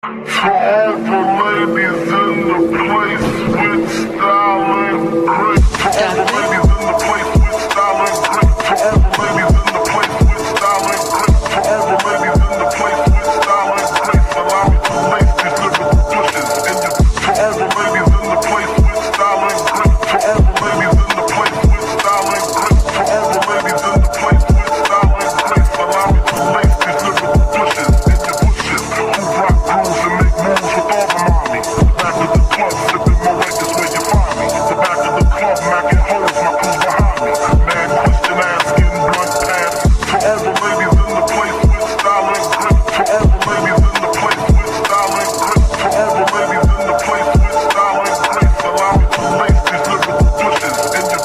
To all the ladies in the place with style and grace. To all the ladies in the place with style and grace. To all the ladies in the place with style and grace. To all the ladies in the place with style and grace. Allow me to lace these lyrical pushes in your. To all the ladies in the place with style and grace. To all the ladies in the place with style and grace. To all the ladies in the place with style and grace. Allow me to lace these lyrical pushes in your bushes. Who rock grooves and make moves with all the mommy. Back to the club, sipping my records where you find me. The back of the club, macking holes, my crew's behind me. Man, question asking, blunt pass. To all the ladies in the place with style and grip. To all the ladies in the place with style and grip. To all the ladies in the place with style and grace. Allow me to lace these lyrical pushes in your.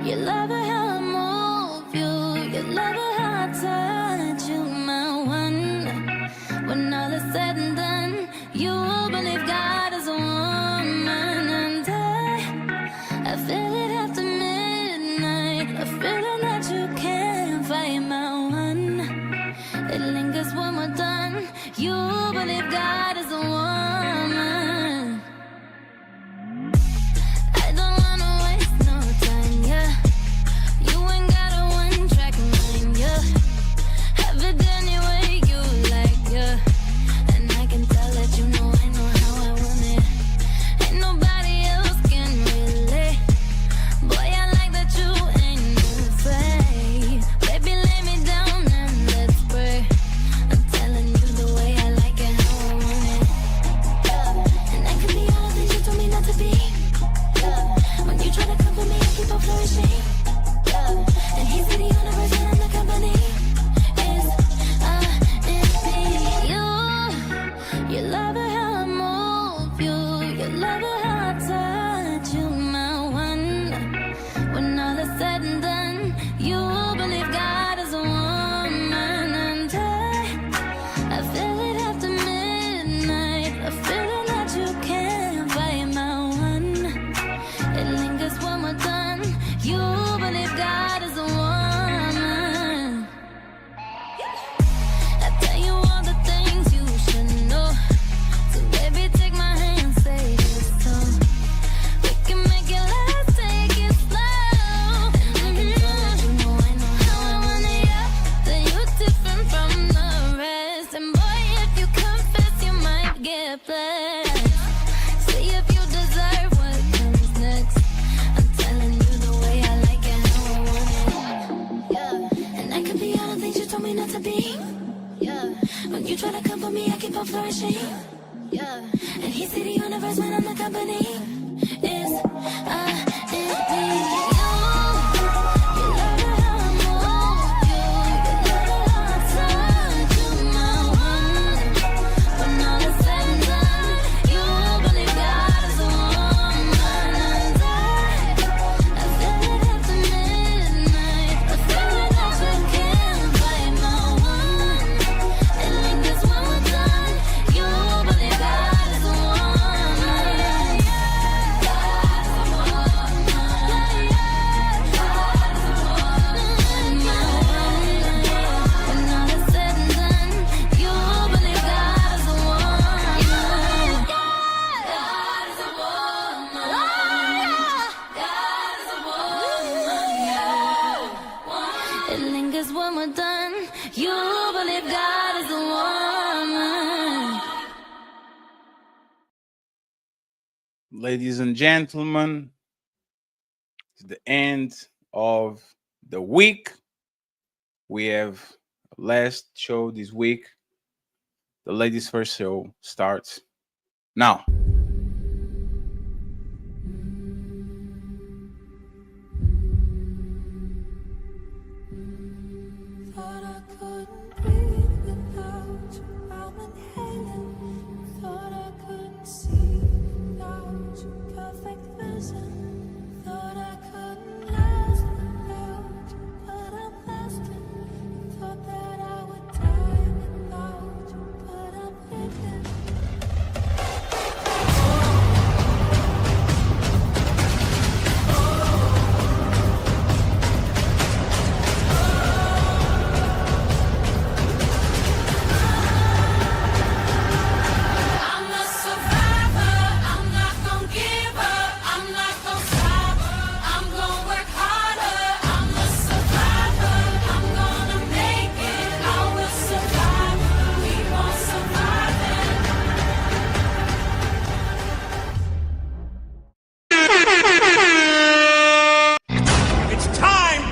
You love it how I move you love it how I touch you, my one. When all is said and done, you believe God is a woman, and I feel it after midnight, a feeling that you can't fight, my one. It lingers when we're done, you believe God is a woman. I don't wanna waste no time, yeah. You ain't got a one-track mind, yeah. Have it any way you like, yeah. And I can tell that you know I know how I want it. Ain't nobody else can relate. Boy, I like that you ain't afraid. Baby, lay me down and let's pray. I'm telling you the way I like it, how I want it, yeah. And I could be all the things you told me not to be, yeah. When you try to come for me, I keep on flourishing, yeah. And he's the universe and I'm the company. It's me. You love it how I move you love it how I touch you, my one. When all is said and done, you believe God is a woman, and I feel it after midnight, a feeling that you can't fight, my one. It lingers when we're done, you believe God is a woman. I tell you all the things you should know, so baby take my hand, say this song. We can make it last, take it slow. And I can tell that you know I know how I want it, yeah. That you're different from the rest, and boy, if you confess, you might get blessed. See if you deserve what comes next. I'm telling you the way I like it, how I want it, yeah. And I could be all the things you told me not to be, yeah. When you try to come for me, I keep on flourishing, yeah. And he see the universe when I'm the company. It's me. You love it how I move you love it how I touch you, my one. When all is said and done, you believe God is a woman, and I feel it after midnight, a feeling that you can't fight, my one. It lingers when we're done, you believe God is a woman, God is a woman, God is a woman, my one. When all is said and done, you believe God is a woman, God is a woman, God is a woman, yeah. It lingers when we're done, you believe God is a woman. Ladies and gentlemen, it's the end of the week. We have a last show this week. The ladies' first show starts now. Thought I couldn't breathe without you, I'm inhaling. Thought I couldn't see without your perfect vision. Thought I couldn't last without you, but I'm lasting. Thought that I would die without you, but I'm living.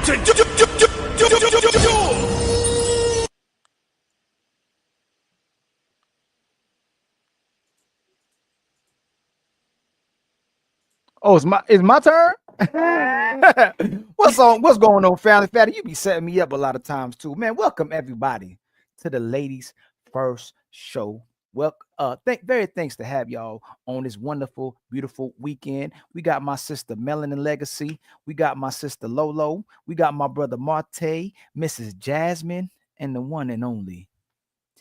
Oh, it's my turn. What's going on, family? Fatty, you be setting me up a lot of times too, man. Welcome everybody to the ladies' first show. Well, very thanks to have y'all on this wonderful, beautiful weekend. We got my sister Melanin Legacy. We got my sister Lolo. We got my brother Marte, Mrs. Jasmine, and the one and only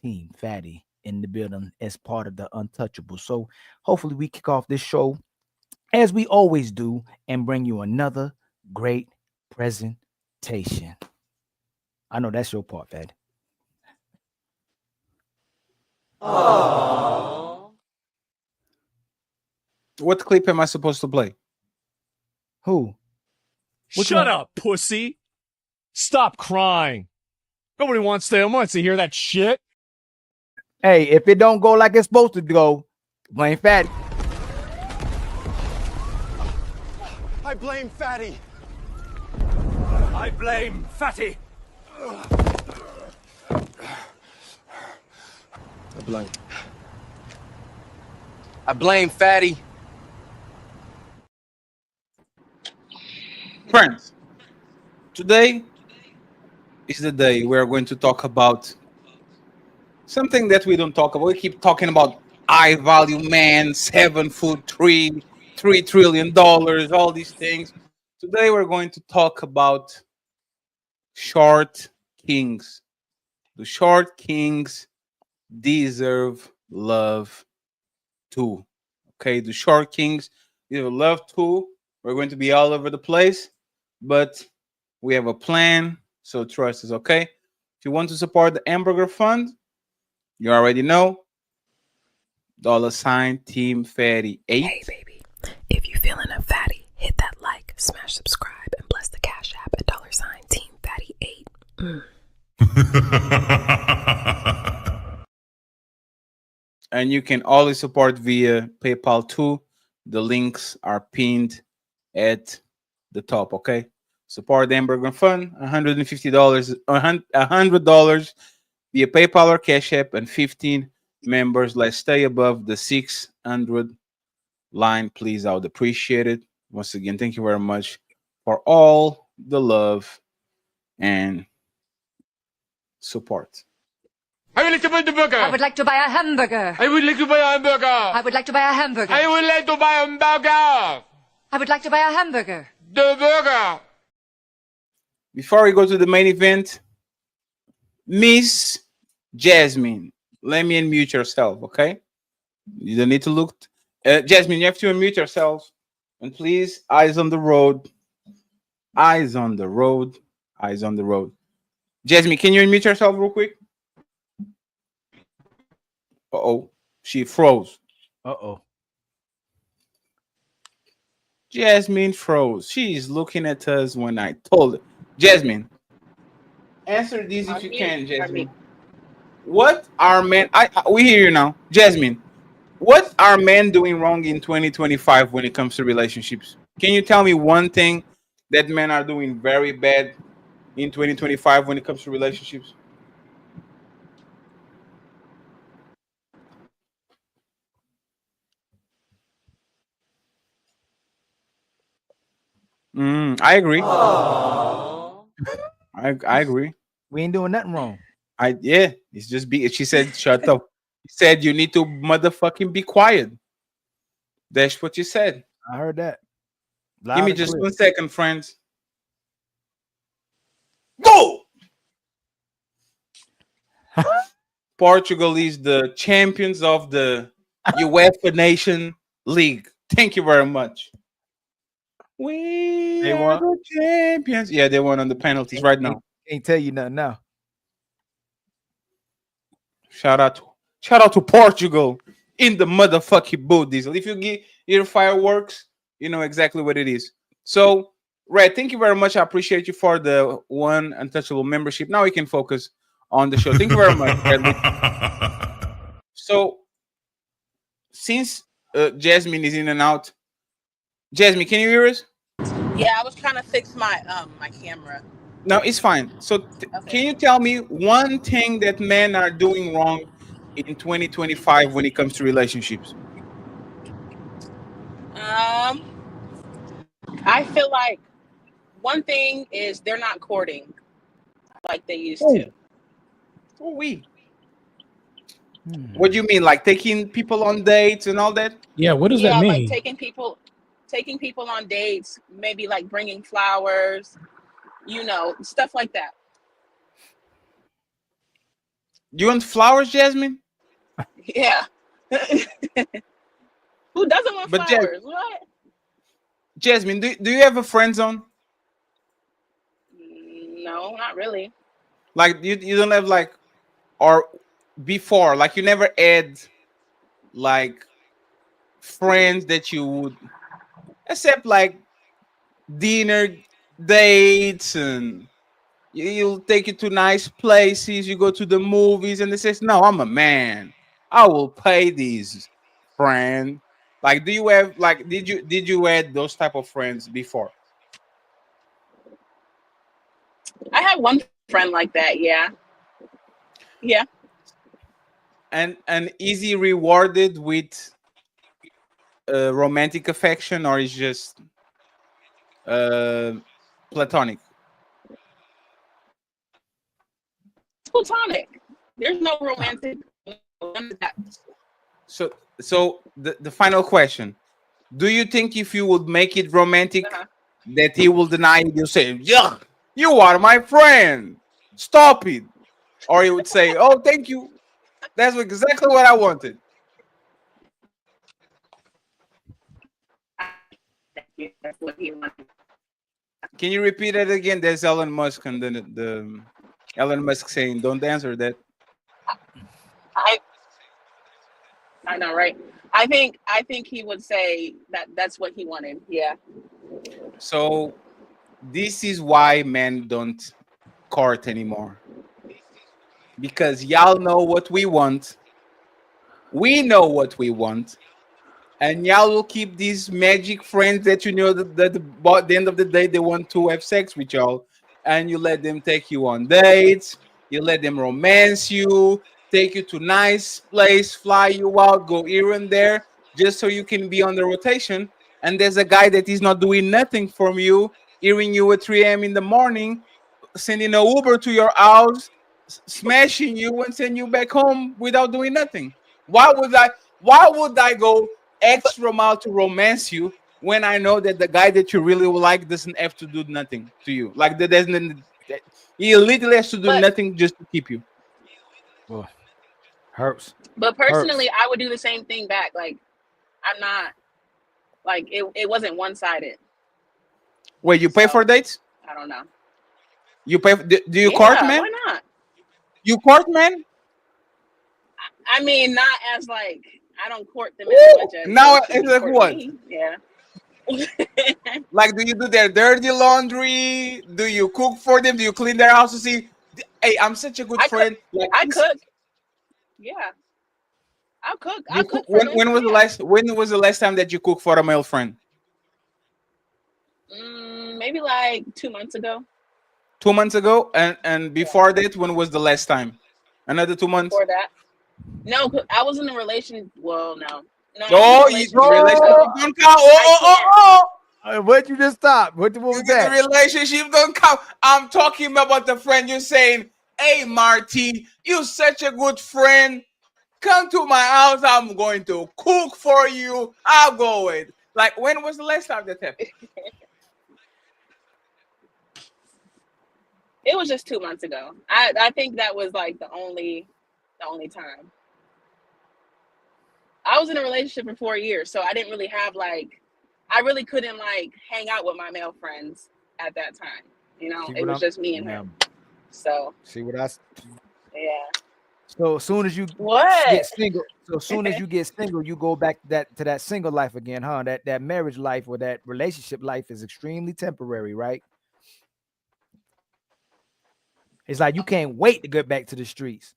Team Fatty in the building as part of the Untouchable. So hopefully we kick off this show as we always do and bring you another great presentation. I know that's your part, Fatty. What clip am I supposed to play? Who? Shut up, pussy. Stop crying. Nobody wants to hear that shit. Hey, if it don't go like it's supposed to go, blame Fatty. I blame Fatty. I blame Fatty. I blame Fatty. Friends, today is the day we're going to talk about something that we don't talk about. We keep talking about high value man, 7'3", $3 trillion, all these things. Today we're going to talk about short kings. The short kings deserve love too. Okay, the short kings deserve love too. We're going to be all over the place, but we have a plan, so trust us. Okay, if you want to support the Hamburger Fund, you already know. $ Team Fatty 8. Hey baby, if you feeling a fatty, hit that like, smash subscribe, and bless the Cash App at $ Team Fatty 8. And you can always support via PayPal too. The links are pinned at the top. Okay, support the Hamburger Fund. $150, $100 via PayPal or Cash App, and 15 members. Let's stay above the 600 line, please. I would appreciate it. Once again, thank you very much for all the love and support. I would like to buy the burger. I would like to buy a hamburger. I would like to buy a hamburger. I would like to buy a hamburger. I would like to buy a burger. I would like to buy a hamburger. The burger. Before we go to the main event, Miss Jasmine, let me unmute yourself, okay? You don't need to look. Jasmine, you have to unmute yourself. And please, eyes on the road. Eyes on the road. Eyes on the road. Jasmine, can you unmute yourself real quick? Uh-oh. She froze. Uh-oh. Jasmine froze. She's looking at us when I told her. Jasmine, answer these if you can, Jasmine. What are men? We hear you now, Jasmine. What are men doing wrong in 2025 when it comes to relationships? Can you tell me one thing that men are doing very bad in 2025 when it comes to relationships? I agree. I agree. We ain't doing nothing wrong. Yeah, it's just she said shut up. She said you need to motherfucking be quiet. That's what you said. I heard that. Give me just 1 second, friends. Go! Portugal is the champions of the UEFA Nation League. Thank you very much. They are the champions. Yeah, they won on the penalties right now. Can't tell you nothing now. Shout out to Portugal in the motherfucking boot, Diesel. If you get your fireworks, you know exactly what it is. So, Red, thank you very much. I appreciate you for the one Untouchable membership. Now we can focus on the show. Thank you very much, Red. So, since Jasmine is in and out, Jasmine, can you hear us? Yeah, I was trying to fix my my camera. No, it's fine. So, can you tell me one thing that men are doing wrong in 2025 when it comes to relationships? I feel like one thing is they're not courting like they used Oh, to. oh, we. What do you mean, like taking people on dates and all that? Yeah, what does that Yeah, like mean? taking people on dates, maybe like bringing flowers, stuff like that. You want flowers, Jasmine? Yeah. Who doesn't want But flowers? What? Jasmine, do you have a friend zone? No, not really. Like you don't have like, or before, like you never had like friends that you would, except like dinner dates, and you'll take you to nice places, you go to the movies, and they says, no, I'm a man, I will pay these, friend. Like, do you have like, did you had those type of friends before? I have one friend like that, yeah. Yeah. And is he rewarded with romantic affection, or is just uh platonic? It's platonic. There's no romantic. So the final question: do you think if you would make it romantic, that he will deny it? You'll say, "Yeah, you are my friend. Stop it," or he would say, "Oh, thank you. That's exactly what I wanted." That's what he wanted. Can you repeat it again? There's Elon Musk, and then the Elon Musk saying, "Don't answer that." I know, right? I think he would say that that's what he wanted. Yeah. So this is why men don't court anymore, because y'all know what we want. We know what we want, and y'all will keep these magic friends that you know that at the end of the day they want to have sex with y'all, and you let them take you on dates, you let them romance you, take you to nice place, fly you out, go here and there, just so you can be on the rotation. And there's a guy that is not doing nothing from you, hearing you at 3 a.m. in the morning, sending a Uber to your house, smashing you, and send you back home without doing nothing. Why would I? Why would I go extra mile to romance you when I know that the guy that you really like doesn't have to do nothing to you? Like that doesn't. He literally has to do nothing just to keep you. Oh, hurts. But personally, I would do the same thing back. Like, I'm not like it wasn't one sided. Wait, you pay for dates? I don't know. You pay? Do you Yeah, court, man? why not? You court, man? I mean, not as like I don't court them as much as Now they it's like court what? me. Yeah. Like, do you do their dirty laundry? Do you cook for them? Do you clean their house to see? Hey, I'm such a good friend. Like, I cook. Yeah. I'll cook. I'll cook for them. when was the last time that you cooked for a male friend? Maybe like 2 months ago. 2 months ago, and before that, when was the last time? Another 2 months. Before that, no, I was in a relation. Well, no. Oh, relationship don't count. Where'd you just stop? What was that? The relationship don't count. I'm talking about the friend. You're saying, "Hey, Marty, you're such a good friend. Come to my house. I'm going to cook for you. I'll go with." Like, when was the last time that happened? It was just 2 months ago. I think that was like the only time. I was in a relationship for 4 years, so I didn't really have I really couldn't hang out with my male friends at that time. It was just me and him. So see what I? Yeah. So as soon as you get single, you go back to that single life again, huh? That marriage life or that relationship life is extremely temporary, right? It's like you can't wait to get back to the streets.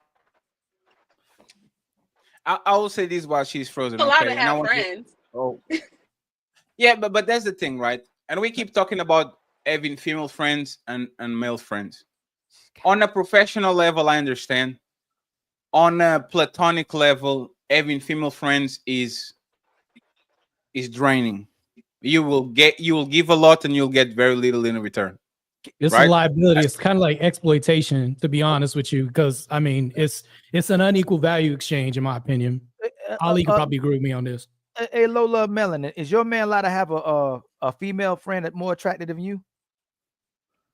I will say this while she's frozen. A lot of have friends. Yeah, but that's the thing, right? And we keep talking about having female friends and male friends. On a professional level, I understand. On a platonic level, having female friends is draining. You will give a lot and you'll get very little in return. It's right? a liability. It's kind of like exploitation, to be honest with you, because I mean, it's an unequal value exchange, in my opinion. Ali could probably agree with me on this. Hey, Lola Melanin, is your man allowed to have a female friend that's more attractive than you?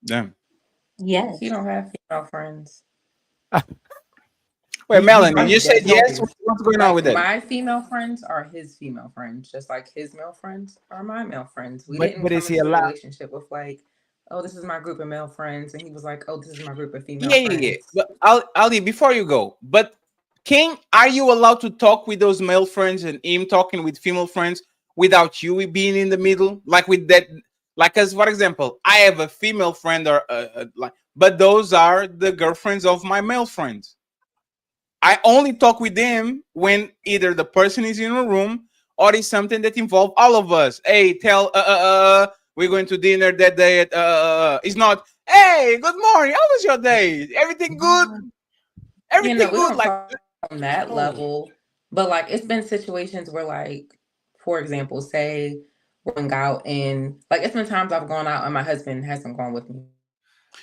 Damn. Yes. You don't have female friends. Wait, Melanie, you said yes. What's going on with that? My female friends are his female friends, just like his male friends are my male friends. We didn't come into a relationship with like, oh, this is my group of male friends, and he was like, oh, this is my group of female friends. Yeah. But Ali, before you go, but King, are you allowed to talk with those male friends and him talking with female friends without you being in the middle? Like with that, like as for example, I have a female friend or like, but those are the girlfriends of my male friends. I only talk with them when either the person is in a room or it's something that involves all of us. Hey, tell we're going to dinner that day at it's not, hey, good morning. How was your day? Everything good? Everything good, like on that level. But like it's been situations where, like, for example, say we're going out and like it's been times I've gone out and my husband hasn't gone with me.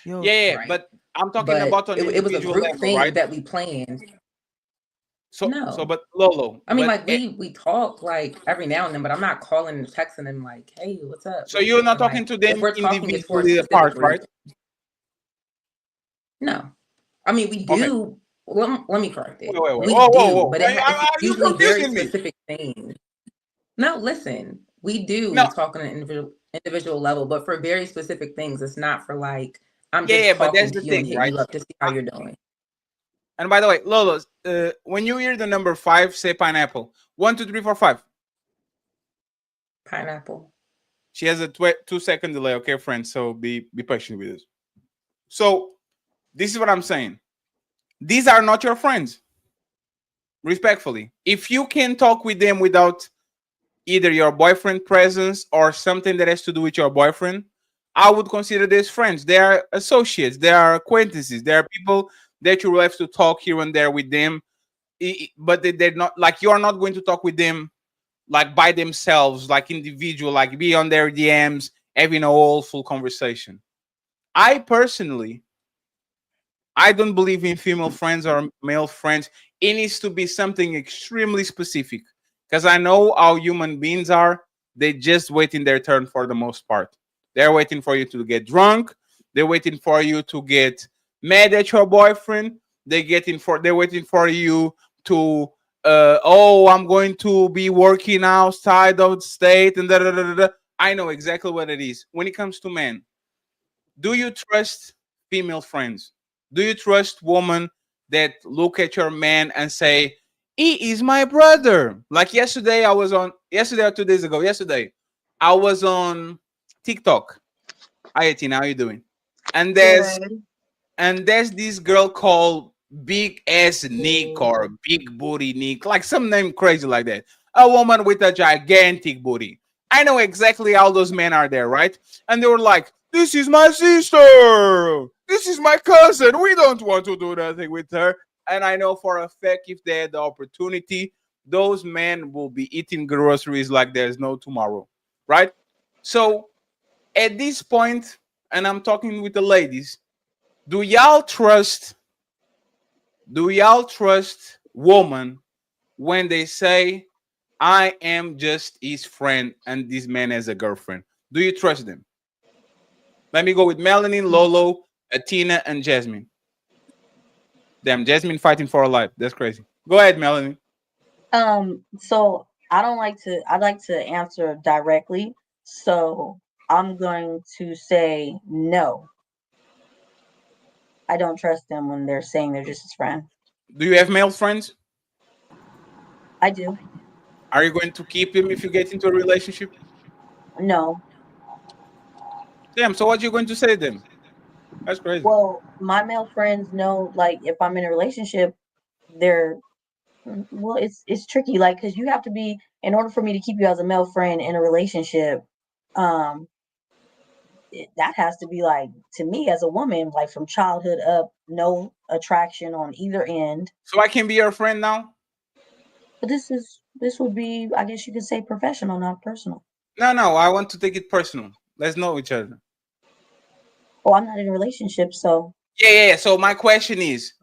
Yeah, right? But I'm talking about on it was a group level, thing right? that we planned. So but Lolo, I mean, like we talk like every now and then, but I'm not calling and texting them like, hey, what's up? So you're not talking to them individually apart, right? No. I mean, we do. Okay. Let me correct it. Wait. We Whoa. But it's usually very specific things. No, listen. We do talk on an individual level, but for very specific things. It's not for like, I'm just but talking that's to the you thing, and hit right? you up to see how you're doing. And by the way, Lolo, when you hear the number 5, say pineapple. 1, 2, 3, 4, 5. Pineapple. She has a 2-second delay, okay, friends? So be patient with us. So this is what I'm saying. These are not your friends. Respectfully. If you can talk with them without either your boyfriend presence or something that has to do with your boyfriend, I would consider these friends. They are associates. They are acquaintances. They are people that you will have to talk here and there with them. But they're not like, you are not going to talk with them like by themselves, like individual, like be on their DMs, having a whole full conversation. I personally, I don't believe in female friends or male friends. It needs to be something extremely specific because I know how human beings are. They just waiting their turn for the most part. They're waiting for you to get drunk. They're waiting for you to get mad at your boyfriend. They're waiting for you to I'm going to be working outside of the state and da. I know exactly what it is. When it comes to men, do you trust female friends? Do you trust women that look at your man and say, he is my brother? Like yesterday or 2 days ago, I was on TikTok. Hi, Tina, how you doing? And there's this girl called Big Ass Nick or Big Booty Nick, like some name crazy like that. A woman with a gigantic booty. I know exactly how those men are there, right? And they were like, this is my sister. This is my cousin. We don't want to do nothing with her. And I know for a fact if they had the opportunity, those men will be eating groceries like there's no tomorrow, right? So at this point, and I'm talking with the ladies, do y'all trust women when they say, I am just his friend and this man has a girlfriend? Do you trust them? Let me go with Melanie, Lolo, Atina, and Jasmine. Damn, Jasmine fighting for her life. That's crazy. Go ahead, Melanie. So I'd like to answer directly. So I'm going to say no. I don't trust them when they're saying they're just his friend. Do you have male friends? I do. Are you going to keep him if you get into a relationship? No. Damn, so what are you going to say to them? That's crazy. Well, my male friends know, like, if I'm in a relationship, it's tricky, like, because you have to be, in order for me to keep you as a male friend in a relationship, that has to be like, to me as a woman, like from childhood up, no attraction on either end. So I can be your friend now? But this would be, I guess you could say, professional, not personal. No, I want to take it personal. Let's know each other. Oh, I'm not in a relationship, so. Yeah. So my question is,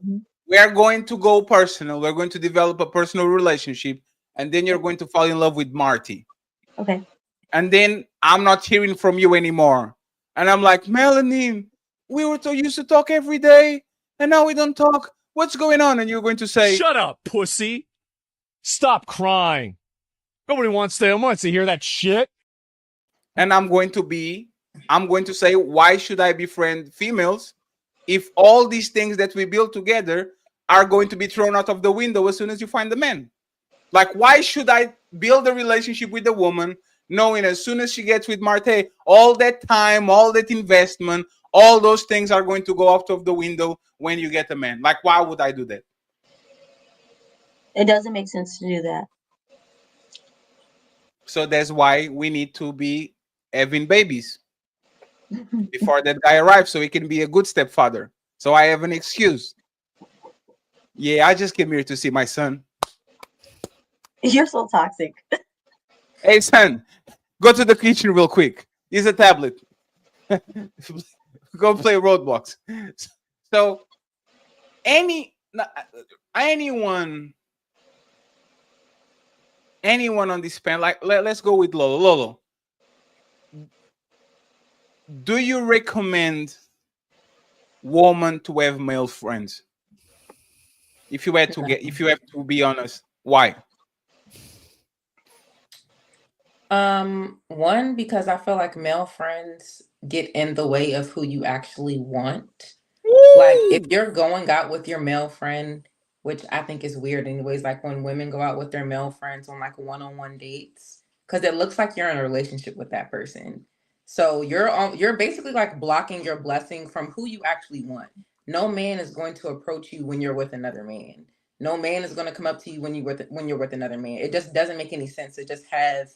we are going to go personal. We're going to develop a personal relationship, and then you're going to fall in love with Marty. Okay. And then I'm not hearing from you anymore. And I'm like, Melanie, we were so used to talk every day, and now we don't talk. What's going on? And you're going to say, shut up, pussy. Stop crying. Nobody wants to hear that shit. And I'm going to say, why should I befriend females if all these things that we build together are going to be thrown out of the window as soon as you find the man? Like, why should I build a relationship with a woman knowing as soon as she gets with Marte, all that time, all that investment, all those things are going to go out of the window when you get a man? Like, why would I do that? It doesn't make sense to do that. So that's why we need to be having babies before that guy arrives, so he can be a good stepfather. So I have an excuse. Yeah, I just came here to see my son. You're so toxic. Hey, son, go to the kitchen real quick. Use a tablet. Go play Roblox. So anyone on this panel, like let's go with Lolo. Lolo, do you recommend women to have male friends? If you have to be honest, why? One, because I feel like male friends get in the way of who you actually want. Woo! Like if you're going out with your male friend, which I think is weird anyways, like when women go out with their male friends on like one-on-one dates, because it looks like you're in a relationship with that person. So you're basically like blocking your blessing from who you actually want. No man is going to approach you when you're with another man. No man is going to come up to you when you're with another man. It just doesn't make any sense to just have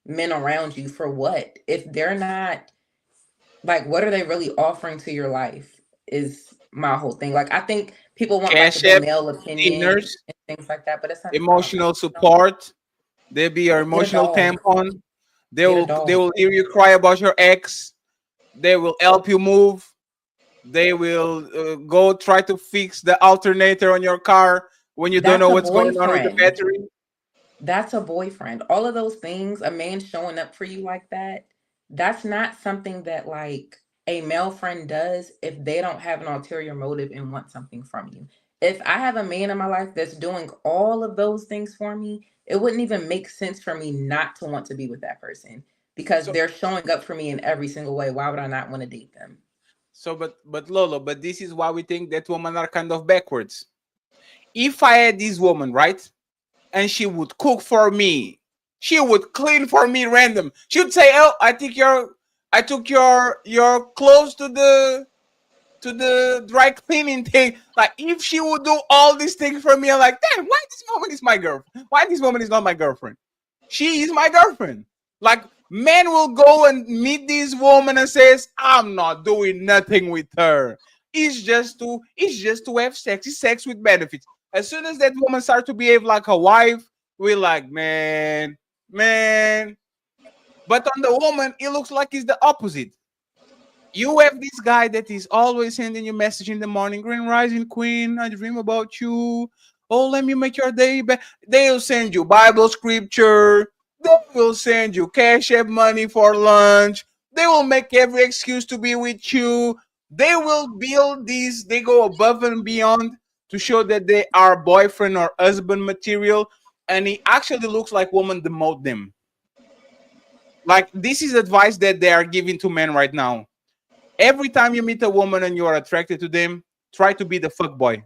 men around you for what? If they're not, like, what are they really offering to your life is my whole thing. Like, I think people want like the male opinion and things like that, but it's not emotional support. They'll be your emotional tampon. They will hear you cry about your ex. They will help you move. They will go try to fix the alternator on your car when you don't know what's going on with the battery. That's a boyfriend. All of those things, a man showing up for you like that, that's not something that like a male friend does if they don't have an ulterior motive and want something from you. If I have a man in my life that's doing all of those things for me, it wouldn't even make sense for me not to want to be with that person because they're showing up for me in every single way. Why would I not want to date them? So, but Lolo, but this is why we think that women are kind of backwards. If I had this woman, right? And she would cook for me. She would clean for me random. She would say, "Oh, I took your clothes to the dry cleaning thing." Like if she would do all these things for me, I'm like, damn, why this woman is my girlfriend? Why this woman is not my girlfriend? She is my girlfriend. Like men will go and meet this woman and says, "I'm not doing nothing with her. It's just to have sex. It's sex with benefits." As soon as that woman starts to behave like a wife, we're like, man. But on the woman, it looks like it's the opposite. You have this guy that is always sending you message in the morning, "Grand Rising Queen, I dream about you. Oh, let me make your day better." They'll send you Bible scripture. They will send you Cash App money for lunch. They will make every excuse to be with you. They will build these. They go above and beyond to show that they are boyfriend or husband material, and it actually looks like women demote them. Like this is advice that they are giving to men right now. Every time you meet a woman and you are attracted to them, try to be the fuck boy,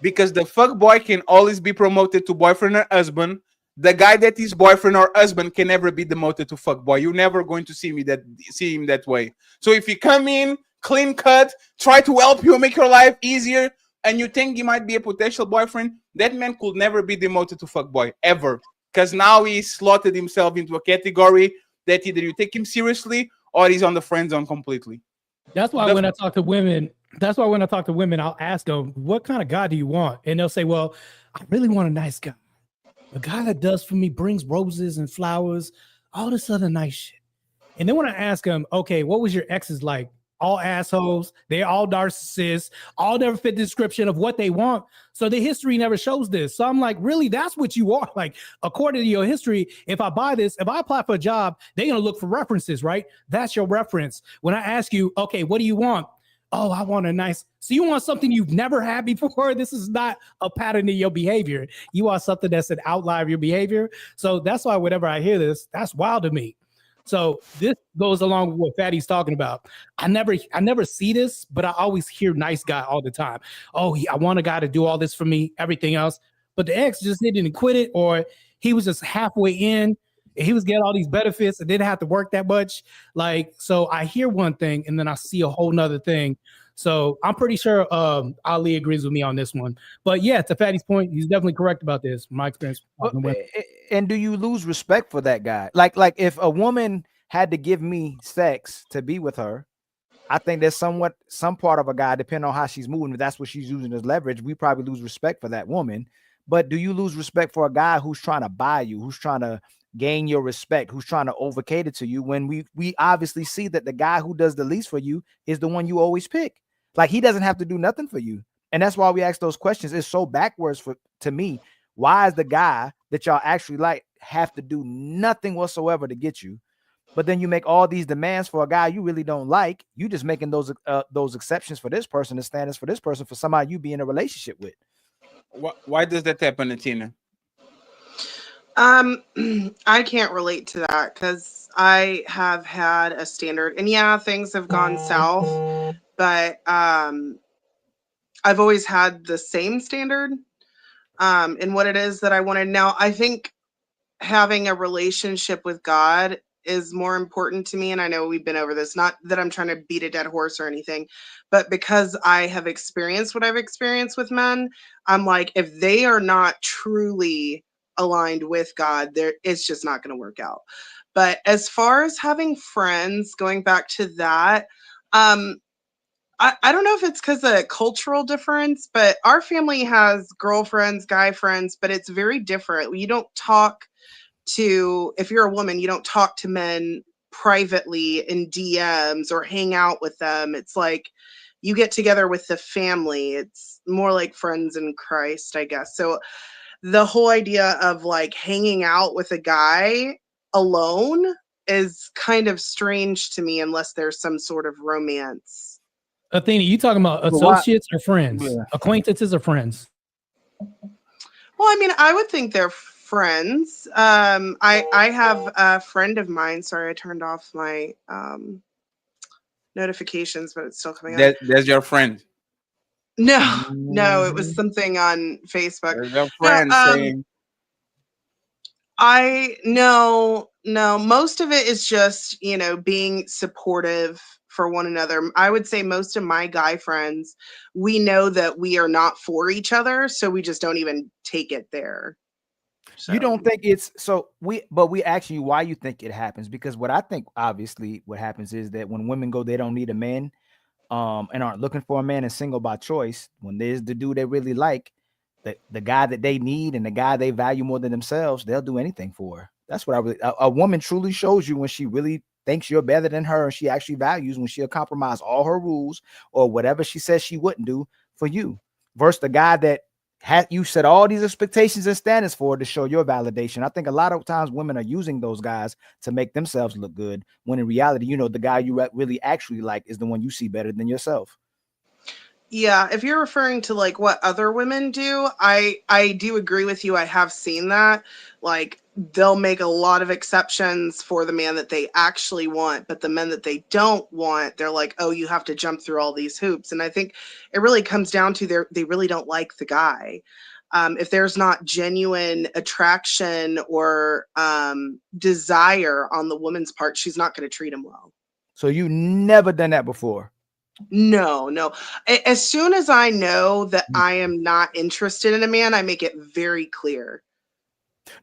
because the fuck boy can always be promoted to boyfriend or husband. The guy that is boyfriend or husband can never be demoted to fuck boy. You're never going to see him that way. So if you come in clean cut, try to help you make your life easier, and you think he might be a potential boyfriend, that man could never be demoted to fuckboy, ever. Because now he slotted himself into a category that either you take him seriously or he's on the friend zone completely. That's why when I talk to women, I'll ask them, what kind of guy do you want? And they'll say, well, I really want a nice guy. A guy that does for me, brings roses and flowers, all this other nice shit. And then when I ask them, okay, what was your exes like? All assholes, they're all narcissists, all never fit the description of what they want. So the history never shows this. So I'm like, really, that's what you are. Like, according to your history, if I buy this, if I apply for a job, they're going to look for references, right? That's your reference. When I ask you, okay, what do you want? Oh, I want a nice, so you want something you've never had before? This is not a pattern in your behavior. You want something that's an outlier of your behavior. So that's why whenever I hear this, that's wild to me. So this goes along with what Fatty's talking about. I never see this, but I always hear nice guy all the time. Oh, I want a guy to do all this for me, everything else. But the ex just didn't quit it, or he was just halfway in. And he was getting all these benefits and didn't have to work that much. Like, so I hear one thing and then I see a whole nother thing. So I'm pretty sure Ali agrees with me on this one. But yeah, to Fatty's point, he's definitely correct about this. My experience. And do you lose respect for that guy? Like if a woman had to give me sex to be with her, I think there's some part of a guy, depending on how she's moving, if that's what she's using as leverage, we probably lose respect for that woman. But do you lose respect for a guy who's trying to buy you, who's trying to gain your respect, who's trying to overcater to you, when we obviously see that the guy who does the least for you is the one you always pick? Like, he doesn't have to do nothing for you. And that's why we ask those questions. It's so backwards to me. Why is the guy that y'all actually like have to do nothing whatsoever to get you? But then you make all these demands for a guy you really don't like. You just making those exceptions for this person and standards for this person for somebody you be in a relationship with. Why does that happen, Tina? I can't relate to that because I have had a standard, and yeah, things have gone south, but I've always had the same standard in what it is that I wanted. Now, I think having a relationship with God is more important to me, and I know we've been over this, not that I'm trying to beat a dead horse or anything, but because I have experienced what I've experienced with men, I'm like, if they are not truly aligned with God, it's just not going to work out. But as far as having friends, going back to that, I don't know if it's because of a cultural difference, but our family has girlfriends, guy friends, but it's very different. You don't talk to, if you're a woman, you don't talk to men privately in DMs or hang out with them. It's like you get together with the family. It's more like friends in Christ, I guess. So the whole idea of like hanging out with a guy alone is kind of strange to me unless there's some sort of romance. Athena, you talking about associates or friends? Yeah. Acquaintances or friends? Well, I mean, I would think they're friends. I have a friend of mine. Sorry, I turned off my notifications, but it's still coming up. There's your friend. No, it was something on Facebook. There's your friend saying. No, most of it is just, being supportive for one another. I would say most of my guy friends, we know that we are not for each other, so we just don't even take it there. So. You don't think it's but we ask you why you think it happens, because what I think obviously what happens is that when women go, they don't need a man, and aren't looking for a man and single by choice. When there's the dude they really like, the guy that they need and the guy they value more than themselves, they'll do anything for her. That's what a woman truly shows you when she really thinks you're better than her, and she actually values when she'll compromise all her rules or whatever she says she wouldn't do for you, versus the guy that you set all these expectations and standards for to show your validation. I think a lot of times women are using those guys to make themselves look good, when in reality, the guy you really actually like is the one you see better than yourself. Yeah, if you're referring to like what other women do, I do agree with you. I have seen that. Like, they'll make a lot of exceptions for the man that they actually want, but the men that they don't want, they're like, oh, you have to jump through all these hoops. And I think it really comes down to they really don't like the guy. If there's not genuine attraction or desire on the woman's part, she's not going to treat him well. So you never done that before? No. As soon as I know that I am not interested in a man, I make it very clear.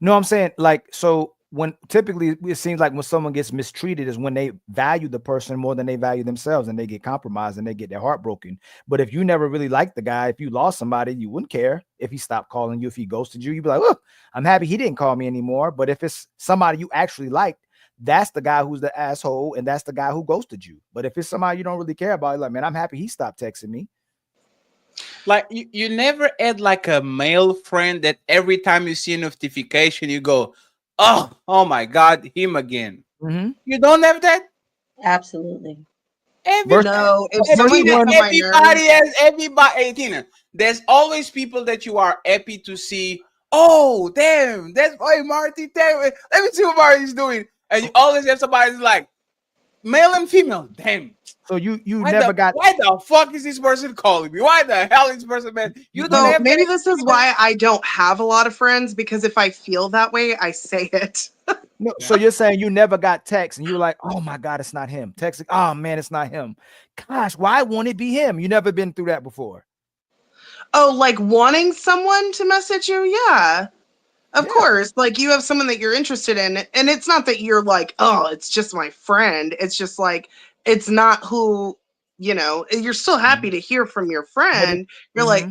No, I'm saying, like, so when typically it seems like when someone gets mistreated is when they value the person more than they value themselves, and they get compromised and they get their heart broken. But if you never really liked the guy, if you lost somebody, you wouldn't care if he stopped calling you, if he ghosted you. You'd be like, oh, I'm happy he didn't call me anymore. But if it's somebody you actually liked, that's the guy who's the asshole, and that's the guy who ghosted you. But if it's somebody you don't really care about, you're like, man, I'm happy he stopped texting me. Like you never had like a male friend that every time you see a notification, you go, oh my God, him again. Mm-hmm. You don't have that? Absolutely. No, if everybody, Tina, there's always people that you are happy to see. Oh, damn, that's why Marty, damn, let me see what Marty's doing. And you always have somebody who's like, male and female, damn. So you Why the fuck is this person calling me? Why the hell is this person, man? You don't have maybe this is why I don't have a lot of friends, because if I feel that way, I say it. No, so you're saying you never got text and you're like, oh my God, it's not him. Texting, oh man, it's not him. Gosh, why won't it be him? You never been through that before. Oh, like wanting someone to message you? Yeah. Of course. Like you have someone that you're interested in, and it's not that you're like, oh, it's just my friend. It's just like, it's not who, you're still happy to hear from your friend. You're like,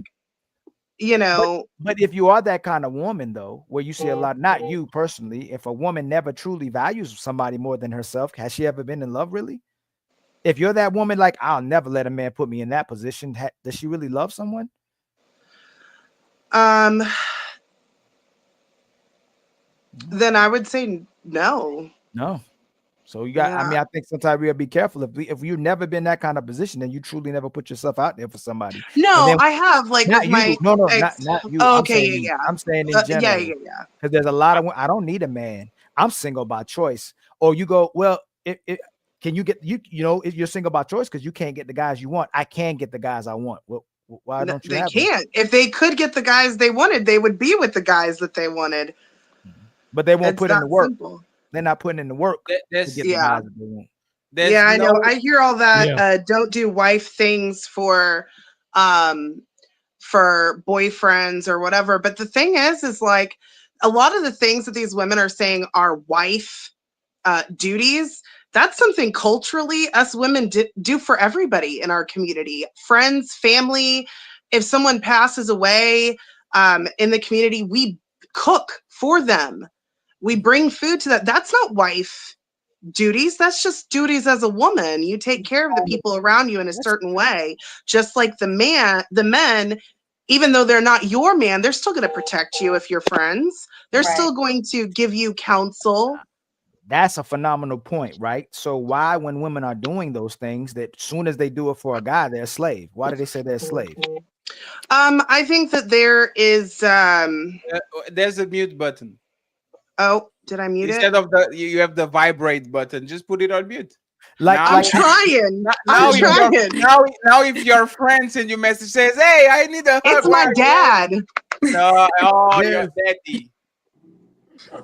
But if you are that kind of woman, though, where you see a lot, not you personally, if a woman never truly values somebody more than herself, has she ever been in love, really? If you're that woman, like, I'll never let a man put me in that position, does she really love someone? Then I would say no. No. So you got, I mean, I think sometimes we gotta be careful. If you've never been that kind of position, then you truly never put yourself out there for somebody. No, then, I have, like, not with you. my Not you. Oh, I'm okay, saying, yeah. I'm saying in general. Yeah. Because there's a lot of, I don't need a man. I'm single by choice. Or you go, well, can you get, if you're single by choice because you can't get the guys you want. I can get the guys I want. Well, why don't you? They can't. If they could get the guys they wanted, they would be with the guys that they wanted. But they won't put in the work. Simple. They're not putting in the work to get the guys that they want. Yeah, I know. I hear all that. Don't do wife things for boyfriends or whatever. But the thing is like a lot of the things that these women are saying are wife duties. That's something culturally us women do for everybody in our community, friends, family. If someone passes away in the community, we cook for them. We bring food to that. That's not wife duties. That's just duties as a woman. You take care of the people around you in a certain way, just like the men, even though they're not your man, they're still going to protect you if you're friends. They're still going to give you counsel. That's a phenomenal point, right? So why, when women are doing those things, that soon as they do it for a guy, they're a slave? Why do they say they're a slave? I think that there is there's a mute button. Oh, did I mute Instead it? of you have the vibrate button. Just put it on mute. I'm trying. Now if your friend sends you message says, "Hey, I need a hug," it's my dad. No, your daddy.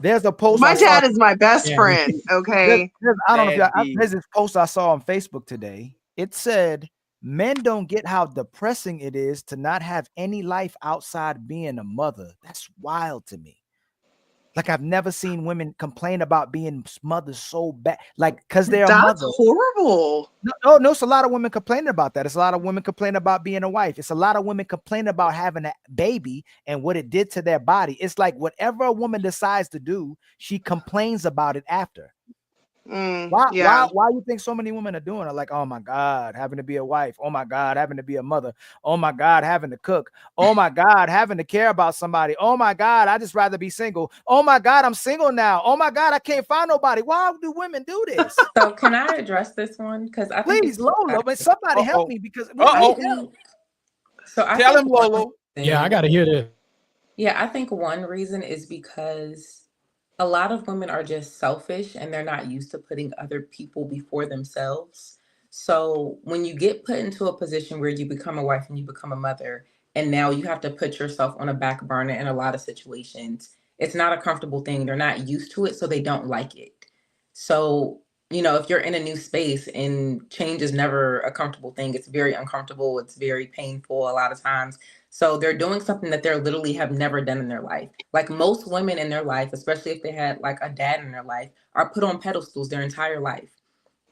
There's a post. My dad is my best friend. Okay. I don't know if there's this post I saw on Facebook today. It said, men don't get how depressing it is to not have any life outside being a mother. That's wild to me. Like, I've never seen women complain about being mothers so bad, like, because they're a mother. That's horrible. No, it's a lot of women complaining about that. It's a lot of women complaining about being a wife. It's a lot of women complaining about having a baby and what it did to their body. It's like whatever a woman decides to do, she complains about it after. Why you think so many women are doing it? Like, oh my God, having to be a wife. Oh my God, having to be a mother. Oh my God, having to cook. Oh my God, having to care about somebody. Oh my God, I just rather be single. Oh my God, I'm single now. Oh my God, I can't find nobody. Why do women do this? So can I address this one? Because I think please, Lolo, but somebody help me because so I tell him, Lolo. Yeah, I gotta hear this. Yeah, I think one reason is because a lot of women are just selfish and they're not used to putting other people before themselves. So when you get put into a position where you become a wife and you become a mother, and now you have to put yourself on a back burner in a lot of situations, it's not a comfortable thing. They're not used to it, so they don't like it. So you know, if you're in a new space and change is never a comfortable thing, it's very uncomfortable, it's very painful a lot of times. So they're doing something that they're literally have never done in their life. Like most women in their life, especially if they had like a dad in their life, are put on pedestals their entire life.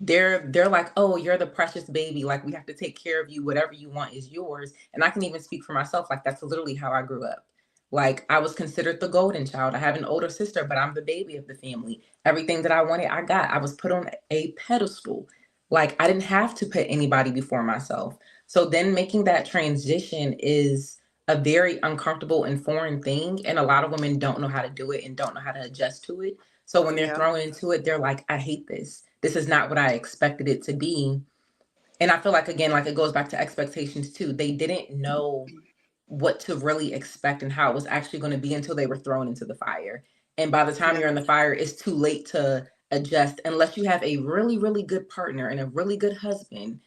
They're like, oh, you're the precious baby, like we have to take care of you, whatever you want is yours. And I can even speak for myself, like that's literally how I grew up. Like I was considered the golden child. I have an older sister, but I'm the baby of the family. Everything that I wanted, I got. I was put on a pedestal. Like I didn't have to put anybody before myself. So then making that transition is a very uncomfortable and foreign thing. And a lot of women don't know how to do it and don't know how to adjust to it. So when they're thrown into it, they're like, I hate this. This is not what I expected it to be. And I feel like, again, like it goes back to expectations too. They didn't know what to really expect and how it was actually going to be until they were thrown into the fire. And by the time you're in the fire, it's too late to adjust unless you have a really, really good partner and a really good husband,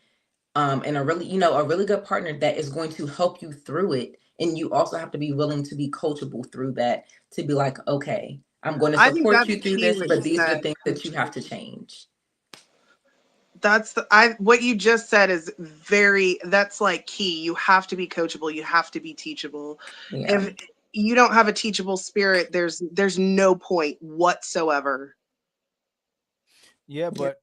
and a really, you know, a really good partner that is going to help you through it. And you also have to be willing to be coachable through that, to be like, okay, I'm going to support you through this, but these are the things that you have to change. What you just said is that's like key. You have to be coachable. You have to be teachable. Yeah. If you don't have a teachable spirit, there's no point whatsoever. Yeah, but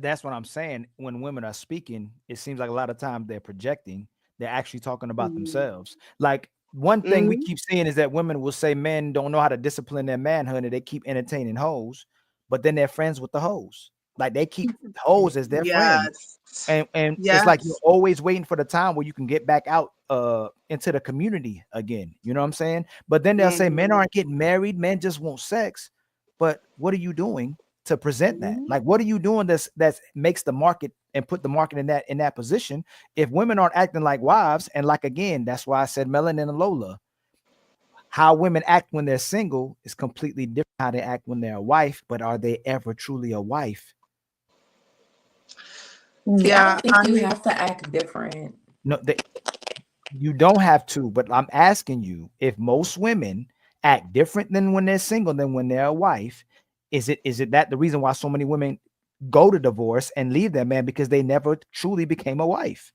that's what I'm saying. When women are speaking, it seems like a lot of times they're projecting. They're actually talking about themselves. Like one thing we keep seeing is that women will say men don't know how to discipline their manhood and they keep entertaining hoes, but then they're friends with the hoes. Like they keep hoes as their friends. And it's like you're always waiting for the time where you can get back out into the community again. You know what I'm saying? But then they'll say men aren't getting married, men just want sex. But what are you doing to present that? Like what are you doing that makes the market and put the market in that position? If women aren't acting like wives, and like again, that's why I said Melanin and Lola. How women act when they're single is completely different how they act when they're a wife, but are they ever truly a wife? Yeah, I think you have to act different. No, you don't have to, but I'm asking you, if most women act different than when they're single than when they're a wife, is it that the reason why so many women go to divorce and leave their man because they never truly became a wife?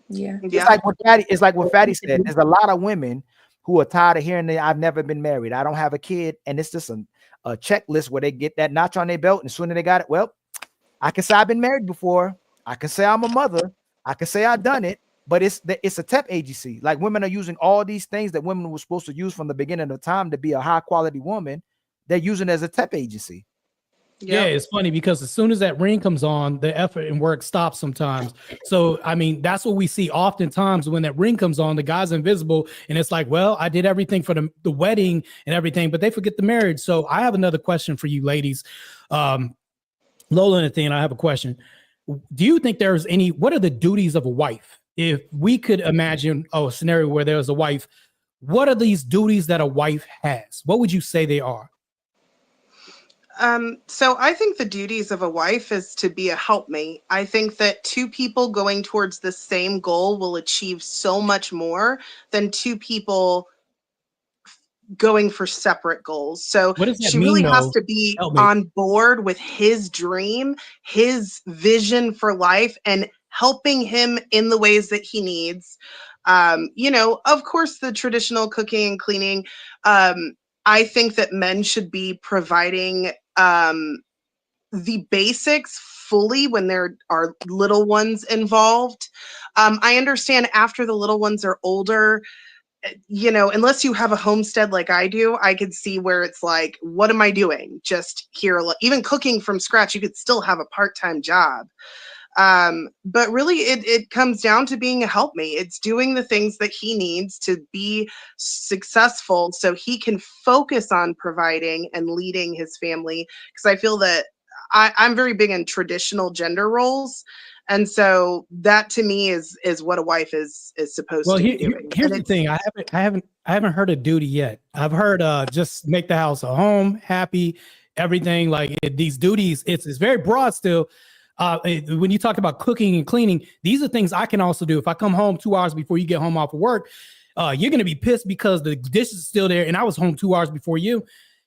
Yeah. It's like what Fatty said. There's a lot of women who are tired of hearing that I've never been married, I don't have a kid, and it's just a checklist where they get that notch on their belt, and as soon as they got it, well, I can say I've been married before. I can say I'm a mother. I can say I've done it, but it's a TEP agency. Like women are using all these things that women were supposed to use from the beginning of time to be a high quality woman. They're using it as a TEP agency. Yeah, it's funny because as soon as that ring comes on, the effort and work stops sometimes. So, I mean, that's what we see oftentimes when that ring comes on, the guy's invisible and it's like, well, I did everything for the wedding and everything, but they forget the marriage. So I have another question for you ladies. Lola and Athena, I have a question. Do you think what are the duties of a wife? If we could imagine a scenario where there's a wife, what are these duties that a wife has? What would you say they are? So I think the duties of a wife is to be a helpmate. I think that two people going towards the same goal will achieve so much more than two people going for separate goals. So she really has to be on board with his dream, his vision for life, and helping him in the ways that he needs. You know, of course, the traditional cooking and cleaning. I think that men should be providing the basics fully when there are little ones involved. I understand after the little ones are older, you know, unless you have a homestead like I do, I could see where it's like, what am I doing? Just here, even cooking from scratch, you could still have a part-time job. But really it comes down to being a helpmate. It's doing the things that he needs to be successful so he can focus on providing and leading his family. Because I feel that I'm very big in traditional gender roles. And so that to me is what a wife is supposed to be doing. Here's the thing. I haven't heard a duty yet. I've heard just make the house a home, happy, everything. Like these duties, it's very broad still. When you talk about cooking and cleaning, these are things I can also do. If I come home 2 hours before you get home off of work, you're going to be pissed because the dish is still there and I was home 2 hours before you.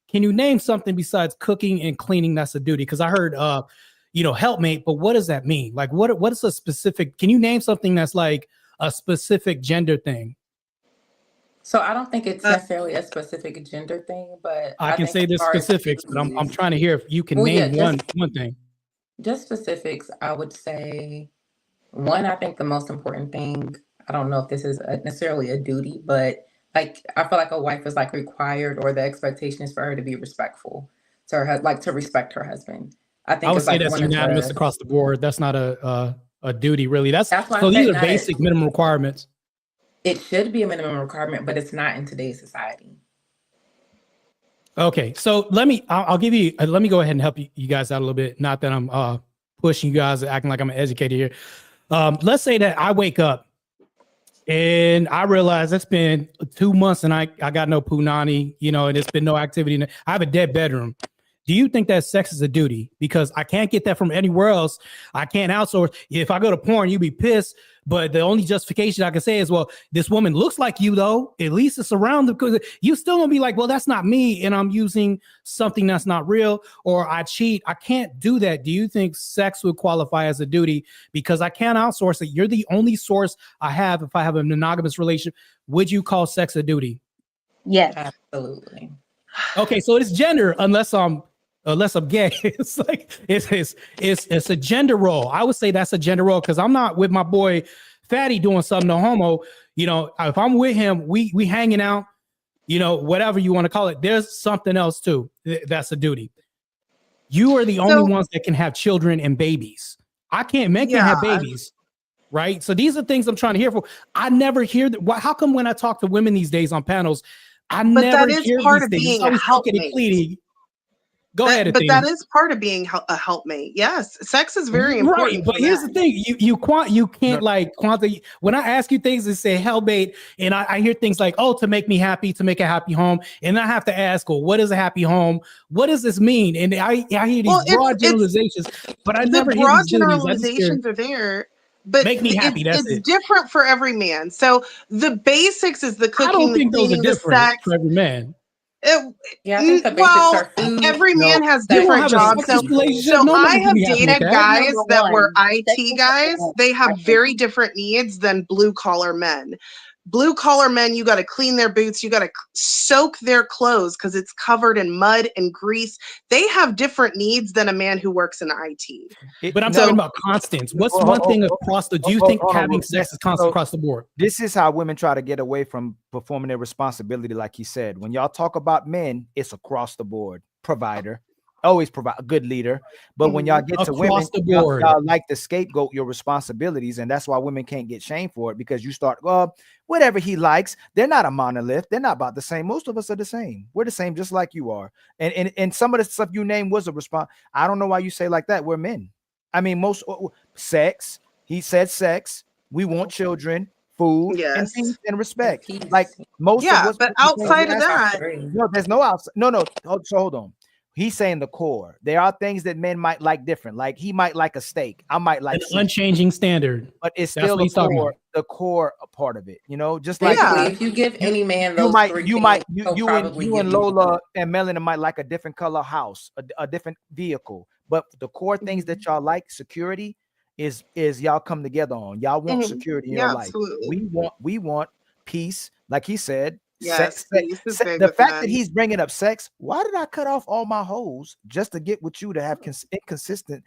Can you name something besides cooking and cleaning that's a duty? Because I heard helpmate, but what does that mean? Like, what is a specific? Can you name something that's like a specific gender thing? So I don't think it's necessarily a specific gender thing, but I can think say as the far as specifics, but I'm duties- trying to hear if you can Well, yeah, name just- one thing. Just specifics, I would say one, I think the most important thing, I don't know if this is necessarily a duty, but like I feel like a wife is like required, or the expectation is for her to be respectful to her, like to respect her husband. I think I would it's say like that's one of unanimous the, across the board. That's not a duty, really. That's why I So said these are not basic minimum requirements. it should be a minimum requirement, but it's not in today's society. Okay, so I'll give you, let me go ahead and help you guys out a little bit. Not that I'm pushing you guys, acting like I'm an educator here. Let's say that I wake up and I realize it's been 2 months and I got no punani, and it's been no activity. I have a dead bedroom. Do you think that sex is a duty? Because I can't get that from anywhere else. I can't outsource. If I go to porn, you'd be pissed. But the only justification I can say is, well, this woman looks like you, though. At least it's around them, because you still gonna be like, well, that's not me, and I'm using something that's not real, or I cheat. I can't do that. Do you think sex would qualify as a duty? Because I can't outsource it. You're the only source I have if I have a monogamous relationship. Would you call sex a duty? Yes. Absolutely. Okay, so it's gender, unless I'm gay. It's like it's a gender role. I would say that's a gender role, because I'm not with my boy Fatty doing something no homo. If I'm with him, we hanging out, whatever you want to call it. There's something else too. That's a duty. You are the only ones that can have children and babies. I can't make it have babies. Right. So these are things I'm trying to hear for. I never hear that. How come when I talk to women these days on panels, I never hear part these of things? being It's always a talking and helpmate. pleading. Go ahead, But Athena. that is part of being a helpmate. Yes, sex is very important. Right, but for here's men. the thing: you can't like quantify. When I ask you things and say helpmate, and I hear things like, "Oh, to make me happy, to make a happy home," and I have to ask, "Well, what is a happy home? What does this mean?" And I hear these broad generalizations, but I never hear broad these duties. I just hear, generalizations are there. But make me happy. That's it's it. different for every man. So the basics is the cooking, I don't the think those are cleaning, the different sex. for every man. Yeah, I think the basics Well, are food. every man has You don't different have a jobs. So, sexist relationship. so No I man can have be happy with dated that. guys Number that were one, IT guys. They have very different needs than blue collar men. Blue collar men, you got to clean their boots, you got to soak their clothes because it's covered in mud and grease. They have different needs than a man who works in IT. But I'm talking about constants. What's one thing across the? Do you think having sex is constant across the board? This is how women try to get away from performing their responsibility, like he said. When y'all talk about men, it's across the board. Provider, always provide a good leader. But when y'all get to women, Across the y'all board. like to scapegoat your responsibilities, and that's why women can't get shamed for it, because you start, whatever he likes. They're not a monolith. They're not about the same. Most of us are the same. We're the same, just like you are. And some of the stuff you named was a response. I don't know why you say like that. We're men. I mean, most sex. He said sex. We want children, food, and things, and respect. Like most. Yeah, of but outside of that, no, there's no outside. No. Hold on. He's saying the core. There are things that men might like different. Like he might like a steak. I might like An unchanging standard. but it's That's still what he's talking about. the core part of it. Just like Basically, if you give any man those three you things, he'll and probably give you Lola and Melanie might like a different color house, a different vehicle. But the core things that y'all like, security, is y'all come together on. Y'all want security in your life. Absolutely. We want peace, like he said. Yes, peace is big the with fact men. that he's bringing up sex, why did I cut off all my hoes just to get with you to have inconsistent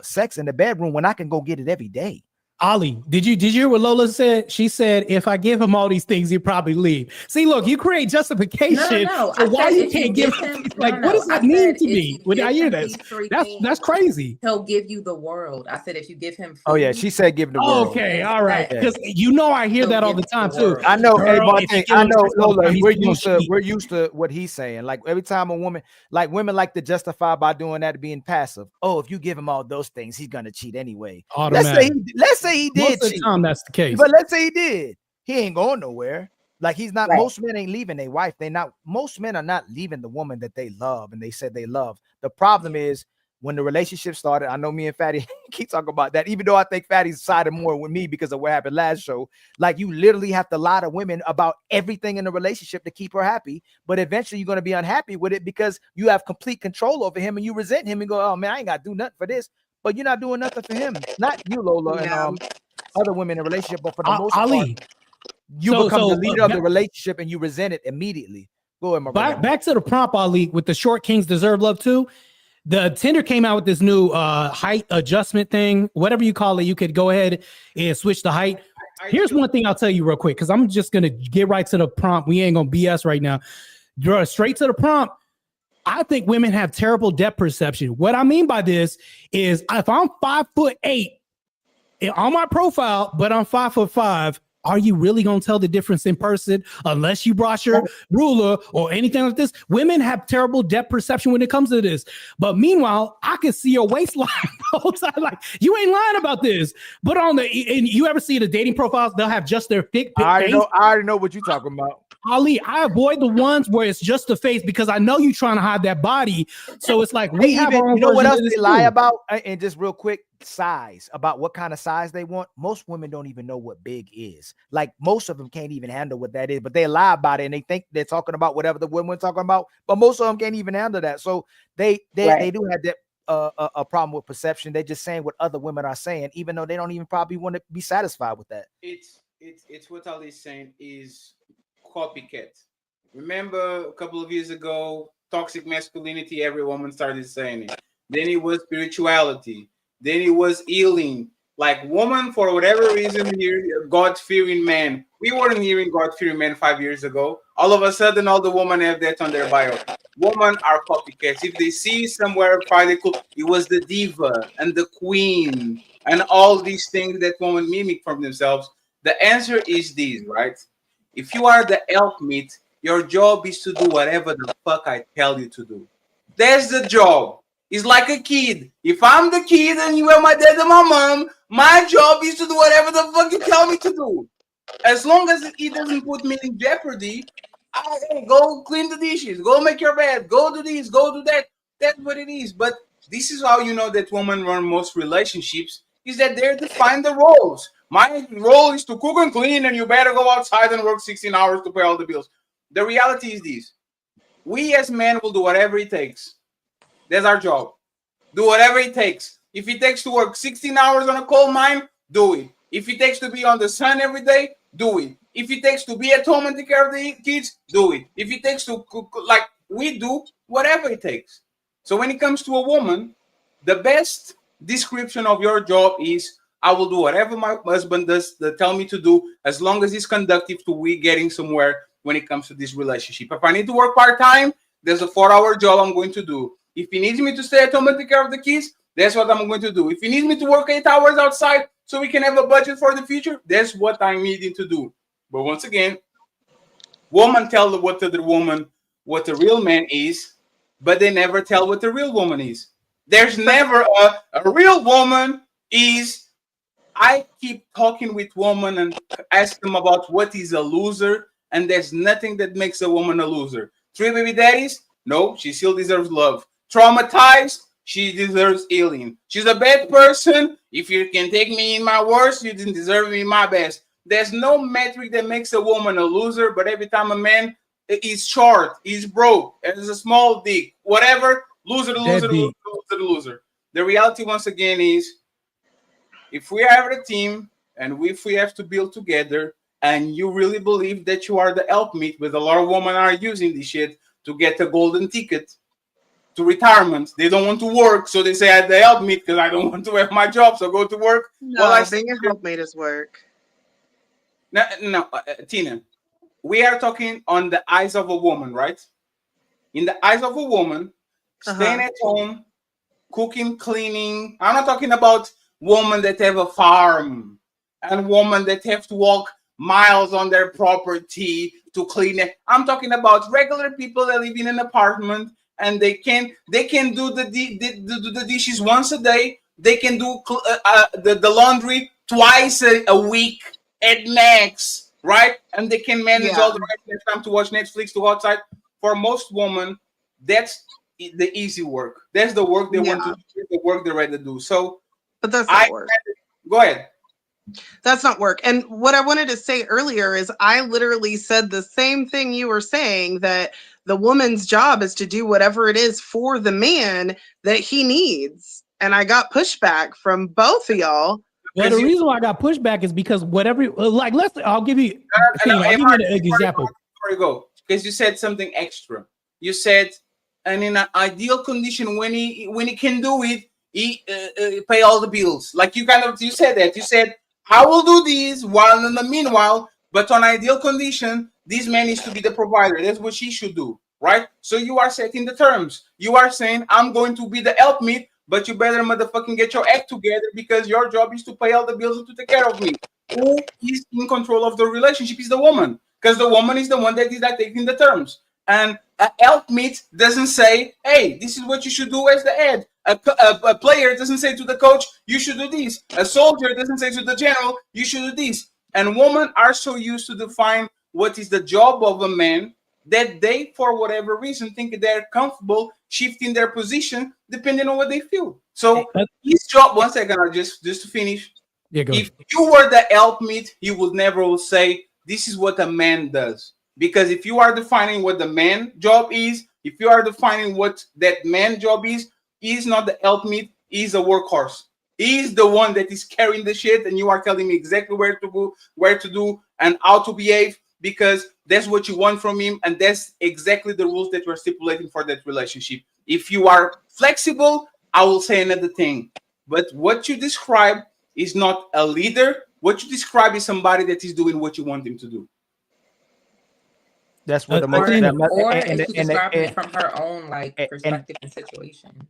sex in the bedroom when I can go get it every day? Ollie, did you hear what Lola said? She said, if I give him all these things, he'd probably leave. See, look, you create justification No. for I why said you if can't give give him, like no, what does I that mean said to if me you when give I hear him this? these three That's things, crazy. He'll give you the world. I said if you give him food, Oh yeah, she said give the world. Okay, all right. Yeah. Because I hear that all the time too. I know, hey, Girl, Martin, if you give I him know, sex all the Lola. time, he's We're gonna used to what he's saying. Like every time a woman, like women, like to justify by doing that being passive. Oh, if you give him all those things, he's gonna cheat anyway. Automatic. Let's say he did Most of the cheat. time, that's the case. But let's say he did. He ain't going nowhere. Like he's not. Right. Most men ain't leaving their wife. Most men are not leaving the woman that they love and they said they love. The problem is when the relationship started. I know me and Fatty keep talking about that, even though I think Fatty's sided more with me because of what happened last show. Like you literally have to lie to women about everything in the relationship to keep her happy. But eventually you're going to be unhappy with it because you have complete control over him and you resent him and go, oh man, I ain't got to do nothing for this. but you're not doing nothing for him. Not you, Lola, and other women in a relationship, but for the most Ali, part, you become the leader of the relationship and you resent it immediately. Go ahead, my brother. Back to the prompt, Ali, with the short kings deserve love too. The Tinder came out with this new height adjustment thing, whatever you call it. You could go ahead and switch the height. Here's one thing I'll tell you real quick, because I'm just gonna get right to the prompt. We ain't gonna BS right now. Draw straight to the prompt. I think women have terrible depth perception. What I mean by this is if I'm 5'8" on my profile, but I'm 5'5", are you really going to tell the difference in person unless you brought your ruler or anything like this? Women have terrible depth perception when it comes to this. But meanwhile, I can see your waistline the whole time. Like, you ain't lying about this. But and you ever see the dating profiles? They'll have just their thick face. I already know what you're talking about. Ali, I avoid the ones where it's just the face because I know you're trying to hide that body. So it's like we have our own. You know what else they lie too. about? And just real quick, size, about what kind of size they want. Most women don't even know what big is. Like most of them can't even handle what that is, but they lie about it and they think they're talking about whatever the women talking about. But most of them can't even handle that. So they do have that a problem with perception. They're just saying what other women are saying, even though they don't even probably want to be satisfied with that. It's what Ali's saying is copycat. Remember a couple of years ago, toxic masculinity, every woman started saying it. Then it was spirituality. Then it was healing. Like woman, for whatever reason, here, God-fearing man. We weren't hearing God-fearing men 5 years ago. All of a sudden, all the women have that on their bio. Women are copycats. If they see somewhere Friday Club, it was the diva and the queen and all these things that women mimic from themselves. The answer is this, right? If you are the helpmeet, your job is to do whatever the fuck I tell you to do. That's the job. It's like a kid. If I'm the kid and you are my dad and my mom, my job is to do whatever the fuck you tell me to do. As long as it doesn't put me in jeopardy, I go clean the dishes, go make your bed, go do this, go do that. That's what it is. But this is how you know that women run most relationships, is that they're define the roles. My role is to cook and clean, and you better go outside and work 16 hours to pay all the bills. The reality is this. We as men will do whatever it takes. That's our job. Do whatever it takes. If it takes to work 16 hours on a coal mine, do it. If it takes to be on the sun every day, do it. If it takes to be at home and take care of the kids, do it. If it takes to cook, like we do, whatever it takes. So when it comes to a woman, the best description of your job is, I will do whatever my husband does, tell me to do, as long as it's conductive to we getting somewhere when it comes to this relationship. If I need to work part-time, there's a 4-hour job I'm going to do. If he needs me to stay at home and take care of the kids, that's what I'm going to do. If he needs me to work 8 hours outside so we can have a budget for the future, that's what I'm needing to do. But once again, women tell what the woman, what the real man is, but they never tell what the real woman is. There's never a real woman is. I keep talking with women and ask them about what is a loser, and there's nothing that makes a woman a loser. 3 baby daddies? No, she still deserves love. Traumatized? She deserves healing. She's a bad person. If you can take me in my worst, you didn't deserve me in my best. There's no metric that makes a woman a loser, but every time a man is short, he's broke, has a small dick, whatever, loser. The reality, once again, is if we have a team and if we have to build together, and you really believe that you are the helpmeet, but a lot of women are using this shit to get a golden ticket to retirement. They don't want to work, so they say, they help me because I don't want to have my job, so go to work. No, well, being a helpmate is work. No, Tina, we are talking on the eyes of a woman, right? In the eyes of a woman, staying at home, cooking, cleaning. I'm not talking about women that have a farm and women that have to walk miles on their property to clean it. I'm talking about regular people that live in an apartment and they can do the dishes once a day. They can do the laundry twice a week at max, right? And they can manage all the rest of the time to watch Netflix, to go outside. For most women, that's the easy work. That's the work they want to do, the work they're ready to do. So, but that's not work. Go ahead. That's not work. And what I wanted to say earlier is I literally said the same thing you were saying, that the woman's job is to do whatever it is for the man that he needs. and I got pushback from both of y'all. Well, the reason why I got pushback is because whatever, like, I'll give you, I'll give you an example. Before you go, because you said something extra. You said, and in an ideal condition, when he can do it, he pay all the bills. Like you said that. You said, I will do this while in the meanwhile, but on ideal condition, this man needs to be the provider. That's what she should do, right? So you are setting the terms. You are saying, I'm going to be the helpmeet, but you better motherfucking get your act together because your job is to pay all the bills and to take care of me. Who is in control of the relationship is the woman, because the woman is the one that is dictating the terms. And a helpmeet doesn't say, hey, this is what you should do as the head. A player doesn't say to the coach, you should do this. A soldier doesn't say to the general, you should do this. And women are so used to define what is the job of a man that they, for whatever reason, think they're comfortable shifting their position depending on what they feel. So his job, one second, just to finish. Yeah, go if you were the helpmeet, you would never say, this is what a man does. Because if you are defining what the man job is, if you are defining what that man job is, he's not the helpmeet, he's a workhorse. He's the one that is carrying the shit, and you are telling me exactly where to go, where to do, and how to behave, because that's what you want from him, and that's exactly the rules that we're stipulating for that relationship. If you are flexible, I will say another thing. But what you describe is not a leader. What you describe is somebody that is doing what you want him to do. That's what she's describing it from her own perspective and situation.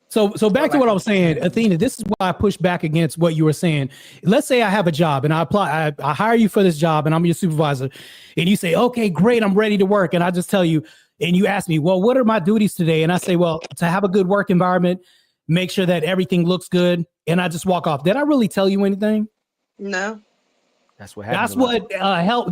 So back to what I was saying, Athena, this is why I push back against what you were saying. Let's say I have a job and I hire you for this job and I'm your supervisor, and you say, okay, great, I'm ready to work. And I just tell you, and you ask me, well, what are my duties today? And I say, well, to have a good work environment, make sure that everything looks good. And I just walk off. Did I really tell you anything? No. That's what happens.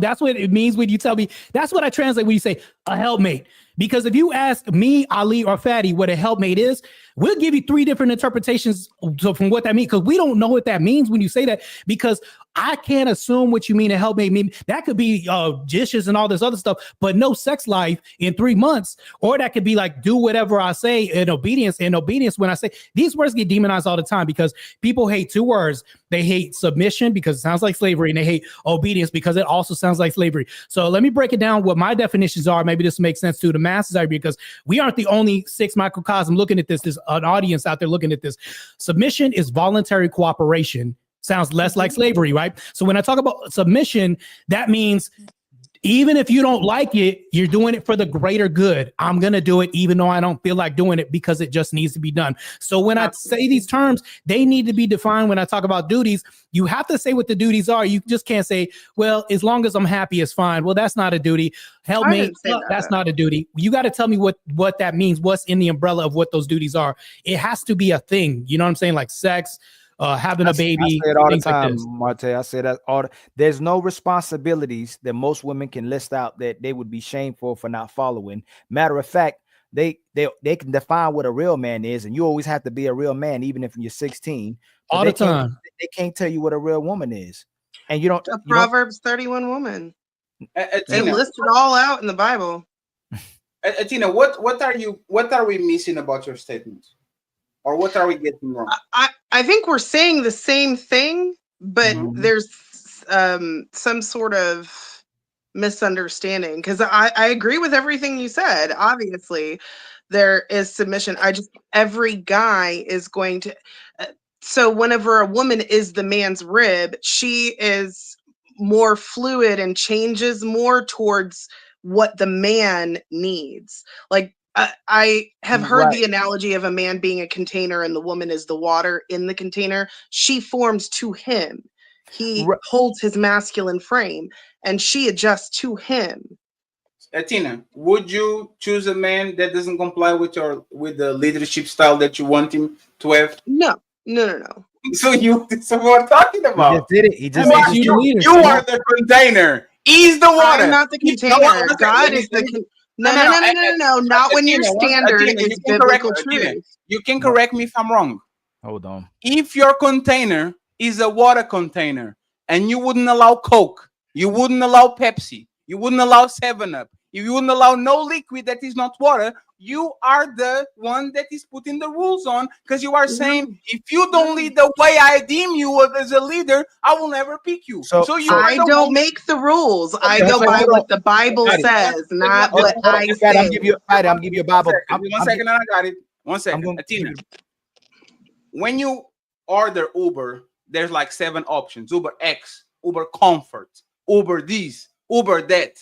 That's what it means when you tell me. That's what I translate when you say a helpmate. Because if you ask me, Ali, or Fatty what a helpmate is, we'll give you 3 different interpretations from what that means, because we don't know what that means when you say that, because I can't assume what you mean a helpmate mean. That could be dishes and all this other stuff, but no sex life in 3 months. Or that could be like, do whatever I say in obedience. And obedience, when I say these words get demonized all the time because people hate 2 words. They hate submission because it sounds like slavery, and they hate obedience because it also sounds like slavery. So let me break it down what my definitions are. Maybe this makes sense to the masses, because we aren't the only 6 microcosm looking at this. There's an audience out there looking at this. Submission is voluntary cooperation. Sounds less like slavery, right? So when I talk about submission, that means even if you don't like it, you're doing it for the greater good. I'm going to do it even though I don't feel like doing it because it just needs to be done. So when I say these terms, they need to be defined. When I talk about duties, you have to say what the duties are. You just can't say, well, as long as I'm happy, it's fine. Well, that's not a duty. Help me. That's not a duty. You got to tell me what that means. What's in the umbrella of what those duties are. It has to be a thing. You know what I'm saying? Like sex, having a baby. I say it all the time, Marte. I say that there's no responsibilities that most women can list out that they would be shameful for not following. Matter of fact, they can define what a real man is, and you always have to be a real man, even if you're 16. All the time. They can't tell you what a real woman is, and you don't. A Proverbs 31 woman. They list it all out in the Bible. Athena, what are we missing about your statement? Or what are we getting wrong? I think we're saying the same thing, but there's some sort of misunderstanding, because I agree with everything you said. Obviously, there is submission. Every guy is going to. So whenever a woman is the man's rib, she is more fluid and changes more towards what the man needs. Like, I have heard the analogy of a man being a container and the woman is the water in the container. She forms to him. He holds his masculine frame and she adjusts to him. Athena, would you choose a man that doesn't comply with the leadership style that you want him to have? No. So we're talking about. He just did it. You are the container. He's the water. I'm not the container. God is the No, not when your standard is biblical truth. You can correct me if I'm wrong. Hold on. If your container is a water container and you wouldn't allow Coke, you wouldn't allow Pepsi, you wouldn't allow 7-Up, if you wouldn't allow no liquid that is not water, you are the one that is putting the rules on, because you are saying, if you don't lead the way I deem you as a leader, I will never pick you. So you I don't make the rules. I go by what the Bible says, not what I say. I'm giving you a Bible. One second, and I got it. One second. Athena, when you order Uber, there's like 7 options: Uber X, Uber Comfort, Uber this, Uber that.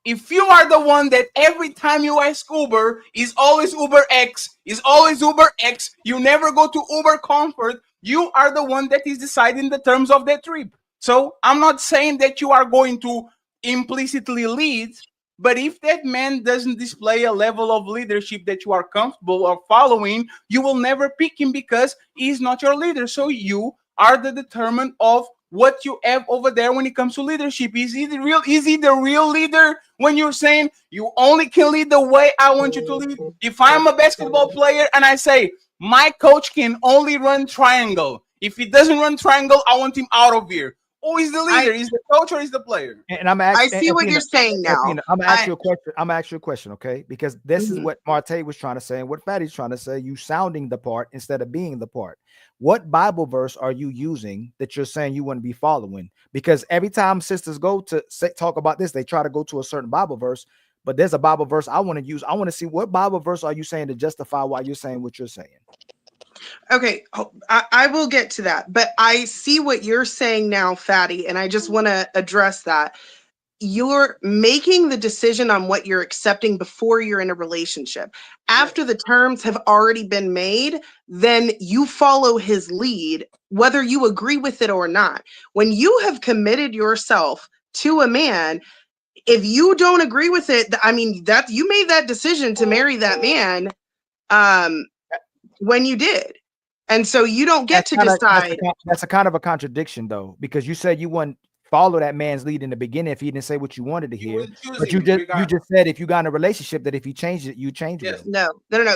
If you are the one that every time you ask Uber is always Uber X, you never go to Uber Comfort, you are the one that is deciding the terms of that trip. So I'm not saying that you are going to implicitly lead, but if that man doesn't display a level of leadership that you are comfortable of following, you will never pick him because he's not your leader. So you are the determinant of what you have over there when it comes to leadership. Is he the real leader when you're saying you only can lead the way I want you to lead? If I'm a basketball player and I say my coach can only run triangle, if he doesn't run triangle, I want him out of here. Who is the leader? Is the coach or is the player? And I'm asking, I see what you're saying now. I'm gonna ask you a question. I'm gonna ask you a question, okay? Because this is what Marte was trying to say and what Fatty's trying to say. You sounding the part instead of being the part. What Bible verse are you using that you're saying you wouldn't be following? Because every time sisters go to talk about this, they try to go to a certain Bible verse, but there's a Bible verse I want to use. I want to see what Bible verse are you saying to justify why you're saying what you're saying. Okay, I will get to that, but I see what you're saying now, Fatty, and I just want to address that. You're making the decision on what you're accepting before you're in a relationship. After the terms have already been made, then you follow his lead, whether you agree with it or not. When you have committed yourself to a man, if you don't agree with it, I mean, that you made that decision to marry that man when you did. And so you don't get to decide. That's a kind of a contradiction, though, because you said you wouldn't follow that man's lead in the beginning if he didn't say what you wanted to hear. But you just said if you got in a relationship that if he changed it, you change it. No.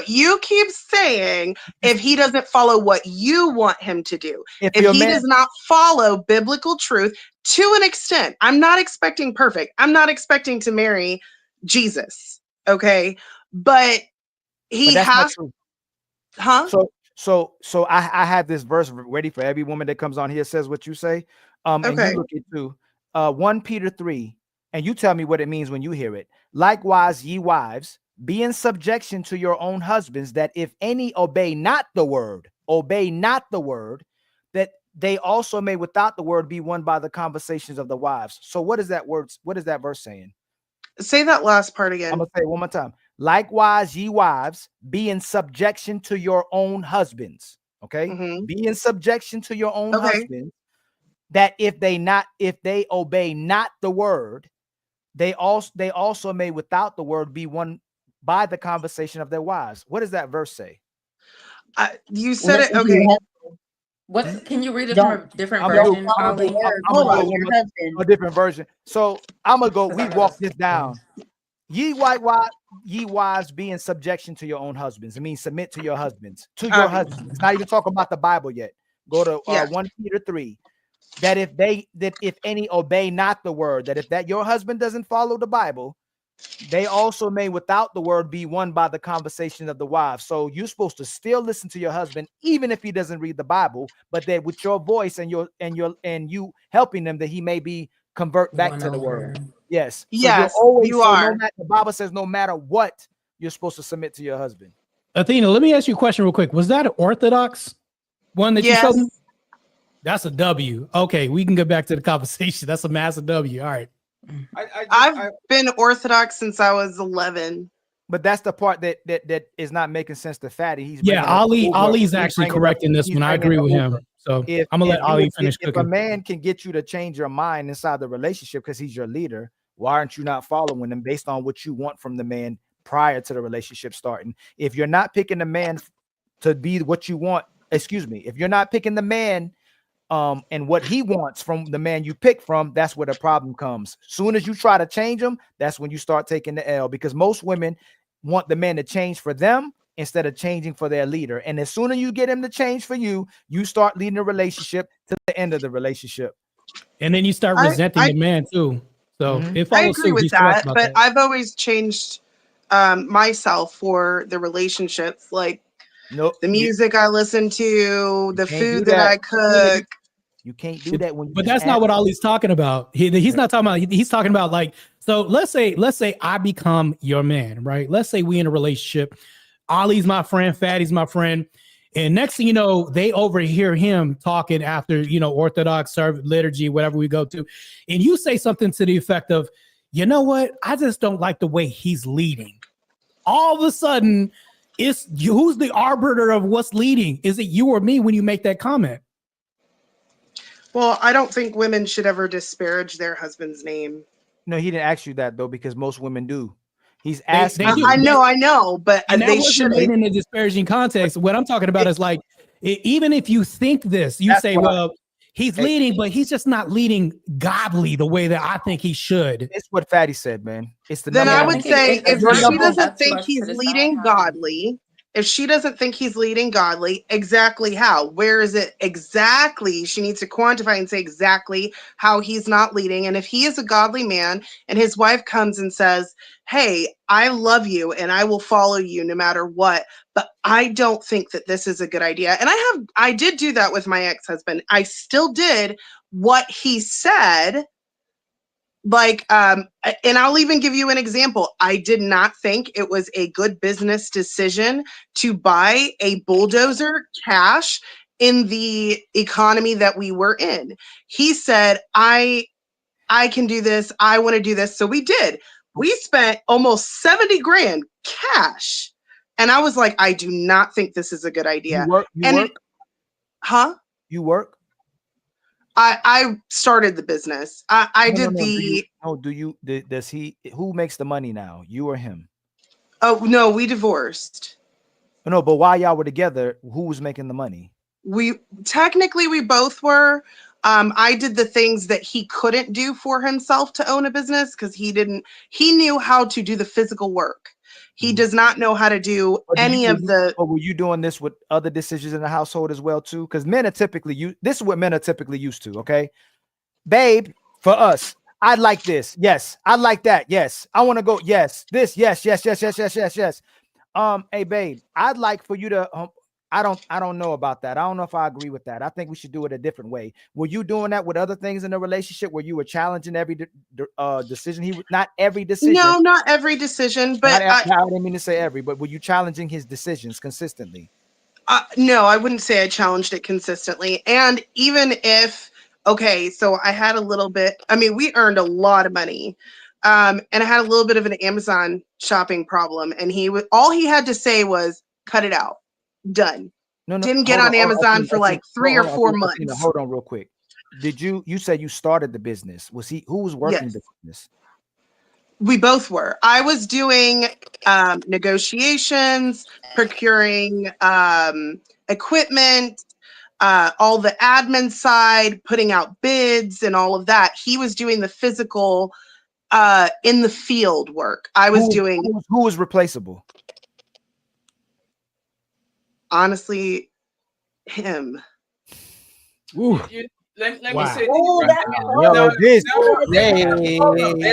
You keep saying if he doesn't follow what you want him to do, if he does not follow biblical truth to an extent. I'm not expecting perfect. I'm not expecting to marry Jesus. Okay. But he has. Huh? So I have this verse ready for every woman that comes on here, says what you say. And you look into 1 Peter 3, and you tell me what it means when you hear it. Likewise, ye wives, be in subjection to your own husbands, that if any obey not the word, that they also may without the word be won by the conversations of the wives. So what is that word? What is that verse saying? Say that last part again. I'm gonna say it one more time. Likewise, ye wives, be in subjection to your own husbands. Okay, be in subjection to your own husbands. That if they obey not the word, they also may without the word be won by the conversation of their wives. What does that verse say? You said it. Okay. What can you read it from a different version? A different version. So I'm gonna go. We walk this down. Ye wives, be in subjection to your own husbands. It means submit to your husbands. Husbands. It's not even talking about the Bible yet. Go to 1 Peter 3. That if any obey not the word, that if your husband doesn't follow the Bible, they also may without the word be won by the conversation of the wives. So you're supposed to still listen to your husband, even if he doesn't read the Bible, but that with your voice and you helping him, that he may be convert back to the word. Yes. Yes, so you are. The Bible says no matter what, you're supposed to submit to your husband. Athena, let me ask you a question real quick. Was that an Orthodox one that you showed me? That's a W. Okay, we can get back to the conversation. That's a massive W. All right. I've been Orthodox since I was 11. But that's the part that is not making sense to Fatty. Ali's actually correcting this one. I agree with him. So I'm gonna let Ali finish cooking. If a man can get you to change your mind inside the relationship because he's your leader, why aren't you not following him based on what you want from the man prior to the relationship starting? If you're not picking the man to be what you want, if you're not picking the man and what he wants from the man you pick from, that's where the problem comes. Soon as you try to change him, that's when you start taking the L, because most women want the man to change for them instead of changing for their leader. And as soon as you get him to change for you, you start leading a relationship to the end of the relationship. And then you start resenting the man too. So it I follows agree suit. with He's correct that, about but that. I've always changed myself for the relationships, like Nope. the music I listen to, the can't do food that I cook. You can't do that when you But just that's not ask- what Ollie's talking about. He's not talking about. He's talking about like. So let's say I become your man, right? Let's say we in a relationship. Ollie's my friend, Fatty's my friend, and next thing you know, they overhear him talking after Orthodox service liturgy, whatever we go to, and you say something to the effect of, "You know what? I just don't like the way he's leading." All of a sudden, it's who's the arbiter of what's leading? Is it you or me when you make that comment? Well, I don't think women should ever disparage their husband's name. No, he didn't ask you that though, because most women do. He's They asking. do. I know, but And that they wasn't shouldn't. in a disparaging context. What I'm talking about is like, even if you think this, you That's say, what well, he's leading, but he's just not leading godly the way that I think he should. It's what Fatty said, man. It's the Then number I one would thing. say it's if not she about doesn't us think to he's decide leading how. godly, if she doesn't think he's leading godly, exactly how? Where is it exactly? She needs to quantify and say exactly how he's not leading. And if he is a godly man and his wife comes and says, "Hey, I love you and I will follow you no matter what, but I don't think that this is a good idea." And I did do that with my ex-husband. I still did what he said. Like, and I'll even give you an example. I did not think it was a good business decision to buy a bulldozer cash in the economy that we were in. He said, I can do this. I want to do this. So we did. We spent almost 70 grand cash. And I was like, I do not think this is a good idea. You work? Huh? You work? I started the business. I did the. Does he? Who makes the money now? You or him? Oh no, we divorced. No, but while y'all were together, who was making the money? We both were. I did the things that he couldn't do for himself to own a business because he knew how to do the physical work. He does not know how to do any of the. Or were you doing this with other decisions in the household as well too? Because men are typically this is what men are typically used to. Okay, babe, for us, I'd like this. Yes, I'd like that. Yes, I want to go. Yes, this. Yes. Hey, babe, I'd like for you to. I don't know about that. I don't know if I agree with that. I think we should do it a different way. Were you doing that with other things in the relationship where you were challenging every decision? Not every decision. No, not every decision, but I didn't mean to say every, but were you challenging his decisions consistently? No, I wouldn't say I challenged it consistently. And even if, okay, so I had a little bit, I mean, we earned a lot of money. And I had a little bit of an Amazon shopping problem. And all he had to say was, cut it out. Done. No, didn't get on Amazon for like 3 or 4 months. Hold on real quick. You said you started the business. Who was working the business? We both were. I was doing negotiations, procuring equipment, all the admin side, putting out bids and all of that. He was doing the physical in the field work. I was doing. Who was replaceable? Honestly, him. Let me say There's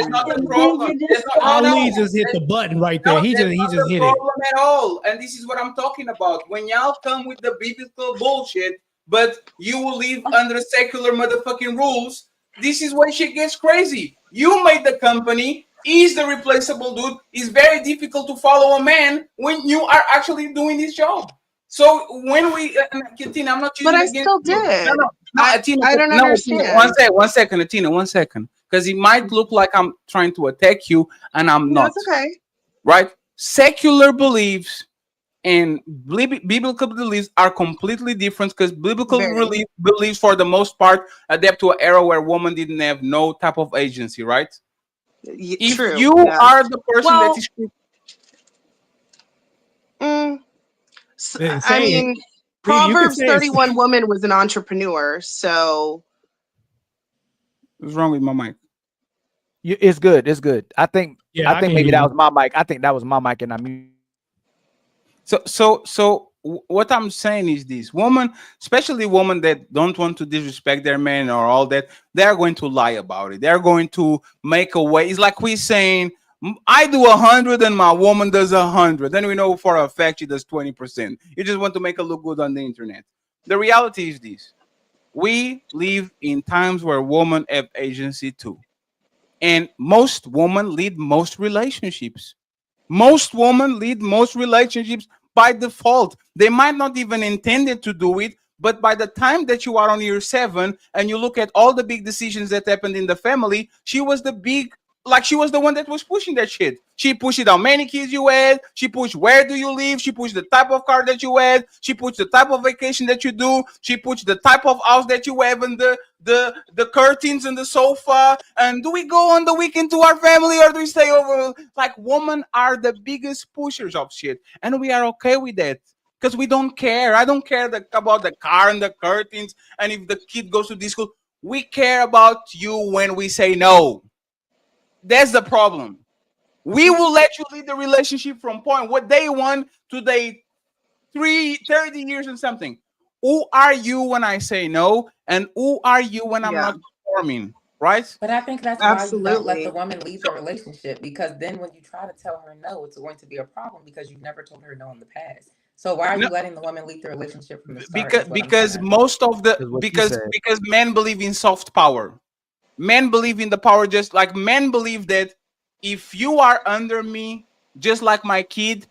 not the problem. Ali just hit the button right there. He just hit it. Problem at all. And this is what I'm talking about. When y'all come with the biblical bullshit, but you will live under secular motherfucking rules, this is when shit gets crazy. You made the company. He's the replaceable dude. It's very difficult to follow a man when you are actually doing this job. So when we, Tina, I'm not using. But I still did. Tina, I don't understand. Tina, one second, because it might look like I'm trying to attack you, and I'm not. That's okay. Right? Secular beliefs and biblical beliefs are completely different because biblical beliefs, for the most part, adapt to an era where women didn't have no type of agency, right? If you are the person that is. I mean, Proverbs 31 woman was an entrepreneur, so. What's wrong with my mic? It's good. It's good. I think maybe that was my mic. I think that was my mic, and I mean. So what I'm saying is this: women, especially women that don't want to disrespect their men or all that, they're going to lie about it. They're going to make a way. It's like we're saying, I do 100 and my woman does 100. Then we know for a fact she does 20%. You just want to make her look good on the internet. The reality is this: we live in times where women have agency too. And most women lead most relationships. Most women lead most relationships by default. They might not even intended to do it, but by the time that you are on year 7 and you look at all the big decisions that happened in the family, she was the one that was pushing that shit. She pushed it how many kids you had. She pushed where do you live. She pushed the type of car that you had. She pushed the type of vacation that you do. She pushed the type of house that you have and the curtains and the sofa. And do we go on the weekend to our family or do we stay over? Like, women are the biggest pushers of shit. And we are okay with that. Because we don't care. I don't care about the car and the curtains and if the kid goes to this school. We care about you when we say no. That's the problem. We will let you lead the relationship from point what day 1 to day 30 years and something. Who are you when I say no? And who are you when I'm not performing? Right? But I think that's why you don't let the woman leave the relationship, because then when you try to tell her no, it's going to be a problem because you've never told her no in the past. So why are you letting the woman leave the relationship from the start? Because most of the because men believe in soft power. Men believe in the power, just like men believe that if you are under me, just like my kid,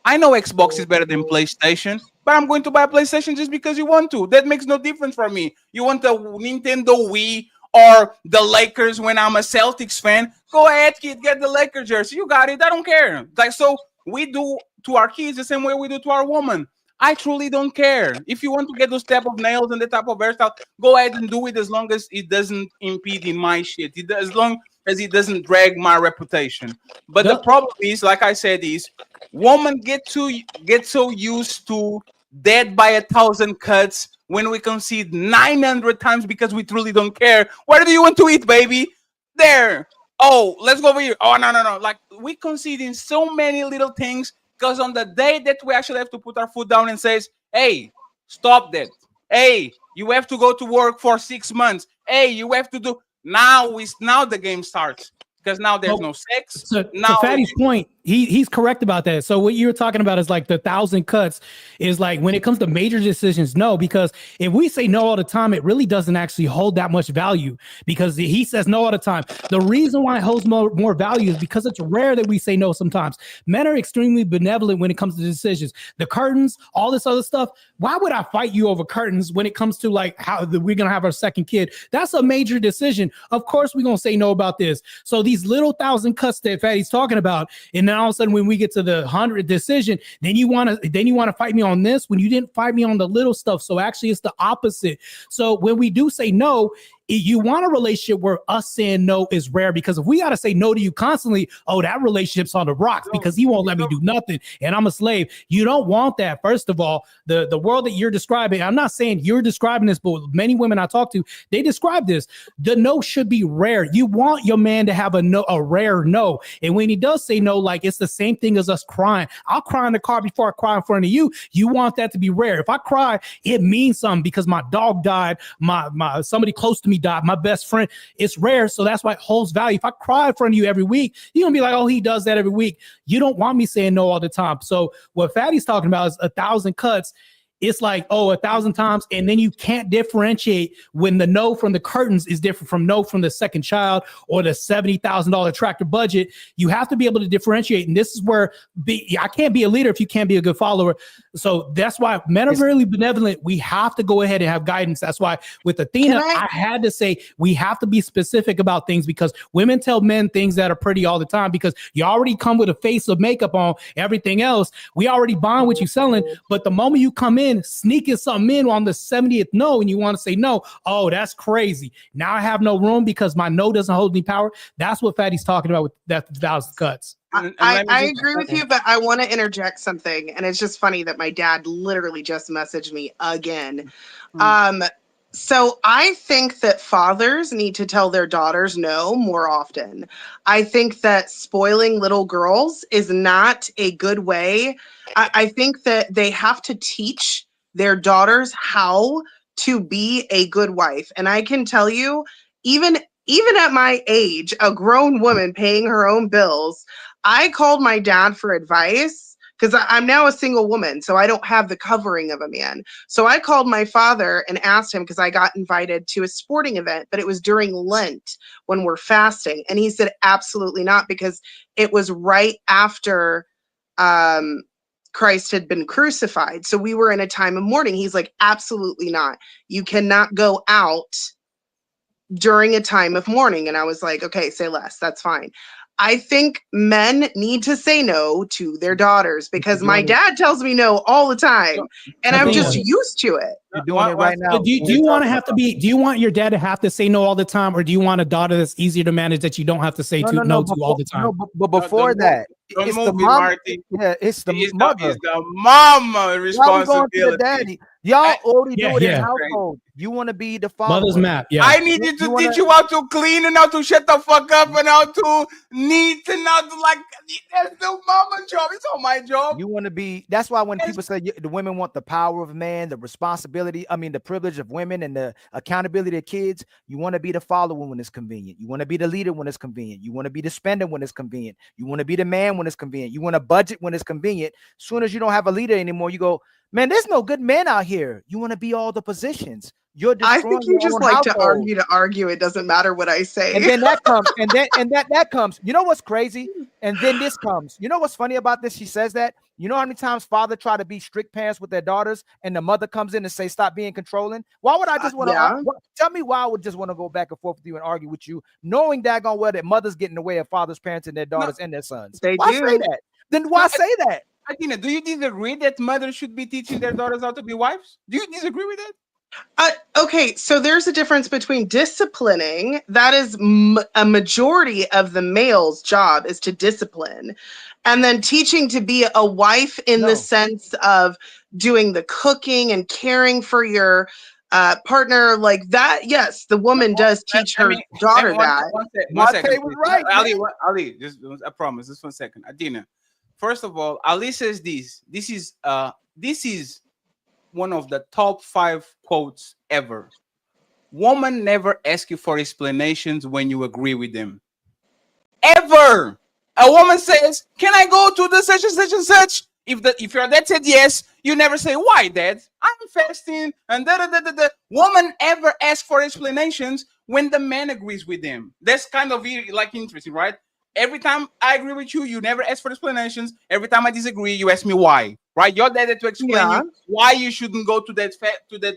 I know Xbox is better than PlayStation, but I'm going to buy a PlayStation just because you want to. That makes no difference for me. You want the Nintendo Wii or the Lakers when I'm a Celtics fan? Go ahead, kid, get the Lakers jersey. You got it. I don't care. Like, so we do to our kids the same way we do to our woman. I truly don't care. If you want to get those type of nails and the type of hairstyle, go ahead and do it as long as it doesn't impede in my shit. As long as it doesn't drag my reputation. But the problem is, like I said, is women get so used to dead by 1,000 cuts when we concede 900 times because we truly don't care. Where do you want to eat, baby? There. Oh, let's go over here. Oh, no. Like, we concede in so many little things. Because on the day that we actually have to put our foot down and says, hey, stop that. Hey, you have to go to work for 6 months. Hey, you have to do. Now the game starts. Because now there's no sex. So, to Fatty's point, he's correct about that. So what you're talking about is like the 1,000 cuts is like when it comes to major decisions, no, because if we say no all the time, it really doesn't actually hold that much value because he says no all the time. The reason why it holds more value is because it's rare that we say no sometimes. Men are extremely benevolent when it comes to decisions. The curtains, all this other stuff. Why would I fight you over curtains when it comes to like how we're going to have our second kid? That's a major decision. Of course, we're going to say no about this. So these little 1,000 cuts that Fatty's talking about, and then all of a sudden when we get to the 100th decision, then you want to fight me on this when you didn't fight me on the little stuff. So actually it's the opposite. So when we do say no, you want a relationship where us saying no is rare, because if we got to say no to you constantly, oh, that relationship's on the rocks because he won't let me do nothing and I'm a slave. You don't want that. First of all, the world that you're describing, I'm not saying you're describing this, but many women I talk to, they describe this. The no should be rare. You want your man to have a rare no. And when he does say no, like it's the same thing as us crying. I'll cry in the car before I cry in front of you. You want that to be rare. If I cry, it means something because my dog died, my somebody close to me died, my best friend. It's rare, so that's why it holds value. If I cry in front of you every week, you're gonna be like, oh, he does that every week. You don't want me saying no all the time. So what Fatty's talking about is 1,000 cuts. It's like, oh, 1,000 times, and then you can't differentiate when the no from the curtains is different from no from the second child or the $70,000 tractor budget. You have to be able to differentiate, and this is where I can't be a leader if you can't be a good follower. So that's why men are really benevolent. We have to go ahead and have guidance. That's why with Athena, I had to say we have to be specific about things because women tell men things that are pretty all the time because you already come with a face of makeup on. Everything else, we already bond what you're selling, but the moment you come in sneaking something in on the 70th no and you want to say no, oh, that's crazy. Now I have no room because my no doesn't hold any power. That's what Fatty's talking about with that 1,000 cuts. I agree with you, but I want to interject something, and it's just funny that my dad literally just messaged me again. So I think that fathers need to tell their daughters no more often. I think that spoiling little girls is not a good way. I think that they have to teach their daughters how to be a good wife. And I can tell you, even at my age, a grown woman paying her own bills, I called my dad for advice because I'm now a single woman, so I don't have the covering of a man. So I called my father and asked him because I got invited to a sporting event, but it was during Lent when we're fasting. And he said, absolutely not, because it was right after Christ had been crucified. So we were in a time of mourning. He's like, absolutely not. You cannot go out during a time of mourning. And I was like, okay, say less. That's fine. I think men need to say no to their daughters because my dad tells me no all the time, and I'm just used to it. You're doing it right now. Do you want to have to be? Do you want your dad to have to say no all the time, or do you want a daughter that's easier to manage that you don't have to say no to all the time? No, but before that, it's the mom. Yeah, it's the mother. It's the mama Why we responsibility. going to the daddy? Y'all already do it in household. You want to be the father. Mother's map. Yeah. I needed to teach you how to clean and how to shut the fuck up and how to neat and how to like. That's the mama job. It's not my job. You want to be. That's why when people say the women want the power of man, the responsibility. I mean, the privilege of women and the accountability of kids. You want to be the follower when it's convenient. You want to be the leader when it's convenient. You want to be the spender when it's convenient. You want to be the man when it's convenient. You want to budget when it's convenient. As soon as you don't have a leader anymore, you go, man, there's no good men out here. You want to be all the positions. I think you just like to argue. It doesn't matter what I say. And then that comes, and that comes. You know what's crazy? And then this comes. You know what's funny about this? She says that. You know how many times father try to be strict parents with their daughters, and the mother comes in and say, "Stop being controlling." Why would I just want to? Tell me why I would just want to go back and forth with you and argue with you, knowing daggone well that mothers get in the way of fathers, parents, and their daughters and their sons. Why say that? Then why say that? Adina, do you disagree that mothers should be teaching their daughters how to be wives? Do you disagree with that? Okay, so there's a difference between disciplining. That is a majority of the male's job is to discipline, and then teaching to be a wife in the sense of doing the cooking and caring for your partner like that. Yes, the woman does teach her daughter that. One second, was right. Ali, just I promise. Just 1 second. Adina, first of all, Ali says this. This is one of the top 5 quotes ever. Woman never ask you for explanations when you agree with them. Ever. A woman says, "Can I go to the such and such and such?" If your dad said yes, you never say, "Why, Dad? I'm fasting." And woman ever ask for explanations when the man agrees with them. That's kind of like interesting, right? Every time I agree with you, you never ask for explanations. Every time I disagree, you ask me why. Right? You're there to explain you why you shouldn't go to that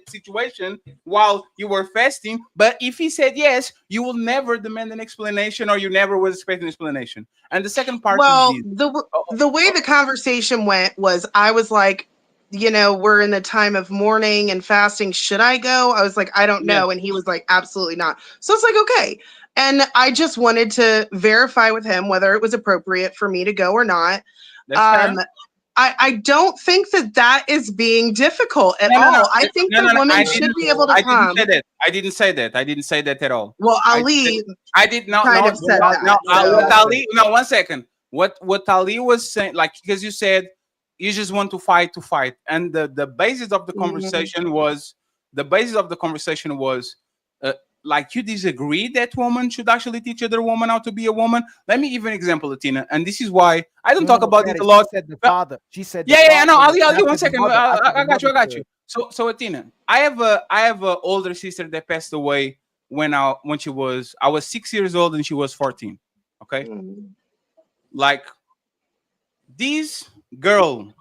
situation while you were fasting. But if he said yes, you will never demand an explanation, or you never was expecting an explanation. And the second part. Well, the way the conversation went was, I was like, you know, we're in the time of mourning and fasting. Should I go? I was like, I don't know. And he was like, absolutely not. So it's like, okay. And I just wanted to verify with him whether it was appropriate for me to go or not. I don't think that is being difficult at all. I think the woman should be able to come. I didn't say that. I didn't say that at all. Well, Ali, I did not. What Ali? No, 1 second. What Ali was saying, like, because you said you just want to fight, and the basis of the conversation was like, you disagree that woman should actually teach other woman how to be a woman. Let me give an example, Latina, and this is why I don't talk about it a lot. She said the father. She said, no, Ali, 1 second. I got you. So, Latina, I have a older sister that passed away when I was 6 years old and she was 14. Okay, like, this girl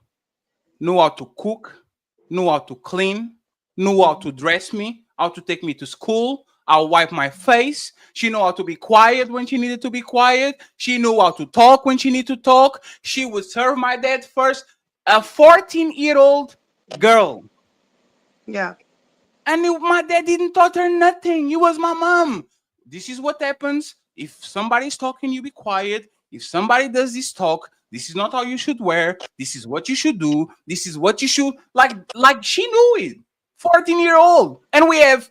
knew how to cook, knew how to clean, knew how to dress me, how to take me to school. I'll wipe my face. She knew how to be quiet when she needed to be quiet. She knew how to talk when she needed to talk. She would serve my dad first. A 14-year-old girl. Yeah. And my dad didn't taught her nothing. He was my mom. This is what happens. If somebody's talking, you be quiet. If somebody does this talk, this is not how you should wear. This is what you should do. This is what you should like she knew it. 14-year-old. And we have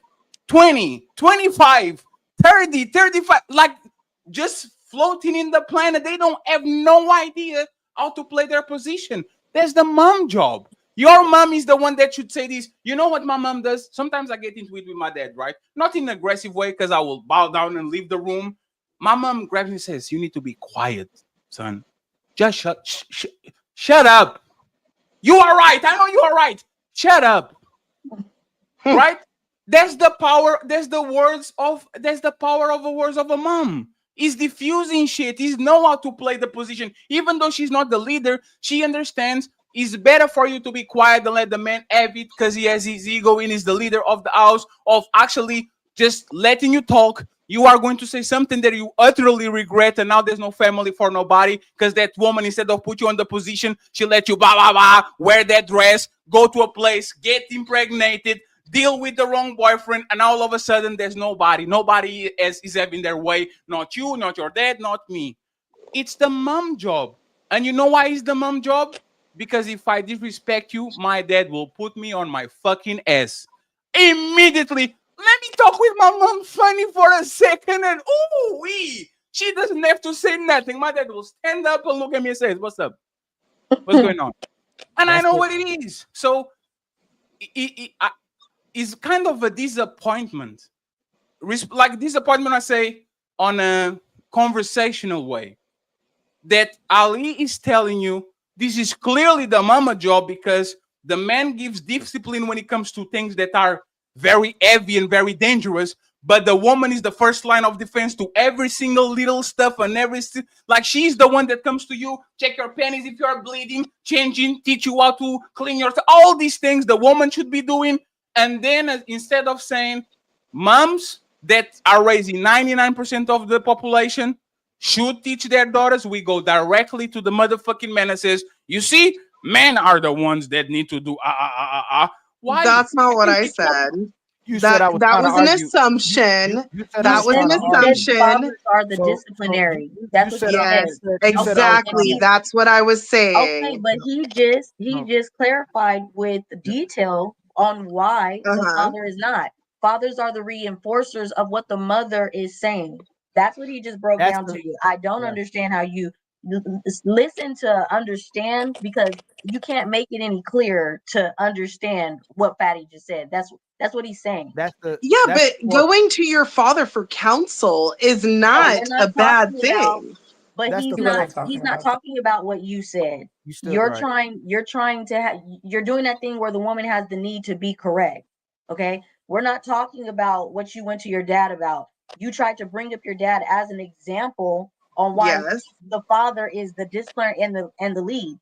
20, 25, 30, 35, like just floating in the planet. They don't have no idea how to play their position. That's the mom job. Your mom is the one that should say this. You know what my mom does? Sometimes I get into it with my dad, right? Not in an aggressive way, because I will bow down and leave the room. My mom grabs me and says, "You need to be quiet, son. Just shut up. You are right. I know you are right. Shut up." Right? That's the power. That's the power of the words of a mom. Is diffusing shit. Is know how to play the position. Even though she's not the leader, she understands it's better for you to be quiet than let the man have it, because he has his ego and is the leader of the house, of actually just letting you talk. You are going to say something that you utterly regret, and now there's no family for nobody, because that woman, instead of put you on the position, she let you blah blah blah, wear that dress, go to a place, get impregnated, deal with the wrong boyfriend, and all of a sudden there's nobody is having their way. Not you, not your dad, not me. It's the mom job. And you know why it's the mom job? Because if I disrespect you, my dad will put me on my fucking ass immediately. Let me talk with my mom funny for a second, and she doesn't have to say nothing. My dad will stand up and look at me and say, "What's up? What's going on?" And I know what it is. So it's kind of a disappointment. Like disappointment, I say, on a conversational way. That Ali is telling you this is clearly the mama job, because the man gives discipline when it comes to things that are very heavy and very dangerous, but the woman is the first line of defense to every single little stuff, and like she's the one that comes to you, check your panties if you are bleeding, changing, teach you how to clean yourself. All these things the woman should be doing. And then instead of saying moms that are raising 99% of the population should teach their daughters, we go directly to the motherfucking man and says, "You see, men are the ones that need to do Why? That's not what I said. That was an assumption. That was an assumption. Fathers are the disciplinary. That's what yes, exactly. That's what I was saying. Okay, but he just clarified with detail on why the father is not. Fathers are the reinforcers of what the mother is saying. That's what he just broke down to you. I don't understand how you listen to understand, because you can't make it any clearer to understand what Fatty just said. That's what he's saying. But going to your father for counsel is not a bad thing. But he's not talking about what you said. You're trying to you're doing that thing where the woman has the need to be correct. Okay, we're not talking about what you went to your dad about. You tried to bring up your dad as an example on why the father is the disciplinary and the lead.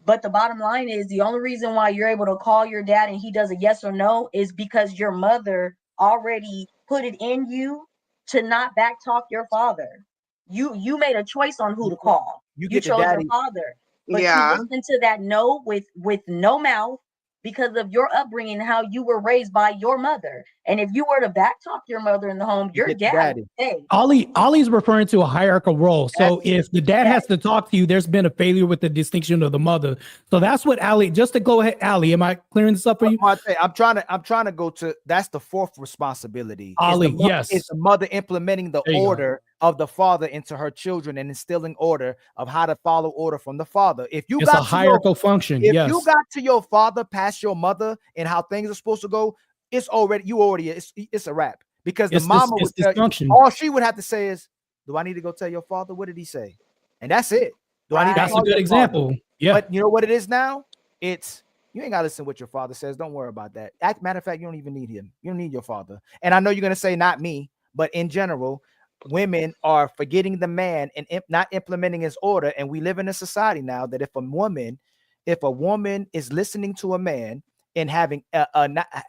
But the bottom line is, the only reason why you're able to call your dad and he does a yes or no is because your mother already put it in you to not backtalk your father. You made a choice on who to call. You chose your father. But you listened to that no with no mouth, because of your upbringing, how you were raised by your mother. And if you were to backtalk your mother in the home, your dad. Hey. Ollie's referring to a hierarchical role. So if the dad has to talk to you, there's been a failure with the distinction of the mother. So that's what Allie, just to go ahead, Allie, am I clearing this up for you? I'm trying to go to, that's the fourth responsibility. Ollie, yes. It's the mother implementing the order of the father into her children and instilling order of how to follow order from the father. If you got a hierarchical function, if you got to your father past your mother and how things are supposed to go, it's a wrap, because the mama would tell you, all she would have to say is, "Do I need to go tell your father? What did he say?" And that's it. Do I need That's a good example. Yeah. But you know what it is now? It's you ain't gotta listen to what your father says. Don't worry about that. Matter of fact, you don't even need him. You don't need your father. And I know you're gonna say not me, but in general, women are forgetting the man and not implementing his order. And we live in a society now that if a woman is listening to a man and having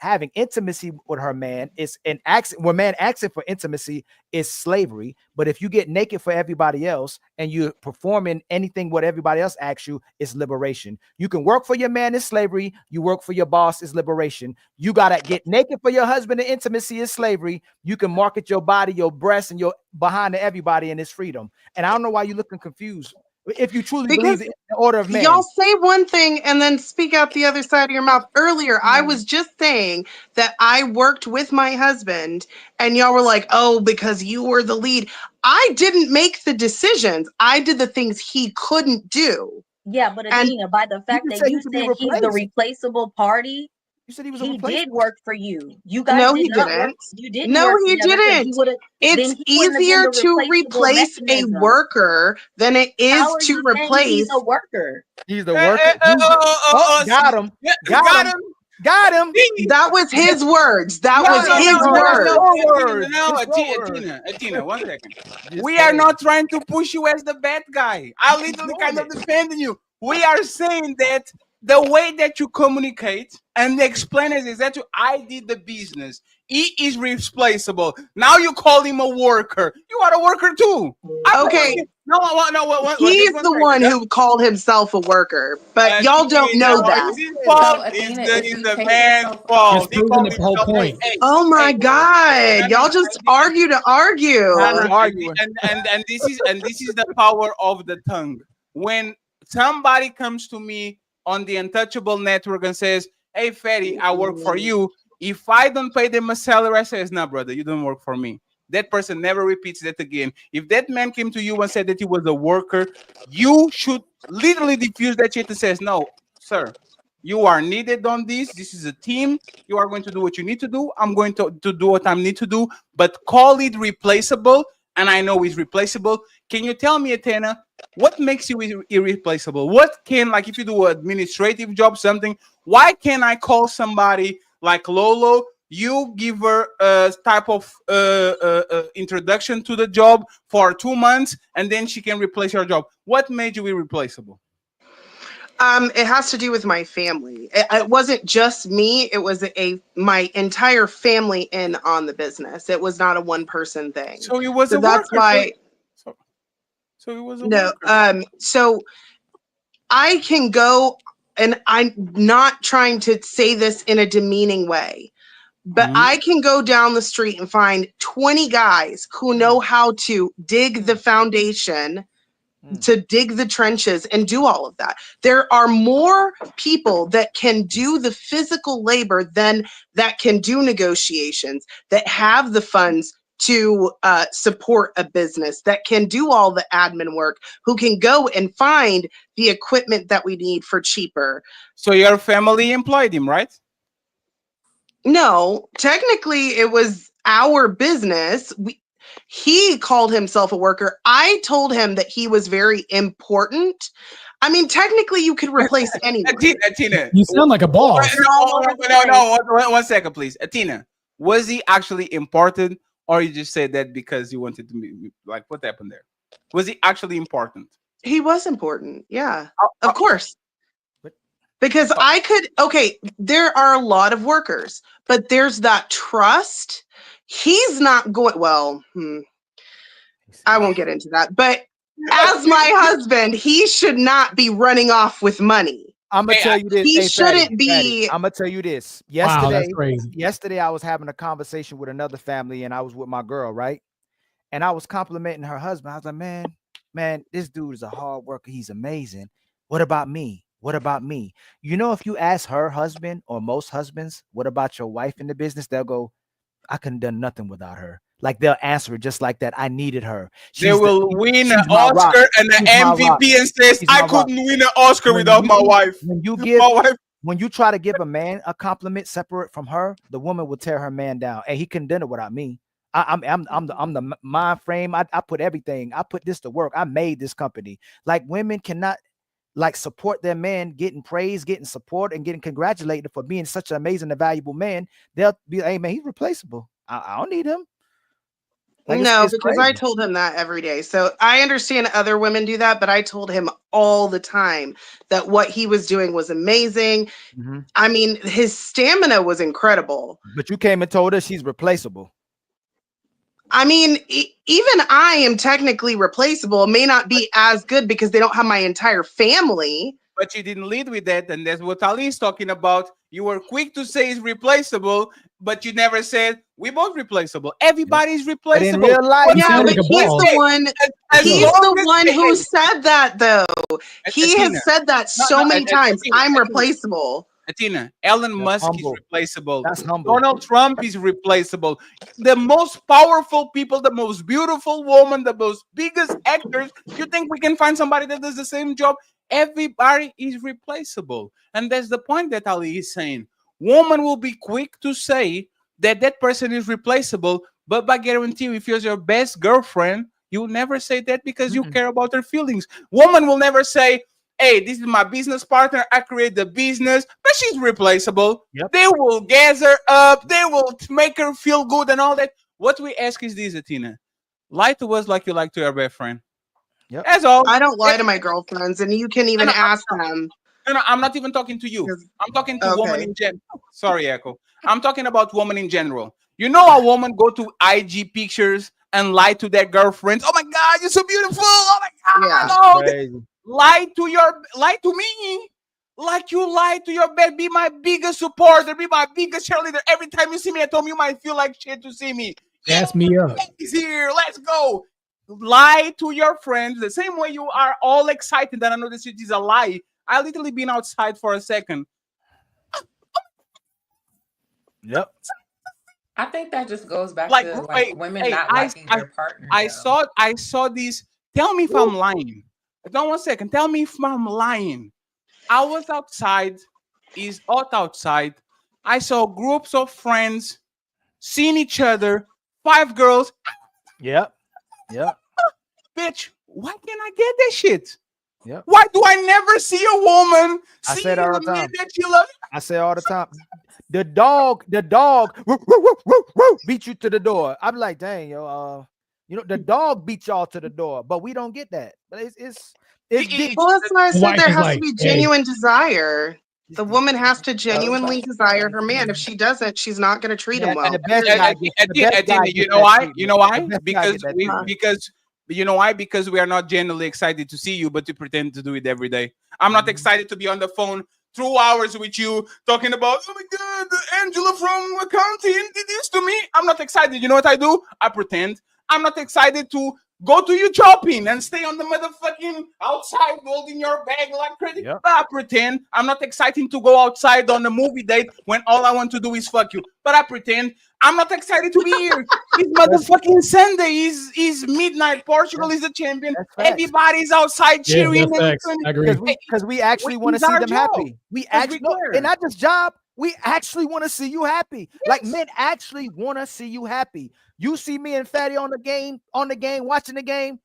having intimacy with her man, is an accent where man asking for intimacy is slavery. But if you get naked for everybody else and you're performing anything what everybody else asks you, is liberation. You can work for your man is slavery. You work for your boss is liberation. You gotta get naked for your husband, and intimacy is slavery. You can market your body, your breasts, and your behind to everybody, and it's freedom. And I don't know why you're looking confused. If you truly believe in the order of man. Y'all say one thing and then speak out the other side of your mouth. Earlier, I was just saying that I worked with my husband, and y'all were like, oh, because you were the lead. I didn't make the decisions. I did the things he couldn't do. Yeah, but Adina, by the fact that you said he's the replaceable party, you said he was. He did work for you. You guys no, did he not didn't. Work. You didn't. No, work he together, didn't. It's easier to replace a worker than it is to replace. He's a worker. He's the worker. Got him. Got him. Got him. That was his words. That was his words. Atina, 1 second. We are not trying to push you as the bad guy. I literally kind of defending you. We are saying that the way that you communicate and explain it is that I did the business. He is replaceable. Now you call him a worker. You are a worker too. Okay. He's the one who called himself a worker, but y'all don't know that. It's the man's fault. The whole point. Oh my God! Y'all just argue to argue. And this is the power of the tongue. When somebody comes to me on the Untouchable Network and says, "Hey, Fatty, I work for you." If I don't pay them a salary, I say, "No, brother, you don't work for me." That person never repeats that again. If that man came to you and said that he was a worker, you should literally diffuse that shit and says, "No, sir, you are needed on this. This is a team. You are going to do what you need to do. I'm going to do what I need to do. But call it replaceable." And I know it's replaceable. Can you tell me, Atena, what makes you irreplaceable? What can, like, if you do an administrative job, something, why can't I call somebody like Lolo? You give her a type of introduction to the job for 2 months, and then she can replace your job. What made you irreplaceable? It has to do with my family. It wasn't just me. It was my entire family in on the business. It was not a one-person thing. So it was that's why. So it was a no. worker. So I can go, and I'm not trying to say this in a demeaning way, but I can go down the street and find 20 guys who know how to dig the foundation, to dig the trenches and do all of that. There are more people that can do the physical labor than that can do negotiations, that have the funds to support a business, that can do all the admin work, who can go and find the equipment that we need for cheaper. So your family employed him, right? No, technically it was our business. He called himself a worker. I told him that he was very important. I mean, technically you could replace anyone. Atina, you sound like a boss. No, 1 second, please. Atina, was he actually important, or you just said that because you wanted to be, like, what happened there? Was he actually important? He was important. Yeah, of course. Because there are a lot of workers, but there's that trust. He's not going, I won't get into that, but as my husband, he should not be running off with money. I'm gonna tell you this. He shouldn't be. I'm gonna tell you this. Yesterday, I was having a conversation with another family, and I was with my girl, right? And I was complimenting her husband. I was like, man, this dude is a hard worker. He's amazing. What about me? What about me? You know, if you ask her husband or most husbands, what about your wife in the business? They'll go, I couldn't have done nothing without her. Like, they'll answer it just like that. I needed her. They will win an Oscar and an MVP and says, I couldn't win an Oscar without my wife. When you try to give a man a compliment separate from her, the woman will tear her man down. And he couldn't do it without me. I'm the mind frame. I put everything. I put this to work. I made this company. Like, women cannot support their man getting praise, getting support, and getting congratulated for being such an amazing and valuable man. They'll be, hey man, he's replaceable. I don't need him. Because I told him that every day. So I understand other women do that, but I told him all the time that what he was doing was amazing. I mean, his stamina was incredible. But you came and told us she's replaceable. I mean, even I am technically replaceable. It may not be as good because they don't have my entire family. but you didn't lead with that, and that's what Ali is talking about. You were quick to say it's replaceable, but you never said we both replaceable. Everybody's replaceable. in real life, But Yeah, but like a he's ball. the one. as He's long the as- one who hey, said that, though. He Athena. has said that No, so no, many times. Athena, I'm Athena. replaceable. Athena, Elon That's Musk humble. is replaceable. That's humble. Donald Trump is replaceable. The most powerful people, the most beautiful woman, the most biggest actors. You think we can find somebody that does the same job? Everybody is replaceable. And that's the point that Ali is saying. Woman will be quick to say that that person is replaceable, but by guarantee you, if you're your best girlfriend, you'll never say that because you care about her feelings. Woman will never say, hey, this is my business partner. I create the business, but she's replaceable. Yep. They will gas her up. They will make her feel good and all that. What we ask is this, Athena. Lie to us like you like to your best friend. Yep. That's all. I don't lie to my girlfriends, and you can even ask them. No, I'm not even talking to you. I'm talking to women Okay. in general. Sorry, Echo. I'm talking about women in general. You know, a woman go to IG pictures and lie to their girlfriends. Oh my God, you're so beautiful. Oh my God. Yeah. Oh, Crazy. lie to me. Like you lie to your bed. Be my biggest supporter. Be my biggest cheerleader. Every time you see me at home, you might feel like shit to see me. Gas me up. He's here. Let's go. Lie to your friends the same way you are all excited that I know this is a lie. I literally been outside for a second. Yep. I think that just goes back Like, to wait, women hey, not liking their partner. I saw these. Tell me if I'm lying. Don't 1 second. Tell me if I'm lying. I was outside. It's hot outside. I saw groups of friends seeing each other. 5 girls. Yep. Yep. Bitch, why can't I get that shit? Yep. Why do I never see a woman I see say it all a the man time. that you love? I say all the time. The dog beat you to the door. I'm like, dang, yo, you know, the dog beat y'all to the door, but we don't get that. But it's deep. Well, that's why I said Wife there is has like, to be hey. genuine desire. The woman has to genuinely desire her man. If she doesn't, she's not going to treat him And well. the best Yeah, guy gets- the best guy Athena, gets you know that why? treatment. You know why? The best guy Because get that we treatment. because you know why? Because we are not genuinely excited to see you, but we pretend to do it every day. I'm not excited to be on the phone 2 hours with you talking about, oh my God, Angela from accounting did this to me. I'm not excited. You know what I do? I pretend. I'm not excited to go to you shopping and stay on the motherfucking outside holding your bag like crazy. Yep. But I pretend. I'm not excited to go outside on a movie date when all I want to do is fuck you. But I pretend. I'm not excited to be here. It's motherfucking Sunday. Is midnight. Portugal is the champion. That's facts. Everybody's outside Yeah, cheering. that's facts. I agree. Because we actually want to It's see our them job. happy. We Because actually, we care. and not just job. We actually want to see you happy. Like men actually want to see you happy. You see me and Fatty on the game, watching the game.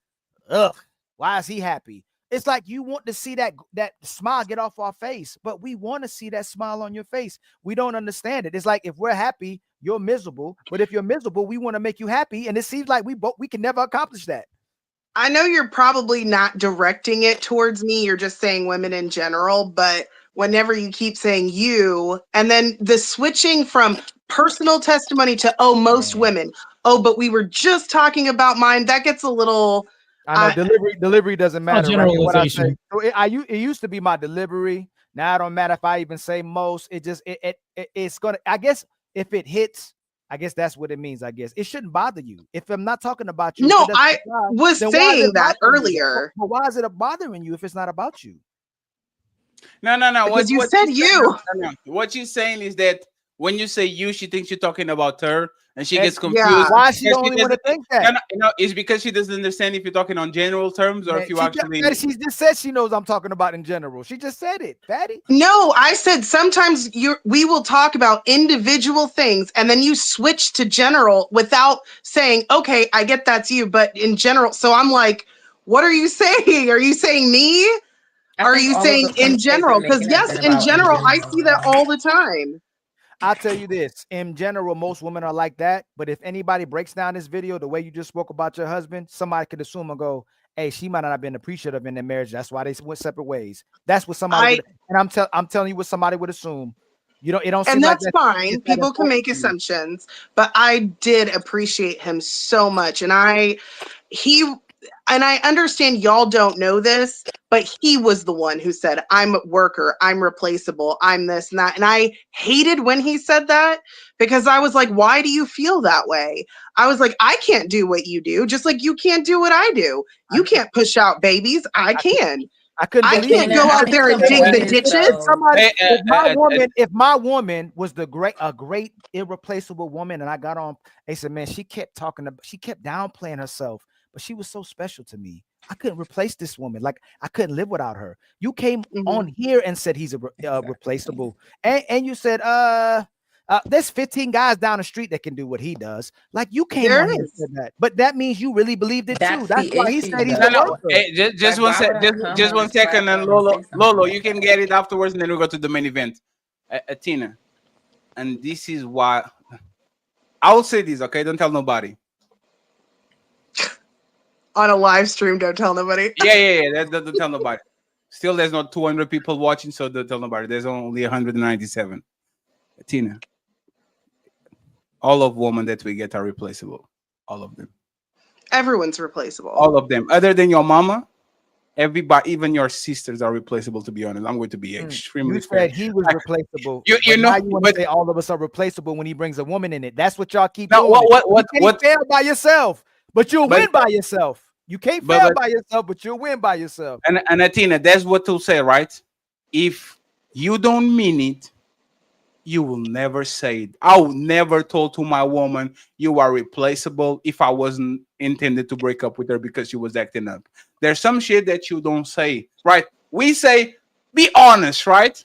Ugh, why is he happy? It's like you want to see that smile get off our face, but we want to see that smile on your face. We don't understand it. It's like if we're happy, you're miserable. But if you're miserable, we want to make you happy, and it seems like we can never accomplish that. I know you're probably not directing it towards me. You're just saying women in general. But whenever you keep saying you, and then the switching from personal testimony to, oh, most women. Oh, but we were just talking about mine. That gets a little. I know delivery doesn't matter. Right? What I say. generalization. So it used to be my delivery. Now it don't matter if I even say most. It's gonna. I guess if it hits, I guess that's what it means. I guess it shouldn't bother you. If I'm not talking about you, No, if it doesn't I apply, was then why is saying it that bothering you? earlier. But why is it bothering you if it's not about you? No. Because you said you. No. What she's saying is that when you say you, she thinks you're talking about her, and she And- gets confused. Yeah. Why she Because only want to doesn't- think that? No, it's because she doesn't understand if you're talking on general terms or if you actually. She just said she knows I'm talking about in general. She just said it, Fatty. No, I said sometimes we will talk about individual things and then you switch to general without saying, okay, I get that's you, but in general. So I'm like, what are you saying? Are you saying me? Are you saying in general? Because yes, in general, I see that all the time. I'll tell you this. In general, most women are like that. But if anybody breaks down this video the way you just spoke about your husband, somebody could assume and go, hey, she might not have been appreciative in their marriage. That's why they went separate ways. That's what somebody and I'm telling you what somebody would assume. You know, it don't seem And like that's fine. People can make assumptions, but I did appreciate him so much. And I understand y'all don't know this, but he was the one who said, I'm a worker, I'm replaceable, I'm this and that. And I hated when he said that because I was like, why do you feel that way? I was like, I can't do what you do, just like you can't do what I do. You can't push out babies. I can. I couldn't can't go out there and dig the ditches. If my woman was a great irreplaceable woman, and I got on, they said, man, she kept downplaying herself, but she was so special to me. I couldn't replace this woman. Like I couldn't live without her. You came on here and said he's replaceable, and you said there's 15 guys down the street that can do what he does. Like you came on here and said that, but that means you really believed it too. That's why he said he's the worker. Hey, just one second, and Lolo, you can get it afterwards, and then we go to the main event. Tina, and this is why I will say this. Okay, don't tell nobody. On a live stream, don't tell nobody. Yeah. Don't tell nobody. Still, there's not 200 people watching, so don't tell nobody. There's only 197. Tina, all of women that we get are replaceable. All of them. Everyone's replaceable. All of them. Other than your mama, everybody, even your sisters are replaceable, to be honest. I'm going to be extremely You fair. said he was replaceable. You know, but say all of us are replaceable when he brings a woman in it. That's what y'all keep doing. You can't fail by yourself, but you'll win by yourself. You can't fail by yourself, but you'll win by yourself. And Athena, that's what to say, right? If you don't mean it, you will never say it. I would never told to my woman you are replaceable if I wasn't intended to break up with her because she was acting up. There's some shit that you don't say, right? We say, be honest, right?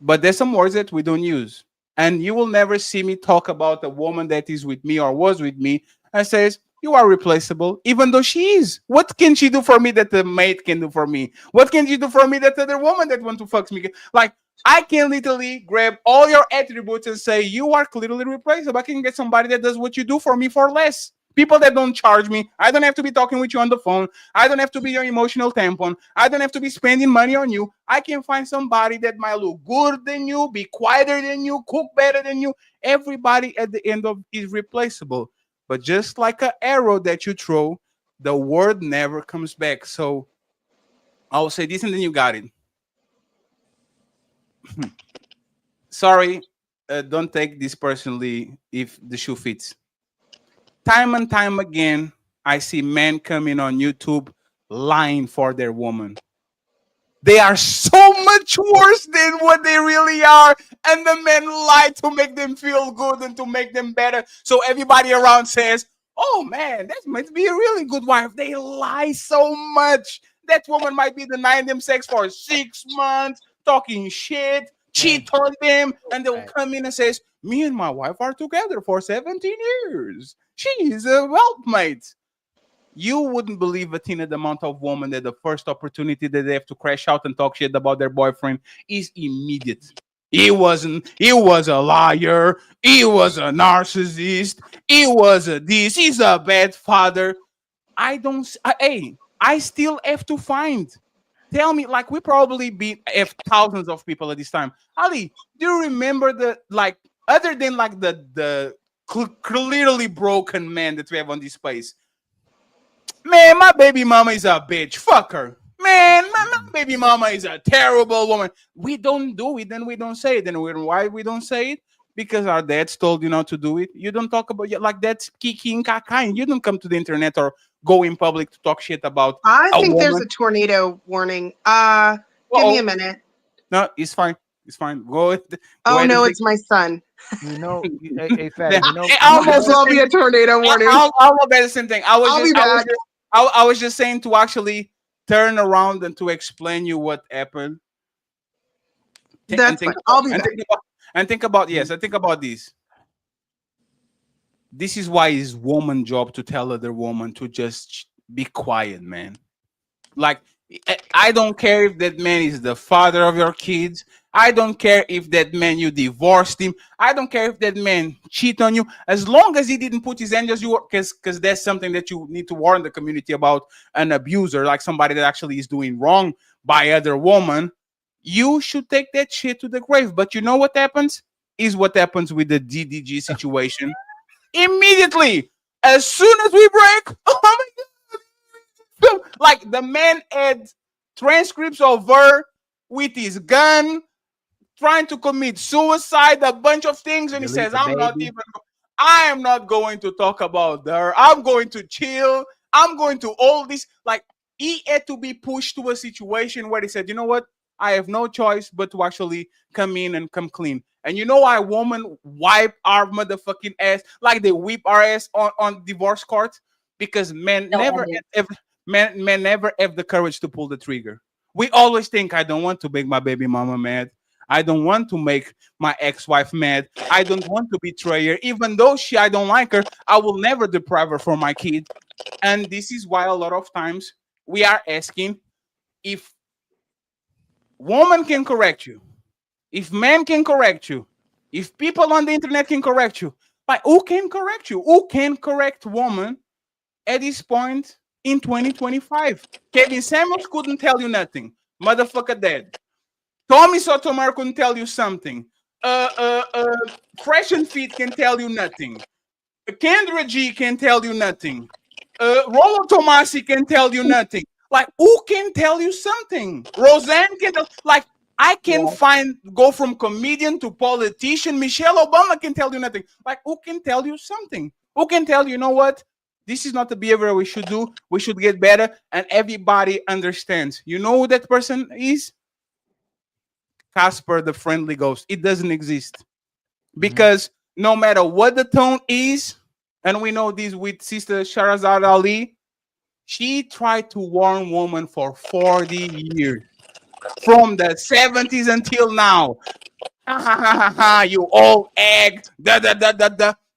But there's some words that we don't use. And you will never see me talk about a woman that is with me or was with me and says, you are replaceable, even though she is. What can she do for me that the mate can do for me? What can she do for me that the other woman that want to fuck me? Like, I can literally grab all your attributes and say, you are clearly replaceable. I can get somebody that does what you do for me for less. People that don't charge me. I don't have to be talking with you on the phone. I don't have to be your emotional tampon. I don't have to be spending money on you. I can find somebody that might look good than you, be quieter than you, cook better than you. Everybody at the end of is replaceable. But just like an arrow that you throw, the word never comes back. So I'll say this and then you got it. Sorry, don't take this personally if the shoe fits. Time and time again, I see men coming on YouTube lying for their woman. They are so much worse than what they really are. And the men lie to make them feel good and to make them better. So everybody around says, oh man, that might be a really good wife. They lie so much. That woman might be denying them sex for 6 months, talking shit, cheat on them. And they'll come in and says, me and my wife are together for 17 years. She is a helpmate. You wouldn't believe, Athena, the amount of women that the first opportunity that they have to crash out and talk shit about their boyfriend is immediate. He was a liar. He was a narcissist. He was a this. He's a bad father. I still have to find. Tell me, like, we probably have thousands of people at this time. Ali, do you remember other than like the clearly broken man that we have on this space? Man, my baby mama is a bitch. Fuck her. Man, my baby mama is a terrible woman. We don't do it, then we don't say it. Then why we don't say it? Because our dads told you not to do it. You don't talk about it like that's kiki and kaka. You don't come to the internet or go in public to talk shit about. I think there's a tornado warning. Give me a minute. No, it's fine. It's fine. Go. Oh no, it's my son. You know, hey, Fatty, you know, it almost will be a tornado warning. I'll bet the same thing. I'll be back. I was just saying to actually turn around and to explain you what happened. That's fine. I'll be back. Think about this. This is why it's woman's job to tell other woman to just be quiet, man. Like, I don't care if that man is the father of your kids. I don't care if that man, you divorced him. I don't care if that man cheat on you. As long as he didn't put his hands on you, because that's something that you need to warn the community about, an abuser, like somebody that actually is doing wrong by other woman. You should take that shit to the grave. But you know what happens? Is what happens with the DDG situation. Immediately, as soon as we break, oh my God. Like, the man had transcripts of her with his gun, trying to commit suicide, a bunch of things, and he says, I am not going to talk about her. I'm going to chill. I'm going to all this. Like, he had to be pushed to a situation where he said, you know what? I have no choice but to actually come in and come clean. And you know why women wipe our motherfucking ass like they whip our ass on divorce court? Because men never have the courage to pull the trigger. We always think, I don't want to make my baby mama mad. I don't want to make my ex-wife mad. I don't want to betray her. Even though I don't like her, I will never deprive her from my kid. And this is why a lot of times we are asking if woman can correct you, if men can correct you, if people on the internet can correct you, like who can correct you? Who can correct woman at this point in 2025? Kevin Samuels couldn't tell you nothing. Motherfucker dead. Tommy Sotomayor couldn't tell you something. Fresh and Fit can tell you nothing. Kendra G can tell you nothing. Rollo Tomasi can tell you nothing. Like, who can tell you something? Roseanne can tell. Like, I can go from comedian to politician. Michelle Obama can tell you nothing. Like, who can tell you something? Who can tell you know what? This is not the behavior we should do. We should get better. And everybody understands. You know who that person is? Casper the Friendly Ghost. It doesn't exist. Because no matter what the tone is, and we know this with Sister Shahrazad Ali, she tried to warn women for 40 years. From the 70s until now. You old egg.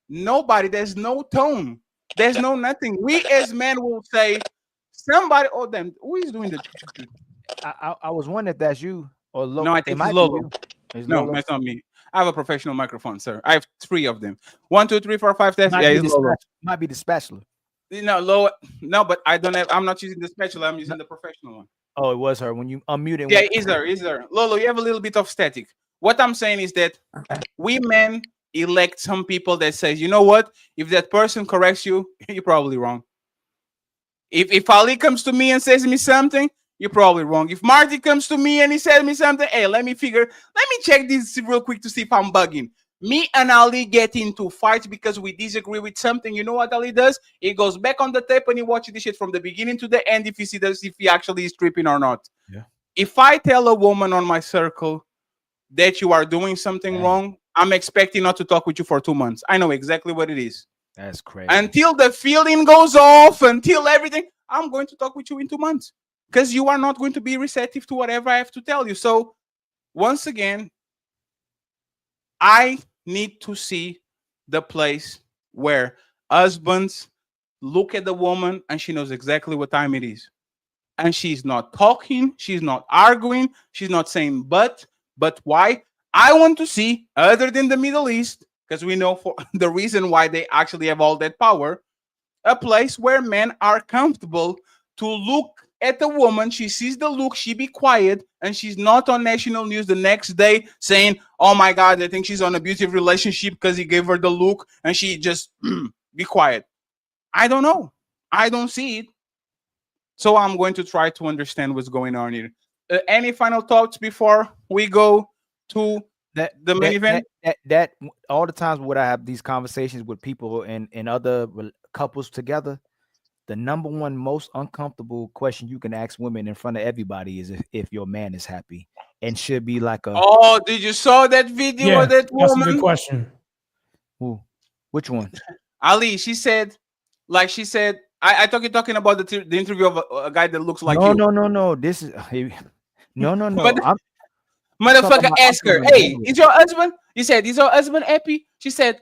Nobody, there's no tone. There's no nothing. We as men will say, somebody, oh damn, who is doing the I was wondering if that's you or Lolo. No, I think it's Lolo. No, that's not me. I have a professional microphone, sir. I have 3 of them. 1, 2, 3, 4, 5 tests. Yeah, it's Lolo. Might be the spatula. No, but I don't have. I'm not using the spatula. I'm using the professional one. Oh, it was her when you unmuted. Yeah, is there. Lolo, you have a little bit of static. What I'm saying is that we men elect some people that says, you know what? If that person corrects you, you're probably wrong. If Ali comes to me and says me something, you're probably wrong. If Marty comes to me and he says me something, hey, let me check this real quick to see if I'm bugging. Me and Ali get into fights because we disagree with something. You know what Ali does? He goes back on the tape and he watches this shit from the beginning to the end if he actually is tripping or not. Yeah. If I tell a woman on my circle that you are doing something wrong, I'm expecting not to talk with you for 2 months. I know exactly what it is. That's crazy. Until the feeling goes off, until everything, I'm going to talk with you in 2 months because you are not going to be receptive to whatever I have to tell you. So once again, I need to see the place where husbands look at the woman and she knows exactly what time it is. And she's not talking, she's not arguing, she's not saying but why. I want to see, other than the Middle East, because we know for the reason why they actually have all that power, a place where men are comfortable to look at the woman, she sees the look, she be quiet, and she's not on national news the next day saying, oh my God, I think she's on an abusive relationship because he gave her the look, and she just be quiet. I don't know. I don't see it. So I'm going to try to understand what's going on here. Any final thoughts before we go to the main event? That all the times when I have these conversations with people and other couples together, the number one most uncomfortable question you can ask women in front of everybody is if your man is happy, and should be like a. Oh, did you saw that video of that woman? That's a good question. Who? Which one? Ali. She said, I thought you're talking about the interview of a guy that looks like you. No. This is no. But motherfucker, ask her, hey, is your husband? He said, is your husband happy? She said,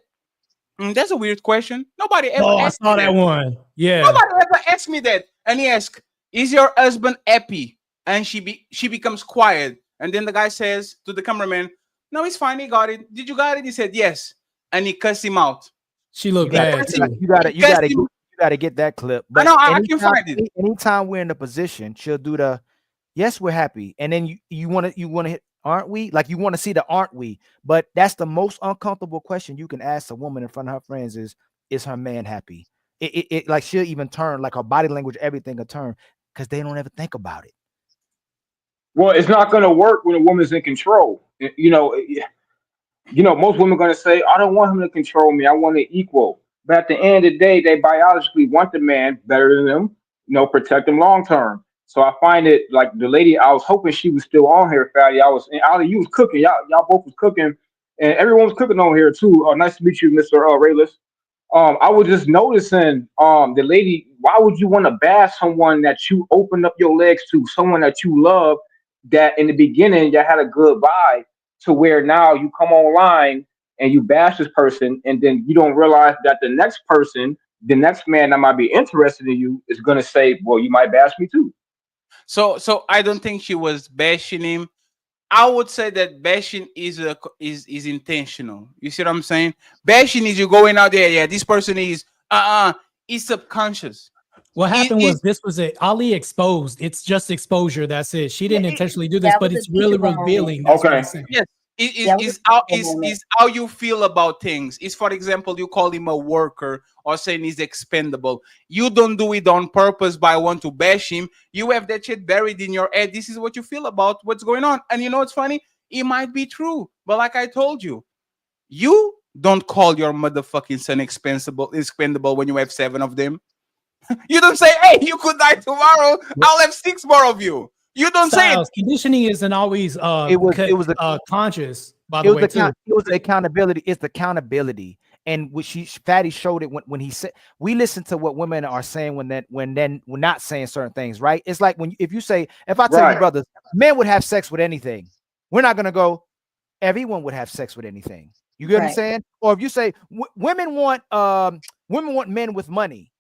that's a weird question. Nobody ever asked me that. I saw that one. Yeah. Nobody ever asked me that. And he asked, is your husband happy? And she becomes quiet. And then the guy says to the cameraman, no, he's fine. He got it. Did you got it? He said, yes. And he cussed him out. She looked bad. You gotta get that clip. But no, I can find it. Anytime we're in a position, she'll do the, yes, we're happy. And then you want to hit, aren't we? Like you want to see the aren't we? But that's the most uncomfortable question you can ask a woman in front of her friends is her man happy? It like she'll even turn, like her body language, everything will turn because they don't ever think about it. Well, it's not going to work when a woman's in control. Most women are going to say, I don't want him to control me. I want an equal. But at the end of the day, they biologically want the man better than them, protect them long term. So I find it like the lady, I was hoping she was still on here, Fatty. And Ali, you was cooking. Y'all both was cooking. And everyone was cooking on here too. Nice to meet you, Mr. Rayless. I was just noticing the lady, why would you want to bash someone that you opened up your legs to, someone that you love, that in the beginning you had a good vibe, to where now you come online and you bash this person, and then you don't realize that the next person, the next man that might be interested in you is going to say, well, you might bash me too. So I don't think she was bashing him. I would say that bashing is intentional. You see what I'm saying? Bashing is you going out there, yeah, this person is it's subconscious. What happened was this was it. Ali exposed. It's just exposure. That's it. She didn't intentionally do this, but it's really revealing. That's what I'm saying. Yes. Is how you feel about things. Is, for example, you call him a worker or saying he's expendable. You don't do it on purpose by want to bash him. You have that shit buried in your head. This is what you feel about what's going on. And you know what's funny? It might be true. But like I told you, you don't call your motherfucking son expendable when you have 7 of them. You don't say, hey, you could die tomorrow. I'll have 6 more of you. You don't say it. Conditioning isn't always it was conscious, by the way. It was the accountability. It's the accountability. And what Fatty showed it when he said, we listen to what women are saying when we're not saying certain things, right? It's like if I tell you, brothers, men would have sex with anything. We're not gonna go, everyone would have sex with anything. You get what I'm saying? Or if you say women want men with money.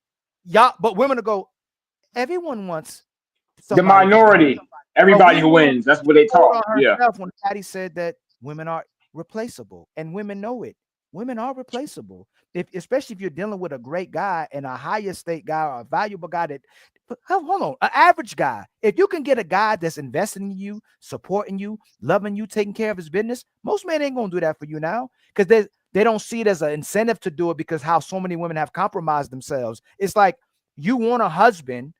Yeah, but women will go, everyone wants the minority. Everybody who wins. That's what they talk. Yeah. When Patty said that women are replaceable, and women know it. Women are replaceable. Especially if you're dealing with a great guy and a higher state guy or a valuable guy hold on, an average guy. If you can get a guy that's investing in you, supporting you, loving you, taking care of his business, most men ain't gonna do that for you now, because they don't see it as an incentive to do it, because how so many women have compromised themselves. It's like you want a husband,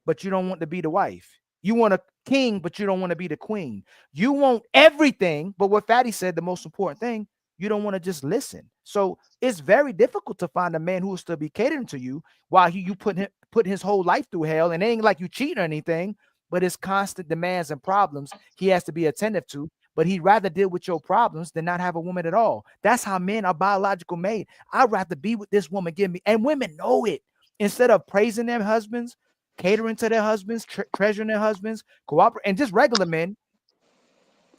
but you don't want to be the wife. You want a king, but you don't want to be the queen. You want everything, but what Fatty said, the most important thing, you don't want to just listen. So it's very difficult to find a man who will still be catering to you while you put his whole life through hell. And it ain't like you cheat or anything, but it's constant demands and problems he has to be attentive to. But he'd rather deal with your problems than not have a woman at all. That's how men are biological made. I'd rather be with this woman, and women know it. Instead of praising their husbands, catering to their husbands, treasuring their husbands, cooperate, and just regular men,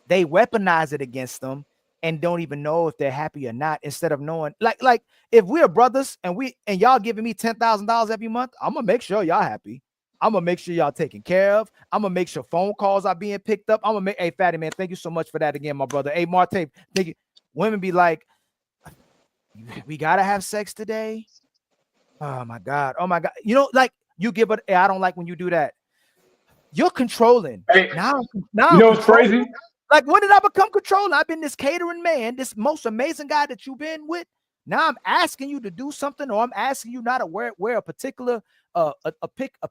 they weaponize it against them and don't even know if they're happy or not. Instead of knowing, like if we're brothers and y'all giving me $10,000 every month, I'm gonna make sure y'all happy. I'm gonna make sure y'all taken care of. I'm gonna make sure phone calls are being picked up. Hey, Fatty man, thank you so much for that again, my brother. Hey, Marte, thank you. Women be like, we gotta have sex today. Oh my God. You know, like you give it. I don't like when you do that. You're controlling. Hey, now you know what's crazy? Like, when did I become controlling? I've been this catering man, this most amazing guy that you've been with. Now I'm asking you to do something, or I'm asking you not to wear a particular a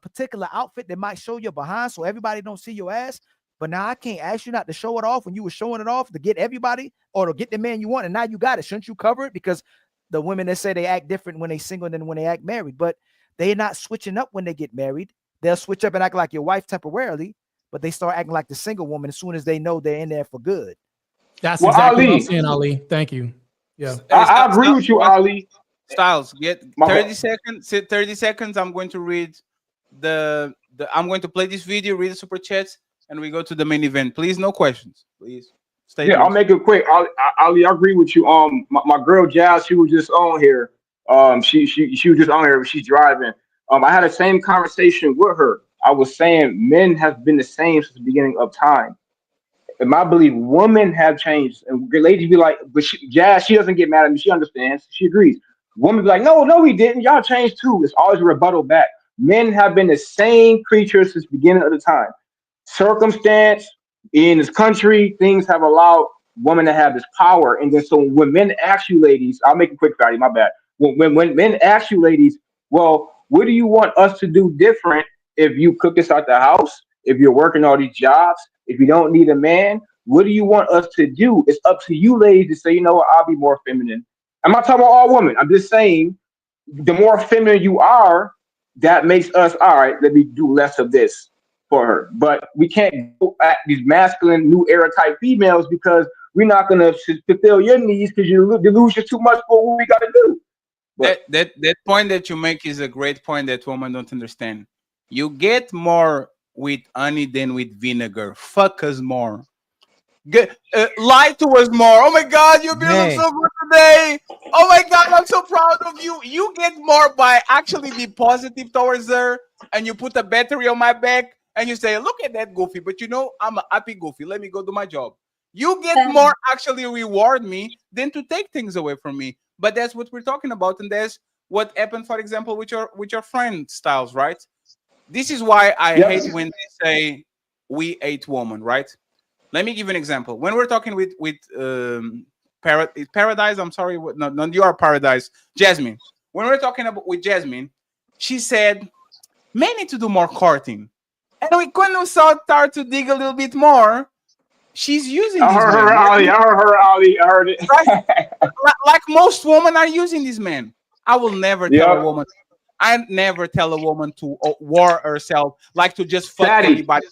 particular outfit that might show your behind, so everybody don't see your ass. But now I can't ask you not to show it off when you were showing it off to get everybody or to get the man you want, and now you got it. Shouldn't you cover it? Because the women that say they act different when they single than when they act married, but they're not switching up when they get married. They'll switch up and act like your wife temporarily, but they start acting like the single woman as soon as they know they're in there for good. That's exactly what I'm saying, Ali. Thank you. Yeah, I agree with you, Ali. Styles, get 30 seconds. 30 seconds. I'm going to read I'm going to play this video, read the super chats, and we go to the main event. Please, no questions. Please. Stay I'll make it quick. Ali, I agree with you. My girl Jazz, she was just on here. She was just on here. She's driving. I had the same conversation with her. I was saying men have been the same since the beginning of time. In my belief, women have changed. And ladies be like, but Jazz, she doesn't get mad at me. She understands. She agrees. Women be like, no, we didn't. Y'all changed too. It's always a rebuttal back. Men have been the same creatures since the beginning of the time. Circumstance in this country, things have allowed women to have this power. And then so when men ask you ladies, I'll make it quick, Fatty, my bad. When men ask you ladies, well, what do you want us to do different if you cook us out the house, if you're working all these jobs, If you don't need a man, what do you want us to do? It's up to you, ladies, to say, you know what, I'll be more feminine. I'm not talking about all women. I'm just saying, the more feminine you are, that makes us, all right, let me do less of this for her. But we can't go at these masculine new era type females because we're not going to fulfill your needs because you lose too much for what we got to do. But that point that you make is a great point that women don't understand. You get more with honey than with vinegar. Fuck us more. Lie to us more. Oh my God, you look so good today. Oh my God, I'm so proud of you. You get more by actually be positive towards her, and you put a battery on my back, and you say, "Look at that Goofy." But you know, I'm a happy Goofy. Let me go do my job. You get more actually reward me than to take things away from me. But that's what we're talking about, and that's what happened, for example, with your friend Styles, right? This is why I hate when they say we hate women, right? Let me give you an example. When we're talking with Paradise, I'm sorry, no, you are Paradise, Jasmine. When we're talking about with Jasmine, she said, men need to do more courting. And we couldn't start to dig a little bit more. She's using I heard her, Ali. I heard it. Right? Like most women are using these men. I will never tell a woman. I never tell a woman to war herself, like to just fuck anybody.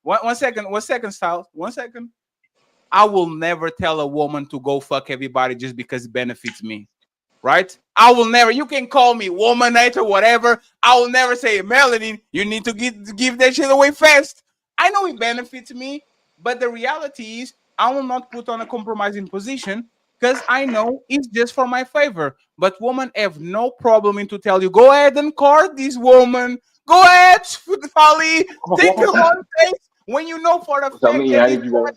One second, Styles. 1 second. I will never tell a woman to go fuck everybody just because it benefits me. Right? I will never. You can call me womanator, whatever. I will never say, Melanie, you need to give that shit away fast. I know it benefits me, but the reality is I will not put on a compromising position because I know it's just for my favor. But women have no problem in to tell you, go ahead and court this woman. Go ahead, Fali. Take a long take. When you know for a fact that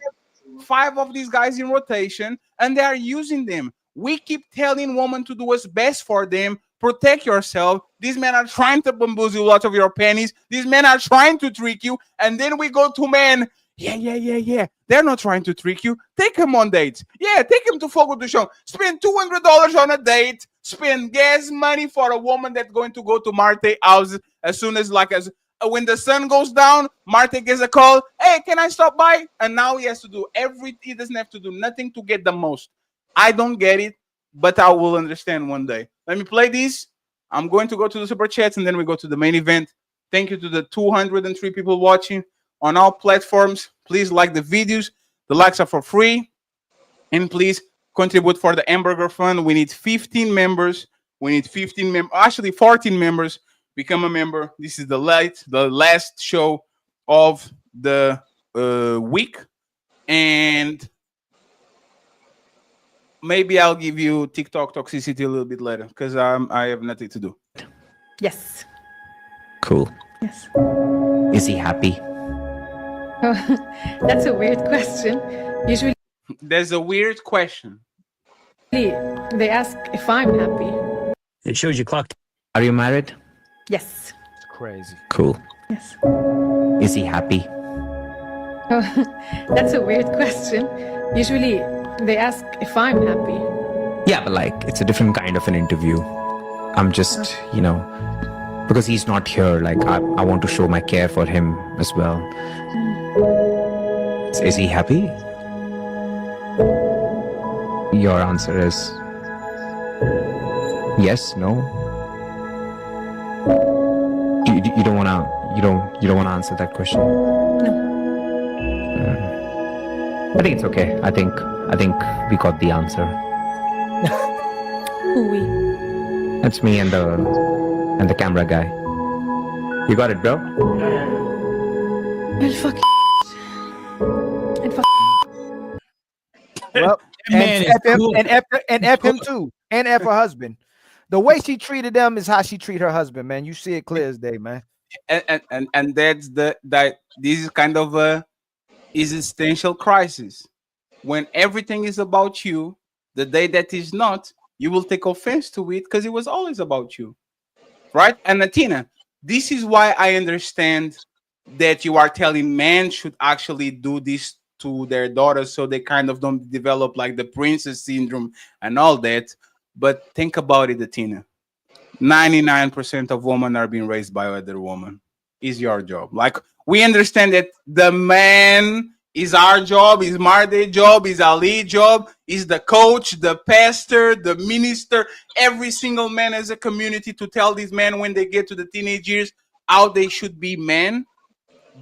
5 of these guys in rotation and they are using them. We keep telling women to do what's best for them. Protect yourself. These men are trying to bamboozle out of your pennies. These men are trying to trick you. And then we go to men. Yeah. They're not trying to trick you. Take them on dates. Yeah, take them to Fogo do Chão. Spend $200 on a date. Spend gas money for a woman that's going to go to Marte house as soon as when the sun goes down. Marte gets a call. Hey, can I stop by? And now he has to do he doesn't have to do nothing to get the most. I don't get it, but I will understand one day. Let me play this. I'm going to go to the super chats and then we go to the main event. Thank you to the 203 people watching on all platforms. Please like the videos. The likes are for free. And please contribute for the Hamburger Fund. We need 15 members. We need 15 members. Actually, 14 members. Become a member. This is the last show of the week. And maybe I'll give you TikTok toxicity a little bit later because I have nothing to do. Yes. Cool. Yes. Is he happy? Oh, that's a weird question. Usually, there's a weird question. They ask if I'm happy. It shows your clock. Are you married? Yes. It's crazy. Cool. Yes. Is he happy? Oh, that's a weird question. Usually, they ask if I'm happy. Yeah, but it's a different kind of an interview. I'm just, because he's not here, I want to show my care for him as well. Is he happy? Your answer is yes, no. You don't wanna answer that question. No. I think it's okay. I think we got the answer. Who we? That's me and the camera guy. You got it, bro? Well, fuck. And fuck. Well, and F him too. And F her husband. The way she treated them is how she treat her husband, man. You see it clear as day, man. And that's this is kind of a existential crisis. When everything is about you, the day that is not, you will take offense to it because it was always about you. Right? And Athena, this is why I understand that you are telling men should actually do this to their daughters so they kind of don't develop like the princess syndrome and all that. But think about it, Athena. 99% of women are being raised by other women. Is your job. Like, we understand that the man Is our job, is Marde's job, is Ali's job, is the coach, the pastor, the minister, every single man as a community to tell these men when they get to the teenage years how they should be men.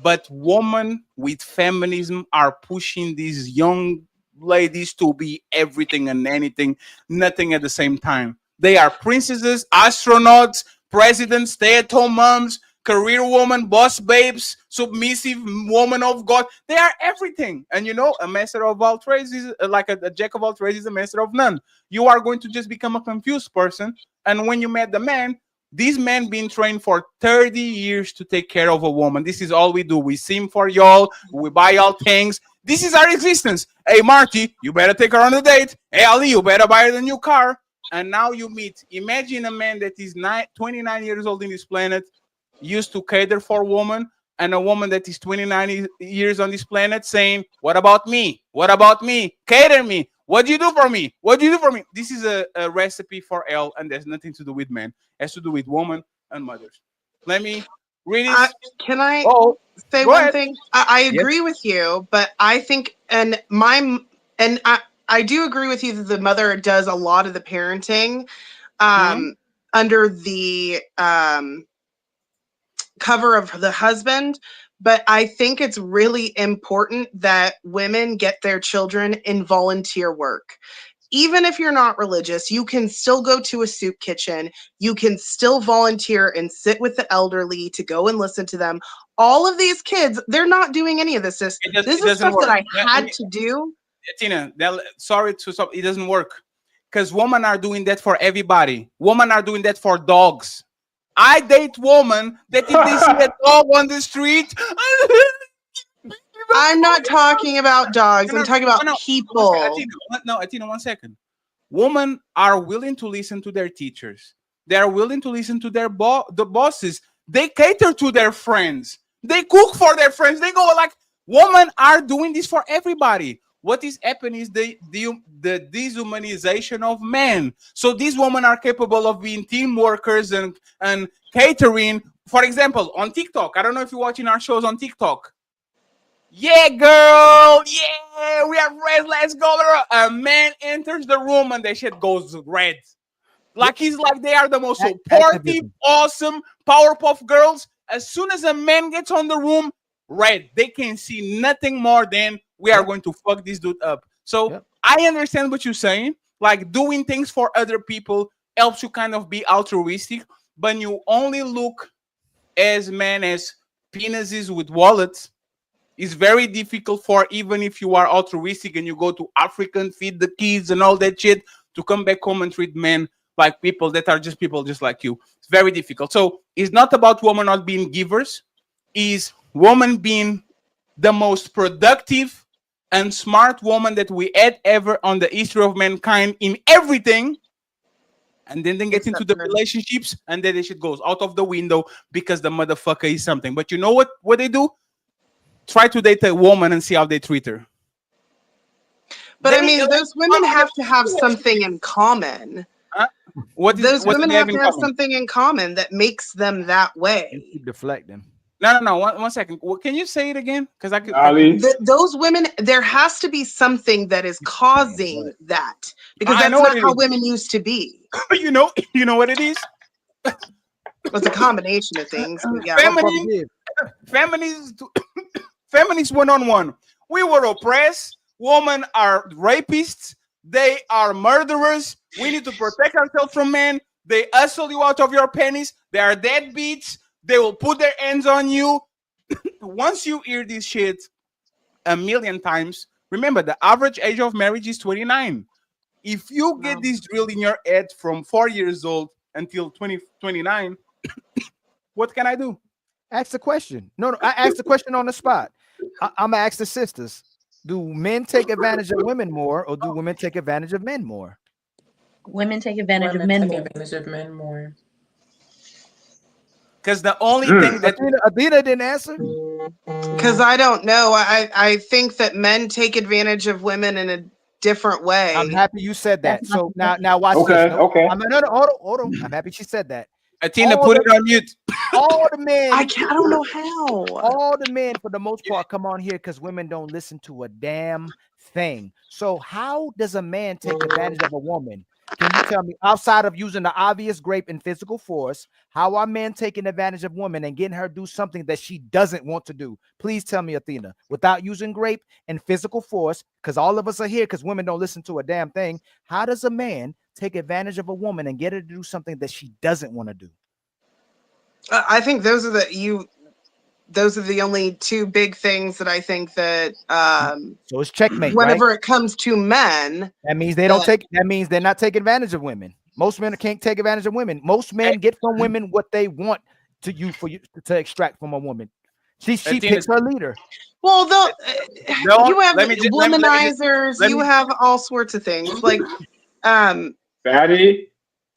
But women with feminism are pushing these young ladies to be everything and anything, nothing at the same time. They are princesses, astronauts, presidents, stay-at-home moms, career woman, boss babes, submissive woman of God. They are everything. And you know, a master of all trades is like a jack of all trades is a master of none. You are going to just become a confused person. And when you met the man, these men been trained for 30 years to take care of a woman. This is all we do. We sim for y'all. We buy y'all things. This is our existence. Hey, Marty, you better take her on a date. Hey, Ali, you better buy her the new car. And now you meet. Imagine a man that is 29 years old in this planet, used to cater for a woman, and a woman that is 29 years on this planet saying, what about me? What about me? Cater me. What do you do for me? What do you do for me? This is a recipe for hell, and there's nothing to do with men. It has to do with women and mothers. Let me read it. Can I say go one ahead. thing? I agree with you, but I think, I do agree with you that the mother does a lot of the parenting under the cover of the husband. But I think it's really important that women get their children in volunteer work. Even if you're not religious, you can still go to a soup kitchen. You can still volunteer and sit with the elderly to go and listen to them. All of these kids, they're not doing any of this. This is stuff that I had to do. Tina, sorry to stop. It doesn't work. Because women are doing that for everybody. Women are doing that for dogs. I date women that if they see a dog on the street, I'm not talking about dogs. I'm talking about people. Atina, 1 second. Women are willing to listen to their teachers. They are willing to listen to their the bosses. They cater to their friends. They cook for their friends. They go like, women are doing this for everybody. What is happening is the dehumanization of men. So these women are capable of being team workers and catering. For example, on TikTok. I don't know if you're watching our shows on TikTok. Yeah, girl. Yeah, we are red. Let's go. A man enters the room and the shit goes red. Like he's like they are the most supportive, awesome Powerpuff Girls. As soon as a man gets on the room, red. They can see nothing more than we are going to fuck this dude up. So I understand what you're saying. Like doing things for other people helps you kind of be altruistic, but you only look as men as penises with wallets. It's very difficult for even if you are altruistic and you go to African, feed the kids and all that shit, to come back home and treat men like people that are just people just like you. It's very difficult. So it's not about women not being givers. It's women being the most productive and smart woman that we had ever on the history of mankind in everything. And then they get into the relationships and then the shit goes out of the window because the motherfucker is something. But you know what they do? Try to date a woman and see how they treat her. But I mean, those women have to have something in common. Those women have to have something in common that makes them that way. Keep deflecting. No. 1 second. Can you say it again? Because I could. Those women, there has to be something that is causing that, because that's not how women used to be. You know what it is? It's a combination of things. Yeah. Feminists 1-on-1. We were oppressed. Women are rapists. They are murderers. We need to protect ourselves from men. They hustle you out of your pennies. They are deadbeats. They will put their hands on you. Once you hear this shit a million times, remember the average age of marriage is 29. If you get this drilled in your head from 4 years old until 29, what can I do? Ask the question. No, I asked the question on the spot. I'm gonna ask the sisters: do men take advantage of women more, or do women take advantage of men more? Women take advantage of men more. Because the only thing that Adina didn't answer. Because I don't know. I think that men take advantage of women in a different way. I'm happy you said that. So now watch this. Okay. Hold on. I'm happy she said that. Athena, All put the- it on mute. All the men, I don't know how. all the men for the most part come on here because women don't listen to a damn thing. So how does a man take advantage of a woman? Can you tell me, outside of using the obvious grape and physical force, how are men taking advantage of women and getting her to do something that she doesn't want to do? Please tell me, Athena, without using grape and physical force, because all of us are here because women don't listen to a damn thing. How does a man take advantage of a woman and get her to do something that she doesn't want to do? I think those are the only two big things that I think that So it's checkmate. whenever Right? it comes to men, That means they don't take. That means they're not taking advantage of women. Most men can't take advantage of women. Most men get from women what they want to you for you to extract from a woman. She picks her leader. well, No, you have let me just- let me- let me just- womanizers, let you me- have all sorts of things. Like, Fatty.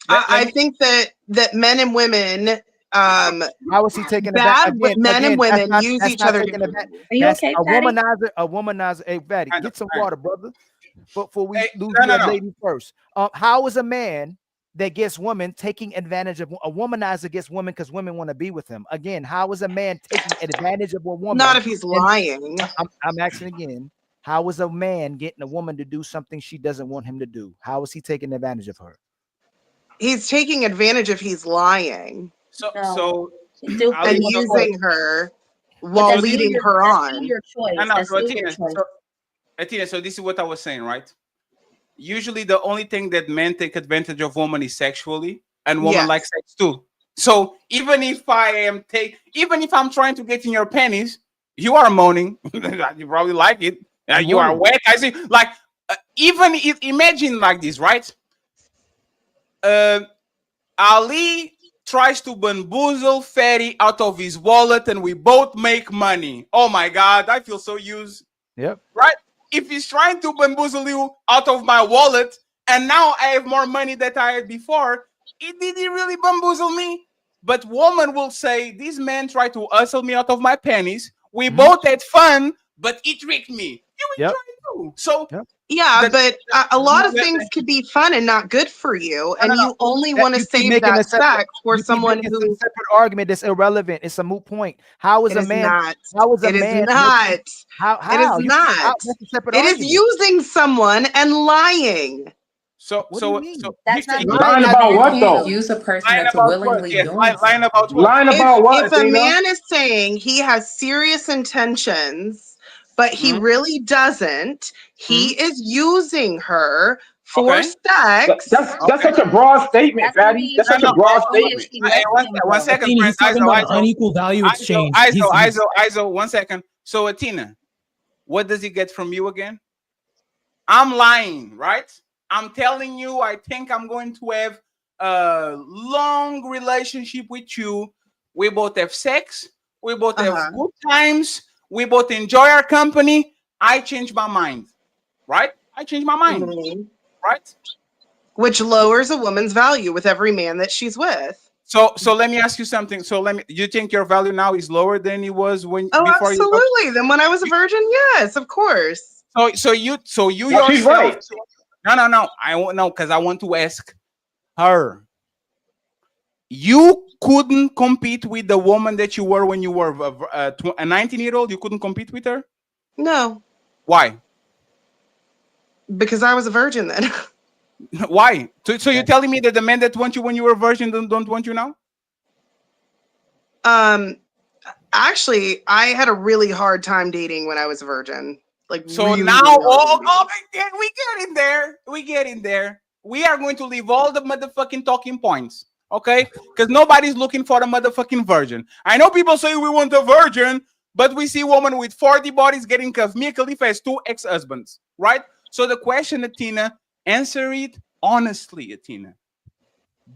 I think that men and women, How is he taking bad advantage? men and women use that's each not other. taking advantage. Are you That's okay, a Fatty? womanizer. A womanizer. Hey, Fatty, I know, get some I know. water, brother. Before we lose no, your no. lady first. How is a man that gets women taking advantage of a womanizer gets women because women want to be with him? Again, how is a man taking advantage of a woman? Not if he's lying. I'm asking again. How is a man getting a woman to do something she doesn't want him to do? How is he taking advantage of her? He's taking advantage if he's lying So She's still Ali, and your using choice. her But while that's still leading your- her that's still on. your choice. No, That's so still your Athena, choice. Athena, so this is what I was saying, right? Usually the only thing that men take advantage of women is sexually, and women Yes. like sex too. So even if I'm trying to get in your panties, you are moaning. You probably like it. You are wet. I see. Like even if imagine like this, right? Ali tries to bamboozle Fatty out of his wallet, and we both make money. Oh my God, I feel so used. Yep. Right? If he's trying to bamboozle you out of my wallet, and now I have more money than I had before, did he really bamboozle me? But woman will say, this man tried to hustle me out of my pennies. We both had fun, but he tricked me. You enjoy it too. So Yeah, but a lot of things could be fun and not good for you, and you only want to You keep save making that a separate- sex for you keep someone making who some separate argument that's irrelevant. It's a moot point. How is It a is man? not. How is a It is man? not. How? It is You- not. how- that's a separate It is argument. using someone and lying. So That's not Lying about You what can't though? use a person Lying that's about willingly what? Yes, doing lying about what? Lying about what, If a Athena? man is saying he has serious intentions, but he really doesn't, he is using her for sex. That's such a broad statement, Fatty. That's such a broad statement. Hey, one second, Athena, he's friends. talking about an unequal value exchange. He's- Iso, 1 second. So, Athena, what does he get from you again? I'm lying, right? I'm telling you, I think I'm going to have a long relationship with you. We both have sex. We both have good times. We both enjoy our company. I changed my mind, right? I changed my mind, right? Which lowers a woman's value with every man that she's with. So let me ask you something. You think your value now is lower than it was when Oh, before absolutely. Then when I was a virgin, yes, of course. So you Well, she's yourself. right. No. I won't know because I want to ask her. You couldn't compete with the woman that you were when you were a 19-year-old. You couldn't compete with her. No, Why? because I was a virgin then. Why? So you're telling me that the men that want you when you were a virgin don't want you now? Actually, I had a really hard time dating when I was a virgin. Like So really, now, really hard. we get in there. We get in there. We are going to leave all the motherfucking talking points, okay? Because nobody's looking for a motherfucking virgin. I know people say we want a virgin, but we see women with 40 bodies getting cuffed. Mia Khalifa has 2 ex-husbands, right? So the question, Athena, answer it honestly, Athena.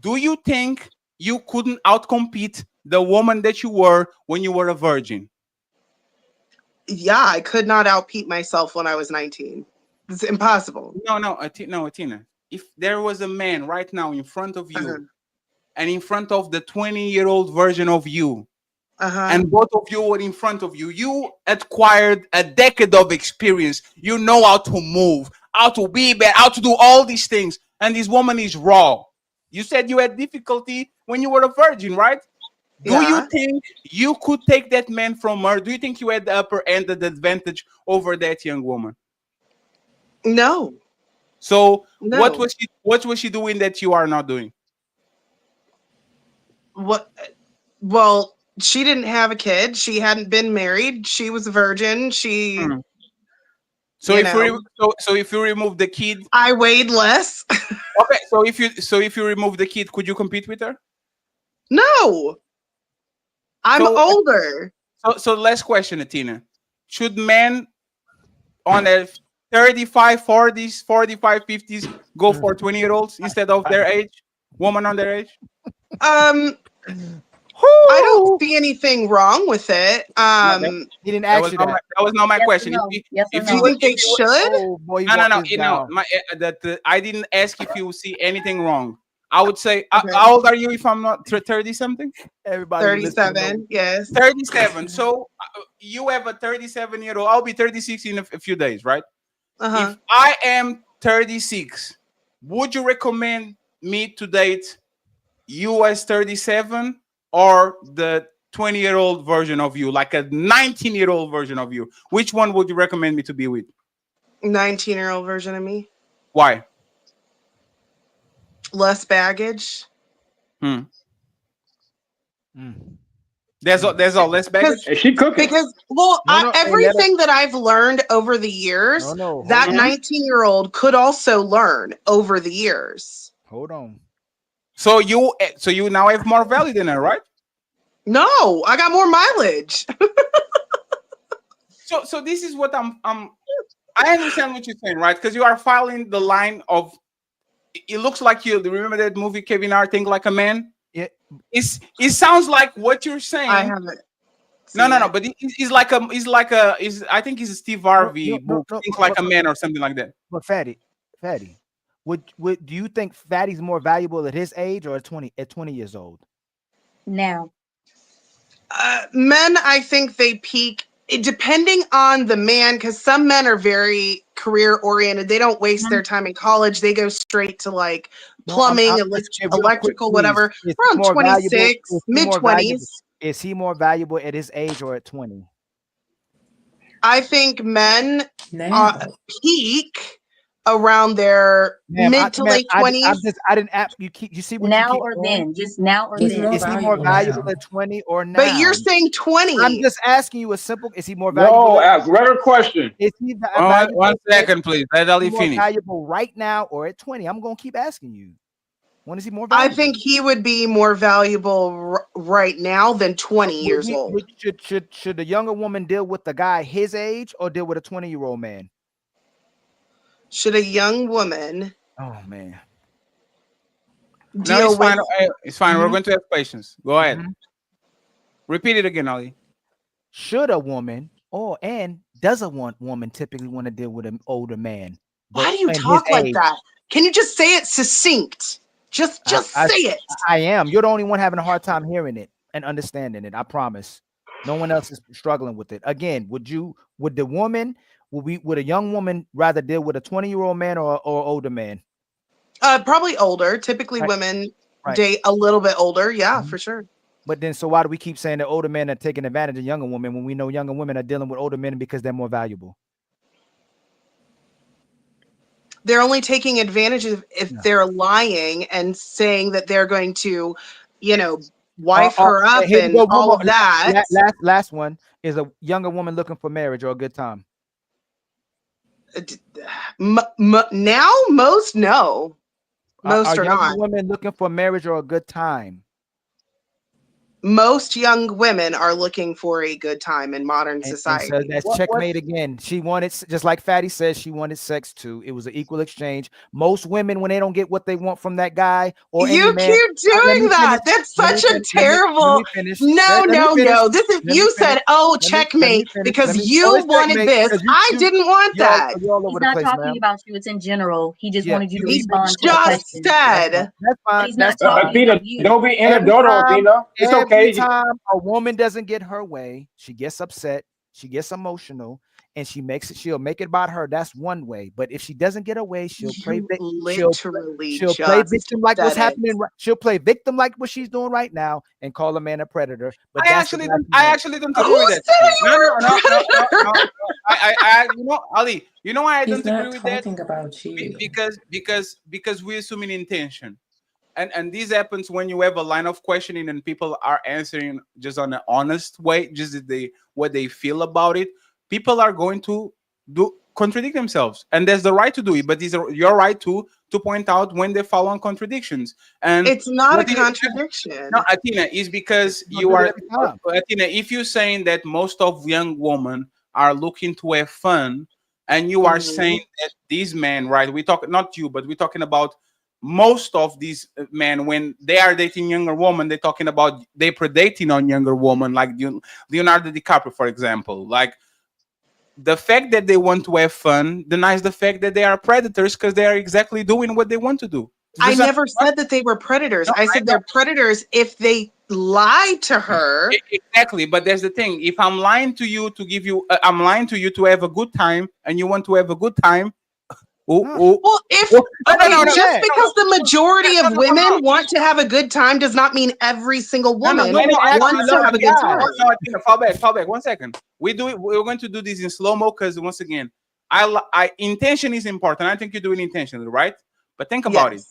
Do you think you couldn't outcompete the woman that you were when you were a virgin? Yeah, I could not outpeat myself when I was 19. It's impossible. No, Athena. If there was a man right now in front of you and in front of the 20-year-old version of you, and both of you were in front of you, you acquired a decade of experience. You know how to move, how to be bad, how to do all these things. And this woman is raw. You said you had difficulty when you were a virgin, right? Do you Yeah. think you could take that man from her? Do you think you had the upper end, the advantage over that young woman? No. So No. what was she doing that you are not doing? What? Well, she didn't have a kid. She hadn't been married. She was a virgin. She. So you if know, you so if you remove the kid, I weighed less. okay. So if you remove the kid, could you compete with her? No. I'm So- older. So last question, Athena. Should men on their 35, 40s, 45, 50s go for 20-year-olds instead of their age? Woman on their age? I don't see anything wrong with it. He didn't That ask was you not that. that was not my Yes or question. no? Yes or If no? You think they if you- should? Oh boy, you No, walked this you know, down. I didn't ask if you see anything wrong. I would say, Okay. how old are you if I'm not 30 something? Everybody will listen to 37. Yes. 37. So you have a 37-year-old. I'll be 36 in a few days, right? Uh-huh. If I am 36, would you recommend me to date you as 37 or the 20-year-old version of you, like a 19-year-old version of you? Which one would you recommend me to be with? 19-year-old version of me. Why? Less baggage. There's all less baggage. Is she cooking? Because, well, No, no, hey, everything that I've learned over the years, No, that hold on. 19-year-old could also learn over the years. Hold on. So you now have more value than her, right? No, I got more mileage. So this is what I understand what you're saying, right? Because you are filing the line of. It looks like you remember that movie Kevin Hart, Think Like a Man. Yeah. It sounds like what you're saying. I haven't. No. But it's like I think it's a Steve Harvey book, Think Like a Man or something like that. But Fatty, would do you think Fatty's more valuable at his age or at 20 years old? Now. Men, I think they peak depending on the man, because some men are very career oriented. They don't waste their time in college. They go straight to like plumbing, electrical, whatever. Around 26, mid 20s. Is he more valuable at his age or at 20? I think men peak around their mid to late 20s. I didn't ask you. You see what now you keep or doing? then? Just now or Is then? he more valuable at 20 or now? But you're saying 20. I'm just asking you a simple. Is he more valuable? No, ask better question. Is he One second, please. Let Ali more finish. valuable right now or at 20? I'm gonna keep asking you. When is he more valuable? I think he would be more valuable right now than 20 years old. Should the younger woman deal with the guy his age or deal with a 20-year-old man? Should a young woman Oh man. No, it's fine. It's fine. We're going to have patience. Go ahead. Repeat it again, Ali. Should a woman does a woman typically want to deal with an older man? Why do you in talk his like age? that? Can you just say it succinct? Just say it. I am. You're the only one having a hard time hearing it and understanding it. I promise. No one else is struggling with it. Again, would a young woman rather deal with a 20-year-old man or older man? Probably older. Typically, women date a little bit older. Yeah, for sure. But then, so why do we keep saying that older men are taking advantage of younger women when we know younger women are dealing with older men because they're more valuable? They're only taking advantage of if they're lying and saying that they're going to, wife her up here we and go. all of that. Last one is a younger woman looking for marriage or a good time. Now, most no. Most are younger not. women looking for marriage or a good time? Most young women are looking for a good time in modern society. So that's checkmate again. She wanted, just like Fatty says, she wanted sex too. It was an equal exchange. Most women, when they don't get what they want from that guy, or you keep doing that. That's such a terrible. No. This is you said, "Oh, checkmate," because you wanted this. I didn't want that. He's not talking about you. It's in general. He just wanted you to He respond. just said. That's fine. He's not talking about you. Don't be anecdotal, Athena. It's okay. Every time a woman doesn't get her way, she gets upset, she gets emotional, and she'll make it about her, that's one way. But if she doesn't get away, she'll play literally she'll play just victim like what's said it. happening. She'll play victim like what she's doing right now and call a man a predator. But I actually don't agree with that. No. Ali, you know why I don't agree with that? About you. Because we're assuming intention. And this happens when you have a line of questioning and people are answering just on an honest way, just what they feel about it. People are going to contradict themselves, and there's the right to do it. But these are your right to point out when they fall on contradictions. And it's not a contradiction. No, Athena, is because you are Athena. If you're saying that most of young women are looking to have fun, and you are saying that these men, right? We talk not you, but we're talking about most of these men, when they are dating younger women, they're talking about they predating on younger women, like Leonardo DiCaprio, for example. Like, the fact that they want to have fun denies the fact that they are predators, because they are exactly doing what they want to do. I never said that they were predators. I said they're predators if they lie to her. Exactly, but there's the thing. If I'm lying to you to give you, I'm lying to you to have a good time, and you want to have a good time. Well, just because the majority of women want to have a good time does not mean every single woman wants to have a good time. Fall back. 1 second. We're going to do this in slow mo, because once again, intention is important. I think you're doing intentionally, right? But think about it.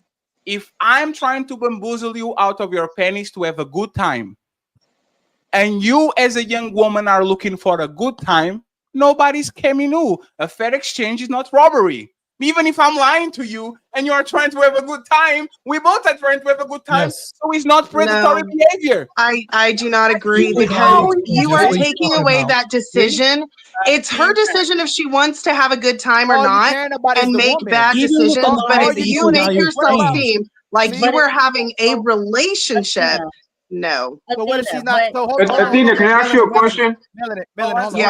If I'm trying to bamboozle you out of your pennies to have a good time, and you as a young woman are looking for a good time, nobody's scamming you. A fair exchange is not robbery. Even if I'm lying to you and you are trying to have a good time, we both are trying to have a good time. Yes. So it's not predatory behavior. I do not agree, because you are taking away that decision. It's her decision if she wants to have a good time or not and make bad decisions. But if you make yourself seem like you were having a relationship, no. But what if she's not? Athena, can I ask you a question? Melanie,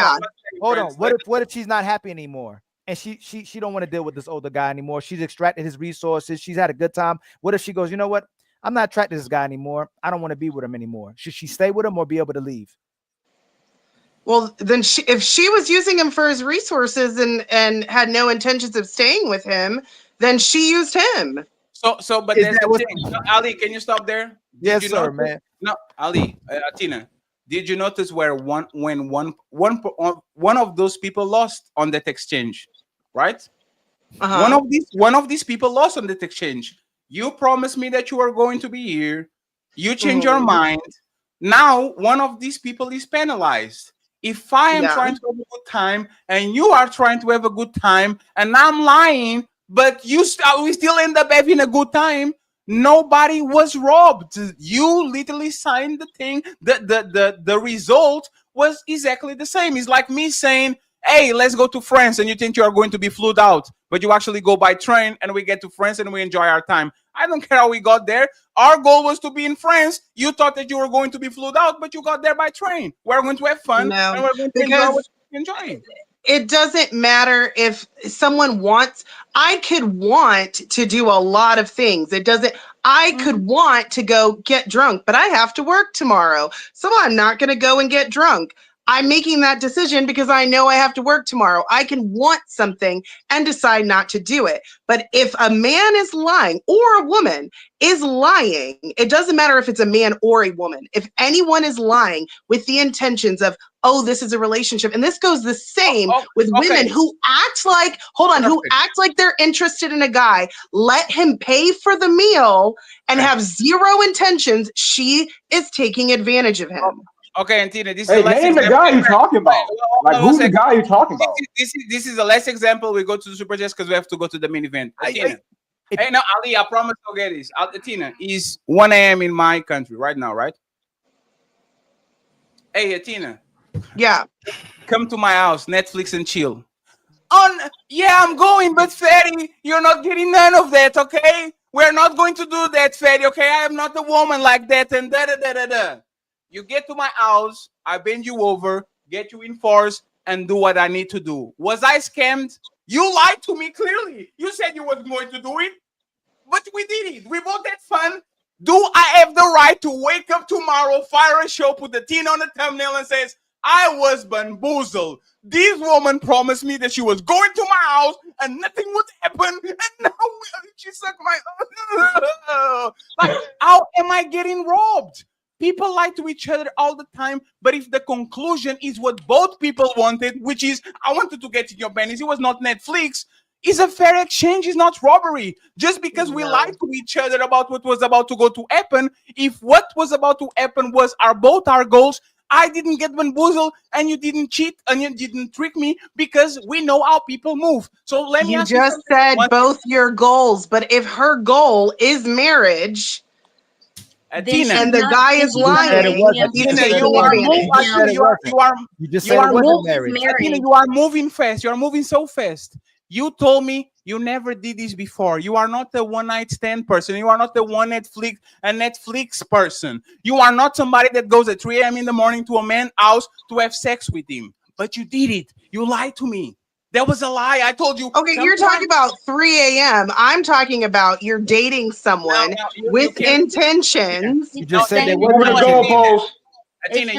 hold on. What if she's not happy anymore? And she don't want to deal with this older guy anymore. She's extracted his resources. She's had a good time. What if she goes, you know what? I'm not attracted to this guy anymore. I don't want to be with him anymore. Should she stay with him or be able to leave? Well, then if she was using him for his resources and had no intentions of staying with him, then she used him. But there's the thing. Ali, can you stop there? Yes, sir, man. No, Ali, Athena. Did you notice when one of those people lost on that exchange, right? One of these people lost on that exchange. You promised me that you are going to be here. You change your mind. Now one of these people is penalized. If I am trying to have a good time and you are trying to have a good time, and I'm lying, but we still end up having a good time. Nobody was robbed. You literally signed the thing. The result was exactly the same. It's like me saying, hey, let's go to France, and you think you are going to be flued out, but you actually go by train, and we get to France and we enjoy our time. I don't care how we got there. Our goal was to be in France. You thought that you were going to be flued out, but you got there by train. We're going to have fun, and we're going to enjoy what you're enjoying. It doesn't matter if someone wants. I could want to do a lot of things. I could want to go get drunk, but I have to work tomorrow. So I'm not going to go and get drunk. I'm making that decision because I know I have to work tomorrow. I can want something and decide not to do it. But if a man is lying, or a woman is lying, it doesn't matter if it's a man or a woman. If anyone is lying with the intentions of, oh, this is a relationship, and this goes the same with women who act like, who act like they're interested in a guy, let him pay for the meal and have zero intentions, she is taking advantage of him. Okay, Antina, this is the name the guy you're talking about. Who's the guy you're talking about? This is the last example. We go to the Super Chats because we have to go to the main event. Athena. Hey, no, Ali, I promise I'll get this. Athena, it's 1 a.m. in my country right now, right? Hey, Athena. Yeah. Come to my house, Netflix and chill. I'm going, but Fatty, you're not getting none of that, okay? We're not going to do that, Fatty, okay? I am not a woman like that, and da-da-da-da-da. You get to my house, I bend you over, get you in force, and do what I need to do. Was I scammed? You lied to me clearly. You said you weren't going to do it, but we did it. We both had fun. Do I have the right to wake up tomorrow, fire a show, put the teen on the thumbnail, and says, I was bamboozled. This woman promised me that she was going to my house and nothing would happen, and now she sucked my. Like, how am I getting robbed? People lie to each other all the time, but if the conclusion is what both people wanted, which is I wanted to get in your panties, it was not Netflix. Is a fair exchange, is not robbery. Just because we lied to each other about what was about to go to happen, if what was about to happen was both our goals, I didn't get bamboozled and you didn't cheat and you didn't trick me because we know how people move. So let me ask you. You just said both your goals, but if her goal is marriage, Athena, and the guy is lying, he's taking advantage. Athena, you are moving fast. You are moving so fast. You told me you never did this before. You are not a one-night stand person. You are not the Netflix person. You are not somebody that goes at 3 a.m. in the morning to a man's house to have sex with him. But you did it. You lied to me. That was a lie. I told you. Okay, you're talking about 3 a.m. I'm talking about you're dating someone with intentions. You just said they were the Athena,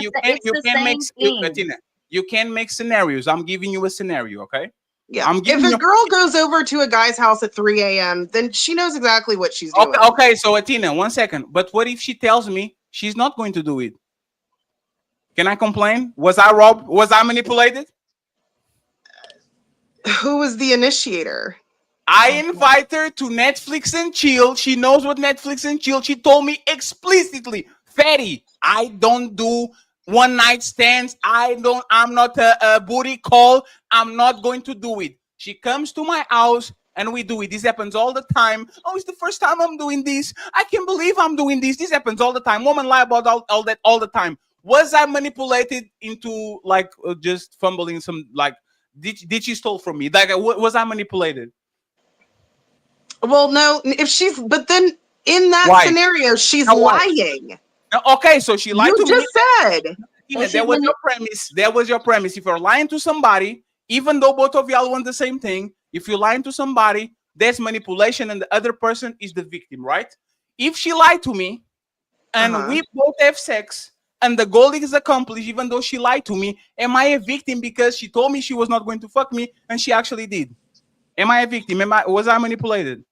you can make scenarios. I'm giving you a scenario, okay? Yeah. If a girl goes over to a guy's house at 3 a.m., then she knows exactly what she's doing. Okay, so Athena, 1 second. But what if she tells me she's not going to do it? Can I complain? Was I robbed? Was I manipulated? Who was the initiator? I invite her to Netflix and chill. She knows what Netflix and chill. She told me explicitly, Fatty, I don't do one night stands. I'm not a booty call. I'm not going to do it. She comes to my house and we do it. This happens all the time. Oh, it's the first time I'm doing this. I can't believe I'm doing this. This happens all the time. Women lie about all that all the time. Was I manipulated into like just fumbling some like? Did she stole from me? Like, was I manipulated? Well, no. But then in that scenario, she's lying. Okay, so she lied to me. You just said. That was your premise. That was your premise. If you're lying to somebody, even though both of y'all want the same thing, if you're lying to somebody, that's manipulation, and the other person is the victim, right? If she lied to me, and we both have sex, and the goal is accomplished, even though she lied to me, am I a victim because she told me she was not going to fuck me and she actually did? Am I a victim? Was I manipulated?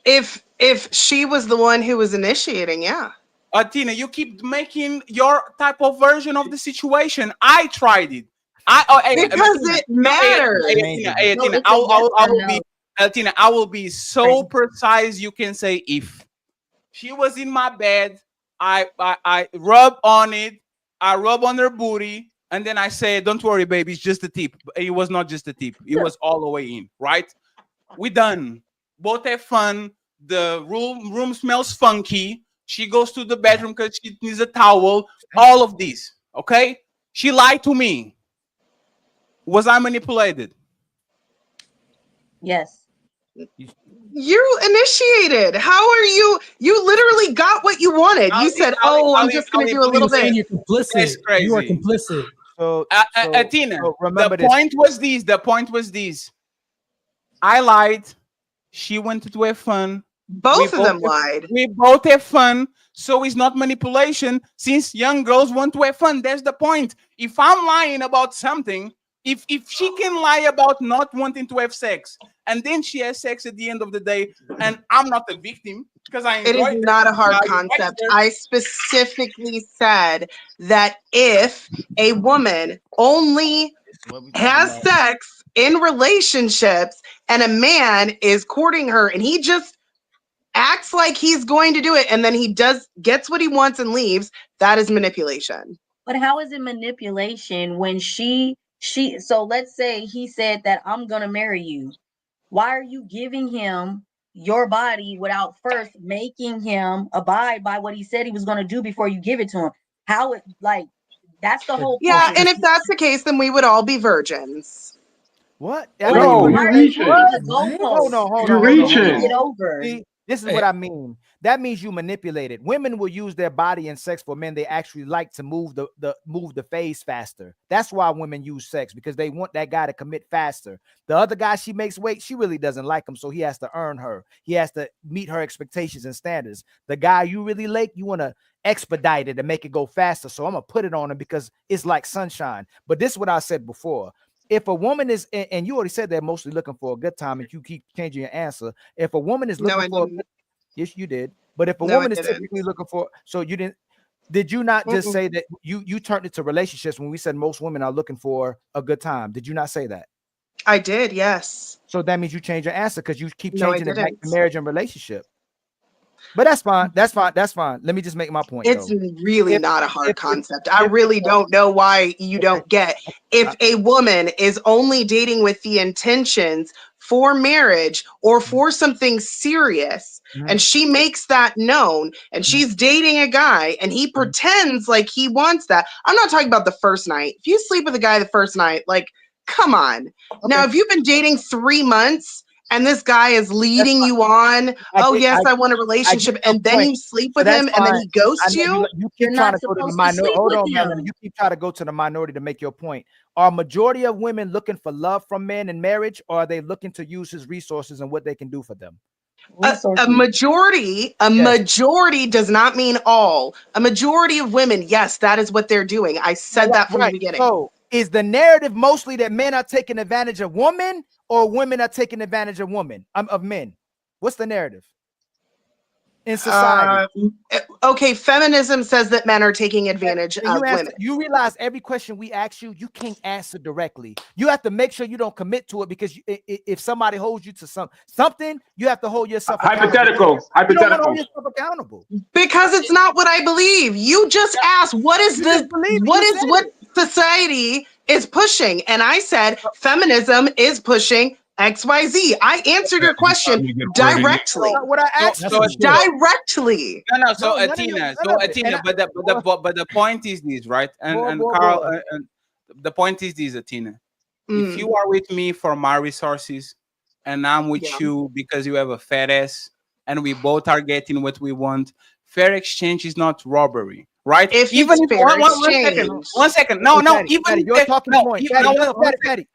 If she was the one who was initiating, yeah. Tina, you keep making your type of version of the situation. I tried it. Because it matters. Tina, I will be so precise. You can say if she was in my bed, I rub on it, I rub on her booty, and then I say, "Don't worry, baby, it's just a tip." It was not just a tip; it was all the way in. Right? We done. Both have fun. The room smells funky. She goes to the bedroom because she needs a towel. All of this, okay? She lied to me. Was I manipulated? Yes. You initiated. How are you? You literally got what you wanted. You said, "Oh, I'm just going to do a little bit." You're complicit. You are complicit. So, Athena, the point was this. The point was this. I lied. She wanted to have fun. Both of them lied. We both have fun. So it's not manipulation since young girls want to have fun. That's the point. If I'm lying about something, if she can lie about not wanting to have sex and then she has sex at the end of the day and I'm not the victim because it is not a hard concept. I specifically said that if a woman only has sex in relationships and a man is courting her and he just acts like he's going to do it and then he gets what he wants and leaves, that is manipulation. But how is it manipulation when so let's say he said that I'm gonna marry you. Why are you giving him your body without first making him abide by what he said he was gonna do before you give it to him? How it like that's the whole point. And if that's the case, then we would all be virgins. What? No, you're reaching. Hold on. You're reaching. Get over. This is what I mean. That means you manipulate it. Women will use their body and sex for men. They actually like to move the phase faster. That's why women use sex, because they want that guy to commit faster. The other guy she makes wait, she really doesn't like him, so he has to earn her. He has to meet her expectations and standards. The guy you really like, you want to expedite it and make it go faster. So I'm gonna put it on him because it's like sunshine. But this is what I said before. If a woman is, and you already said they're mostly looking for a good time, and you keep changing your answer. If a woman is looking for, yes, you did. But if a woman is typically looking for, so you didn't, did you not just say that you turned it to relationships when we said most women are looking for a good time? Did you not say that? I did, yes. So that means you change your answer because you keep changing it back to marriage and relationship. But that's fine. That's fine. That's fine. Let me just make my point. It's really not a hard concept. I really don't know why you don't get. If a woman is only dating with the intentions for marriage or for something serious, and she makes that known, and she's dating a guy and he pretends like he wants that. I'm not talking about the first night. If you sleep with a guy the first night, like, come on. Now, if you've been dating 3 months and this guy is leading you on, I want a relationship, and then you sleep with him and then he ghosts you. You keep trying to go to the minority. Hold on, Melanie. You keep trying to go to the minority to make your point. Are majority of women looking for love from men in marriage, or are they looking to use his resources and what they can do for them? A majority does not mean all. A majority of women, yes, that is what they're doing. I said that from the beginning. So is the narrative mostly that men are taking advantage of women, or women are taking advantage of of men? What's the narrative in society? Okay, feminism says that men are taking advantage of women. You realize every question we ask you, you can't answer directly. You have to make sure you don't commit to it, because if somebody holds you to something, you have to hold yourself hypothetical. You don't want to hold yourself accountable. Because it's not what I believe. You just asked what society is pushing, and I said feminism is pushing XYZ. I answered your question directly. What I asked directly. No. So Athena, but the point is this, right? And Carl, and the point is this, Athena. If you are with me for my resources, and I'm with you because you have a fat ass, and we both are getting what we want, fair exchange is not robbery. Right? If even if one second. No, Patty, even Patty, your talking point.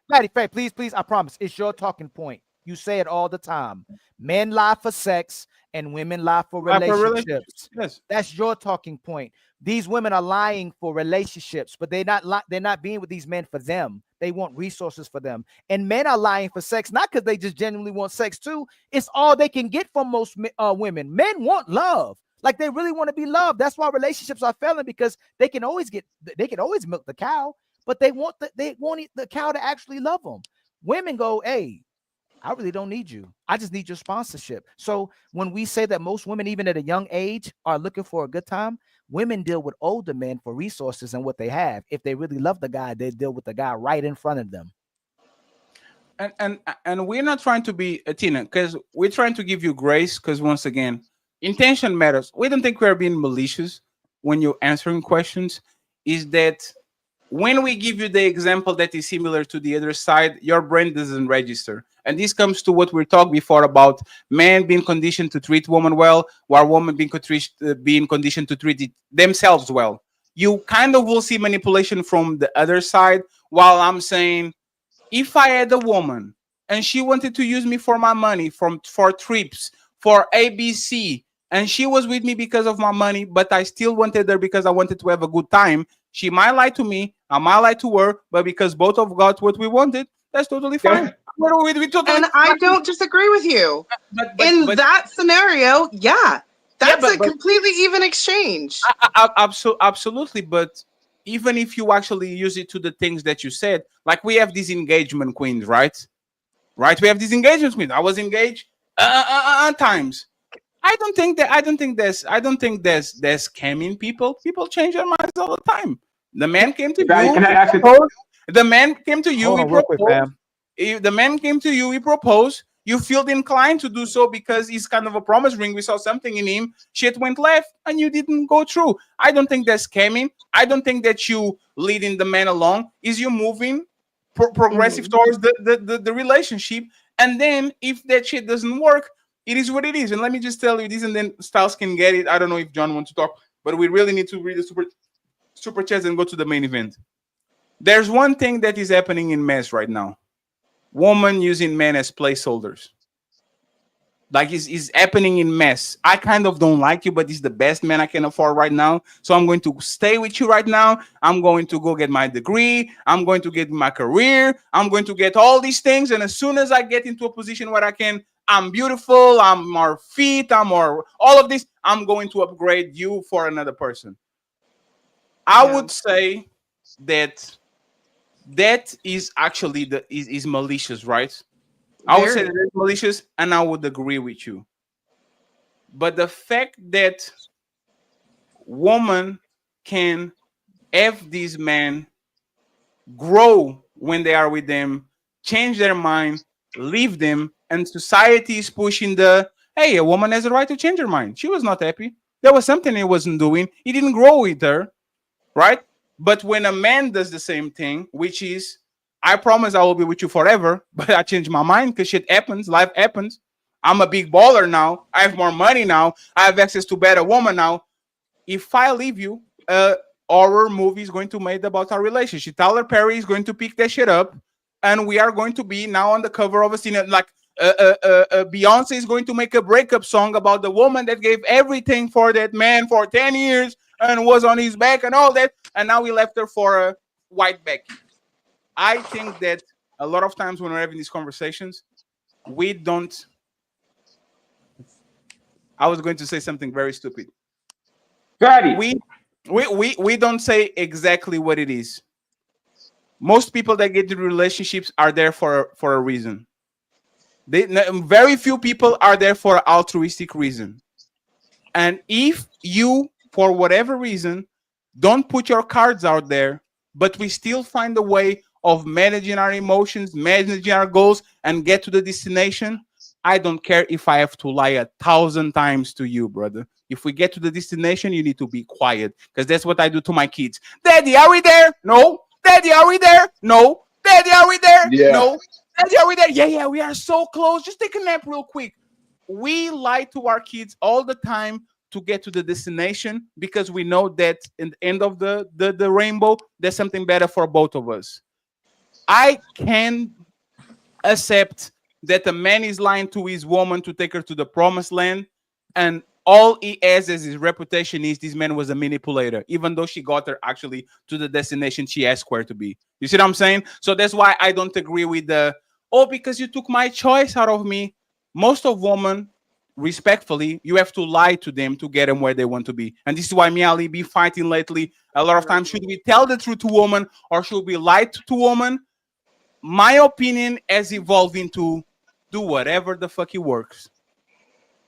Patty, please, I promise. It's your talking point. You say it all the time. Men lie for sex and women lie for relationships. Yes. That's your talking point. These women are lying for relationships, but they're not being with these men for them. They want resources for them. And men are lying for sex, not because they just genuinely want sex too. It's all they can get from most women. Men want love. Like, they really want to be loved. That's why relationships are failing, because they can always milk the cow, but they want the cow to actually love them. Women go, hey, I really don't need you. I just need your sponsorship. So when we say that most women, even at a young age, are looking for a good time, women deal with older men for resources and what they have. If they really love the guy, they deal with the guy right in front of them. And we're not trying to be Athena, because we're trying to give you grace, because once again, intention matters. We don't think we're being malicious when you're answering questions. Is that when we give you the example that is similar to the other side, your brain doesn't register. And this comes to what we talked before about men being conditioned to treat women well, while women being conditioned to treat themselves well. You kind of will see manipulation from the other side, while I'm saying, if I had a woman and she wanted to use me for my money, for trips, for ABC, and she was with me because of my money, but I still wanted her because I wanted to have a good time, she might lie to me, I might lie to her, but because both of us got what we wanted, that's totally fine. And I don't disagree with you. But that scenario, that's a completely even exchange. Absolutely, but even if you actually use it to the things that you said, like we have these engagement queens, right? We have these engagement queens. I was engaged times. I don't think there's scamming people. People change their minds all the time. The man came to you. Can I ask you? The man came to you. The man came to you. He proposed. You feel inclined to do so because he's kind of a promise ring. We saw something in him. Shit went left, and you didn't go through. I don't think that's scamming. I don't think that you leading the man along. Is you moving progressive towards the relationship. And then if that shit doesn't work, It is what it is. And let me just tell you this, and then Styles can get it. I don't know if John wants to talk, but we really need to read the super chats and go to the main event. There's one thing that is happening in mess right now. Women using men as placeholders. Like it's happening in mess. I kind of don't like you, but it's the best man I can afford right now. So I'm going to stay with you right now. I'm going to go get my degree. I'm going to get my career. I'm going to get all these things. And as soon as I get into a position where I'm beautiful, I'm more fit, I'm more all of this, I'm going to upgrade you for another person. I would say that is actually is malicious, right? I would say that it's malicious, and I would agree with you. But the fact that women can have these men grow when they are with them, change their mind, leave them, and society is pushing hey, a woman has a right to change her mind. She was not happy. There was something he wasn't doing. He didn't grow with her, right? But when a man does the same thing, which is, I promise I will be with you forever, but I changed my mind because shit happens, life happens. I'm a big baller now. I have more money now. I have access to better woman now. If I leave you, horror movie is going to be made about our relationship. Tyler Perry is going to pick that shit up, and we are going to be now on the cover of a scene. Like Beyonce is going to make a breakup song about the woman that gave everything for that man for 10 years and was on his back and all that, and now we left her for a white Becky. I think that a lot of times when we're having these conversations, we don't. I was going to say something very stupid. Fatty. We don't say exactly what it is. Most people that get into relationships are there for a reason. Very few people are there for an altruistic reason. And if you, for whatever reason, don't put your cards out there, but we still find a way of managing our emotions, managing our goals, and get to the destination, I don't care if I have to lie 1,000 times to you, brother. If we get to the destination, you need to be quiet, because that's what I do to my kids. Daddy, are we there? No. Daddy, are we there? No. Daddy, are we there? Yeah. No. Daddy, are we there? Yeah, we are so close. Just take a nap real quick. We lie to our kids all the time to get to the destination, because we know that in the end of the rainbow, there's something better for both of us. I can accept that a man is lying to his woman to take her to the promised land, and all he has as his reputation is this man was a manipulator, even though she got her actually to the destination she asked her to be. You see what I'm saying? So that's why I don't agree with because you took my choice out of me. Most of women, respectfully, you have to lie to them to get them where they want to be. And this is why me and Ali be fighting lately. A lot of times, should we tell the truth to women or should we lie to women? My opinion has evolved into do whatever the fuck it works.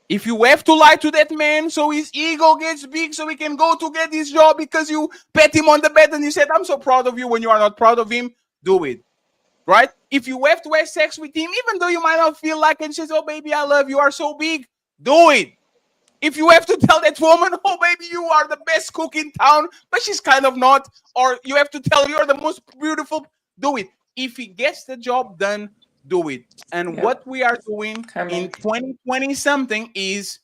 If you have to lie to that man so his ego gets big so he can go to get his job because you pat him on the bed and you said, I'm so proud of you, when you are not proud of him, do it. Right? If you have to have sex with him, even though you might not feel like it, and she says, oh, baby, I love you, you are so big, do it. If you have to tell that woman, oh, baby, you are the best cook in town, but she's kind of not, or you have to tell her you're the most beautiful, do it. If he gets the job done, do it. And what we are doing in 2020 something is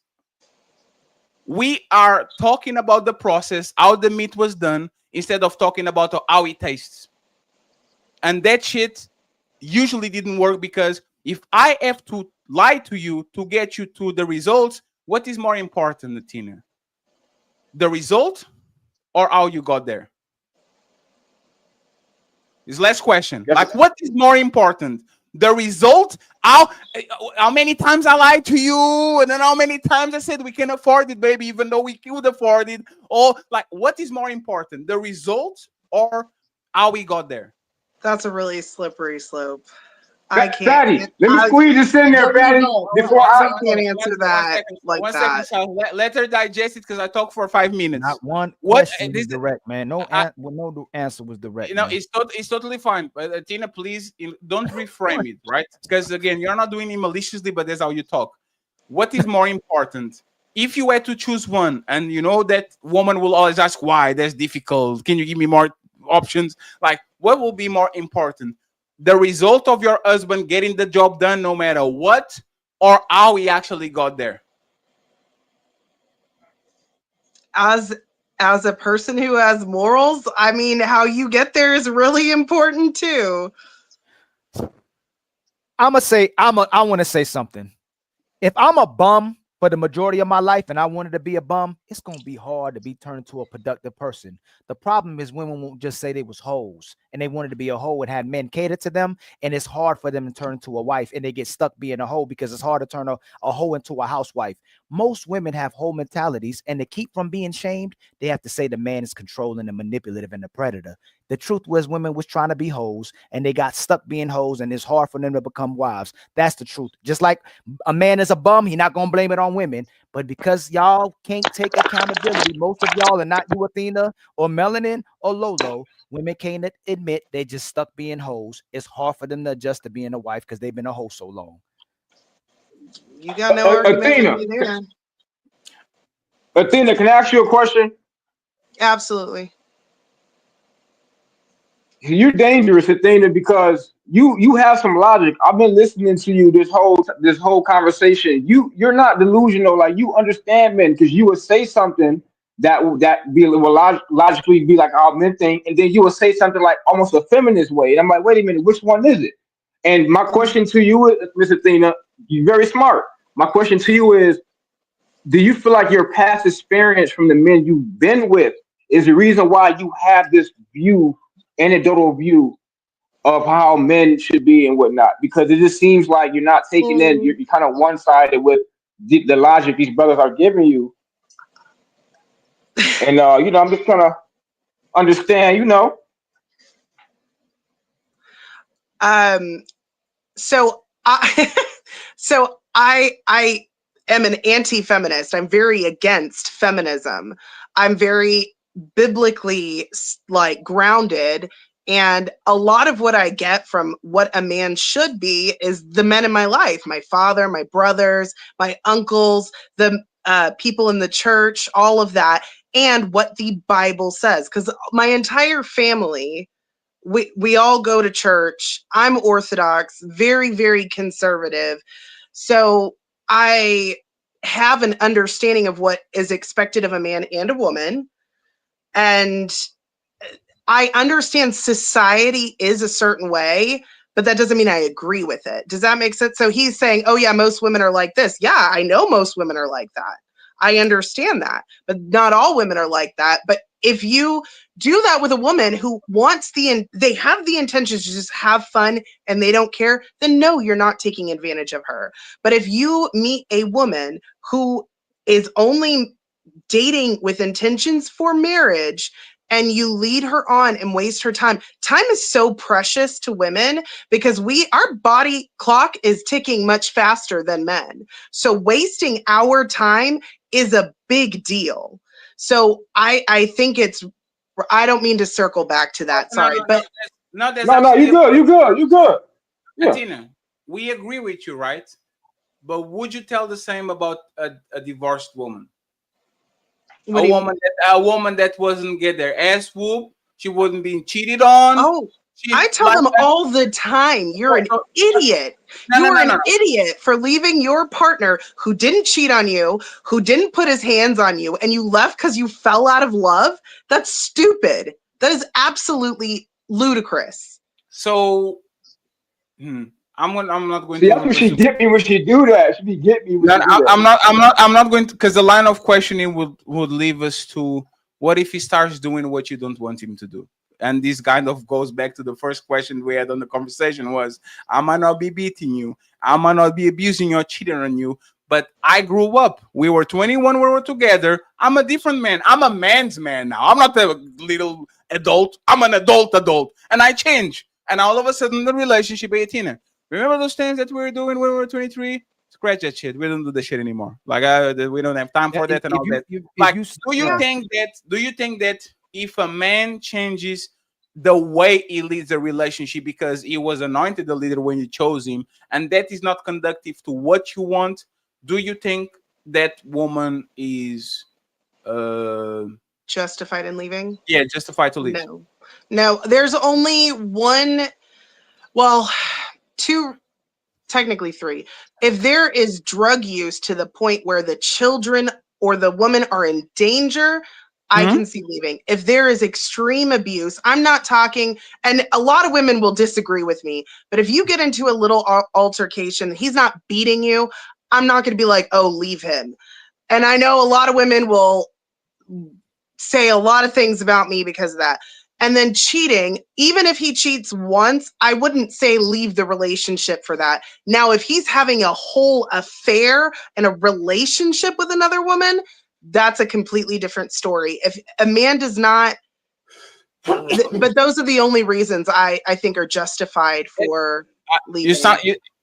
we are talking about the process, how the meat was done, instead of talking about how it tastes. And that shit usually didn't work, because if I have to lie to you to get you to the results, what is more important, Tina? The result or how you got there? This last question. Like, what is more important? The result? How many times I lied to you, and then how many times I said we can afford it, baby, even though we could afford it? Or like, what is more important? The result or how we got there? That's a really slippery slope. I can't. Fatty, let me squeeze this in there, Fatty. Before I can't answer that like that. Let her digest it, because I talked for 5 minutes. Not one question was direct, man. No answer was direct. You know, it's totally fine. But Tina, please don't reframe it, right? Because again, you're not doing it maliciously, but that's how you talk. What is more important? If you had to choose one, and you know that woman will always ask why, that's difficult. Can you give me more options? Like, what will be more important? The result of your husband getting the job done no matter what, or how we actually got there? As a person who has morals, I mean, how you get there is really important too. I want to say something. If I'm a bum for the majority of my life and I wanted to be a bum, it's going to be hard to be turned into a productive person. The problem is women won't just say they was hoes and they wanted to be a hoe and had men cater to them, and it's hard for them to turn into a wife, and they get stuck being a hoe because it's hard to turn a hoe into a housewife. Most women have hoe mentalities, and to keep from being shamed, they have to say the man is controlling and manipulative and a predator. The truth was women was trying to be hoes and they got stuck being hoes, and it's hard for them to become wives. That's the truth. Just like a man is a bum, he's not going to blame it on women. But because y'all can't take accountability, most of y'all are not you, Athena, or Melanin, or Lolo. Women can't admit they just stuck being hoes. It's hard for them to adjust to being a wife because they've been a hoe so long. You got no argument with me there. Athena, can I ask you a question? Absolutely. You're dangerous, Athena, because you have some logic. I've been listening to you this whole conversation. You're not delusional. Like, you understand men, because you would say something that will logically be like our men thing, and then you would say something like almost a feminist way. And I'm like, wait a minute, which one is it? And my question to you, Miss Athena, you're very smart. My question to you is, do you feel like your past experience from the men you've been with is the reason why you have this anecdotal view of how men should be and whatnot? Because it just seems like you're not taking in, you're kind of one-sided with the logic these brothers are giving you. And I'm just trying to understand, So I am an anti-feminist. I'm very against feminism. I'm very biblically grounded, and a lot of what I get from what a man should be is the men in my life: my father, my brothers, my uncles, the people in the church, all of that, and what the Bible says. Because my entire family, we all go to church. I'm Orthodox, very, very conservative. So I have an understanding of what is expected of a man and a woman. And I understand society is a certain way, but that doesn't mean I agree with it. Does that make sense? So he's saying, oh yeah, most women are like this. Yeah, I know most women are like that. I understand that, but not all women are like that. But if you do that with a woman who wants they have the intentions to just have fun and they don't care, then no, you're not taking advantage of her. But if you meet a woman who is only dating with intentions for marriage, and you lead her on and waste her time is so precious to women, because our body clock is ticking much faster than men. So wasting our time is a big deal. So I think I don't mean to circle back to that. Sorry, but no, you good. Yeah. Athena, we agree with you, right? But would you tell the same about a divorced woman? A woman that wasn't get their ass whooped, she wasn't being cheated on. Oh, I tell them all the time, you're an idiot. You're an idiot for leaving your partner who didn't cheat on you, who didn't put his hands on you, and you left because you fell out of love. That's stupid. That is absolutely ludicrous. So, I'm not going to. That's what she get me when she do that. She get me. I'm not going to, because the line of questioning would leave us to, what if he starts doing what you don't want him to do? And this kind of goes back to the first question we had on the conversation was, I might not be beating you, I might not be abusing you or cheating on you, but I grew up. We were 21 when we were together. I'm a different man. I'm a man's man now. I'm not a little adult. I'm an adult, and I change. And all of a sudden, the relationship, 18. Remember those things that we were doing when we were 23? Scratch that shit. We don't do the shit anymore. Like, we don't have time for that and all that. Do you think that if a man changes the way he leads a relationship because he was anointed the leader when you chose him, and that is not conducive to what you want, do you think that woman is justified in leaving? Yeah, justified to leave. No, there's only two technically 3. If there is drug use to the point where the children or the woman are in danger, I can see leaving. If there is extreme abuse, I'm not talking, and a lot of women will disagree with me, but if you get into a little altercation, he's not beating you, I'm not going to be like, oh, leave him. And I know a lot of women will say a lot of things about me because of that. And then cheating, even if he cheats once, I wouldn't say leave the relationship for that. Now, if he's having a whole affair and a relationship with another woman, that's a completely different story. If a man does not, but those are the only reasons I think are justified for leaving.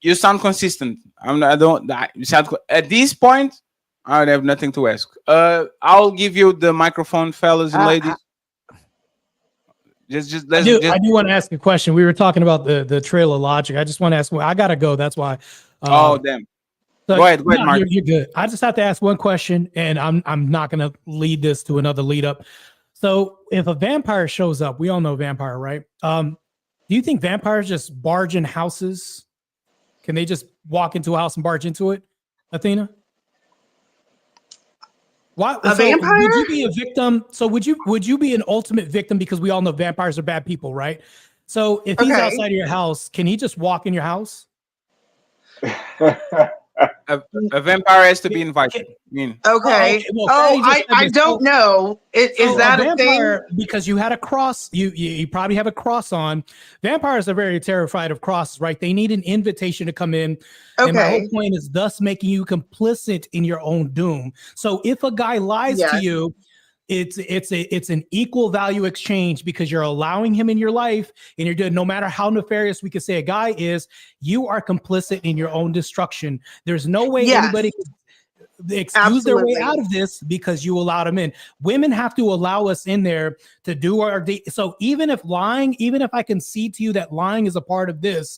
You sound consistent. You sound at this point. I would have nothing to ask. I'll give you the microphone, fellas and ladies. I do want to ask a question. We were talking about the trail of logic. I just want to ask. Well, I gotta go. That's why. Damn. So, go ahead, Mark. You're good. I just have to ask one question, and I'm not gonna lead this to another lead up. So, if a vampire shows up, we all know vampire, right? Do you think vampires just barge in houses? Can they just walk into a house and barge into it, Athena? Why? Vampire? Would you be a victim? So would you be an ultimate victim, because we all know vampires are bad people, right? So if he's outside of your house, can he just walk in your house? A vampire has to be invited. Okay. I don't know. Is that a thing? Because you had a cross. You probably have a cross on. Vampires are very terrified of crosses, right? They need an invitation to come in. Okay. And my whole point is thus making you complicit in your own doom. So if a guy lies to you, it's an equal value exchange, because you're allowing him in your life, and you're doing, no matter how nefarious we could say a guy is, you are complicit in your own destruction. There's no way anybody can excuse their way out of this because you allowed him in. Women have to allow us in there to do our so even if I can see to you that lying is a part of this,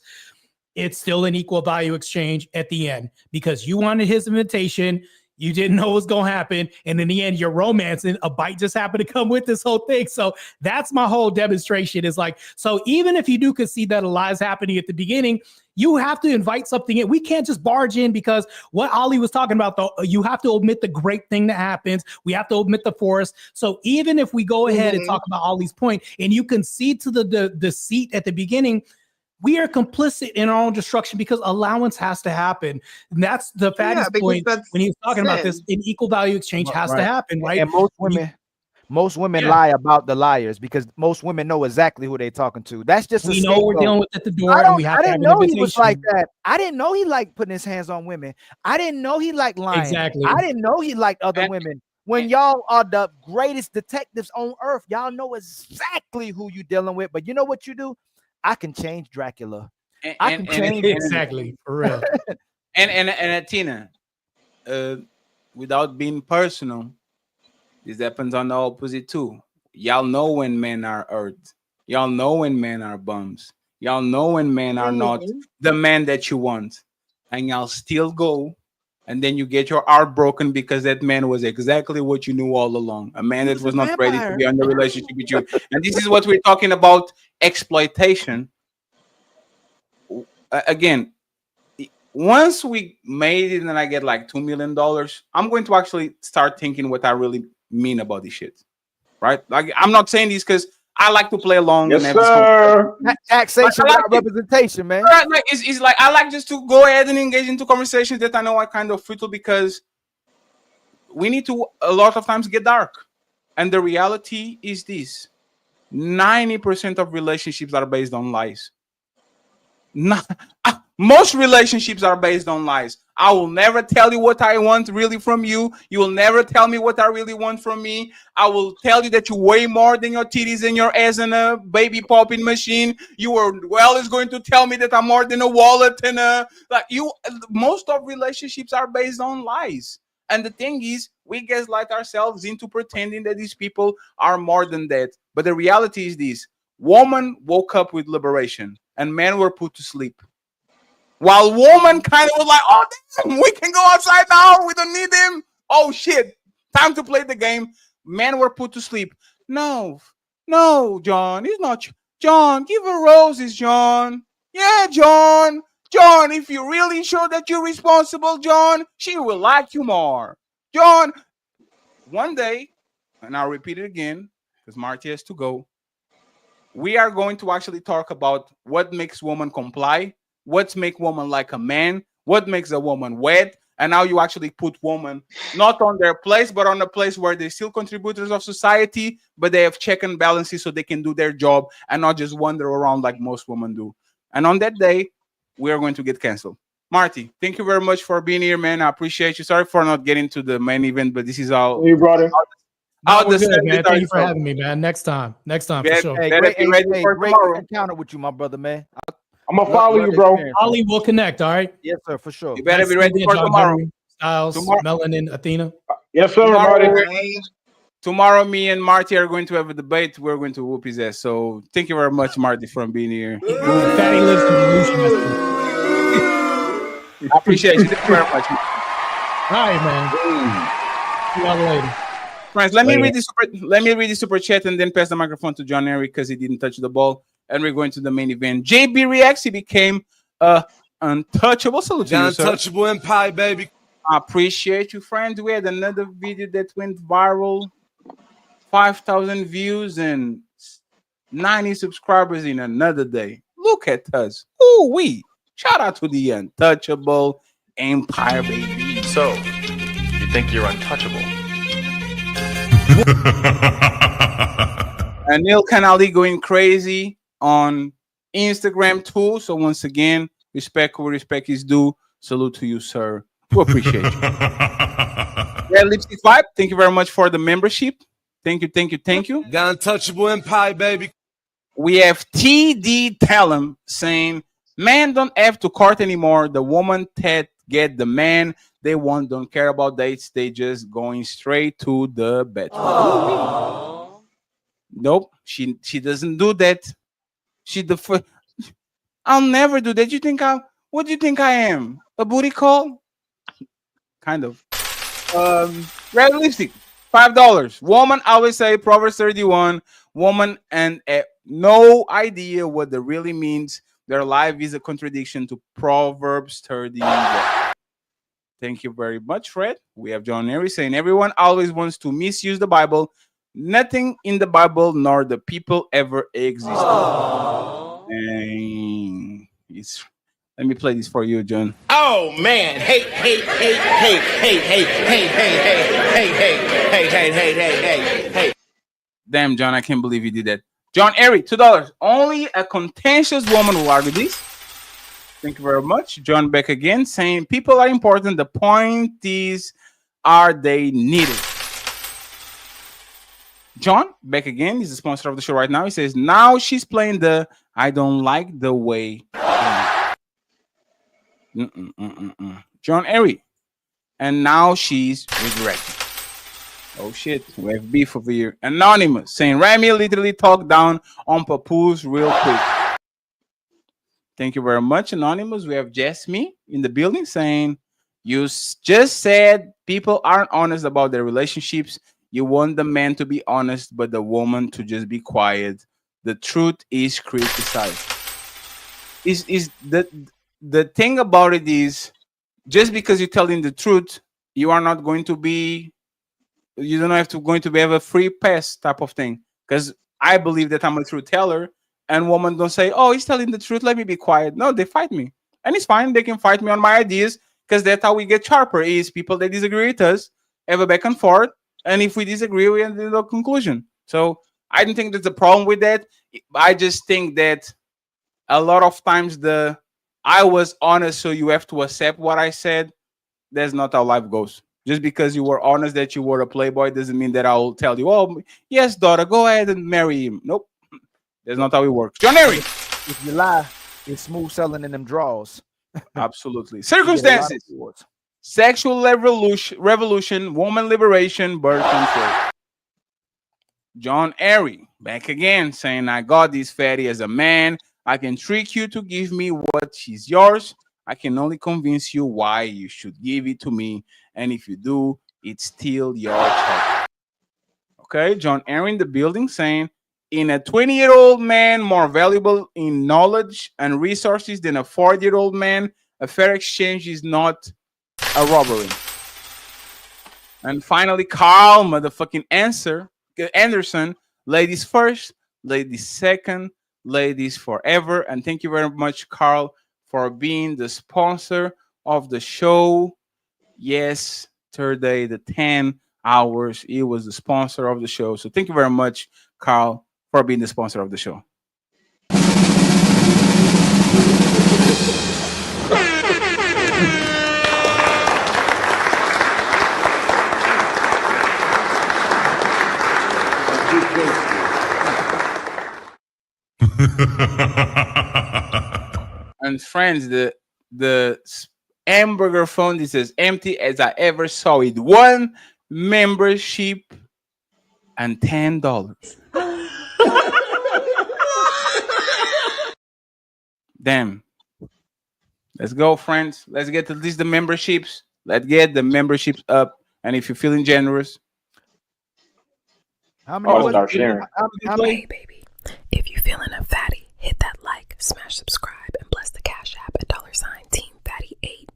it's still an equal value exchange at the end, because you wanted his invitation. You didn't know what was going to happen. And in the end, you're romancing. A bite just happened to come with this whole thing. So that's my whole demonstration, is like, so even if you do concede that a lie is happening at the beginning, you have to invite something in. We can't just barge in, because what Ali was talking about, though, you have to omit the great thing that happens. We have to omit the forest. So even if we go ahead and talk about Ali's point, and you concede to the deceit at the beginning, we are complicit in our own destruction, because allowance has to happen. And that's the Fatty's point when he was talking about this. An equal value exchange has to happen, right? And most women lie about the liars, because most women know exactly who they're talking to. That's just we know we're dealing with at the door, and we have to have an invitation. He was like that. I didn't know he liked putting his hands on women. I didn't know he liked lying. Exactly. I didn't know he liked other women. When y'all are the greatest detectives on earth, y'all know exactly who you're dealing with. But you know what you do? I can change Dracula. I can change exactly, for real. and Athena, without being personal, this happens on the opposite too. Y'all know when men are hurt. Y'all know when men are bums. Y'all know when men are not the man that you want, and y'all still go, and then you get your heart broken because that man was exactly what you knew all along. A man that was not ready to be in the relationship with you. And this is what we're talking about. Exploitation. Again, once we made it and I get like $2 million, I'm going to actually start thinking what I really mean about this shit, right? Like, I'm not saying this because I like to play along. Yes, sir. Taxation without representation, man. Right, like, it's like I like just to go ahead and engage into conversations that I know are kind of futile, because we need to a lot of times get dark. And the reality is this: 90% of relationships are based on lies. Most relationships are based on lies. I will never tell you what I want really from you. You will never tell me what I really want from me. I will tell you that you weigh more than your titties and your ass in a baby popping machine. You are is going to tell me that I'm more than a wallet and most of relationships are based on lies. And the thing is, we gaslight ourselves into pretending that these people are more than that. But the reality is this: woman woke up with liberation, and men were put to sleep. While woman kind of was like, oh, damn, we can go outside now. We don't need him. Oh, shit. Time to play the game. Men were put to sleep. No, John. It's not. John, give her roses, John. Yeah, John. John, if you really show that you're responsible, John, she will like you more. John, one day, and I'll repeat it again because Marty has to go. We are going to actually talk about what makes woman comply, what makes woman like a man, what makes a woman wed, and how you actually put women not on their place, but on a place where they're still contributors of society, but they have check and balances so they can do their job and not just wander around like most women do. And on that day, we are going to get canceled. Marty, thank you very much for being here, man. I appreciate you. Sorry for not getting to the main event, but this is how you brought it. Good, man. Thank you for having me, man. Next time for sure. Hey, great encounter with you, my brother, man. I'm gonna follow you, bro. Ollie will connect. All right. Yes, sir, for sure. You better be ready for tomorrow. Styles, Melanin, Athena. Yes, sir, Marty. Tomorrow, me and Marty are going to have a debate. We're going to whoop his ass. So thank you very much, Marty, for being here. Fatty lives to revolution. I appreciate you. Thank you very much. All right, man. See y'all later. Friends, let me read the super chat and then pass the microphone to John Eric because he didn't touch the ball. And we're going to the main event. JB reacts. He became untouchable. Salute to you, sir. Untouchable Empire, baby. I appreciate you, friends. We had another video that went viral, 5,000 views and 90 subscribers in another day. Look at us. Ooh wee! Shout out to the untouchable Empire, baby. So, you think you're untouchable? And Neil Canali going crazy on Instagram too. So once again, respect where respect is due. Salute to you, sir. We appreciate you. Red Lipstick Vibe, thank you very much for the membership. Thank you. The untouchable Empire, baby. We have TD Tellum saying, "Man don't have to court anymore. The woman that get the man they want don't care about dates. They just going straight to the bed." Nope, she doesn't do that. I'll never do that. What do you think I am? A booty call? Kind of. Red Lipstick, $5. Woman always say Proverbs 31. Woman and no idea what that really means. Their life is a contradiction to Proverbs 31. Thank you very much, Fred. We have John Neri saying everyone always wants to misuse the Bible. Nothing in the Bible nor the people ever existed. Let me play this for you, John. Oh man, hey. Damn, John, I can't believe you did that. John Airy, $2. Only a contentious woman will argue this. Thank you very much. John back again saying people are important. The point is, are they needed? John back again. He's the sponsor of the show right now. He says, now she's playing the I don't like the way. John Airy. And now she's regretting. Oh shit, we have beef over here. Anonymous saying Remy literally talked down on Papoose real quick. Thank you very much, Anonymous. We have Jasmine in the building saying you just said people aren't honest about their relationships. You want the man to be honest, but the woman to just be quiet. The truth is criticized. Is the thing about it is just because you're telling the truth, you are not going to be. You don't have to have a free pass type of thing. Because I believe that I'm a truth teller, and women don't say, "Oh, he's telling the truth. Let me be quiet." No, they fight me, and it's fine. They can fight me on my ideas because that's how we get sharper. Is people that disagree with us have a back and forth, and if we disagree, we end in a conclusion. So I don't think there's a problem with that. I just think that a lot of times I was honest, so you have to accept what I said. That's not how life goes. Just because you were honest that you were a playboy doesn't mean that I'll tell you, oh, yes, daughter, go ahead and marry him. Nope. That's not how it works. John Airy. If you lie, it's smooth selling in them draws. Absolutely. Circumstances. Sexual revolution, woman liberation, birth control. John Airy, back again, saying, I got this fatty as a man. I can trick you to give me what is yours. I can only convince you why you should give it to me. And if you do, it's still your child. Okay, John Aaron in the building saying, in a 20-year-old man more valuable in knowledge and resources than a 40-year-old man? A fair exchange is not a robbery. And finally, Carl, motherfucking Anderson, ladies first, ladies second, ladies forever. And thank you very much, Carl, for being the sponsor of the show. Yes, Thursday, the 10 hours, he was the sponsor of the show. So thank you very much, Carl, for being the sponsor of the show. And friends, the hamburger phone is as empty as I ever saw it. One membership and $10. Damn. Let's go, friends. Let's get at least the memberships. Let's get the memberships up. And if you're feeling generous, how many? Start sharing. Hey, baby. If you're feeling a fatty, hit that like, smash subscribe, and bless the Cash App at $Team Fatty 8.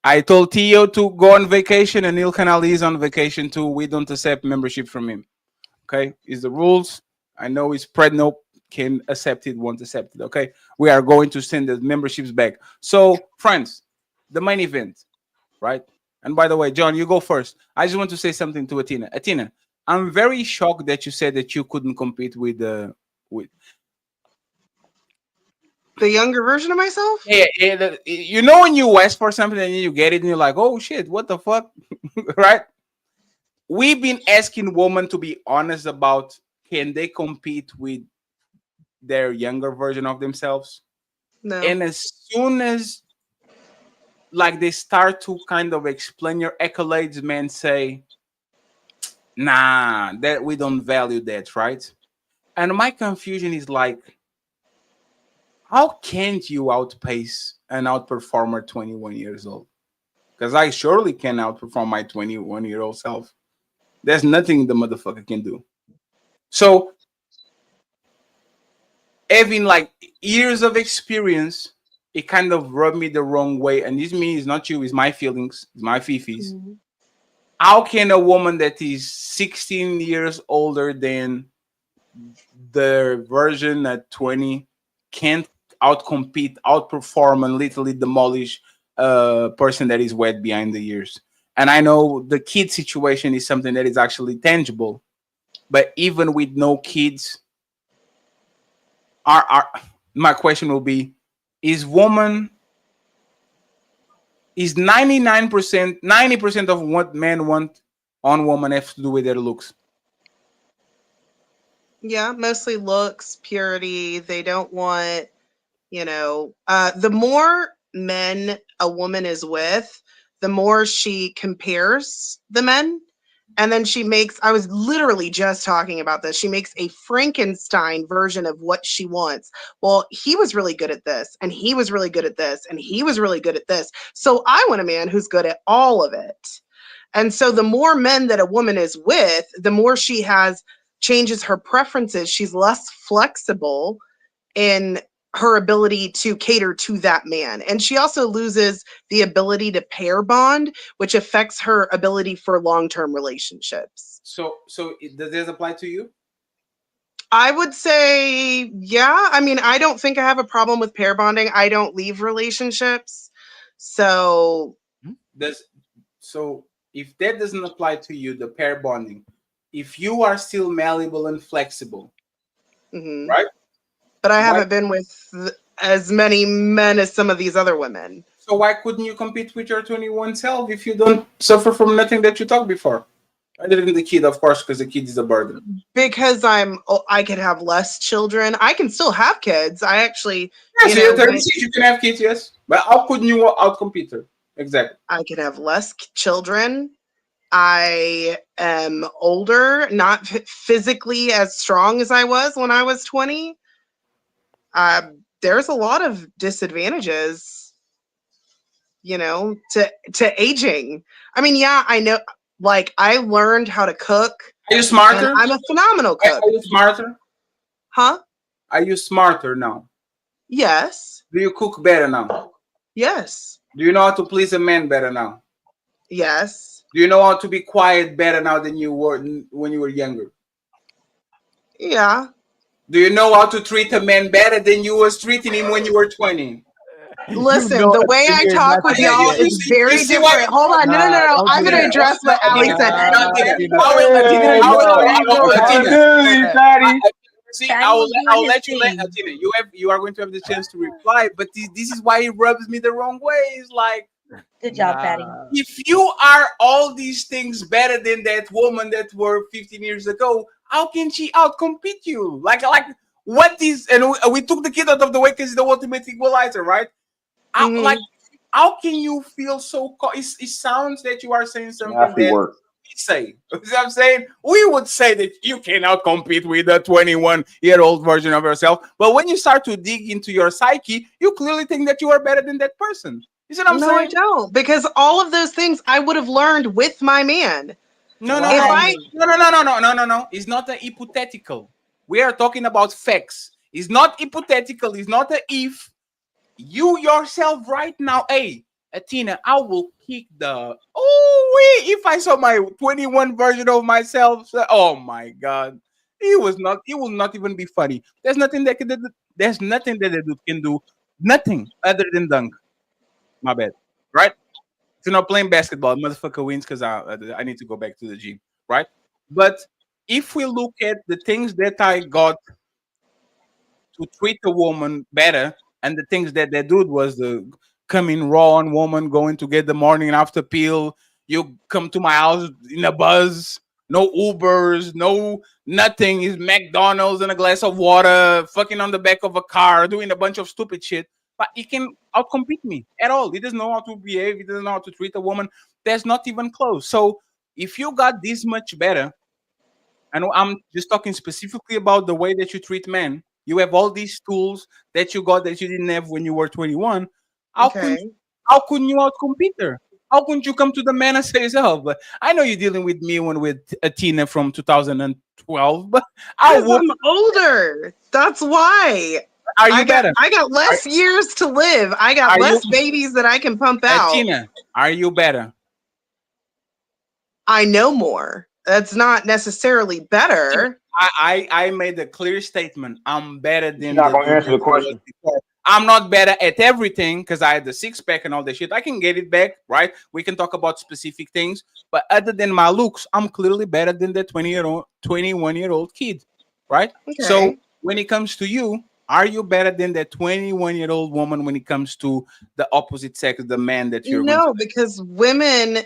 I told Tio to go on vacation, and Neil Canali is on vacation too. We don't accept membership from him. Okay, is the rules. I know it's Predno can accept it, won't accept it. Okay, we are going to send the memberships back. So, friends, the main event, right? And by the way, John, you go first. I just want to say something to Athena. Athena, I'm very shocked that you said that you couldn't compete with the younger version of myself. Yeah, you know when you ask for something and you get it and you're like, oh shit, what the fuck, right? We've been asking women to be honest about can they compete with their younger version of themselves. No. And as soon as like they start to kind of explain your accolades, men say, nah, that we don't value that, right? And my confusion is like, how can't you outpace an outperformer 21 years old? Because I surely can outperform my 21-year-old self. There's nothing the motherfucker can do. So having like years of experience, it kind of rubbed me the wrong way. And this means not you, it's my feelings, it's my fifis. Mm-hmm. How can a woman that is 16 years older than the version at 20 can't outcompete, outperform, and literally demolish a person that is wet behind the ears? And I know the kid situation is something that is actually tangible, but even with no kids, my question will be, is 99%, 90% of what men want on women have to do with their looks? Yeah, mostly looks, purity. They don't want, the more men a woman is with, the more she compares the men. And then she makes, I was literally just talking about this, she makes a Frankenstein version of what she wants. Well, he was really good at this, and he was really good at this, and he was really good at this. So I want a man who's good at all of it. And so the more men that a woman is with, the more she changes her preferences. She's less flexible in her ability to cater to that man. And she also loses the ability to pair bond, which affects her ability for long-term relationships. So does this apply to you? I would say, yeah. I mean, I don't think I have a problem with pair bonding. I don't leave relationships. So if that doesn't apply to you, the pair bonding, if you are still malleable and flexible, mm-hmm. right? But I haven't been with as many men as some of these other women. So why couldn't you compete with your 21 self if you don't suffer from nothing that you talked before? Other than the kid, of course, because the kid is a burden. Because I could have less children. I can still have kids. I actually... Yes, you're 36, you can have kids, yes. But how couldn't you outcompete her? Exactly. I could have less children. I am older, not physically as strong as I was when I was 20. There's a lot of disadvantages, to aging. I mean, yeah, I know Like, I learned how to cook. Are you smarter? I'm a phenomenal cook. Are you smarter? Huh? Are you smarter now? Yes. Do you cook better now? Yes. Do you know how to please a man better now? Yes. Do you know how to be quiet better now than you were when you were younger? Yeah. Do you know how to treat a man better than you was treating him when you were 20? Listen, the way I talk with y'all is very different. Hold on. No. I'm going to address what Ali said. See, I'll let you let Tina. You are going to have the chance to reply, but this is why it rubs me the wrong way. It's like, good job, Patty. If you are all these things better than that woman that were 15 years ago, how can she outcompete you? Like what is? And we took the kid out of the way because it's the ultimate equalizer, right? Like, how can you feel so? It sounds that you are saying something that we say. You know what I'm saying? We would say that you cannot compete with a 21-year-old version of yourself, but when you start to dig into your psyche, you clearly think that you are better than that person. You see what I'm saying? No, I don't, because all of those things I would have learned with my man. No. It's not a hypothetical. We are talking about facts. It's not hypothetical. It's not a if. You yourself right now, hey, Tina, I will kick the if I saw my 21 version of myself. Oh my God, it will not even be funny. There's nothing that the dude can do. Nothing other than dunk. My bad, right? If you're not playing basketball, motherfucker wins because I need to go back to the gym, right? But if we look at the things that I got to treat a woman better, and the things that dude was the coming raw on woman, going to get the morning after pill, you come to my house in a buzz, no Ubers, no nothing, is McDonald's and a glass of water, fucking on the back of a car, doing a bunch of stupid shit. But he can outcompete me at all. He doesn't know how to behave. He doesn't know how to treat a woman. That's not even close. So if you got this much better, and I'm just talking specifically about the way that you treat men, you have all these tools that you got that you didn't have when you were 21. How couldn't you outcompete her? How couldn't you come to the man and say yourself? But I know you're dealing with me with a Tina from 2012, but I'm older. That's why. Are you better? I got less years to live. I got less babies that I can pump out. Tina, are you better? I know more. That's not necessarily better. I made a clear statement. I'm better than. You're not going to answer the question. I'm not better at everything because I had the six-pack and all that shit. I can get it back, right? We can talk about specific things, but other than my looks, I'm clearly better than the 21-year-old kid, right? Okay. So when it comes to you, are you better than that 21-year-old woman when it comes to the opposite sex, the man that you're? No, because women,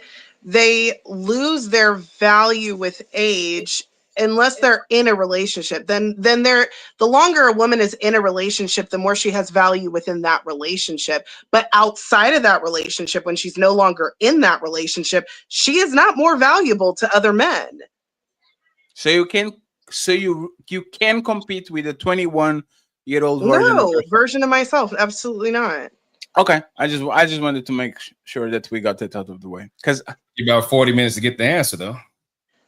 they lose their value with age unless they're in a relationship. Then the longer a woman is in a relationship, the more she has value within that relationship. But outside of that relationship, when she's no longer in that relationship, she is not more valuable to other men. So you can compete with a 21-year-old version of myself. Absolutely not. Okay, I just wanted to make sure that we got that out of the way because about 40 minutes to get the answer though.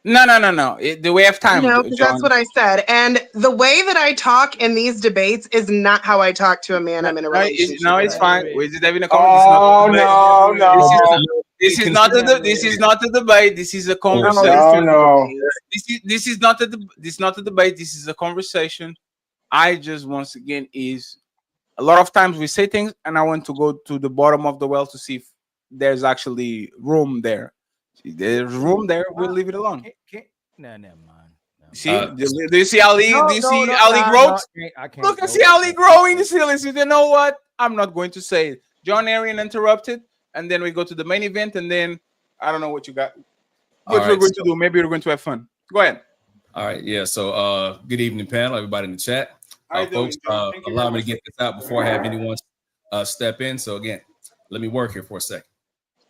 No. Do we have time? No, because that's what I said. And the way that I talk in these debates is not how I talk to a man I'm in a relationship. No, it's fine. We're just having a conversation. No. This is not a debate. This is a conversation. No. This is not a debate. This is a conversation. I just once again is a lot of times we say things, and I want to go to the bottom of the well to see if there's actually room there. If there's room there, we'll leave it alone. No, never mind. See, do you see Ali? Do you see Ali grow? Look, I see Ali growing. Listen, you know what? I'm not going to say it. John Arian interrupted, and then we go to the main event, and then I don't know what you got. What we're going to do? Maybe we're going to have fun. Go ahead. All right, yeah. So, good evening, panel. Everybody in the chat. Folks, allow me to get this out before I have anyone step in. So again, let me work here for a second.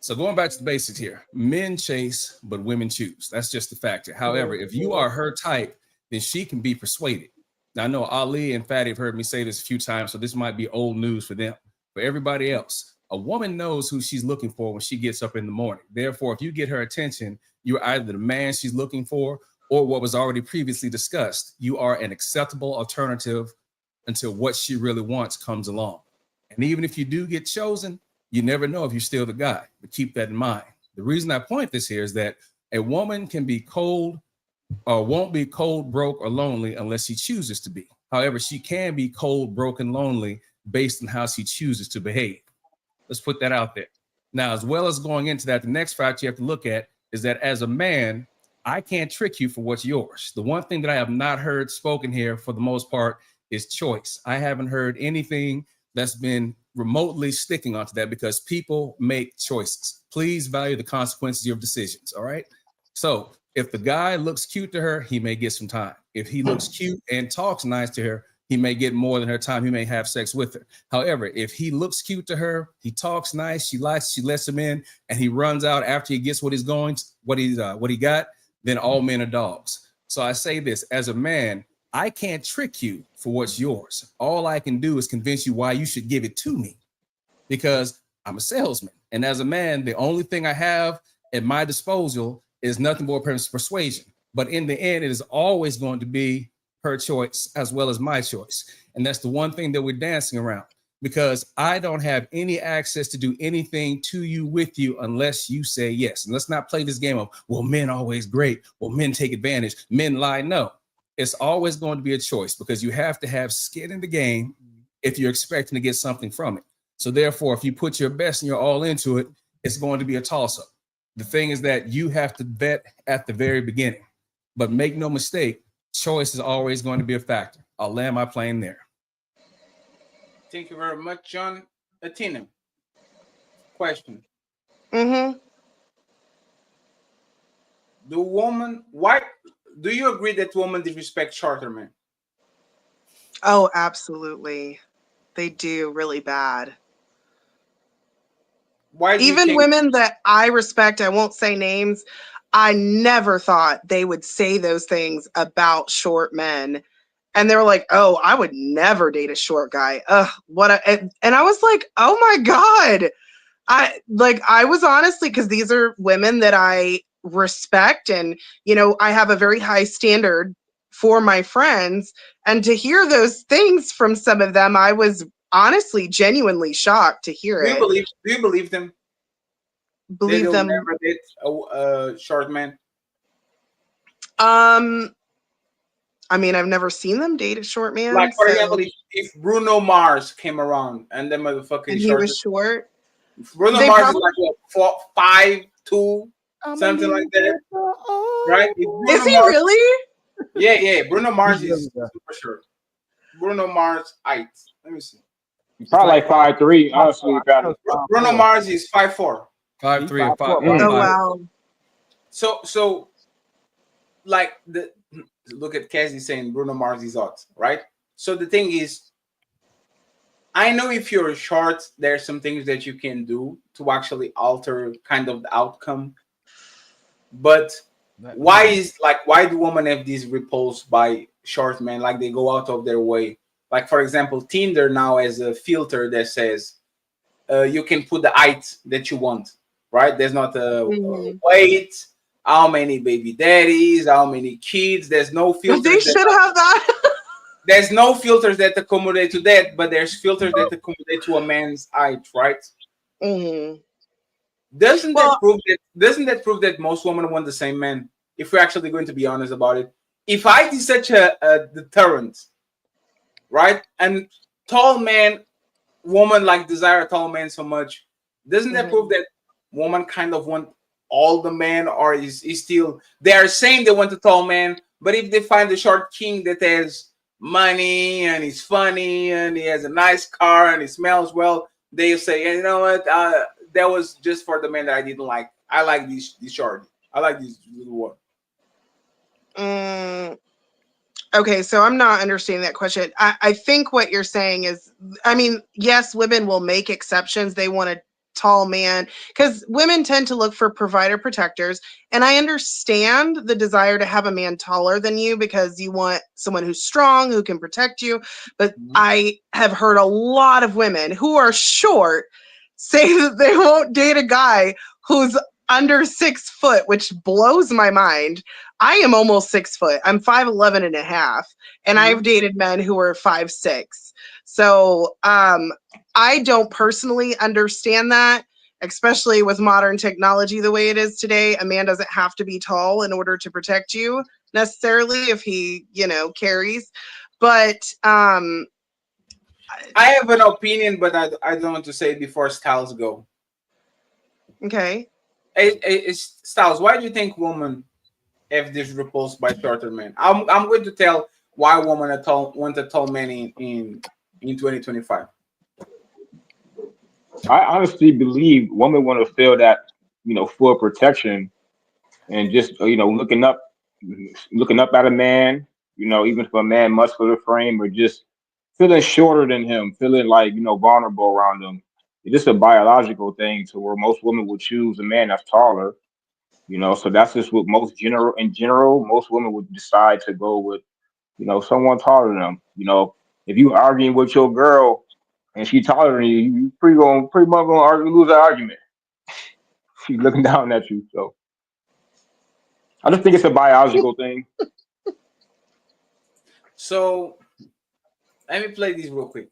So going back to the basics here, men chase, but women choose. That's just the factor. However, if you are her type, then she can be persuaded. Now, I know Ali and Fatty have heard me say this a few times, so this might be old news for them. For everybody else, a woman knows who she's looking for when she gets up in the morning. Therefore, if you get her attention, You're either the man she's looking for, or what was already previously discussed. You are an acceptable alternative until what she really wants comes along. And even if you do get chosen, you never know if you're still the guy, but keep that in mind. The reason I point this here is that a woman can be cold or won't be cold, broke, or lonely unless she chooses to be. However, she can be cold, broken, lonely based on how she chooses to behave. Let's put that out there. Now, as well as going into that, the next factor you have to look at is that as a man, I can't trick you for what's yours. The one thing that I have not heard spoken here for the most part is choice. I haven't heard anything that's been remotely sticking onto that because people make choices. Please value the consequences of your decisions, all right? So if the guy looks cute to her, he may get some time. If he looks cute and talks nice to her, he may get more than her time. He may have sex with her. However, if he looks cute to her, he talks nice, she lets him in, and he runs out after he gets what he got, then all men are dogs. So I say this, as a man, I can't trick you for what's yours. All I can do is convince you why you should give it to me, because I'm a salesman. And as a man, the only thing I have at my disposal is nothing but persuasion. But in the end, it is always going to be her choice as well as my choice. And that's the one thing that we're dancing around, because I don't have any access to do anything to you, with you, unless you say yes. And let's not play this game of, well, men are always great. Well, men take advantage. Men lie. No, it's always going to be a choice, because you have to have skin in the game if you're expecting to get something from it. So therefore, if you put your best and you're all into it, it's going to be a toss-up. The thing is that you have to bet at the very beginning, but make no mistake, choice is always going to be a factor. I'll land my plane there. Thank you very much, John. Atina, question. Mm-hmm. Why do you agree that women disrespect shorter men? Oh, absolutely. They do really bad. Why do you Even think- women that I respect, I won't say names, I never thought they would say those things about short men. And they were like, oh, I would never date a short guy. Ugh, and I was like, oh my God. I was honestly, because these are women that I respect, and I have a very high standard for my friends. And to hear those things from some of them, I was honestly genuinely shocked to hear it. Do you believe them? Believe them. Never date a short man. I mean, I've never seen them date a short man. Like, for example, if Bruno Mars came around and the motherfucker and he was short, Bruno Mars is like 5'2", something like that, right? Is he really? Yeah. Bruno Mars is super short. Bruno Mars height. Let me see. He's probably like 5'3". Honestly, Bruno Mars is 5'4". 5'3" or 5'5". Oh wow. So like look at Cassie saying Bruno Mars is hot, right? So the thing is, I know if you're short, there's some things that you can do to actually alter kind of the outcome. But why do women have this repulse by short men? Like, they go out of their way. Like, for example, Tinder now has a filter that says you can put the height that you want, right? There's not a weight, how many baby daddies, how many kids. There's no filter. They should have that. There's no filters that accommodate to that, but there's filters that accommodate to a man's height, right? Mm-hmm. Doesn't that prove that most women want the same man? If we're actually going to be honest about it, if height is such a deterrent, right? And tall man, woman like desire a tall man so much, doesn't that prove that woman kind of want all the men, or is still they are saying they want a tall man, but if they find a short king that has money and he's funny and he has a nice car and he smells well, they say, you know what, that was just for the man that I didn't like. I like these short. I like these little one. Okay, so I'm not understanding that question. I think what you're saying is, I mean, yes, women will make exceptions. They want a tall man because women tend to look for provider protectors. And I understand the desire to have a man taller than you because you want someone who's strong, who can protect you. But I have heard a lot of women who are short say that they won't date a guy who's under 6 foot, which blows my mind. I am almost 6 foot. I'm 5'11" and a half, and I've dated men who are 5'6". So I don't personally understand that, especially with modern technology the way it is today. A man doesn't have to be tall in order to protect you necessarily if he, carries. But I have an opinion, but I don't want to say it before Styles go. Okay. It's Styles, why do you think women have this repulsed by shorter men? I'm going to tell why women want a tall man in 2025. I honestly believe women want to feel that, full protection, and just looking up at a man, even if a man muscular frame, or just feeling shorter than him, feeling like vulnerable around him. It's just a biological thing to where most women would choose a man that's taller. So that's just what most women would decide to go with, someone taller than them. If you arguing with your girl and she taller than you, you pretty much gonna lose that argument. She's looking down at you. So I just think it's a biological thing. So let me play these real quick.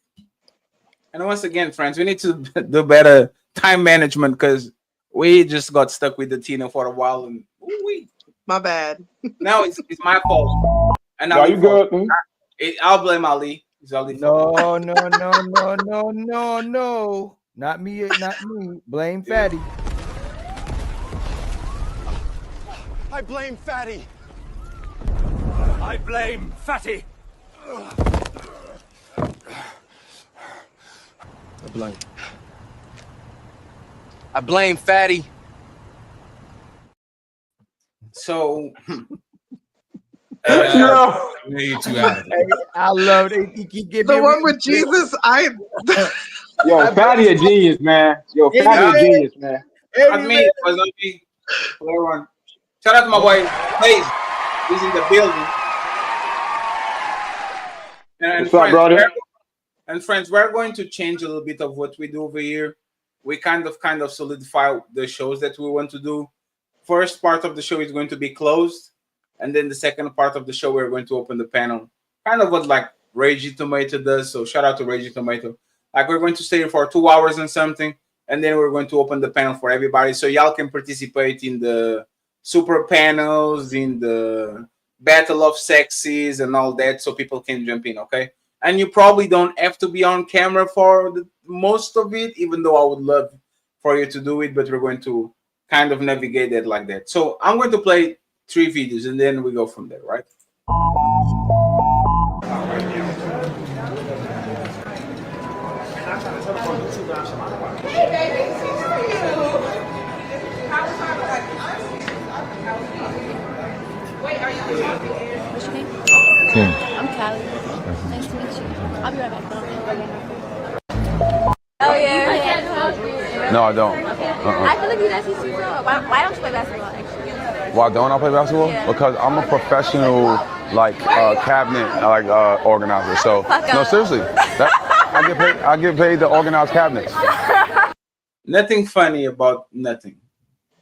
And once again, friends, we need to do better time management because we just got stuck with the Tina for a while, and my bad. Now it's my fault. And are you good? I'll blame Ali. No. Not me. Blame Fatty. I blame Fatty. I blame Fatty. I blame Fatty. So I love it. The one with Jesus. Yo, Fatty a genius, man. Fatty a genius, man. That's me. Everyone. Shout out to my boy. Please, he's in the building. And what's up, brother? And friends, we're going to change a little bit of what we do over here. We kind of solidify the shows that we want to do. First part of the show is going to be closed, and then the second part of the show we're going to open the panel. Kind of what like Ragey Tomato does. So shout out to Ragey Tomato. Like we're going to stay for 2 hours and something, and then we're going to open the panel for everybody, so y'all can participate in the super panels, in the battle of sexes and all that, so people can jump in. Okay. And you probably don't have to be on camera for most of it, even though I would love for you to do it, but we're going to kind of navigate that like that. So I'm going to play 3 videos and then we go from there, right? Wait, are you what's your name? I'm Callie. Nice to meet you. I'll be right back. Oh yeah. No, I don't. I feel like you guys used to grow. Why don't you play basketball actually? Why don't I play basketball? Yeah. Because I'm a professional cabinet organizer. So no, seriously, I get paid to organize cabinets. Nothing funny about nothing.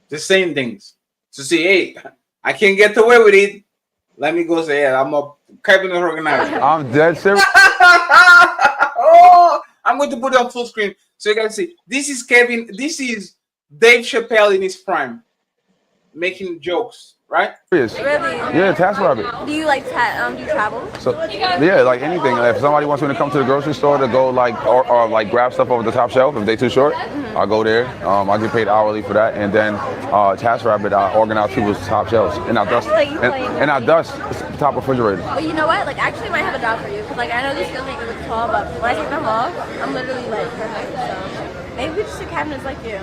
The same things. So see, hey, I can't get away with it. Let me go say, yeah, I'm a cabinet organizer. I'm dead serious. Oh, I'm going to put it on full screen so you guys see. This is Kevin. This is Dave Chappelle in his prime, making jokes, right? Really? Yeah, Task Rabbit. Do you like do you travel? So yeah, like anything. If somebody wants me to come to the grocery store to go or grab stuff over the top shelf, if they too short, I'll go there. I get paid hourly for that, and then Task Rabbit, I organize people's top shelves, and I dust and I dust top refrigerators. Well, you know what? Like, actually, I might have a job for you because I know these skills make me look tall, but when I take them off, I'm literally perfect. So maybe we just do cabinets like you.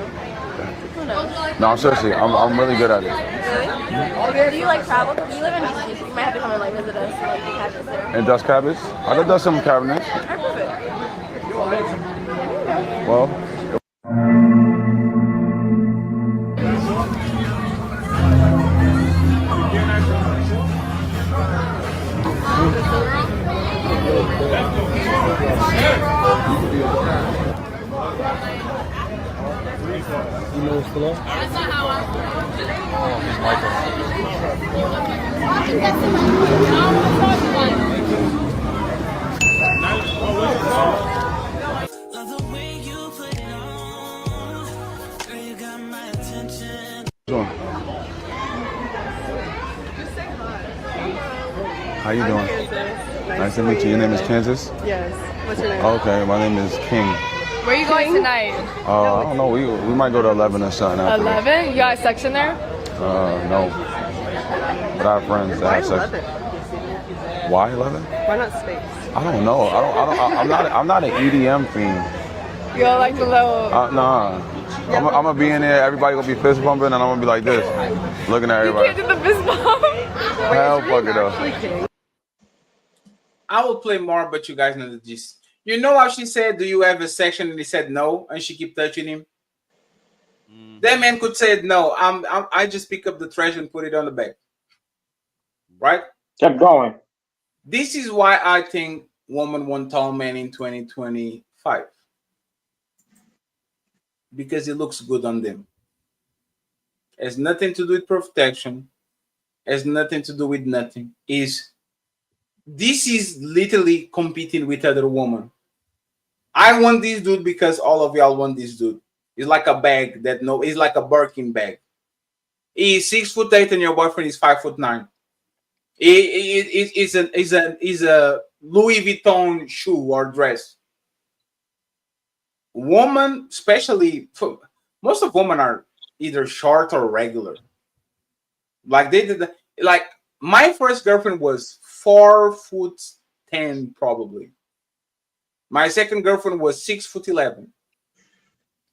Who knows? No, seriously, I'm really good at it. Really? Do you travel? Because you live in DC, so you might have to come and visit us and do cabinets there. And dust cabinets? I did dust some cabinets. Perfect. Well. emails below. How you doing? Nice to meet you. Your name is Kansas? Yes. What's your name? Okay, my name is King. Where are you going tonight? I don't know. We might go to 11 or something. After 11? You got a section there? No. But I have friends that have sex. Why 11? Why not space? I don't know. I'm not an EDM fiend. You don't like the little... Nah. I'm gonna be in there. Everybody gonna be fist pumping, and I'm gonna be like this, looking at everybody. You can't do the fist bump. Hell, fuck it up. I will play more, but you guys know the gist. You know how she said, "Do you have a section?" And he said no, and she keep touching him. That man could say no. I just pick up the trash and put it on the bag. Right? Kept going. This is why I think women want tall men in 2025. Because it looks good on them. Has nothing to do with protection. Has nothing to do with nothing. This is literally competing with other women. I want this dude because all of y'all want this dude. It's like a bag it's like a Birkin bag. He's 6'8" and your boyfriend is 5'9". It's a Louis Vuitton shoe or dress. Woman, especially most of women are either short or regular. Like my first girlfriend was 4'10" probably. My second girlfriend was 6'11",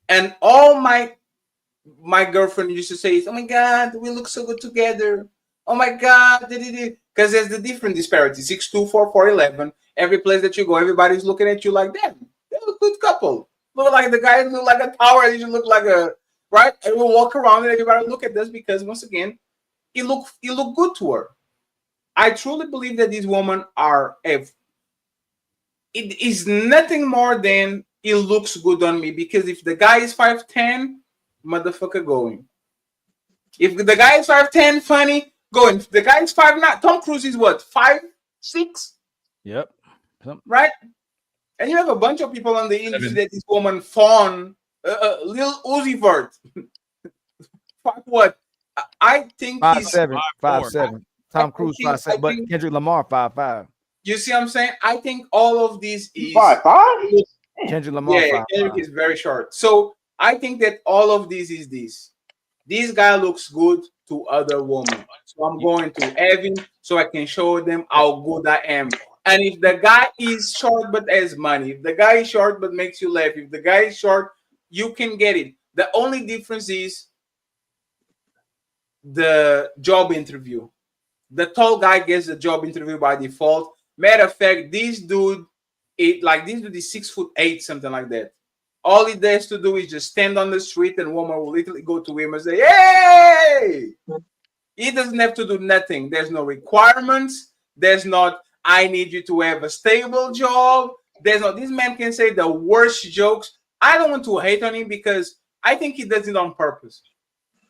and all my girlfriend used to say is, "Oh my God, we look so good together. Oh my God," because there's the different disparity: 6'2", 4'11". Every place that you go, everybody's looking at you like that. They're a good couple. Look like the guy look like a tower. You look like a right. And we'll walk around and everybody look at this because once again, it look good to her. I truly believe that these women are. It is nothing more than it looks good on me, because if the guy is 5'10", motherfucker going. If the guy is 5'10", funny going. If the guy is 5'9", Tom Cruise is what, 5'6"? Yep. Right. And you have a bunch of people on the industry that this woman fawn, Lil Uzi Vert. What? I think 5'7", 5'7". Tom Cruise 5'7", but Kendrick Lamar 5'5". You see what I'm saying? I think all of this is 5'5". Kendrick Lamar. Yeah, Kendrick is very short. So I think that all of this is this. This guy looks good to other women. So I'm going to Evan so I can show them how good I am. And if the guy is short but has money, if the guy is short but makes you laugh, if the guy is short, you can get it. The only difference is the job interview. The tall guy gets the job interview by default. Matter of fact, this dude is 6'8", something like that. All he has to do is just stand on the street and woman will literally go to him and say, "Hey!" He doesn't have to do nothing. There's no requirements. There's not, "I need you to have a stable job." There's no, this man can say the worst jokes. I don't want to hate on him because I think he does it on purpose.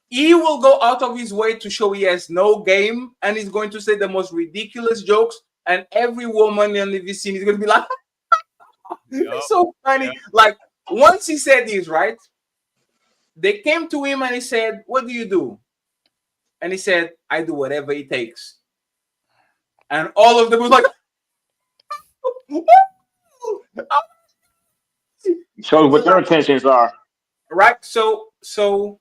He will go out of his way to show he has no game, and he's going to say the most ridiculous jokes, and every woman in the vicinity is going to be like, it's so funny. Like, once he said this, right? They came to him and he said, "What do you do?" And he said, "I do whatever it takes." And all of them was like, show what their intentions are. Right? So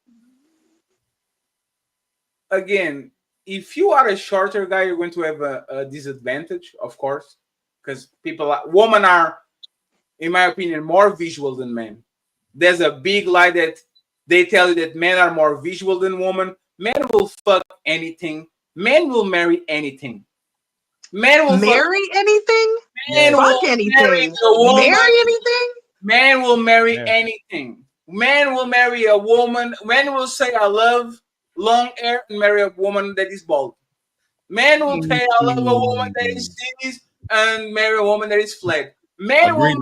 again, if you are a shorter guy, you're going to have a disadvantage, of course, because women are, in my opinion, more visual than men. There's a big lie that they tell you that men are more visual than women. Men will fuck anything. Men will marry anything. Men will marry anything. Men will fuck anything. Marry anything. Men will marry anything. Men will marry a woman. Men will say, "I love long hair," and marry a woman that is bald. Men will say, "I love a woman that is titties," and marry a woman that is flat. Men will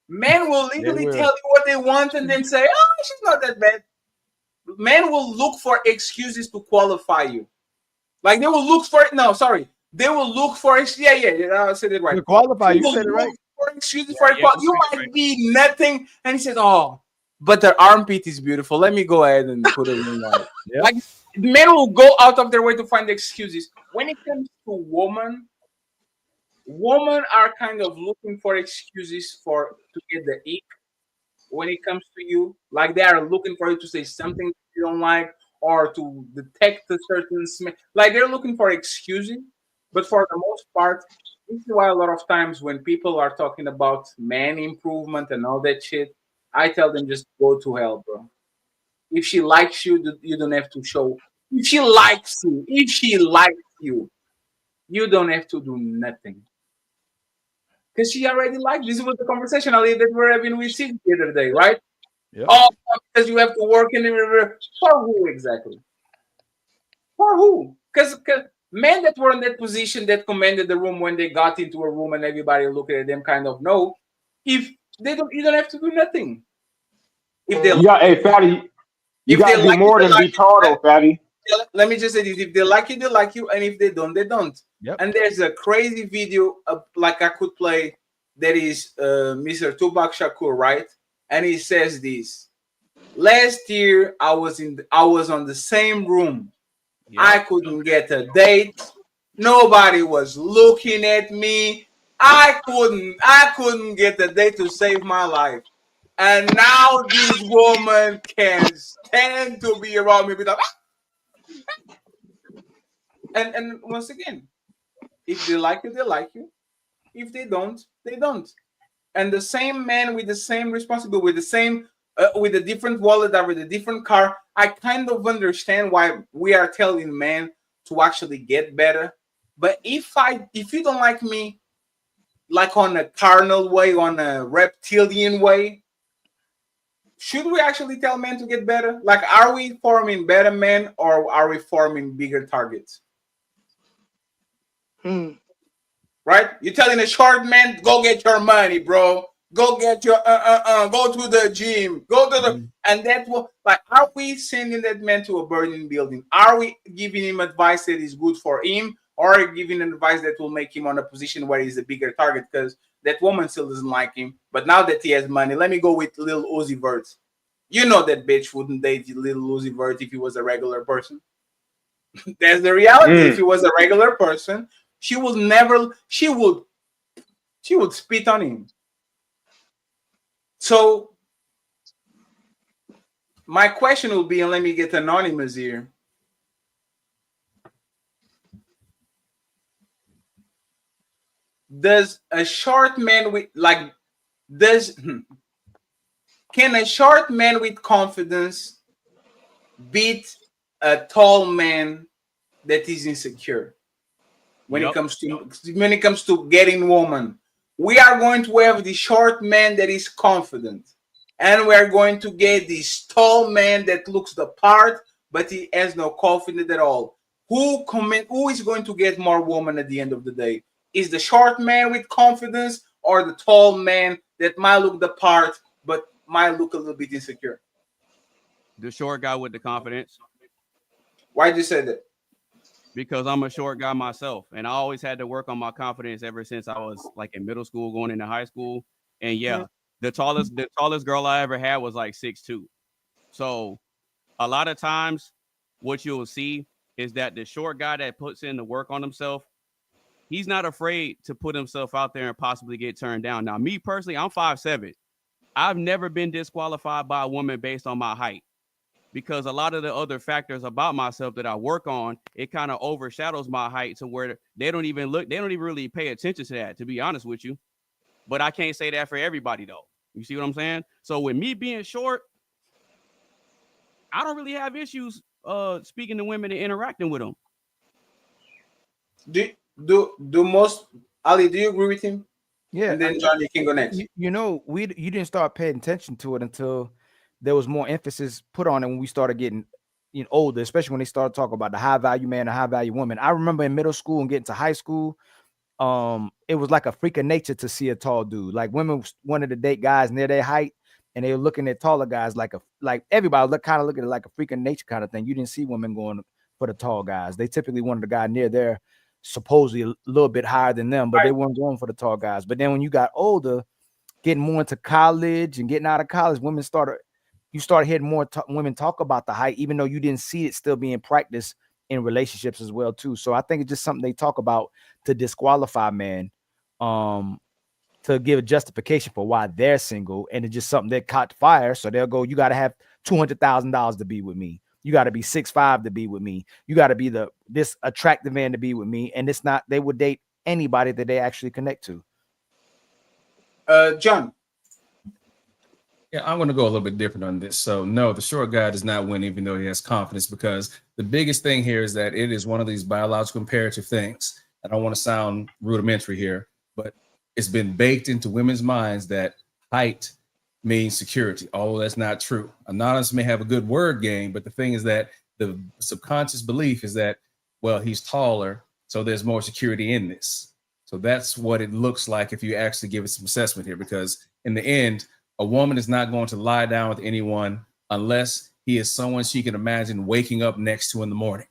Men will literally tell you what they want and then say, "Oh, she's not that bad." Men will look for excuses to qualify you. Like they will look for it. No, sorry. They will look for it. Yeah. I said it right. To qualify, you said it right. For excuses for it. You might be nothing, and he says, "Oh, but the armpit is beautiful. Let me go ahead and put a ring on it." Yep. Like men will go out of their way to find excuses. When it comes to women are kind of looking for excuses to get the ick. When it comes to you, like they are looking for you to say something you don't like or to detect a certain smell. Like they're looking for excuses. But for the most part, this is why a lot of times when people are talking about man improvement and all that shit, I tell them just go to hell, bro. If she likes you, you don't have to show. If she likes you, you don't have to do nothing. Because she already liked you. This was the conversation that we were having with Steve the other day, right? Yep. Oh, because you have to work in the river. For who exactly? For who? Because men that were in that position that commanded the room when they got into a room and everybody looked at them kind of know. If they don't, you don't have to do nothing. If they hey Fatty, you gotta do more than be tall though, Fatty. Let me just say this: if they like you, they like you, and if they don't, they don't. Yep. And there's a crazy video like I could play that is Mr. Tupac Shakur, right? And he says this: last year I was on the same room. Yep. I couldn't get a date. Nobody was looking at me. I couldn't get a date to save my life. And now this woman can stand to be around me without. And once again, if they like you, they like you. If they don't, they don't. And the same man with the same responsibility, with the same, with a different wallet or with a different car, I kind of understand why we are telling men to actually get better. But if you don't like me, like on a carnal way, on a reptilian way, should we actually tell men to get better? Like, are we forming better men or are we forming bigger targets? Right? You're telling a short man, go get your money, bro. Go get your go to the gym. Go to the and that will like, are we sending that man to a burning building? Are we giving him advice that is good for him, or giving him advice that will make him on a position where he's a bigger target because that woman still doesn't like him? But now that he has money, let me go with Lil Uzi Vert. You know that bitch wouldn't date Lil Uzi Vert if he was a regular person. That's the reality. If he was a regular person, she would spit on him. So my question will be, and let me get anonymous here. Does a short man with can a short man with confidence beat a tall man that is insecure? When it comes to getting woman, we are going to have the short man that is confident, and we are going to get this tall man that looks the part, but he has no confidence at all. Who is going to get more woman at the end of the day? Is the short man with confidence or the tall man that might look the part but might look a little bit insecure? The short guy with the confidence. Why'd you say that? Because I'm a short guy myself, and I always had to work on my confidence ever since I was like in middle school, going into high school. And the tallest girl I ever had was like 6'2". So a lot of times what you'll see is that the short guy that puts in the work on himself, he's not afraid to put himself out there and possibly get turned down. Now, me personally, I'm 5'7". I've never been disqualified by a woman based on my height, because a lot of the other factors about myself that I work on, it kind of overshadows my height to where they don't even really pay attention to that, to be honest with you. But I can't say that for everybody though. You see what I'm saying? So with me being short, I don't really have issues speaking to women and interacting with them. Do most, Ali, do you agree with him? Yeah. And then John, you can go next. You know, you didn't start paying attention to it until there was more emphasis put on it when we started getting older, especially when they started talking about the high value man and high value woman. I remember in middle school and getting to high school, it was like a freak of nature to see a tall dude. Like women wanted to date guys near their height, and they were looking at taller guys like everybody kind of look at it like a freak of nature kind of thing. You didn't see women going for the tall guys. They typically wanted a guy near their supposedly a little bit higher than them, but they weren't going for the tall guys. But then when you got older, getting more into college and getting out of college, you started hearing more women talk about the height, even though you didn't see it still being practiced in relationships as well too. So I think it's just something they talk about to disqualify men, to give a justification for why they're single, and it's just something that caught fire. So they'll go, you got to have $200,000 to be with me. You got to be 6'5" to be with me. You got to be this attractive man to be with me. And it's not, they would date anybody that they actually connect to. John. Yeah, I'm going to go a little bit different on this. So no, the short guy does not win, even though he has confidence, because the biggest thing here is that it is one of these biological imperative things. I don't want to sound rudimentary here, but it's been baked into women's minds that height means security, although that's not true. Anonymous may have a good word game, but the thing is that the subconscious belief is that, well, he's taller, so there's more security in this. So that's what it looks like if you actually give it some assessment here, because in the end, a woman is not going to lie down with anyone unless he is someone she can imagine waking up next to in the morning.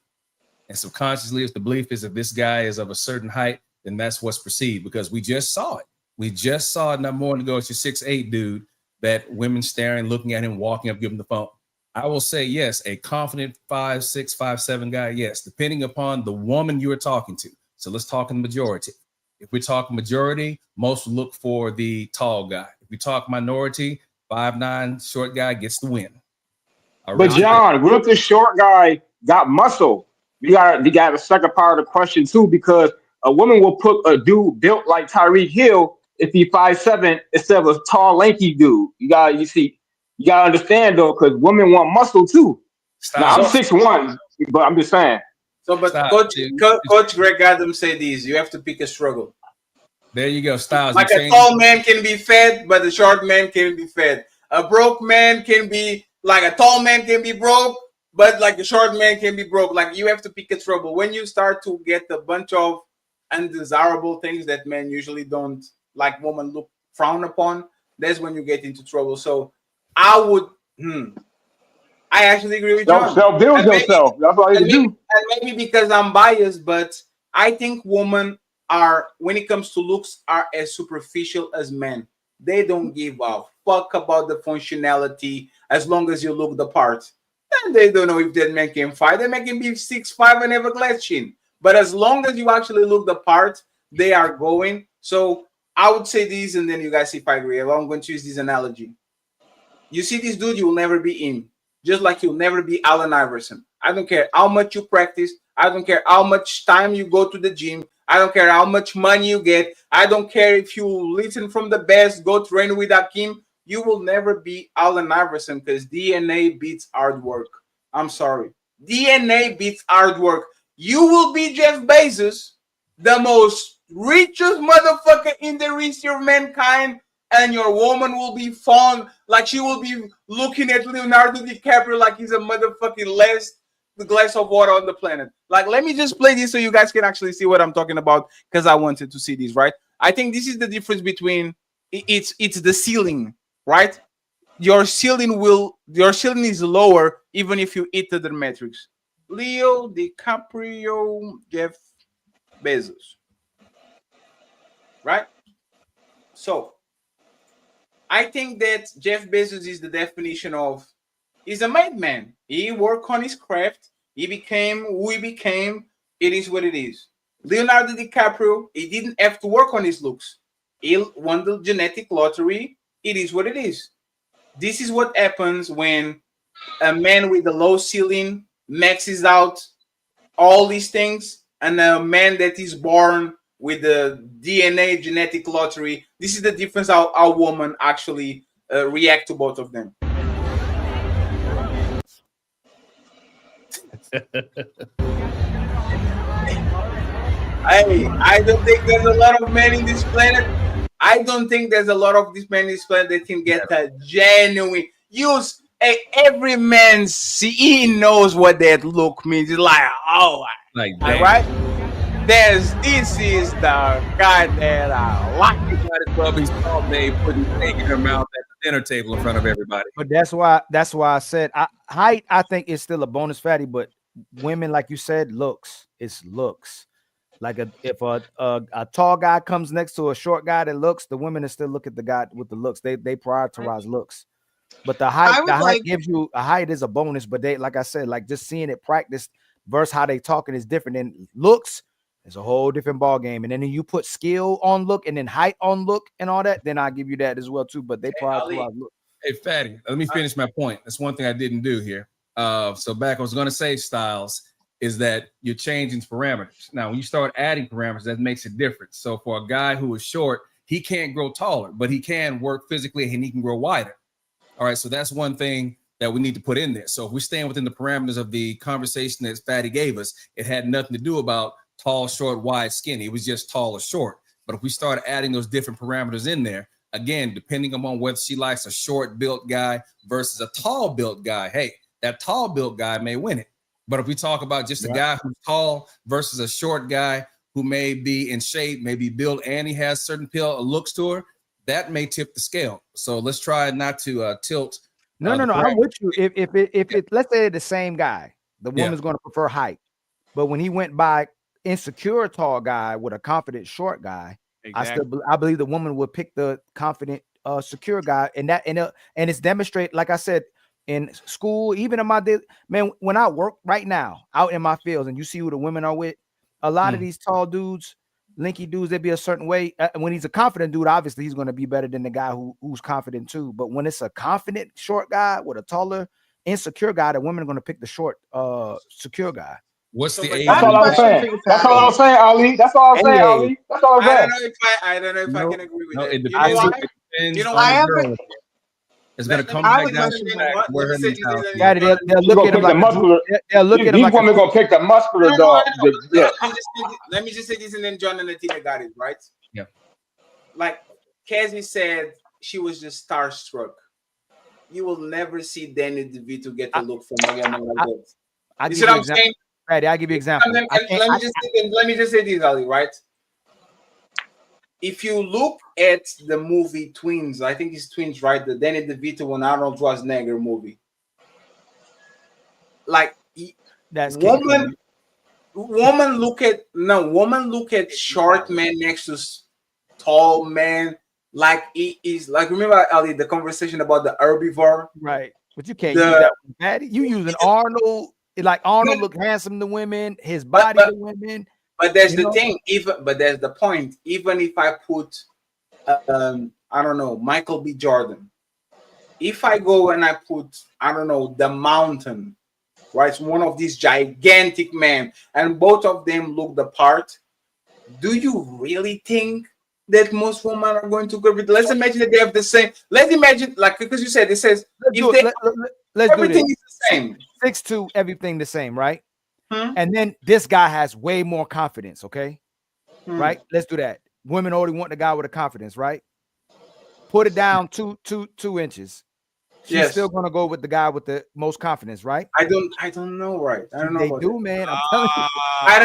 And subconsciously, if the belief is that this guy is of a certain height, then that's what's perceived, because we just saw it. We just saw it not more than ago. It's your 6'8" dude that women staring, looking at him, walking up, giving him the phone. I will say, yes, a confident 5'6", 5'7" guy, yes, depending upon the woman you are talking to. So let's talk in the majority. If we're talking majority, most look for the tall guy. If we talk minority, 5'9", short guy gets the win. But John, what if the short guy got muscle? You got the second part of the question too, because a woman will put a dude built like Tyreek Hill if he's 5'7" instead of a tall, lanky dude. You gotta understand though, because women want muscle too. Now, I'm 6'1", but I'm just saying. So, but Coach Greg Adams said this: you have to pick a struggle. There you go, Styles. Like a tall man can be fed, but a short man can be fed. A broke man can be like a tall man can be broke, but like a short man can be broke. Like you have to pick a struggle. When you start to get a bunch of undesirable things that men usually don't like, women look frown upon, that's when you get into trouble. So I would, I actually agree with John. Self-build yourself. That's all you do. And maybe because I'm biased, but I think women are, when it comes to looks, are as superficial as men. They don't give a fuck about the functionality as long as you look the part. And they don't know if that man can fight. That man can be 6'5" and have a glass chin. But as long as you actually look the part, they are going. So I would say this, and then you guys see if I agree. I'm going to use this analogy. You see this dude, you will never be in. Just like you'll never be Allen Iverson. I don't care how much you practice. I don't care how much time you go to the gym. I don't care how much money you get. I don't care if you listen from the best, go train with Hakeem. You will never be Allen Iverson because DNA beats hard work. I'm sorry. DNA beats hard work. You will be Jeff Bezos, the most richest motherfucker in the history of mankind, and your woman will be fond, like she will be looking at Leonardo DiCaprio like he's a motherfucking the glass of water on the planet. Like, let me just play this so you guys can actually see what I'm talking about, because I wanted to see this, right? I think this is the difference between it's the ceiling, right? Your ceiling is lower even if you hit the metrics. Leo DiCaprio, Jeff Bezos, right? So I think that Jeff Bezos is the definition of, he's a made man. He worked on his craft. He became who he became. It is what it is. Leonardo DiCaprio, he didn't have to work on his looks. He won the genetic lottery. It is what it is. This is what happens when a man with a low ceiling maxes out all these things, and a man that is born with the DNA genetic lottery. This is the difference how women actually react to both of them. I don't think there's a lot of men in this planet. I don't think there's a lot of these men in this planet that can get a genuine use. Every man he knows what that look means. It's like, oh, like right? This is the guy that I like. He might as well be salt made putting steak in her mouth at the dinner table in front of everybody. But that's why I said height. I think is still a bonus, Fatty. But women, like you said, looks. It's looks. Like if a tall guy comes next to a short guy that looks, the women will still look at the guy with the looks. They prioritize looks. But the height gives you a height is a bonus. But they, like I said, like just seeing it practiced versus how they talking is different. And looks is a whole different ball game. And then you put skill on look and then height on look and all that, then I'll give you that as well too. But they prioritize look. Hey, Fatty, let me finish my point. That's one thing I didn't do here. So back, I was going to say, Styles, is that you're changing parameters. Now, when you start adding parameters, that makes a difference. So for a guy who is short, he can't grow taller, but he can work physically and he can grow wider. All right, so that's one thing that we need to put in there. So if we're staying within the parameters of the conversation that Fatty gave us, it had nothing to do about tall, short, wide, skinny. It was just tall or short. But if we start adding those different parameters in there, again, depending upon whether she likes a short-built guy versus a tall-built guy, hey, that tall-built guy may win it. But if we talk about just a guy who's tall versus a short guy who may be in shape, may be built, and he has certain looks to her, that may tip the scale. So let's try not to tilt. No. I'm with you. If it let's say the same guy, the woman's going to prefer height. But when he went by insecure tall guy with a confident short guy, I believe the woman would pick the confident secure guy, and it's demonstrated, like I said, in school, even in my day, man, when I work right now out in my fields and you see who the women are with, a lot of these tall dudes, linky dudes, they be a certain way. When he's a confident dude, obviously he's going to be better than the guy who's confident too. But when it's a confident short guy with a taller insecure guy, the women are going to pick the short secure guy. What's the age? That's all I'm saying. That's all I'm saying, Ali. That's all I'm saying, Ali. That's all I'm saying. I don't know if I can agree with that. It depends. You know why? It's going to come back down to back where her mentality. They'll look at him like muscular. They'll look at him like women gonna pick the muscular dog. Yeah. Let me just say this, and then John and Latina got it right. Yeah. Like Cassie said, she was just starstruck. You will never see Danny DeVito get a look from a woman like that. You see what I'm saying? Ready, I'll give you an example. Let me just say this, Ali, right? If you look at the movie Twins, I think it's Twins, right? The Danny DeVito and Arnold Schwarzenegger movie. Like woman look at short man next to tall man. Like it is like, remember, Ali, the conversation about the herbivore, right? But you can't use that one, Patty. You using Arnold. Like Arnold look handsome to women, his body to women. But there's the thing, but there's the point. Even if I put, I don't know, Michael B. Jordan. If I go and I put, I don't know, The Mountain, right? One of these gigantic men, and both of them look the part. Do you really think that most women are going to go with? Let's imagine that they have the same. Let's imagine, like, because you said, it says, everything is the same. 6'2", everything the same, right? And then this guy has way more confidence, okay? Right? Let's do that. Women already want the guy with the confidence, right? Put it down two inches. She's still gonna go with the guy with the most confidence, right? I don't know, right? I don't know. They do, man. I'm telling you. I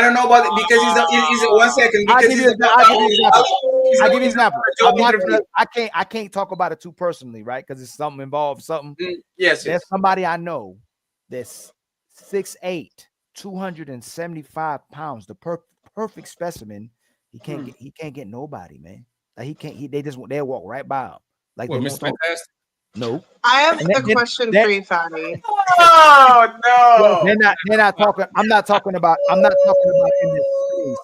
don't know about it because he's 1 second. I'll give you an example. I can't talk about it too personally, right? Because it's something involved, something. There's somebody I know that's 6'8", 275 pounds, the perfect specimen. He can't get nobody, man. Like they walk right by him. Like what, Mr. Fantastic? No. I have a question for you, Fatty. Oh no. They're not talking. I'm not talking about in this space.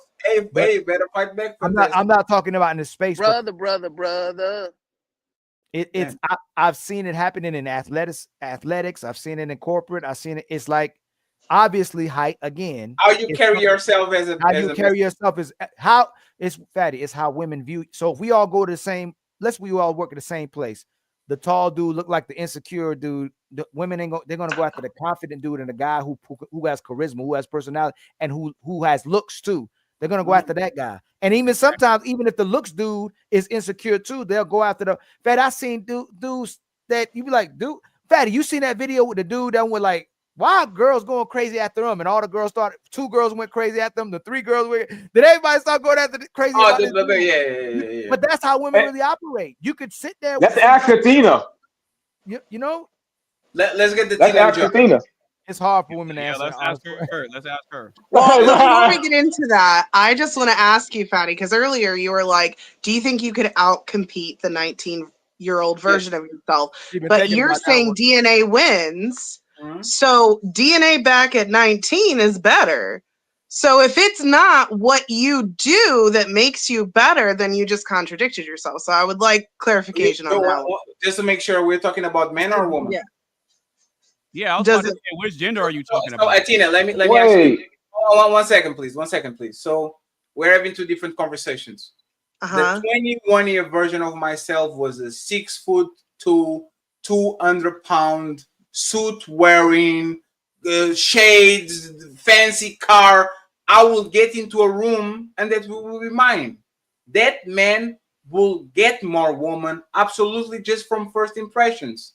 Hey, better fight back. I'm not talking about in this space. Brother. I've seen it happening in athletics. I've seen it in corporate. I've seen it. It's like obviously height again. How you carry yourself as a yourself is how it's Fatty. It's how women view. So if we all go to the same, we all work at the same place. The tall dude look like the insecure dude. The women they're gonna go after the confident dude and the guy who has charisma, who has personality, and who has looks too. They're gonna go after that guy. And even sometimes, even if the looks dude is insecure too, they'll go after the Fatty. I seen dudes that you be like, dude, Fatty, you seen that video with the dude that was like Why are girls going crazy after them? And all the girls started. 2 girls went crazy after them. The 3 girls went. Did everybody start going after the crazy? Oh, about this yeah. But that's how women really operate. You could sit there. Let's ask Athena. You know. Let's get the Let's ask Athena. It's hard for women to answer. Let's ask her. Let's ask her. Well, before we get into that, I just want to ask you, Fatty, because earlier you were like, do you think you could outcompete the 19-year-old version of yourself? But you're saying DNA wins. So DNA back at 19 is better. So if it's not what you do that makes you better, then you just contradicted yourself. So I would like clarification on that. Just to make sure we're talking about men or women. Yeah, I was about to say, which gender are you talking about? So Athena, let me ask you. One second, please. So we're having 2 different conversations. The 21-year version of myself was a 6'2", 200-pound suit wearing, shades, fancy car. I will get into a room and that will be mine. That man will get more woman absolutely just from first impressions.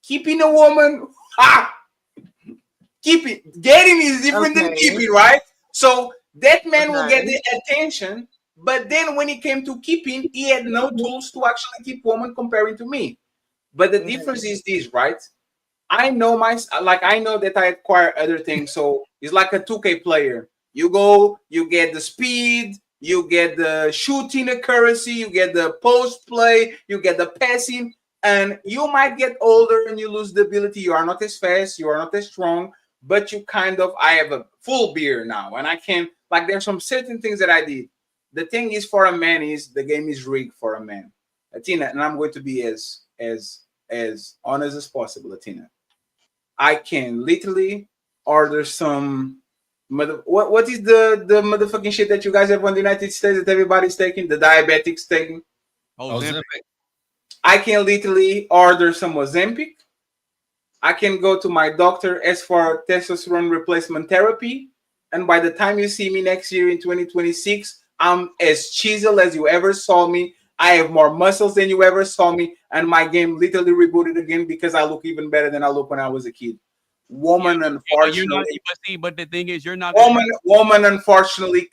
Keeping a woman, getting is different than keeping, right? So that man will get the attention, but then when it came to keeping, he had no tools to actually keep woman comparing to me. But the difference is this, right? I know I know that I acquire other things. So it's like a 2K player. You go, you get the speed, you get the shooting accuracy, you get the post play, you get the passing, and you might get older and you lose the ability. You are not as fast, you are not as strong, but you I have a full beard now, and I can, there's some certain things that I did. The thing is, for a man, is the game is rigged for a man. Athena, and I'm going to be as honest as possible, Athena. I can literally order some what is the motherfucking shit that you guys have on the United States that everybody's taking? The diabetics taking? Ozempic. I can literally order some Ozempic. I can go to my doctor, ask for testosterone replacement therapy, and by the time you see me next year in 2026, I'm as chiseled as you ever saw me. I have more muscles than you ever saw me, and my game literally rebooted again because I look even better than I look when I was a kid. Woman, unfortunately, but the thing is, you're not. Woman, unfortunately,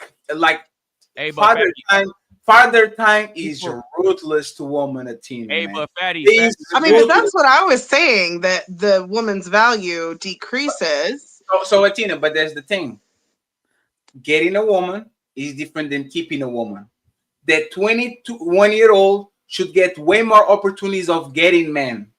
Father time is ruthless to woman, Athena. Hey, but Fatty, I mean, but that's what I was saying, that the woman's value decreases. So Athena, but there's the thing. Getting a woman is different than keeping a woman. That 21-year-old should get way more opportunities of getting men.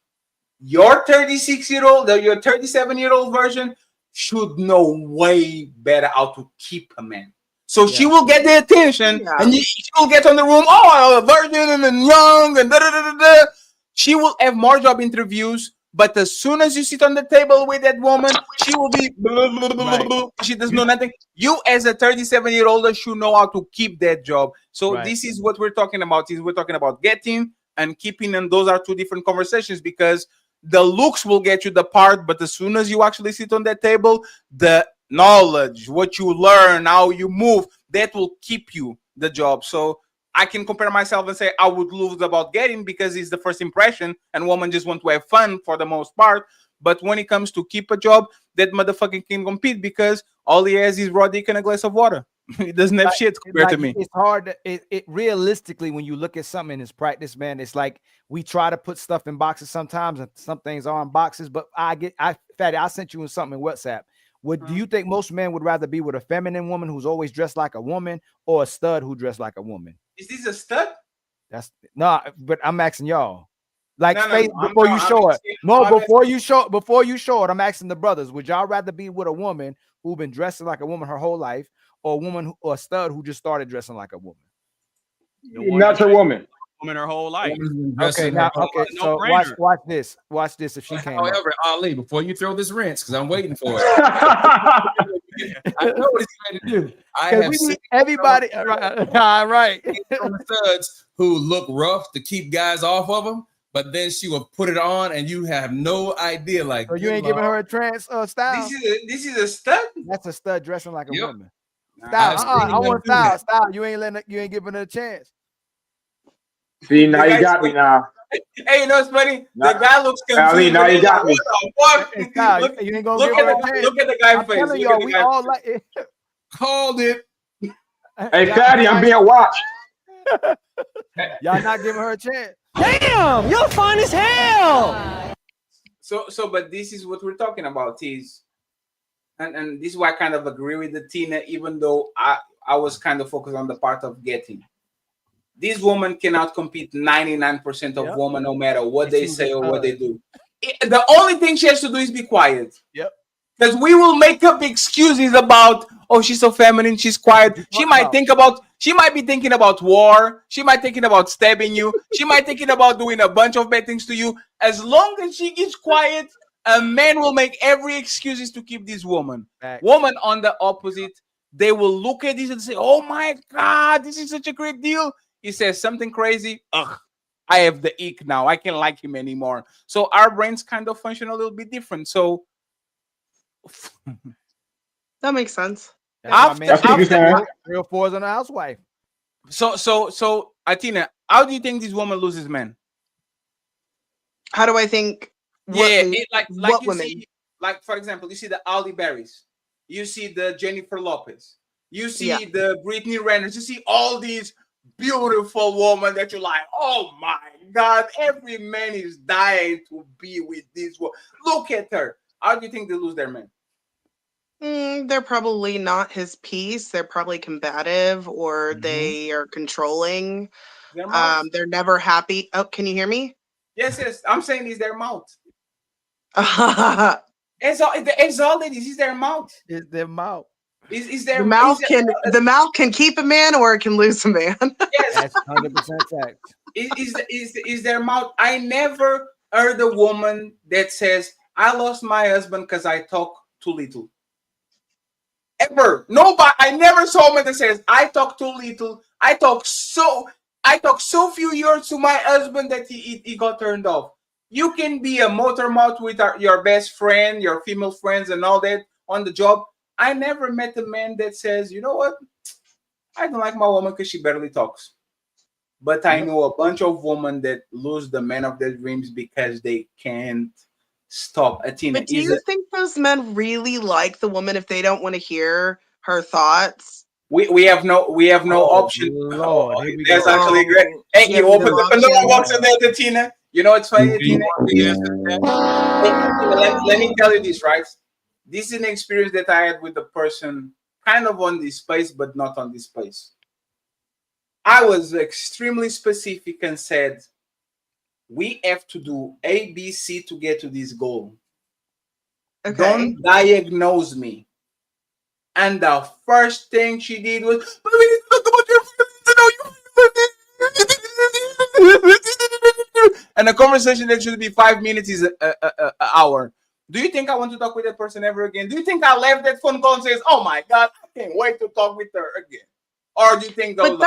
Your 36-year-old, your 37-year-old version should know way better how to keep a man. So she will get the attention, and she will get on the room. Oh, a virgin and young and da da da da. She will have more job interviews, but as soon as you sit on the table with that woman, she will be blah, blah, blah, blah. She doesn't know nothing. You, as a 37-year-old, should know how to keep that job. So this is what we're talking about. We're talking about getting and keeping, and those are 2 different conversations, because the looks will get you the part, but as soon as you actually sit on that table, the knowledge, what you learn, how you move, that will keep you the job. So I can compare myself and say I would lose about getting because it's the first impression, and women just want to have fun for the most part. But when it comes to keep a job, that motherfucking can compete because all he has is raw dick and a glass of water. He doesn't have shit compared to me. It's hard. It realistically, when you look at something in this practice, man, it's like we try to put stuff in boxes sometimes, and some things are in boxes. But Fatty, I sent you something in WhatsApp. Do you think most men would rather be with a feminine woman who's always dressed like a woman, or a stud who dressed like a woman? Is this a stud? That's no, but I'm asking y'all. Like before you show it, I'm asking the brothers, would y'all rather be with a woman who's been dressing like a woman her whole life, or a woman or a stud who just started dressing like a woman? Not a woman. Woman her whole life. Okay, now so watch this. Watch this if she came. However, Ali, before you throw this wrench, because I'm waiting for it. I know what he's trying to do. I have seen everybody right. Studs who look rough to keep guys off of them, but then she will put it on and you have no idea. Like, so you ain't giving her a trans style. This is a stud. That's a stud dressing like a woman. Style. I want style. You ain't giving her a chance. See, now you got me now. Hey, you know what's funny? The guy looks confused. Ali, now you got me. What the fuck? Look, you ain't gonna look give her at a chance. look at the guy's I'm face. telling Look y'all, at the we guy's all face. like it. Called it. Hey, Fatty, I'm being watched. Y'all not giving her a chance. Damn, you're fine as hell. So, but this is what we're talking about. Is and this is why I kind of agree with the Tina, even though I was kind of focused on the part of getting. This woman cannot compete 99% of women, no matter what they say or what they do. The only thing she has to do is be quiet. Yep. Because we will make up excuses about, oh, she's so feminine, she's quiet. She might be thinking about war. She might thinking about stabbing you. She might thinking about doing a bunch of bad things to you. As long as she is quiet, a man will make every excuses to keep this woman. Woman on the opposite, they will look at this and say, oh my God, this is such a great deal. He says something crazy. Ugh, I have the ick now. I can't like him anymore. So our brains kind of function a little bit different. So that makes sense. After real fours on a housewife. So Atina, how do you think this woman loses men? How do I think? Like what you women? see, like for example, you see the Ali Berries, you see the Jennifer Lopez, you see the Brittany Renners, you see all these beautiful women that you're like, oh my God, every man is dying to be with this woman. Look at her. How do you think they lose their men? They're probably not his piece. They're probably combative, or they are controlling. They're never happy. Oh, can you hear me? Yes. I'm saying it's their mouth. It's all it is. It's their mouth. It's their mouth. Is their the mouth can keep a man or it can lose a man. Yes, that's 100% fact. Is their mouth? I never heard a woman that says, I lost my husband because I talk too little. Ever. Nobody. I never saw a woman that says, I talk too little. I talk so few years to my husband that he got turned off. You can be a motor mouth with your best friend, your female friends and all that on the job. I never met a man that says, you know what? I don't like my woman because she barely talks. But I know a bunch of women that lose the man of their dreams because they can't stop. Atina, but do you think those men really like the woman if they don't want to hear her thoughts? We have no option. Lord, that's actually great. Hey, you open the Pandora box in there, Tina. You know it's funny, Tina. Let me tell you this, right? This is an experience that I had with a person kind of on this space, but not on this space. I was extremely specific and said, we have to do A, B, C to get to this goal. Okay. Don't diagnose me. And the first thing she did was, but we need to talk about your feelings. And a conversation that should be 5 minutes is an hour. Do you think I want to talk with that person ever again? Do you think I left that phone call and says, oh my God, I can't wait to talk with her again? Or do you think but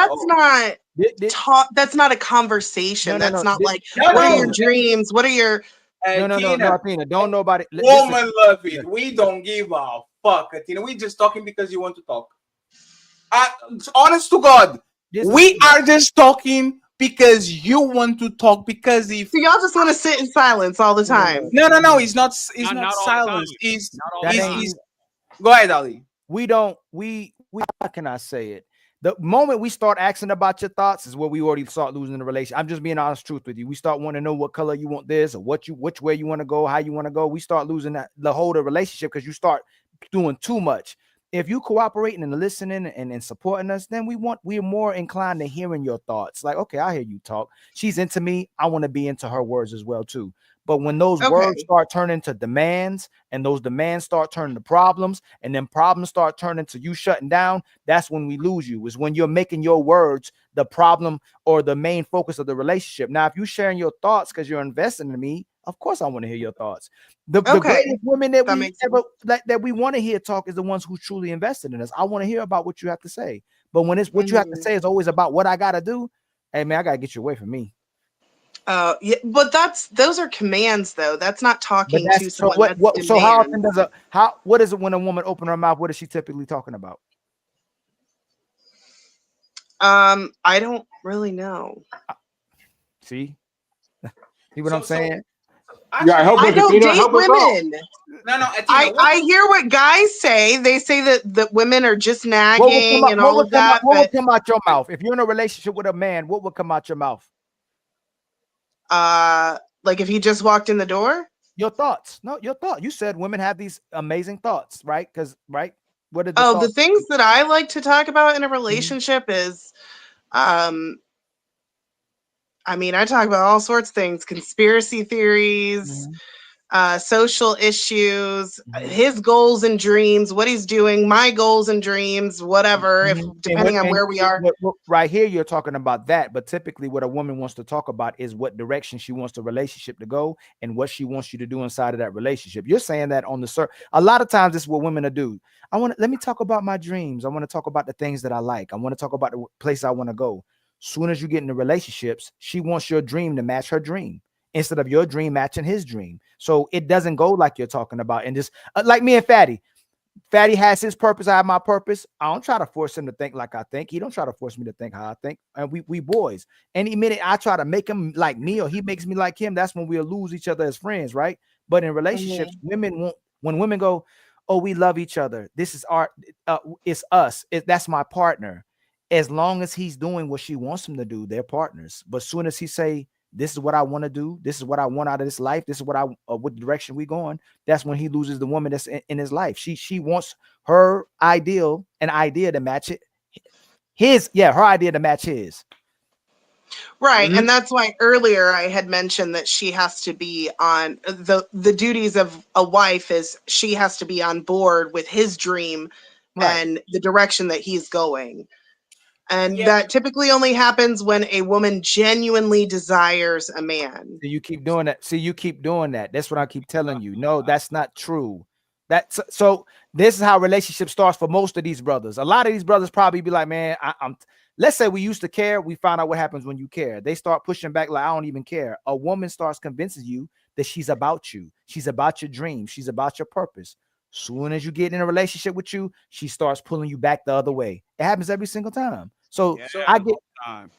that's not a conversation. That's not like, what are your dreams? What are your No, Tina, don't nobody. Woman love it. We don't give a fuck, Tina. We just talking because you want to talk. Honest to God, we are just talking because you want to talk. Because if so y'all just want to sit in silence all the time. No. It's not silence. Go ahead, Ali. How can I say it? The moment we start asking about your thoughts is where we already start losing the relationship. I'm just being honest truth with you. We start wanting to know what color you want this or which way you want to go, how you want to go. We start losing the whole relationship because you start doing too much. If you cooperating and listening and supporting us, then we're more inclined to hearing your thoughts. Like, okay, I hear you talk. She's into me. I want to be into her words as well too. But when those words start turning to demands and those demands start turning to problems and then problems start turning to you shutting down, that's when we lose you, is when you're making your words the problem or the main focus of the relationship. Now, if you're sharing your thoughts because you're investing in me, of course I want to hear your thoughts. The greatest women that we want to hear talk is the ones who truly invested in us. I want to hear about what you have to say. But when it's what you have to say is always about what I got to do, hey, man, I got to get you away from me. Yeah, but those are commands though. That's not talking to someone. So how often what is it when a woman opens her mouth? What is she typically talking about? I don't really know. See, See what I'm saying? Yeah, help I us, don't Athena, date help us out. women. No, Athena, I hear what guys say. They say that women are just What would come nagging out, and what all would of come out, that. what would But come out your mouth? If you're in a relationship with a man, what would come out your mouth? like if he just walked in the door? Your thoughts. No, your thought. You said women have these amazing thoughts, right? Because right? What did the Oh, the thoughts? things that I like to talk about in a relationship is I mean, I talk about all sorts of things, conspiracy theories, social issues, his goals and dreams, what he's doing, my goals and dreams, whatever, if depending on where we are. Right here, you're talking about that, but typically what a woman wants to talk about is what direction she wants the relationship to go and what she wants you to do inside of that relationship. You're saying that on the surface. A lot of times this is what women do. Let me talk about my dreams. I want to talk about the things that I like. I want to talk about the place I want to go. Soon as you get into relationships, she wants your dream to match her dream instead of your dream matching his dream. So it doesn't go like you're talking about. And just like me and Fatty. Fatty has his purpose. I have my purpose. I don't try to force him to think like I think. He don't try to force me to think how I think. And we boys. Any minute I try to make him like me or he makes me like him, that's when we'll lose each other as friends, right? But in relationships, women won't. When women go, oh, we love each other. This is our. It's us. That's my partner. As long as he's doing what she wants him to do, they're partners. But soon as he say, this is what I want to do, this is what I want out of this life, this is what what direction we going, that's when he loses the woman that's in his life. She wants her ideal, an idea to match it. Her idea to match his. Right. And that's why earlier I had mentioned that she has to be on the duties of a wife is she has to be on board with his dream and the direction that he's going. And that typically only happens when a woman genuinely desires a man. You keep doing that. See, you keep doing that. That's what I keep telling you. No, that's not true. So this is how relationship starts for most of these brothers. A lot of these brothers probably be like, man, let's say we used to care. We found out what happens when you care. They start pushing back like, I don't even care. A woman starts convincing you that she's about you. She's about your dream. She's about your purpose. Soon as you get in a relationship with you, she starts pulling you back the other way. It happens every single time. So I get time.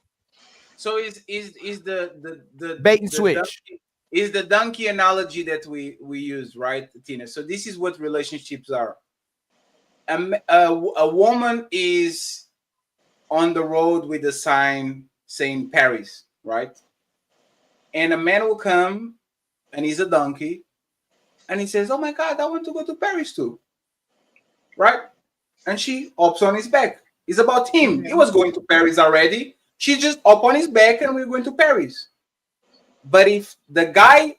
So is the bait and switch is the donkey analogy that we use, right, Tina? So this is what relationships are. A woman is on the road with a sign saying Paris, right? And a man will come and he's a donkey and he says, oh my God, I want to go to Paris too. Right? And she hops on his back. It's about him. He was going to Paris already. She just up on his back and we're going to Paris. But if the guy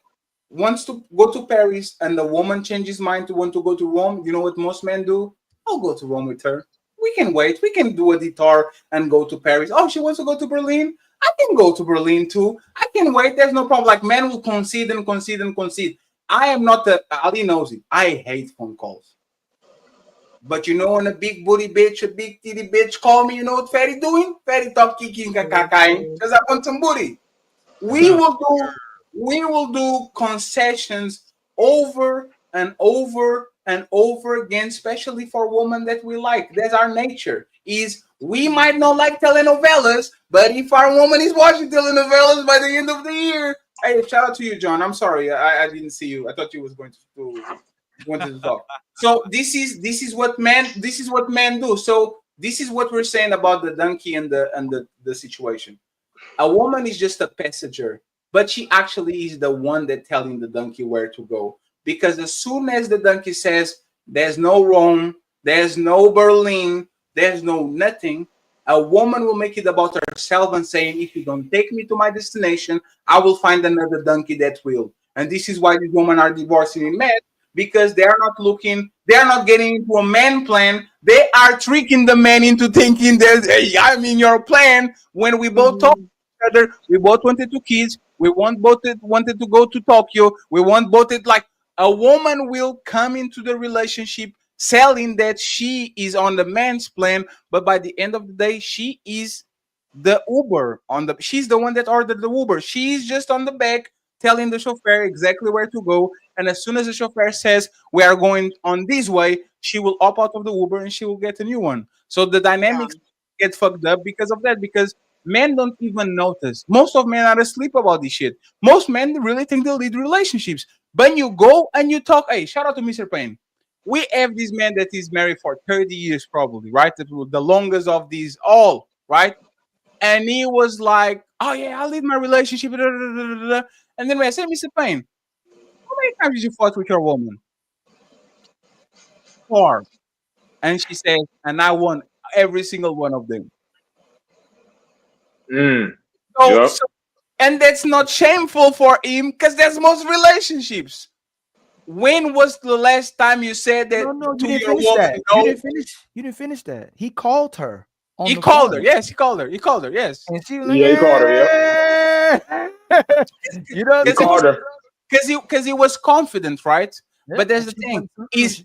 wants to go to Paris and the woman changes mind to want to go to Rome, you know what most men do? I'll go to Rome with her. We can wait. We can do a detour and go to Paris. Oh, she wants to go to Berlin? I can go to Berlin too. I can wait. There's no problem. Like men will concede and concede and concede. I am not Ali knows it. I hate phone calls. But you know, when a big booty bitch, a big titty bitch call me, you know what Fatty doing? Fatty top kicking kakakai because I want some booty. We will do concessions over and over and over again, especially for women that we like. That's our nature. Is we might not like telenovelas, but if our woman is watching telenovelas by the end of the year, hey, shout out to you, John. I'm sorry, I didn't see you. I thought you was going to wanted to talk. So this is what men do. So this is what we're saying about the donkey and the situation. A woman is just a passenger, but she actually is the one that telling the donkey where to go. Because as soon as the donkey says there's no Rome, there's no Berlin, there's no nothing, a woman will make it about herself and saying, if you don't take me to my destination, I will find another donkey that will. And this is why these women are divorcing in mass, because they're not getting into a man plan. They are tricking the man into thinking there's I'm in your plan. When we both talk to each other, we both wanted two kids, we wanted to go to Tokyo, we want both it. Like a woman will come into the relationship selling that she is on the man's plan, but by the end of the day, she is the Uber she's the one that ordered the Uber. She's just on the back telling the chauffeur exactly where to go. And as soon as the chauffeur says we are going on this way, she will opt out of the Uber and she will get a new one. So the dynamics get fucked up because of that, because Men don't even notice. Most of men are asleep about this shit. Most men really think they lead relationships. But you go and you talk. Hey, shout out to Mr. Payne. We have this man that is married for 30 years, probably, right? The longest of these all, right? And he was like, oh yeah, I'll lead my relationship. And then when I said, Mr. Payne, how many times did you fought with your woman? 4. And she said, and I won every single one of them. So, and that's not shameful for him because that's most relationships. When was the last time you said that to your woman? No? You didn't finish that. He called her. He called her. Yes, he called her. He called her. Yes. And she was like, he called her. Yeah. You know, because he was confident, right? Yeah, but there's the thing: is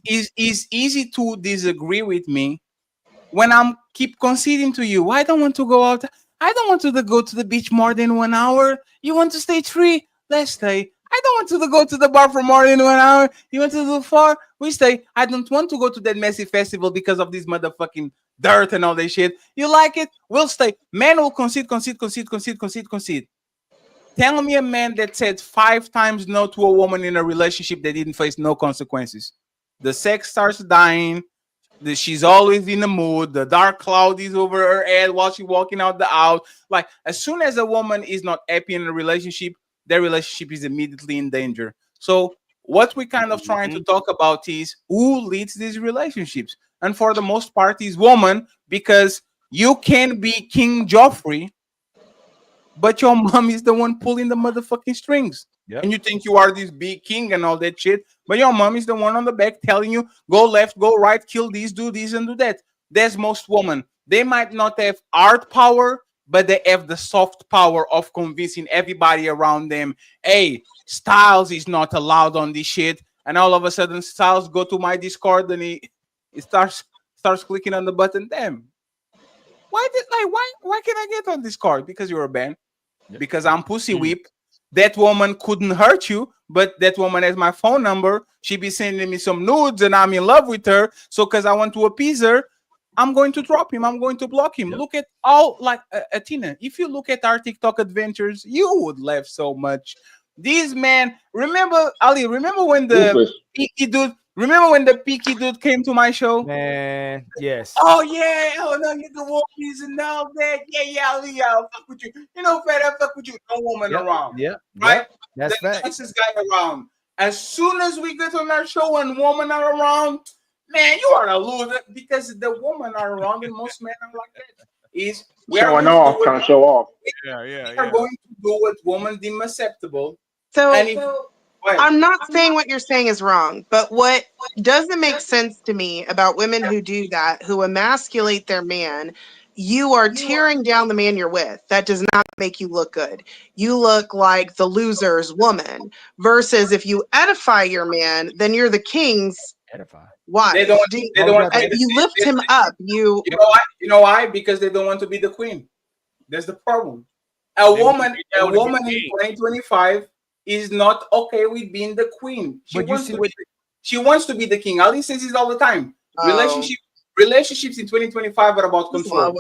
easy to disagree with me when I'm keep conceding to you. I don't want to go out. I don't want to go to the beach more than 1 hour. You want to stay 3? Let's stay. I don't want to go to the bar for more than 1 hour. You want to go far? We stay. I don't want to go to that messy festival because of this motherfucking dirt and all that shit. You like it? We'll stay. Men will concede. Tell me a man that said 5 times no to a woman in a relationship that didn't face no consequences. The sex starts dying. She's always in the mood. The dark cloud is over her head while she's walking out the house. Like, as soon as a woman is not happy in a relationship, their relationship is immediately in danger. So what we kind of trying to talk about is who leads these relationships. And for the most part is woman, because you can be King Joffrey, but your mom is the one pulling the motherfucking strings. Yep. And you think you are this big king and all that shit, but your mom is the one on the back telling you, go left, go right, kill this, do this, and do that. That's most women. They might not have hard power, but they have the soft power of convincing everybody around them, hey, Styles is not allowed on this shit. And all of a sudden, Styles go to my Discord and he starts clicking on the button. Damn. Why can I get on Discord? Because you're a band. Yep. Because I'm pussy whip. That woman couldn't hurt you, but that woman has my phone number. She be sending me some nudes and I'm in love with her. So because I want to appease her, I'm going to drop him. I'm going to block him. Yep. Look at all, like, Athena, if you look at our TikTok adventures, you would laugh so much. These men, remember, Ali, remember when the picky dude came to my show? Man, yes. Oh, yeah. Oh, no, you the walkies and all that. Yeah, Ali, I'll fuck with you. You know, Fat, I'll fuck with you. No woman around. Yeah. Right? That's the nicest guy around. As soon as we get on our show and women are around, man, you are a loser because the women are around and most men are like that. Showing off, trying to show off. We are going to do what women deem acceptable. So I'm not saying what you're saying is wrong, but what doesn't make sense to me about women who do that, who emasculate their man, you are tearing down the man you're with. That does not make you look good. You look like the loser's woman. Versus if you edify your man, then you're the king's. Edify. Why? They don't want you lift him up. You know why? Because they don't want to be the queen. That's the problem. A woman in 2025 is not okay with being the queen. She wants to be the king. Ali says this all the time. Relationships in 2025 are about control.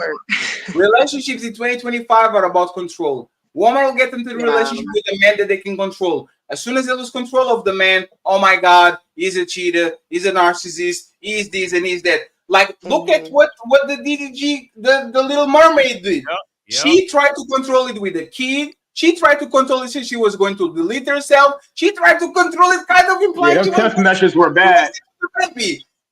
Relationships in 2025 are about control. Woman will get into the relationship with a man that they can control. As soon as they lose control of the man, oh my God, he's a cheater, he's a narcissist, he's this and he's that. Like, look at what the DDG, the Little Mermaid did. She tried to control it with a kid. She tried to control it since she was going to delete herself. She tried to control it, kind of implying those text messages were bad.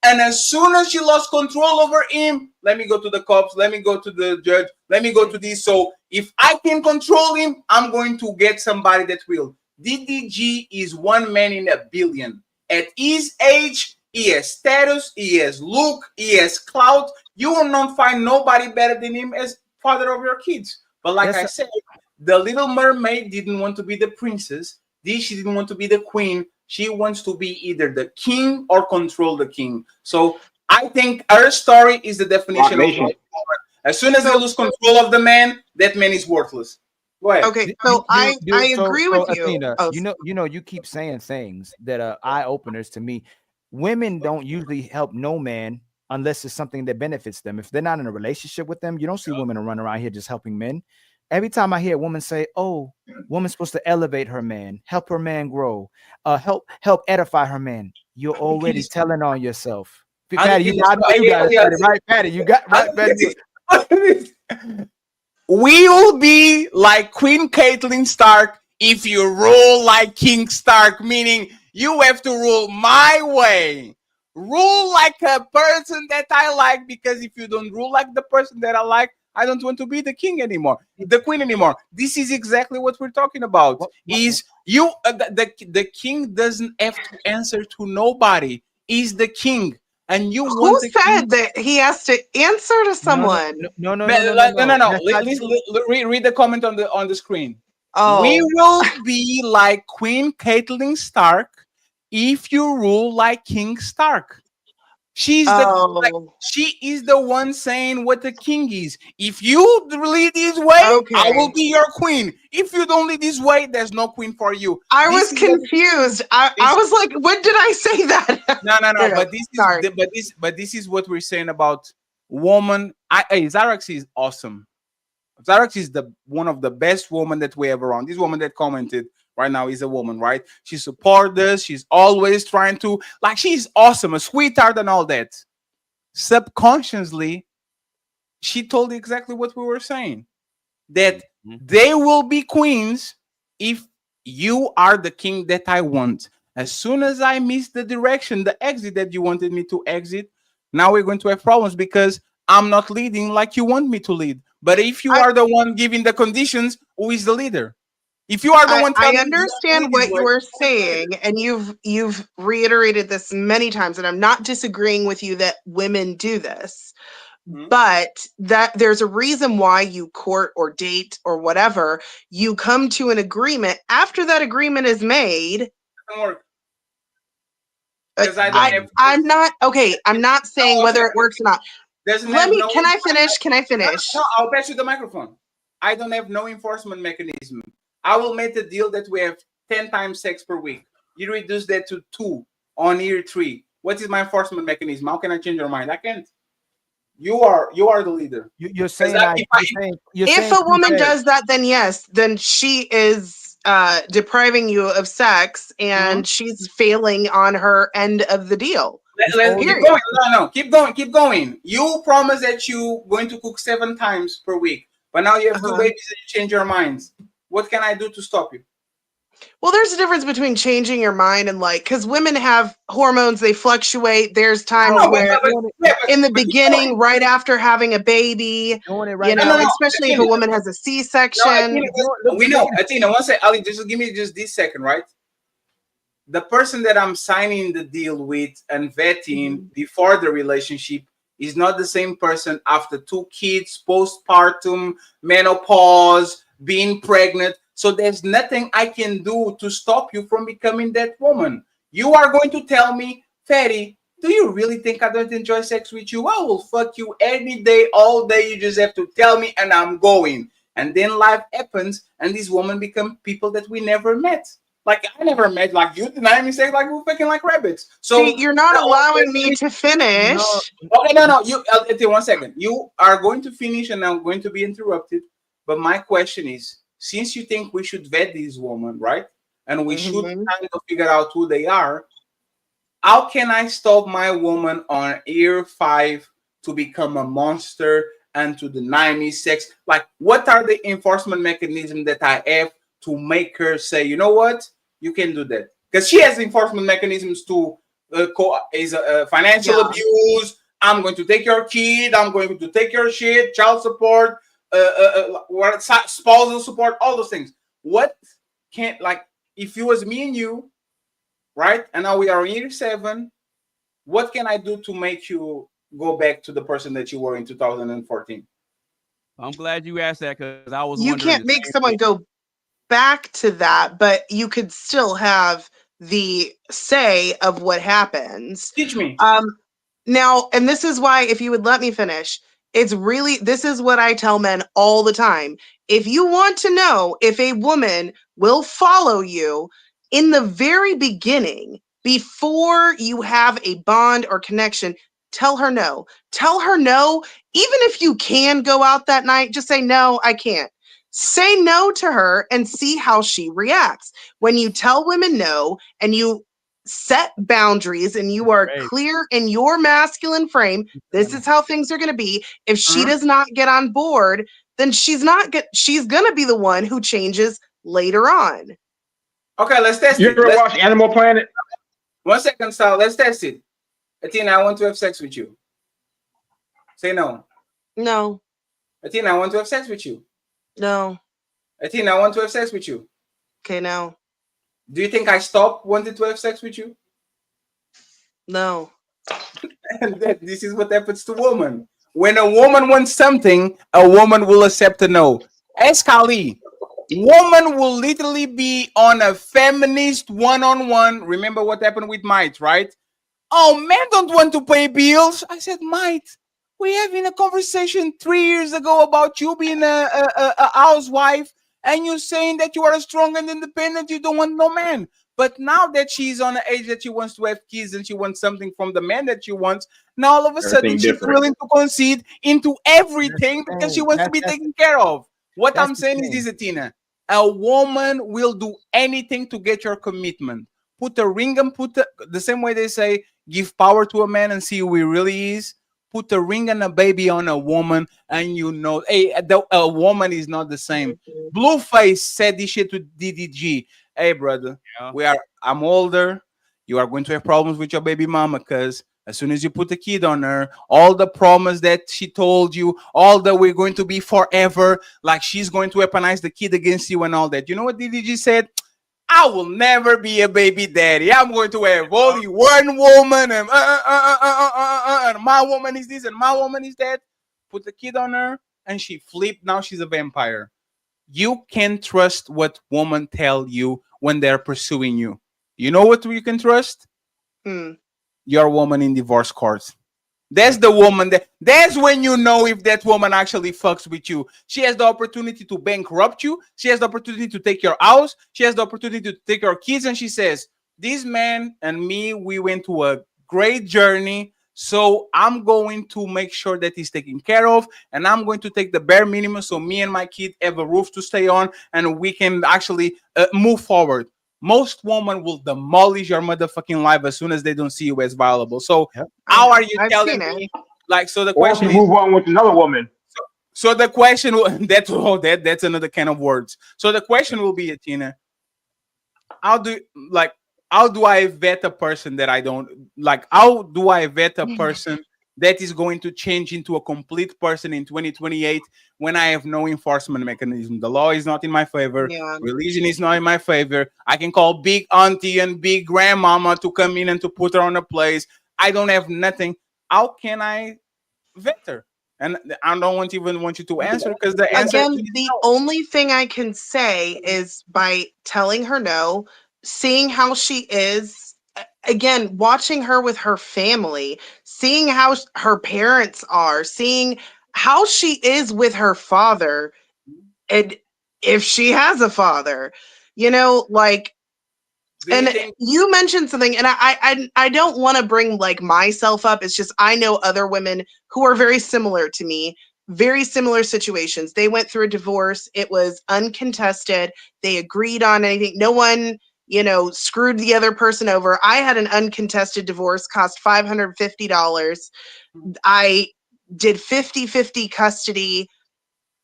And as soon as she lost control over him, let me go to the cops, let me go to the judge, let me go to this. So if I can control him, I'm going to get somebody that will. DDG is one man in a billion. At his age, he has status, he has look, he has clout. You will not find nobody better than him as father of your kids. But like I said, the Little Mermaid didn't want to be the princess. She didn't want to be the queen. She wants to be either the king or control the king. So I think her story is the definition of power. As soon as they lose control of the man, that man is worthless. Go ahead. Okay, so I agree with you. Athena, you keep saying things that are eye openers to me. Women don't usually help no man unless it's something that benefits them. If they're not in a relationship with them, you don't see women run around here just helping men. Every time I hear a woman say, "Oh, woman's supposed to elevate her man, help her man grow, help edify her man," you're already telling on yourself. Patty, you got it right, Patty. You got right, Patty. We will be like Queen Caitlyn Stark if you rule like King Stark, meaning you have to rule my way. Rule like a person that I like, because if you don't rule like the person that I like, I don't want to be the king anymore, the queen anymore. This is exactly what we're talking about. Is you the king doesn't have to answer to nobody. He's the king. And you who said that he has to answer to someone? No. Read the comment on the screen. Oh. We will be like Queen Caitlyn Stark if you rule like King Stark. She is the one saying what the king is. If you lead this way, I will be your queen. If you don't lead this way, there's no queen for you. I was confused. I was like, when did I say that? No. But this is what we're saying about woman. Xarax is awesome. Xarax is one of the best women that we ever on. This woman that commented right now is a woman, right? She supports us. She's always trying to, she's awesome, a sweetheart and all that. Subconsciously, she told exactly what we were saying. That they will be queens if you are the king that I want. As soon as I miss the direction, the exit that you wanted me to exit, now we're going to have problems because I'm not leading like you want me to lead. But if you are the one giving the conditions, who is the leader? If you are the one, I understand what you were saying, and you've reiterated this many times, and I'm not disagreeing with you that women do this, but that there's a reason why you court or date or whatever. You come to an agreement. After that agreement is made, I'm not saying whether it works or not. Can I finish? No, I'll pass you the microphone. I don't have no enforcement mechanism. I will make the deal that we have 10 times sex per week. You reduce that to 2 on year 3. What is my enforcement mechanism? How can I change your mind? I can't. You are the leader. You're saying if a woman does that, then yes, then she is depriving you of sex, and she's failing on her end of the deal. Let's keep going. No, keep going. You promised that you're going to cook 7 times per week, but now you have 2 babies and you change your minds. What can I do to stop you? Well, there's a difference between changing your mind and because women have hormones, they fluctuate. There's times where in the beginning, right after having a baby, especially if a woman has a C-section. We know. Athena, one second, Ali, just give me this second, right? The person that I'm signing the deal with and vetting before the relationship is not the same person after 2 kids, postpartum, menopause, being pregnant. So there's nothing I can do to stop you from becoming that woman. You are going to tell me, Fatty, do you really think I don't enjoy sex with you? I will fuck you any day, all day. You just have to tell me and I'm going. And then life happens and these women become people that we never met. I never met you deny me sex we're fucking like rabbits. So you're not allowing me to finish. No. You 1 second. You are going to finish and I'm going to be interrupted. But my question is, since you think we should vet these women, right? And we should kind of figure out who they are, how can I stop my woman on year 5 to become a monster and to deny me sex? What are the enforcement mechanisms that I have to make her say, you know what? You can do that. Because she has enforcement mechanisms to financial abuse. I'm going to take your kid. I'm going to take your shit, child support, spousal support, all those things. What can't, if it was me and you, right? And now we are in year 7. What can I do to make you go back to the person that you were in 2014? I'm glad you asked that because I was. You can't make someone go back to that, but you could still have the say of what happens. Teach me. Now, and this is why, if you would let me finish, this is what I tell men all the time. If you want to know if a woman will follow you in the very beginning, before you have a bond or connection, tell her no. Tell her no. Even if you can go out that night, just say, no, I can't. Say no to her and see how she reacts. When you tell women no and you set boundaries and you are clear in your masculine frame, this is how things are going to be. If she does not get on board, then she's going to be the one who changes later on. Okay, let's test You it. ever watch Animal Planet? 1 second, Sal. Let's test it. Athena, I want to have sex with you. Say no. No. Athena, I want to have sex with you. No. Athena, I want to have sex with you. Okay, no. Do you think I stopped wanting to have sex with you? No. And this is what happens to women. When a woman wants something, a woman will accept a no. Ask Ali. Woman will literally be on a feminist one-on-one. Remember what happened with Might, right? Oh, men don't want to pay bills. I said, Might, we having a conversation 3 years ago about you being a housewife, and you saying that you are strong and independent, you don't want no man. But now that she's on the age that she wants to have kids and she wants something from the man that she wants, now all of a sudden she's willing to concede into everything because she wants to be taken care of. What I'm saying is this, Athena. A woman will do anything to get your commitment. Put a ring and the same way they say, give power to a man and see who he really is. Put a ring and a baby on a woman, and you know, hey, a woman is not the same. Blueface said this shit to DDG. Hey, brother, I'm older. You are going to have problems with your baby mama because as soon as you put a kid on her, all the promise that she told you, all that we're going to be forever, like she's going to weaponize the kid against you and all that. You know what DDG said? I will never be a baby daddy. I'm going to have only one woman, and my woman is this, and my woman is that. Put the kid on her, and she flipped. Now she's a vampire. You can trust what women tell you when they're pursuing you. You know what you can trust? Your woman in divorce court. That's the woman that's when you know if that woman actually fucks with you. She has the opportunity to bankrupt you. She has the opportunity to take your house. She has the opportunity to take your kids. And she says, this man and me, we went to a great journey. So I'm going to make sure that he's taken care of. And I'm going to take the bare minimum so me and my kid have a roof to stay on. And we can actually move forward. Most women will demolish your motherfucking life as soon as they don't see you as valuable. So how are you telling me? Like, so the question is, move on with another woman. So the question that's another kind of words. So the question will be, Athena, how do I vet a person that I don't like? How do I vet a person that is going to change into a complete person in 2028 when I have no enforcement mechanism? The law is not in my favor. Religion is not in my favor. I can call big auntie and big grandmama to come in and to put her on a place. I don't have nothing. How can I vet her? And I don't even want you to answer because the answer again, the only thing I can say is by telling her no, seeing how she is, again, watching her with her family, seeing how her parents are, seeing how she is with her father, and if she has a father, you know, like, and you mentioned something, and I don't want to bring like myself up. It's just I know other women who are very similar to me, very similar situations. They went through a divorce. It was uncontested. They agreed on anything. No one, you know, screwed the other person over. I had an uncontested divorce, cost $550. I did 50-50 custody.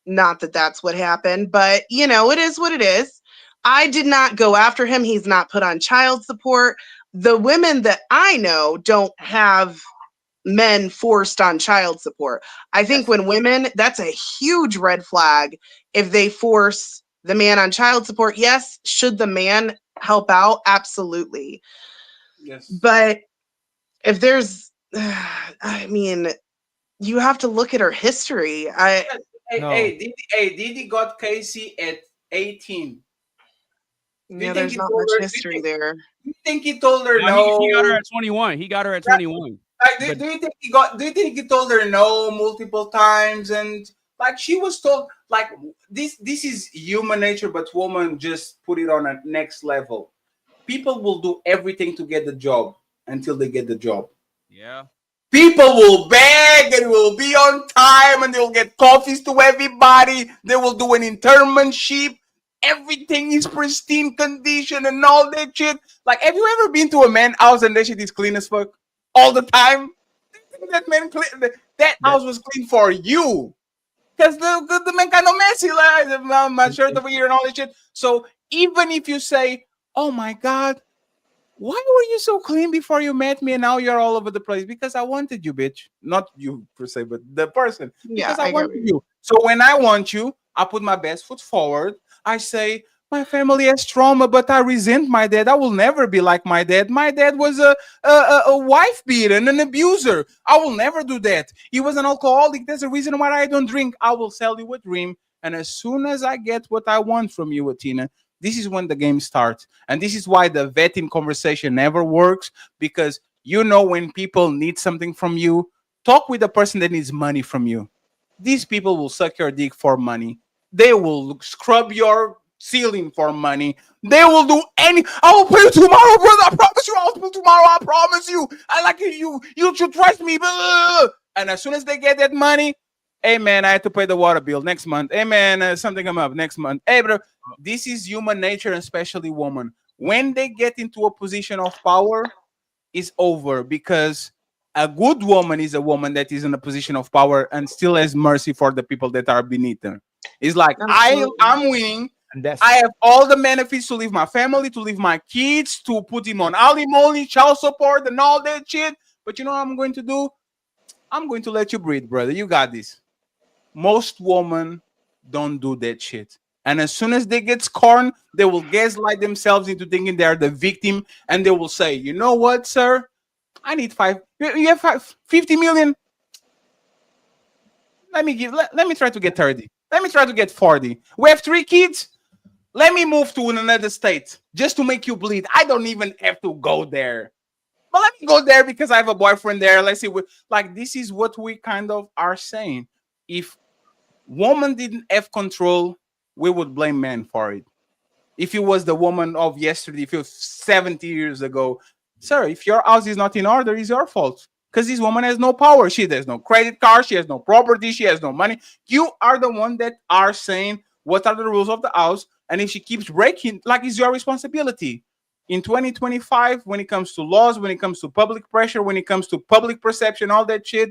Not that that's what happened, but you know, it is what it is. I did not go after him. He's not put on child support. The women that I know don't have men forced on child support. I think when women, that's a huge red flag if they force the man on child support. Yes, should the man help out? Absolutely. Yes. But if there's, I mean, you have to look at her history. Didi got Casey at 18. Yeah, there's not much history there. You think he told her no? He got her at 21. He got her at 21. Like, do you think he told her no multiple times? And like she was told, like this is human nature, but women just put it on a next level. People will do everything to get the job until they get the job. Yeah. People will beg and will be on time and they'll get coffees to everybody. They will do an internship. Everything is pristine condition and all that shit. Like, have you ever been to a man house and that shit is clean as fuck all the time? That man clean, that house was clean for you. Because the man kind of messy, like my shirt over here and all that shit. So even if you say, oh my God, why were you so clean before you met me and now you're all over the place? Because I wanted you, bitch. Not you per se, but the person. Yeah, Because I wanted you. So when I want you, I put my best foot forward. I say, my family has trauma, but I resent my dad. I will never be like my dad. My dad was a wife beater and an abuser. I will never do that. He was an alcoholic. There's a reason why I don't drink. I will sell you a dream. And as soon as I get what I want from you, Atina, this is when the game starts. And this is why the vetting conversation never works, because you know when people need something from you, talk with the person that needs money from you. These people will suck your dick for money. They will scrub your ceiling for money. They will do any. I will pay you tomorrow, brother. I promise you. I will pay you tomorrow. I promise you. I like you. You should trust me. And as soon as they get that money, hey man, I had to pay the water bill next month. Hey man, something come up next month. Hey bro, this is human nature, and especially women. When they get into a position of power, it's over, because a good woman is a woman that is in a position of power and still has mercy for the people that are beneath her. It's like, I'm winning. I have all the benefits to leave my family, to leave my kids, to put him on alimony, child support, and all that shit. But you know what I'm going to do? I'm going to let you breathe, brother. You got this. Most women don't do that shit. And as soon as they get scorned, they will gaslight themselves into thinking they are the victim. And they will say, you know what, sir? I need you have 50 million. Let me try to get 30. Let me try to get 40. We have 3 kids. Let me move to another state just to make you bleed. I don't even have to go there. But let me go there because I have a boyfriend there. Let's see. Like, this is what we kind of are saying. If woman didn't have control, we would blame men for it. If it was the woman of yesterday, if it was 70 years ago, sir, if your house is not in order, it's your fault. Because this woman has no power. She has no credit card. She has no property. She has no money. You are the one that are saying what are the rules of the house. And if she keeps breaking, like, it's your responsibility. In 2025, when it comes to laws, when it comes to public pressure, when it comes to public perception, all that shit,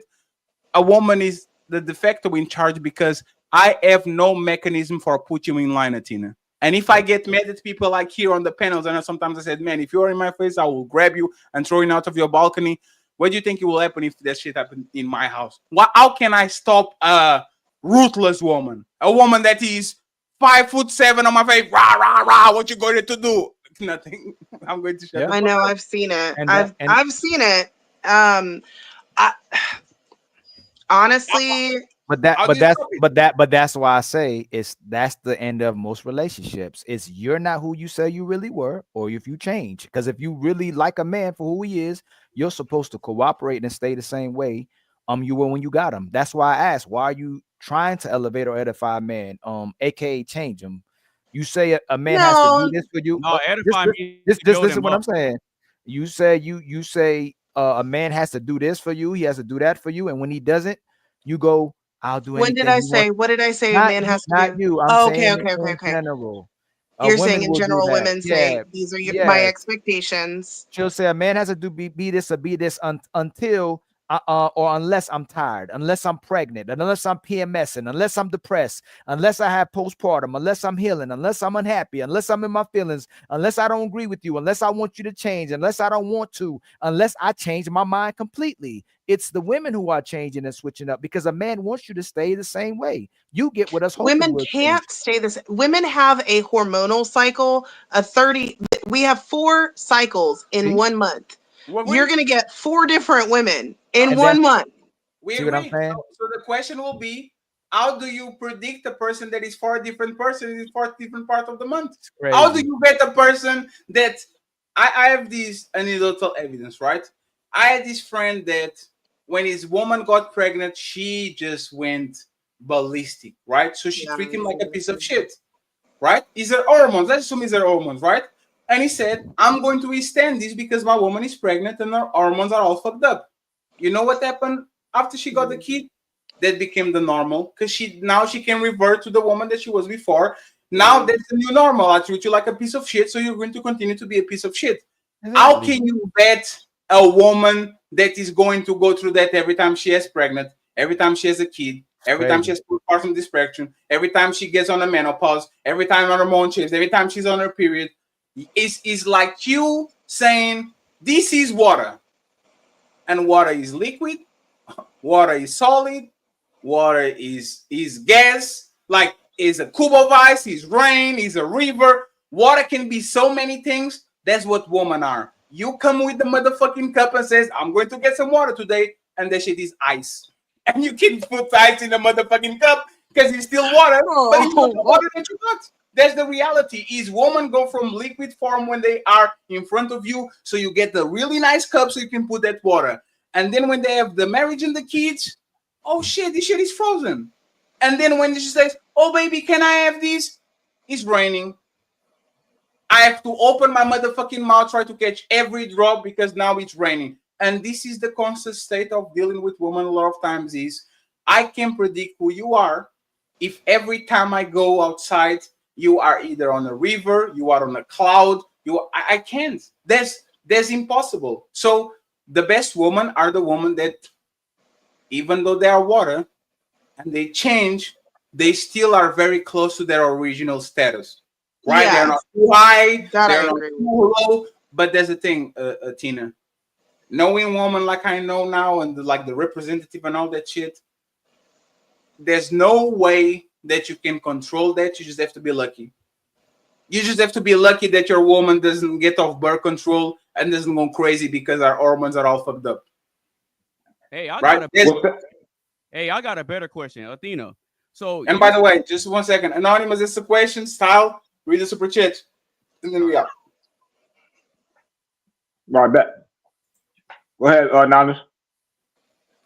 a woman is the de facto in charge, because I have no mechanism for put you in line, Atina. And if I get mad at people like here on the panels, and sometimes I said, man, if you're in my face, I will grab you and throw you out of your balcony. What do you think will happen if that shit happened in my house? How can I stop a ruthless woman? A woman that is 5'7" on my face, rah, rah, rah, what you going to do? Nothing. I'm going to shut up. I know, I've seen it. I've seen it. Honestly, but that's why I say that's the end of most relationships. It's you're not who you say you really were, or if you change. Because if you really like a man for who he is, you're supposed to cooperate and stay the same way you were when you got him. That's why I asked, why are you trying to elevate or edify a man, aka change him? You say a man has to do this for you. No, edify me. This is what I'm saying. You say a man has to do this for you. He has to do that for you. And when he doesn't, you go, I'll do anything. When did I say? What did I say? A man has to do. Not you. I'm saying okay. General. You're saying in general, women say these are my expectations. She'll say a man has to be this or be this until or unless I'm tired, unless I'm pregnant, unless I'm PMSing, unless I'm depressed, unless I have postpartum, unless I'm healing, unless I'm unhappy, unless I'm in my feelings, unless I don't agree with you, unless I want you to change, unless I don't want to, unless I change my mind completely. It's the women who are changing and switching up, because a man wants you to stay the same way. You get what us women can't stay this. Women have a hormonal cycle, we have 4 cycles in 1 month. You're going to get 4 different women in 1 month. We agree. So the question will be, how do you predict a person that is 4 different persons in 4 different parts of the month? How do you get a person that I have this anecdotal evidence, right? I had this friend that when his woman got pregnant, she just went ballistic, right? So she treated him like a piece of shit, right? Is there hormones? Let's assume it's her hormones, right? And he said, I'm going to withstand this because my woman is pregnant and her hormones are all fucked up. You know what happened after she got the kid? That became the normal because she can revert to the woman that she was before. Now that's the new normal. I treat you like a piece of shit, so you're going to continue to be a piece of shit. How can you bet a woman that is going to go through that every time she is pregnant, every time she has a kid, every time she has postpartum depression, every time she gets on a menopause, every time her hormone changes, every time she's on her period? It's like you saying this is water, and water is liquid, water is solid, water is gas, like is a cube of ice, is rain, is a river. Water can be so many things. That's what women are. You come with the motherfucking cup and says, I'm going to get some water today, and that shit is ice. And you can put ice in the motherfucking cup because it's still water, but it's not the water that you got. That's the reality. Is women go from liquid form when they are in front of you, so you get the really nice cup so you can put that water. And then when they have the marriage and the kids, oh shit, this shit is frozen. And then when she says, oh baby, can I have this? It's raining. I have to open my motherfucking mouth, try to catch every drop because now it's raining. And this is the constant state of dealing with women a lot of times is I can predict who you are if every time I go outside, you are either on a river, you are on a cloud. I can't. That's impossible. So the best women are the women that, even though they are water and they change, they still are very close to their original status. Right? Yes. They're not too high, That I they're not agree too low. But there's a thing, Tina. Knowing women like I know now and the representative and all that shit, there's no way that you can control that. You just have to be lucky. You just have to be lucky that your woman doesn't get off birth control and doesn't go crazy because our hormones are all fucked up. Hey, I Right? got a better question, Athena. So, And by the way, just 1 second. Anonymous, it's a question. Style, read the super chat. And then we out. Right back. Go ahead, Anonymous.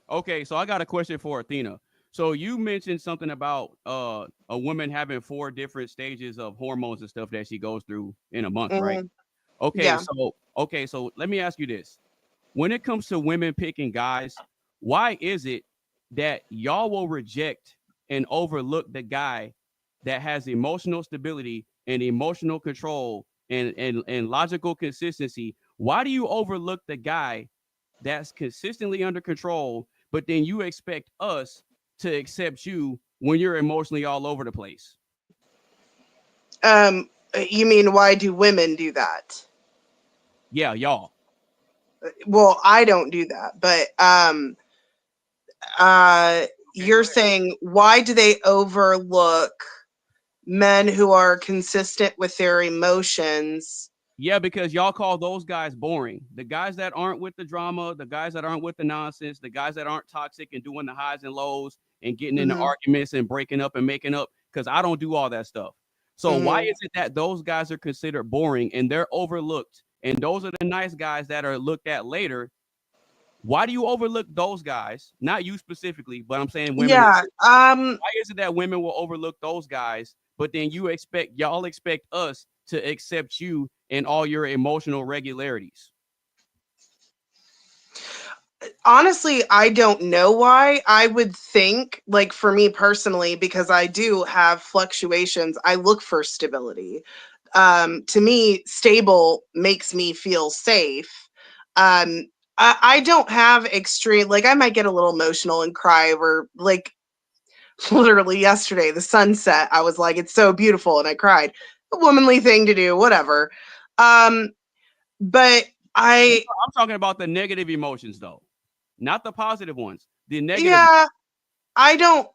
Okay, so I got a question for Athena. So you mentioned something about a woman having 4 different stages of hormones and stuff that she goes through in a month, right? Okay, Yeah. so let me ask you this. When it comes to women picking guys, why is it that y'all will reject and overlook the guy that has emotional stability and emotional control and logical consistency? Why do you overlook the guy that's consistently under control, but then you expect us to accept you when you're emotionally all over the place? You mean why do women do that? Yeah, y'all. Well, I don't do that, but you're saying why do they overlook men who are consistent with their emotions? Yeah, because y'all call those guys boring. The guys that aren't with the drama, the guys that aren't with the nonsense, the guys that aren't toxic and doing the highs and lows and getting into arguments and breaking up and making up, because I don't do all that stuff. So why is it that those guys are considered boring and they're overlooked? And those are the nice guys that are looked at later. Why do you overlook those guys? Not you specifically, but I'm saying women. Yeah. Why is it that women will overlook those guys, but then y'all expect us to accept you and all your emotional regularities? Honestly, I don't know why. I would think, like for me personally, because I do have fluctuations, I look for stability. To me, stable makes me feel safe. I don't have extreme, like I might get a little emotional and cry over, like literally yesterday, the sunset. I was like, it's so beautiful, and I cried. A womanly thing to do, whatever. But I'm talking about the negative emotions though, not the positive ones. The negative. Yeah, I don't.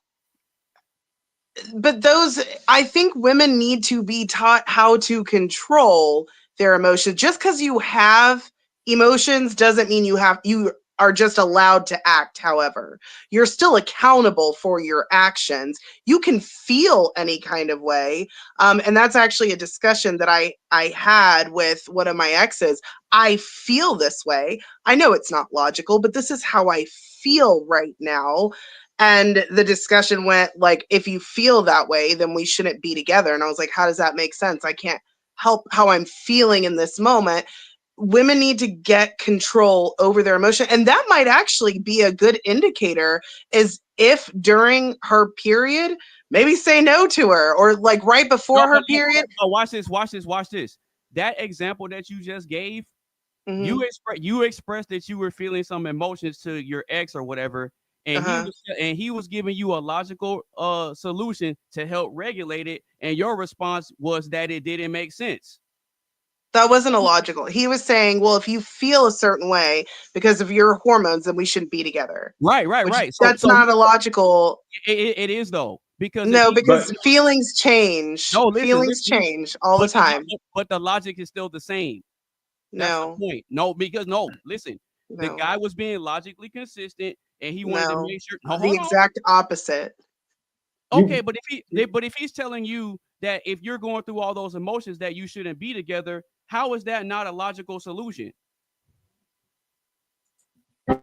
But those, I think women need to be taught how to control their emotions. Just because you have emotions doesn't mean you are just allowed to act. However, you're still accountable for your actions. You can feel any kind of way. And that's actually a discussion that I had with one of my exes. I feel this way. I know it's not logical, but this is how I feel right now. And the discussion went like, if you feel that way, then we shouldn't be together. And I was like, how does that make sense? I can't help how I'm feeling in this moment. women need to get control over their emotion. And that might actually be a good indicator, is if during her period, maybe say no to her, or like right before her period. Watch this. That example that you just gave, you expressed that you were feeling some emotions to your ex or whatever, and he was giving you a logical solution to help regulate it, and your response was that it didn't make sense. That wasn't illogical. He was saying, well, if you feel a certain way because of your hormones, then we shouldn't be together. Right. That's not illogical. It is though. Because feelings change. No, listen, feelings change all the time. But the logic is still the same. That's the point. Listen. The guy was being logically consistent, and he wanted to make sure. The exact opposite. Okay, but if he's telling you that if you're going through all those emotions that you shouldn't be together, how is that not a logical solution?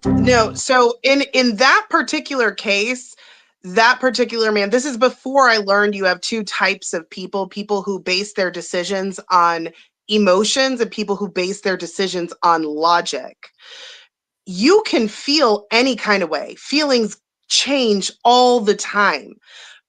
No, so in that particular case, that particular man, this is before I learned you have two types of people who base their decisions on emotions and people who base their decisions on logic. You can feel any kind of way. Feelings change all the time.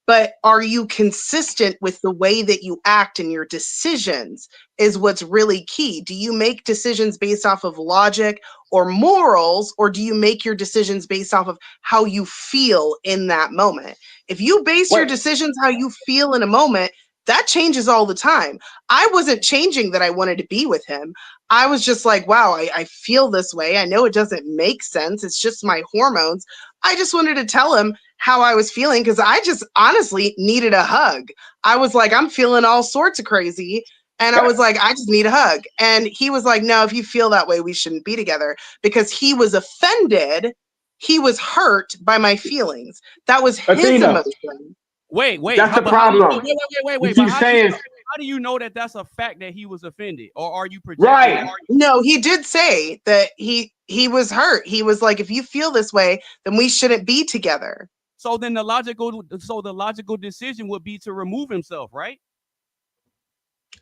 But are you consistent with the way that you act and your decisions is what's really key. Do you make decisions based off of logic or morals, or do you make your decisions based off of how you feel in that moment? If you base your decisions how you feel in a moment, that changes all the time. I wasn't changing that I wanted to be with him. I was just like, wow, I feel this way. I know it doesn't make sense. It's just my hormones. I just wanted to tell him how I was feeling because I just honestly needed a hug. I was like, I'm feeling all sorts of crazy. And I was like, I just need a hug. And he was like, no, if you feel that way, we shouldn't be together, because he was offended. He was hurt by my feelings. That was his emotion. Wait. That's the problem. Wait. How do you know that that's a fact that he was offended, or are you projecting? Right. No, he did say that he was hurt. He was like, if you feel this way, then we shouldn't be together. So then the logical decision would be to remove himself, right?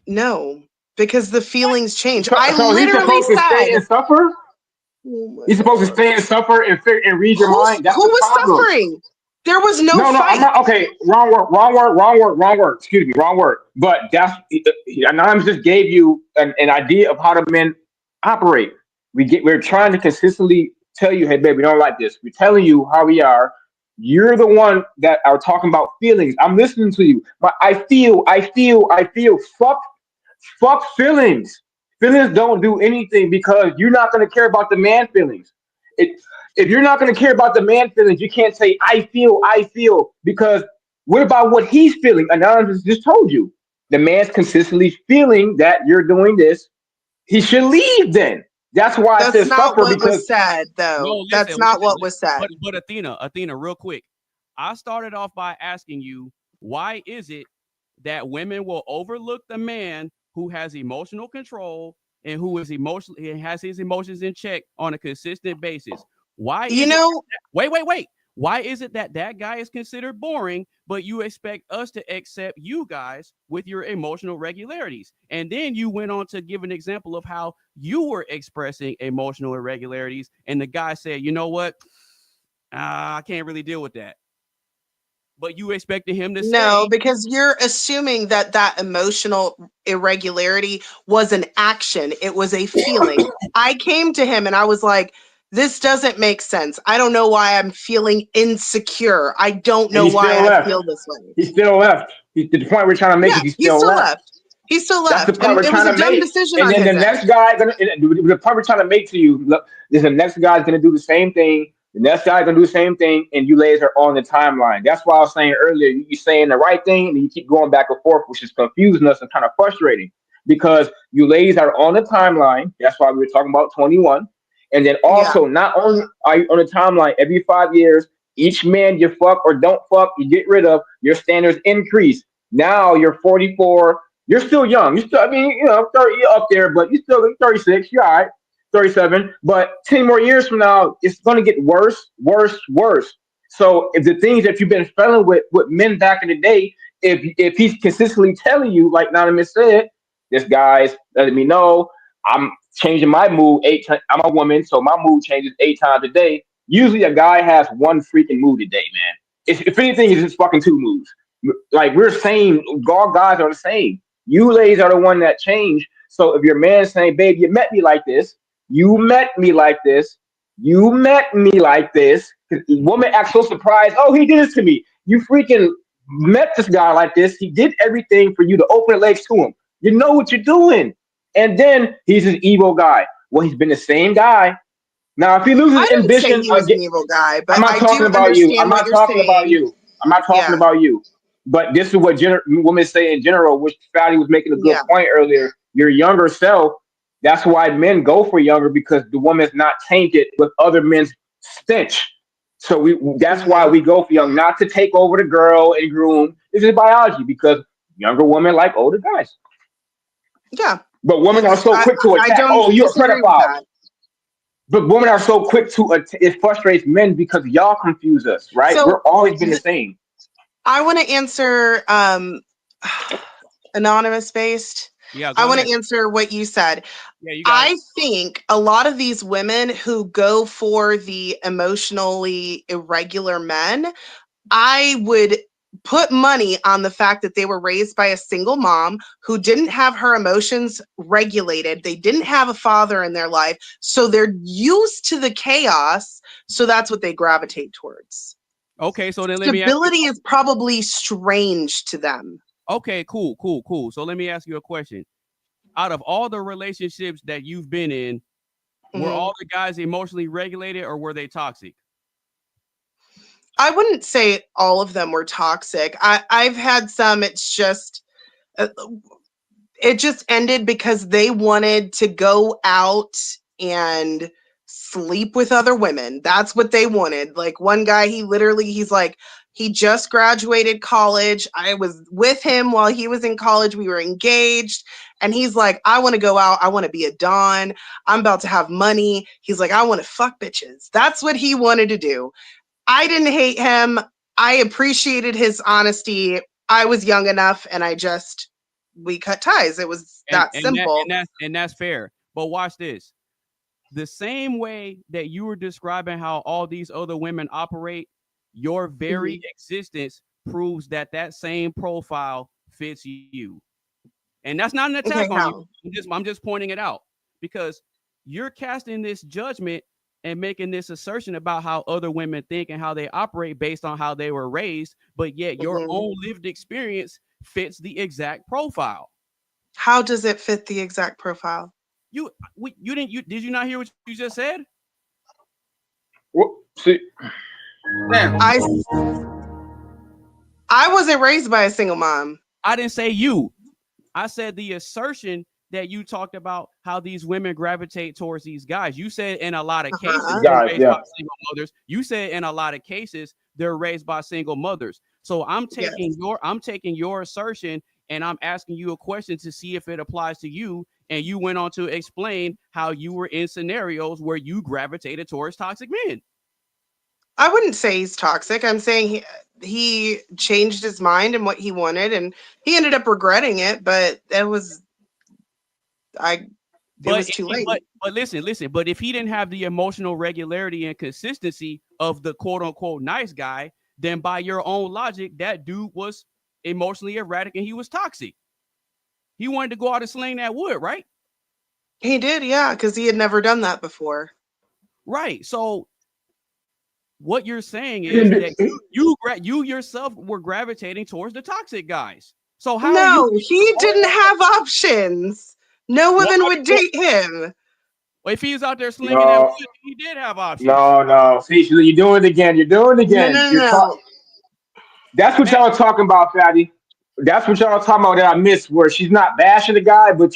No, because the feelings change. So I literally said, stay and suffer. He's supposed to stay and suffer and read your mind. That's who was suffering? There was no fight. I'm not, okay, wrong word. Excuse me, wrong word. But that's Anonymous just gave you an idea of how the men operate. We're trying to consistently tell you, hey, baby, we don't like this. We're telling you how we are. You're the one that are talking about feelings. I'm listening to you, but I feel. Fuck feelings. Feelings don't do anything because you're not going to care about the man feelings. If you're not going to care about the man feelings, you can't say, I feel, because what about what he's feeling? Anonymous just told you. The man's consistently feeling that you're doing this. He should leave then. That's why I said suffer, because was said, though. No, that's not what was said. But Athena, real quick. I started off by asking you, why is it that women will overlook the man who has emotional control and who is has his emotions in check on a consistent basis? Why? Wait. Why is it that guy is considered boring, but you expect us to accept you guys with your emotional regularities? And then you went on to give an example of how you were expressing emotional irregularities, and the guy said, you know what? I can't really deal with that. But you expected him to say no, because you're assuming that emotional irregularity was an action. It was a feeling. I came to him and I was like, this doesn't make sense. I don't know why I'm feeling insecure. I don't know why I feel this way. He still left. The point we're trying to make is he still left. He still left. That's the point we're trying to make. Decision and then the next guy, the point we're trying to make to you, look, is the next guy's going to do the same thing. The next guy's going to do the same thing, and you ladies are on the timeline. That's why I was saying earlier, you're saying the right thing, and you keep going back and forth, which is confusing us and kind of frustrating, because you ladies are on the timeline. That's why we were talking about 21. And then also, not only are you on the timeline, every 5 years, each man you fuck or don't fuck, you get rid of, your standards increase. Now you're 44. You're still young. You're still, 30, you're up there, but you're still 36. You're all right. 37. But 10 more years from now, it's going to get worse. So if the things that you've been feeling with men back in the day, if he's consistently telling you, like Anonymous said, this guy's letting me know, I'm changing my mood 8 times. I'm a woman, so my mood changes 8 times a day. Usually a guy has one freaking mood a day, man. If anything, it's just fucking 2 moods. Like we're same, all guys are the same. You ladies are the one that change. So if your man's saying, babe, you met me like this, you met me like this, you met me like this. The woman acts so surprised. Oh, he did this to me. You freaking met this guy like this. He did everything for you to open the legs to him. You know what you're doing. And then he's an evil guy. Well, he's been the same guy. Now, if he loses ambition, he was an evil guy, but I'm not talking about you. I'm not talking about you. I'm not talking about you. But this is what women say in general, which Fatty was making a good point earlier. Your younger self, that's why men go for younger, because the woman's not tainted with other men's stench. So that's why we go for young, not to take over the girl and groom. This is biology, because younger women like older guys. Yeah. But women are so quick to attack. Oh, you're a pedophile. But women are so quick to it frustrates men because y'all confuse us, right? So, we're always been the same. I want to answer anonymous based. Yeah, I want to answer what you said. Yeah, you I think a lot of these women who go for the emotionally irregular men, I would put money on the fact that they were raised by a single mom who didn't have her emotions regulated. They didn't have a father in their life. So they're used to the chaos. So that's what they gravitate towards. Okay, so then let me ask stability is probably strange to them. Okay, cool. So let me ask you a question. Out of all the relationships that you've been in, were all the guys emotionally regulated or were they toxic? I wouldn't say all of them were toxic. I've had some, it's just, it just ended because they wanted to go out and sleep with other women. That's what they wanted. Like one guy, he's like, he just graduated college. I was with him while he was in college. We were engaged. And he's like, I want to go out. I want to be a Don. I'm about to have money. He's like, I want to fuck bitches. That's what he wanted to do. I didn't hate him. I appreciated his honesty. I was young enough and we cut ties. It was that simple. And that's fair. But watch this. The same way that you were describing how all these other women operate, your very existence proves that same profile fits you. And that's not an attack on you. I'm just pointing it out because you're casting this judgment and making this assertion about how other women think and how they operate based on how they were raised, but yet your own lived experience fits the exact profile. How does it fit the exact profile? Did you not hear what you just said? Well, see, I wasn't raised by a single mom. I didn't say you. I said the assertion that you talked about how these women gravitate towards these guys. You said in a lot of cases, they're raised by single mothers. You said in a lot of cases they're raised by single mothers. So I'm taking your assertion and I'm asking you a question to see if it applies to you. And you went on to explain how you were in scenarios where you gravitated towards toxic men. I wouldn't say he's toxic. I'm saying he changed his mind and what he wanted, and he ended up regretting it. But it was too late. But listen. But if he didn't have the emotional regularity and consistency of the quote unquote nice guy, then by your own logic, that dude was emotionally erratic and he was toxic. He wanted to go out and sling that wood, right? He did, yeah, because he had never done that before. Right. So what you're saying is that you yourself were gravitating towards the toxic guys. So how? No, he didn't have options. No women would date him. Well, if he was out there slinging that wood, he did have options. No. See, you're doing it again. No. That's what y'all are talking about, Fatty. That's what y'all are talking about that I missed, where she's not bashing the guy, but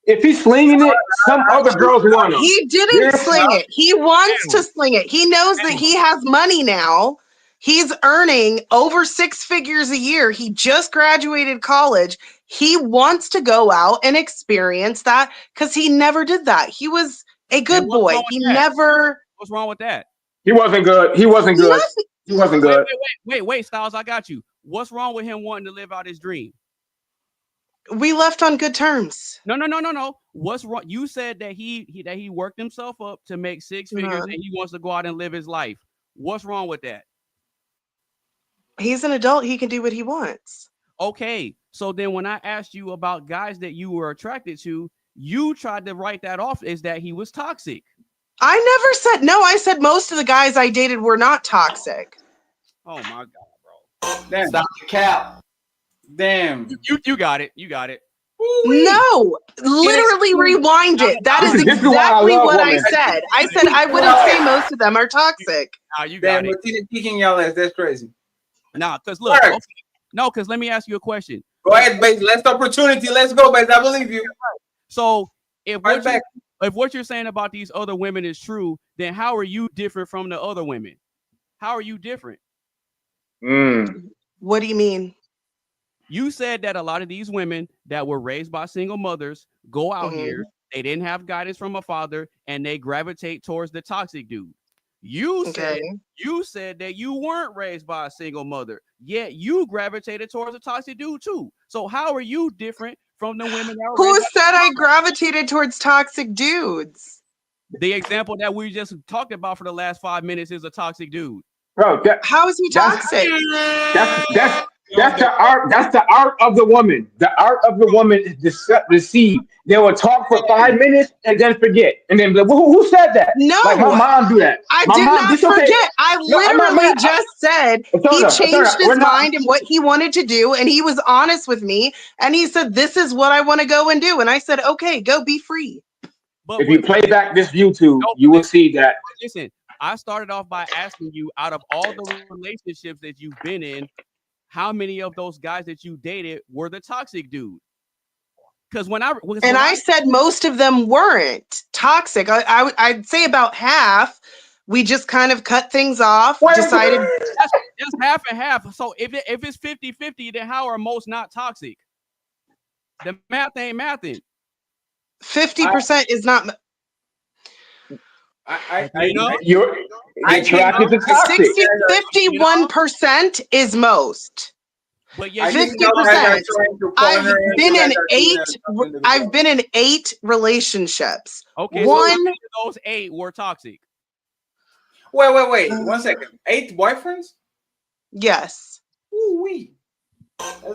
if he's slinging it, some other girls want him. He didn't sling it. He wants to sling it. He knows that he has money now. He's earning over 6 figures a year. He just graduated college. He wants to go out and experience that because he never did that. He was a good boy. He never. What's wrong with that? He wasn't good. He wasn't good. Wait, Styles, I got you. What's wrong with him wanting to live out his dream? We left on good terms. No. What's wrong? You said that he worked himself up to make six figures and he wants to go out and live his life. What's wrong with that? He's an adult. He can do what he wants. Okay. So then when I asked you about guys that you were attracted to, you tried to write that off as that he was toxic. I never said no. I said most of the guys I dated were not toxic. Oh my God, bro. Damn. Stop the cap. Damn. You got it. You got it. No, literally rewind it. That is exactly what I said. I said I wouldn't say most of them are toxic. You got Damn, it. kicking y'all ass. That's crazy. Nah, because look, okay. No, because let me ask you a question. Go ahead, Bates. Last opportunity. Let's go, Bates. I believe you. So if what you're saying about these other women is true, then how are you different from the other women? How are you different? What do you mean? You said that a lot of these women that were raised by single mothers go out here, they didn't have guidance from a father, and they gravitate towards the toxic dude. You said that you weren't raised by a single mother, yet you gravitated towards a toxic dude too. So how are you different from the women that were Who raised said I gravitated towards toxic dudes? The example that we just talked about for the last 5 minutes is a toxic dude. Bro, how is he toxic? That's the art. That's the art of the woman. The art of the woman is deceive. They will talk for 5 minutes and then forget, and then be like, who said that? No, like my mom do that. I My did mom, not it's okay. forget. I No, I'm not literally mad. just said he changed his mind and what he wanted to do, and he was honest with me, and he said, "This is what I want to go and do," and I said, "Okay, go be free." But if you play back this YouTube, you will see that. Listen, I started off by asking you, out of all the relationships that you've been in, how many of those guys that you dated were the toxic dude? Because I said most of them weren't toxic. I'd say about half. We just kind of cut things off. Decided that's half and half. So if it's 50-50, then how are most not toxic? The math ain't mathing. 50% is not. You're attracted to toxic. 51% is most. But yeah, 50%. I've been in 8 relationships. Okay, one so those 8 were toxic. Wait. 1 second. 8 boyfriends? Yes. Ooh-wee.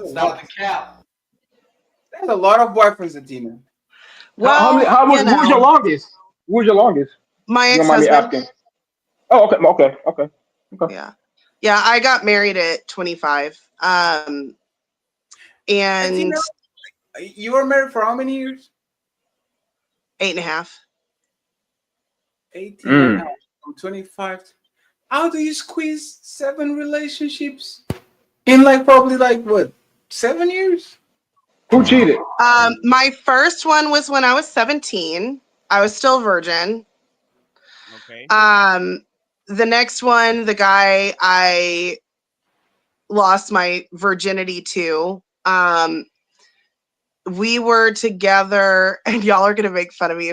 Stop the cap. That's a lot of boyfriends, Athena. Well, who was your longest? Who was your longest? My You don't mind me ex-husband. asking? Oh, okay. Yeah, I got married at 25. And Athena, you were married for how many years? 8.5. 18 and a half. From 25. How do you squeeze 7 relationships in probably what, 7 years? Who cheated? My first one was when I was 17. I was still virgin. Okay. The next one, the guy I lost my virginity to, we were together, and y'all are gonna make fun of me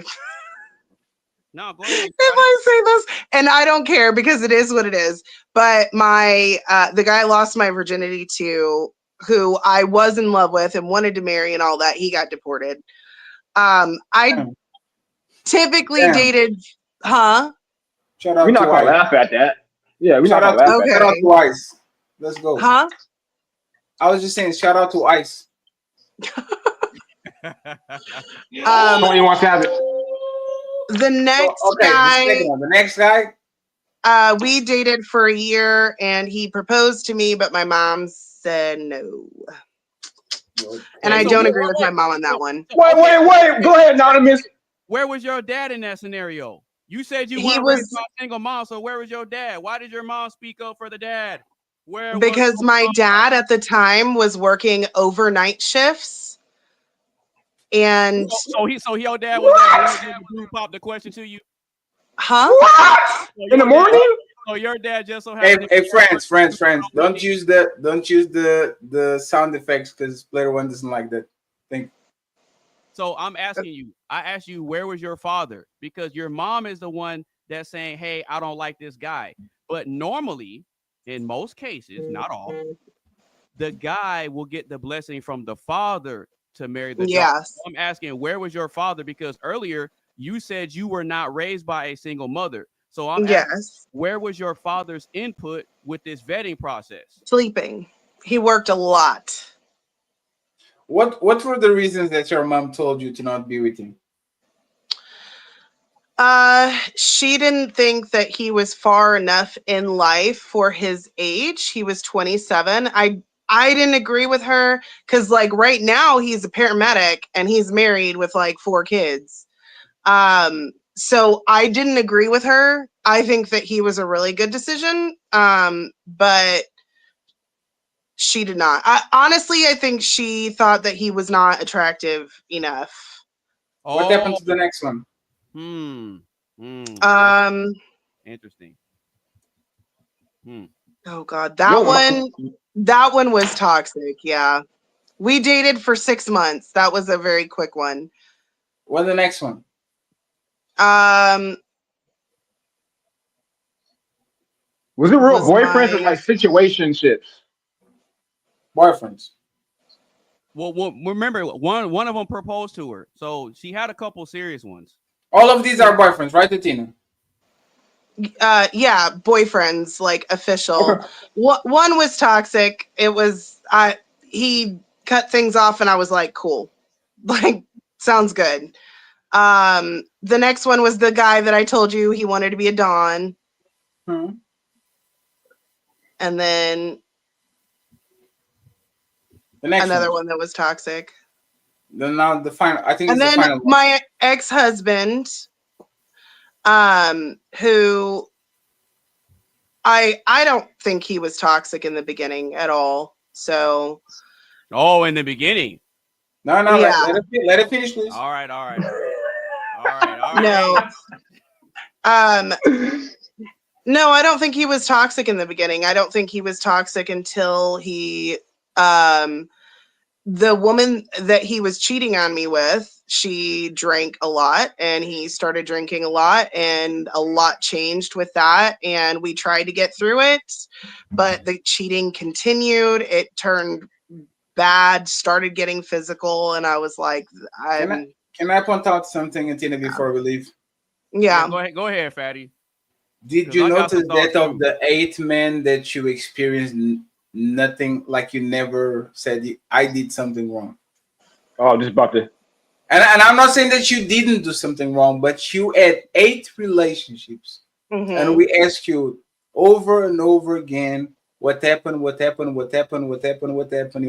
No, go ahead. if I say this, and I don't care because it is what it is. But the guy I lost my virginity to, who I was in love with and wanted to marry and all that, he got deported. I typically dated, Shout out we're not gonna laugh at that. Yeah, we're not gonna laugh at that. Shout out to Ice. Let's go. Huh? I was just saying, shout out to Ice. 21 Savage. The next the next guy. We dated for a year, and he proposed to me, but my mom said no. And I don't agree with my mom on that one. Wait. Go ahead, Anonymous. Where was your dad in that scenario? You said you weren't raised by a single mom, so where was your dad? Why did your mom speak up for the dad? Because my dad at the time was working overnight shifts, and your dad was there to pop the question to you. Huh? What? In the morning? So your dad just so happened. Hey, friends. Don't use the sound effects because player one doesn't like that. So I'm asking you. I asked you, where was your father? Because your mom is the one that's saying, "Hey, I don't like this guy." But normally, in most cases, not all, the guy will get the blessing from the father to marry the daughter. Yes. So I'm asking, where was your father? Because earlier you said you were not raised by a single mother. So I'm asking, where was your father's input with this vetting process? Sleeping. He worked a lot. What were the reasons that your mom told you to not be with him? She didn't think that he was far enough in life for his age. He was 27. I didn't agree with her because, like, right now he's a paramedic and he's married with like 4 kids. So I didn't agree with her. I think that he was a really good decision. But she did not. Honestly, I think she thought that he was not attractive enough. What happened to the next one? Interesting. Oh God, that one was toxic. Yeah, we dated for 6 months. That was a very quick one. What's the next one? Was it real boyfriends or like situationships? Boyfriends. Well, remember, one of them proposed to her, so she had a couple serious ones. All of these are boyfriends, right, Tina? Yeah, boyfriends, like official. Okay. One was toxic. It was he cut things off, and I was like, cool, like sounds good. The next one was the guy that I told you he wanted to be a Don. And then the next another one that was toxic. Then now the final. I think. And it's then the final one. my ex-husband, who I don't think he was toxic in the beginning at all. So. Oh, in the beginning. No. Yeah. Let it finish, please. All right. No. No, I don't think he was toxic in the beginning. I don't think he was toxic until he, the woman that he was cheating on me with, she drank a lot and he started drinking a lot and a lot changed with that. And we tried to get through it, but the cheating continued. It turned bad, started getting physical. And I was like, Can I point out something, Tina, before we leave? Yeah. Go ahead, Fatty. Did you notice that of the 8 men that you experienced, nothing, like you never said I did something wrong? Oh, just about to. And I'm not saying that you didn't do something wrong, but you had 8 relationships, and we asked you over and over again, what happened? It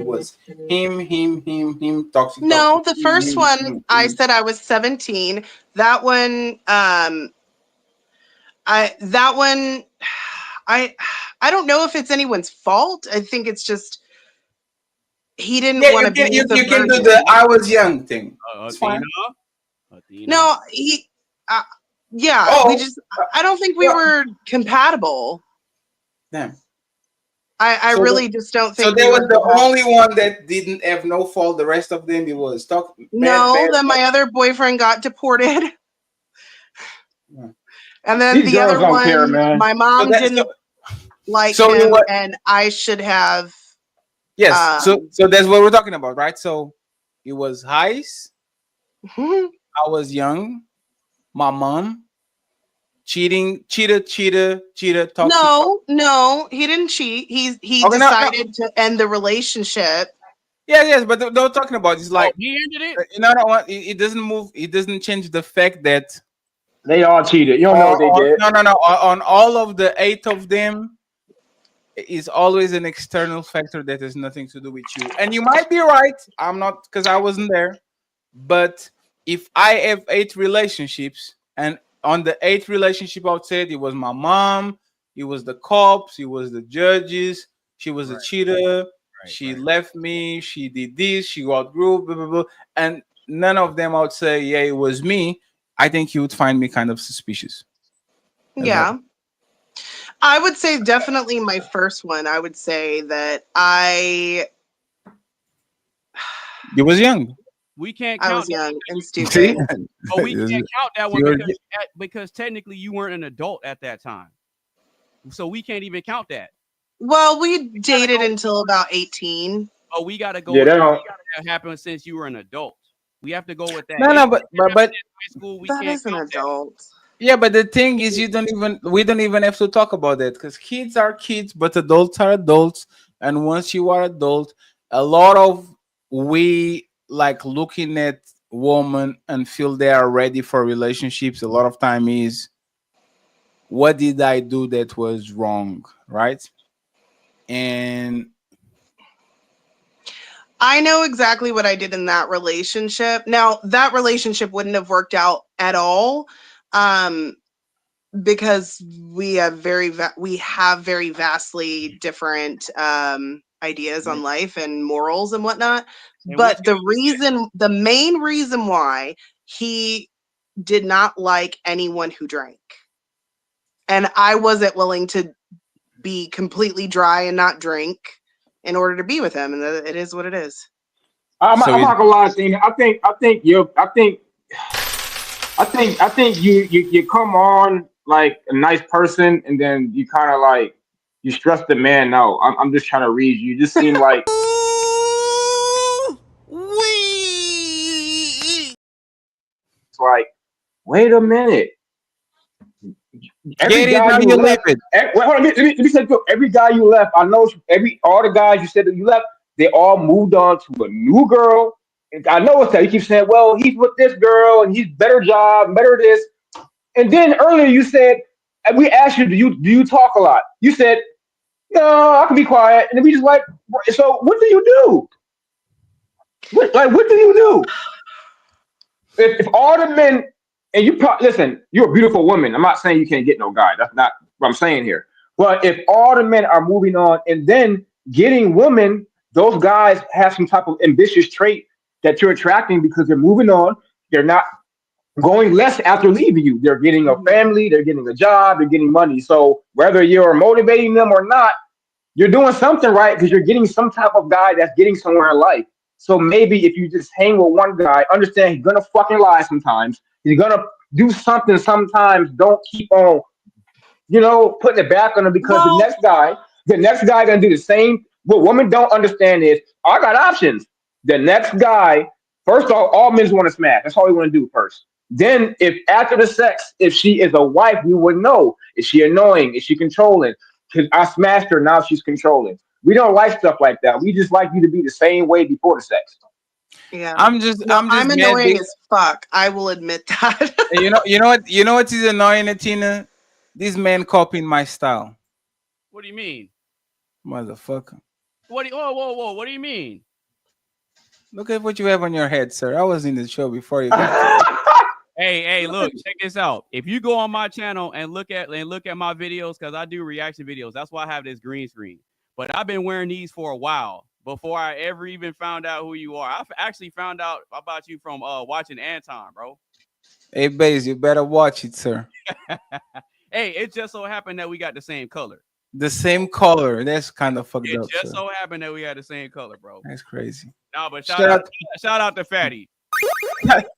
was him, toxic. No, the first one, I said I was 17. That one, I don't know if it's anyone's fault. I think it's just he didn't want to be. You can do the I was young thing. It's fine. No, he. We just. I don't think we were compatible. Damn. I really just don't think. So there was the only one that didn't have no fault. The rest of them, it was stuck. Then my other boyfriend got deported. And then These the other girls don't one, care, man. my mom didn't like him, and I should have. Yes, so that's what we're talking about, right? So it was Heis. I was young. My mom. Cheater. Toxic. No, he didn't cheat. He decided to end the relationship. Yes, but they're talking about it's like he ended it. No, it doesn't move. It doesn't change the fact that they all cheated. You don't know what they did. No. On all of the 8 of them, is always an external factor that has nothing to do with you. And you might be right. I'm not, because I wasn't there. But if I have 8 relationships, and on the 8th relationship outside, it was my mom, it was the cops, it was the judges, she was a cheater, she left me, she did this, she got group, blah, blah, blah, and none of them I would say, yeah, it was me. I think you would find me kind of suspicious. Yeah. I would say definitely my first one. I would say that you was young. We can't count. I was young and stupid. See? But we can't count that one because technically you weren't an adult at that time. So we can't even count that. Well, we dated until about 18. Oh, we gotta go. Yeah, that happened since you were an adult. We have to go with that. No, but high school, we That can't is an count that. adult. yeah, but the thing is, we don't even have to talk about that because kids are kids, but adults are adults. And once you are adult, a lot of we like looking at women and feel they are ready for relationships. A lot of time is, what did I do that was wrong, right? And I know exactly what I did in that relationship. Now, that relationship wouldn't have worked out at all, because we have very vastly different ideas on life and morals and whatnot. But the main reason why he did not like anyone who drank, and I wasn't willing to be completely dry and not drink in order to be with him, and it is what it is. I'm not gonna lie, Tina. I think you come on like a nice person, and then you kind of like you stress the man out. I'm just trying to read you. You just seem like it's like, wait a minute. Every guy you left, let me say, every guy you left, I know all the guys you said that you left, they all moved on to a new girl. And I know it's that you keep saying, well, he's with this girl and he's better job, better this. And then earlier you said, and we asked you, do you talk a lot? You said, no, I can be quiet. And then we just like, so what do you do? What do you do? If all the men, and listen, you're a beautiful woman. I'm not saying you can't get no guy. That's not what I'm saying here. But if all the men are moving on and then getting women, those guys have some type of ambitious trait that you're attracting because they're moving on. They're not going less after leaving you. They're getting a family, they're getting a job, they're getting money. So whether you're motivating them or not, you're doing something right because you're getting some type of guy that's getting somewhere in life. So maybe if you just hang with one guy, understand he's gonna fucking lie sometimes. He's gonna do something sometimes. Don't keep on, putting it back on him because the next guy gonna do the same. What women don't understand is I got options. The next guy, first off, all men want to smash. That's all we want to do first. Then if after the sex, if she is a wife, we would know. Is she annoying? Is she controlling? Because I smashed her, now she's controlling. We don't like stuff like that. We just like you to be the same way before the sex. Yeah, I'm annoying as fuck. I will admit that. You know what is annoying, Tina? These men copying my style. What do you mean, motherfucker? Whoa! What do you mean? Look at what you have on your head, sir. I was in the show before you got Hey, look, check this out. If you go on my channel and look at my videos, because I do reaction videos, that's why I have this green screen. But I've been wearing these for a while before I ever even found out who you are. I've actually found out about you from watching Anton, bro. Hey, Baze, you better watch it, sir. Hey, it just so happened that we got the same color. The same color. That's kind of fucked up. It just sir. so happened that we had the same color, bro. That's crazy. No, but shout out to Fatty.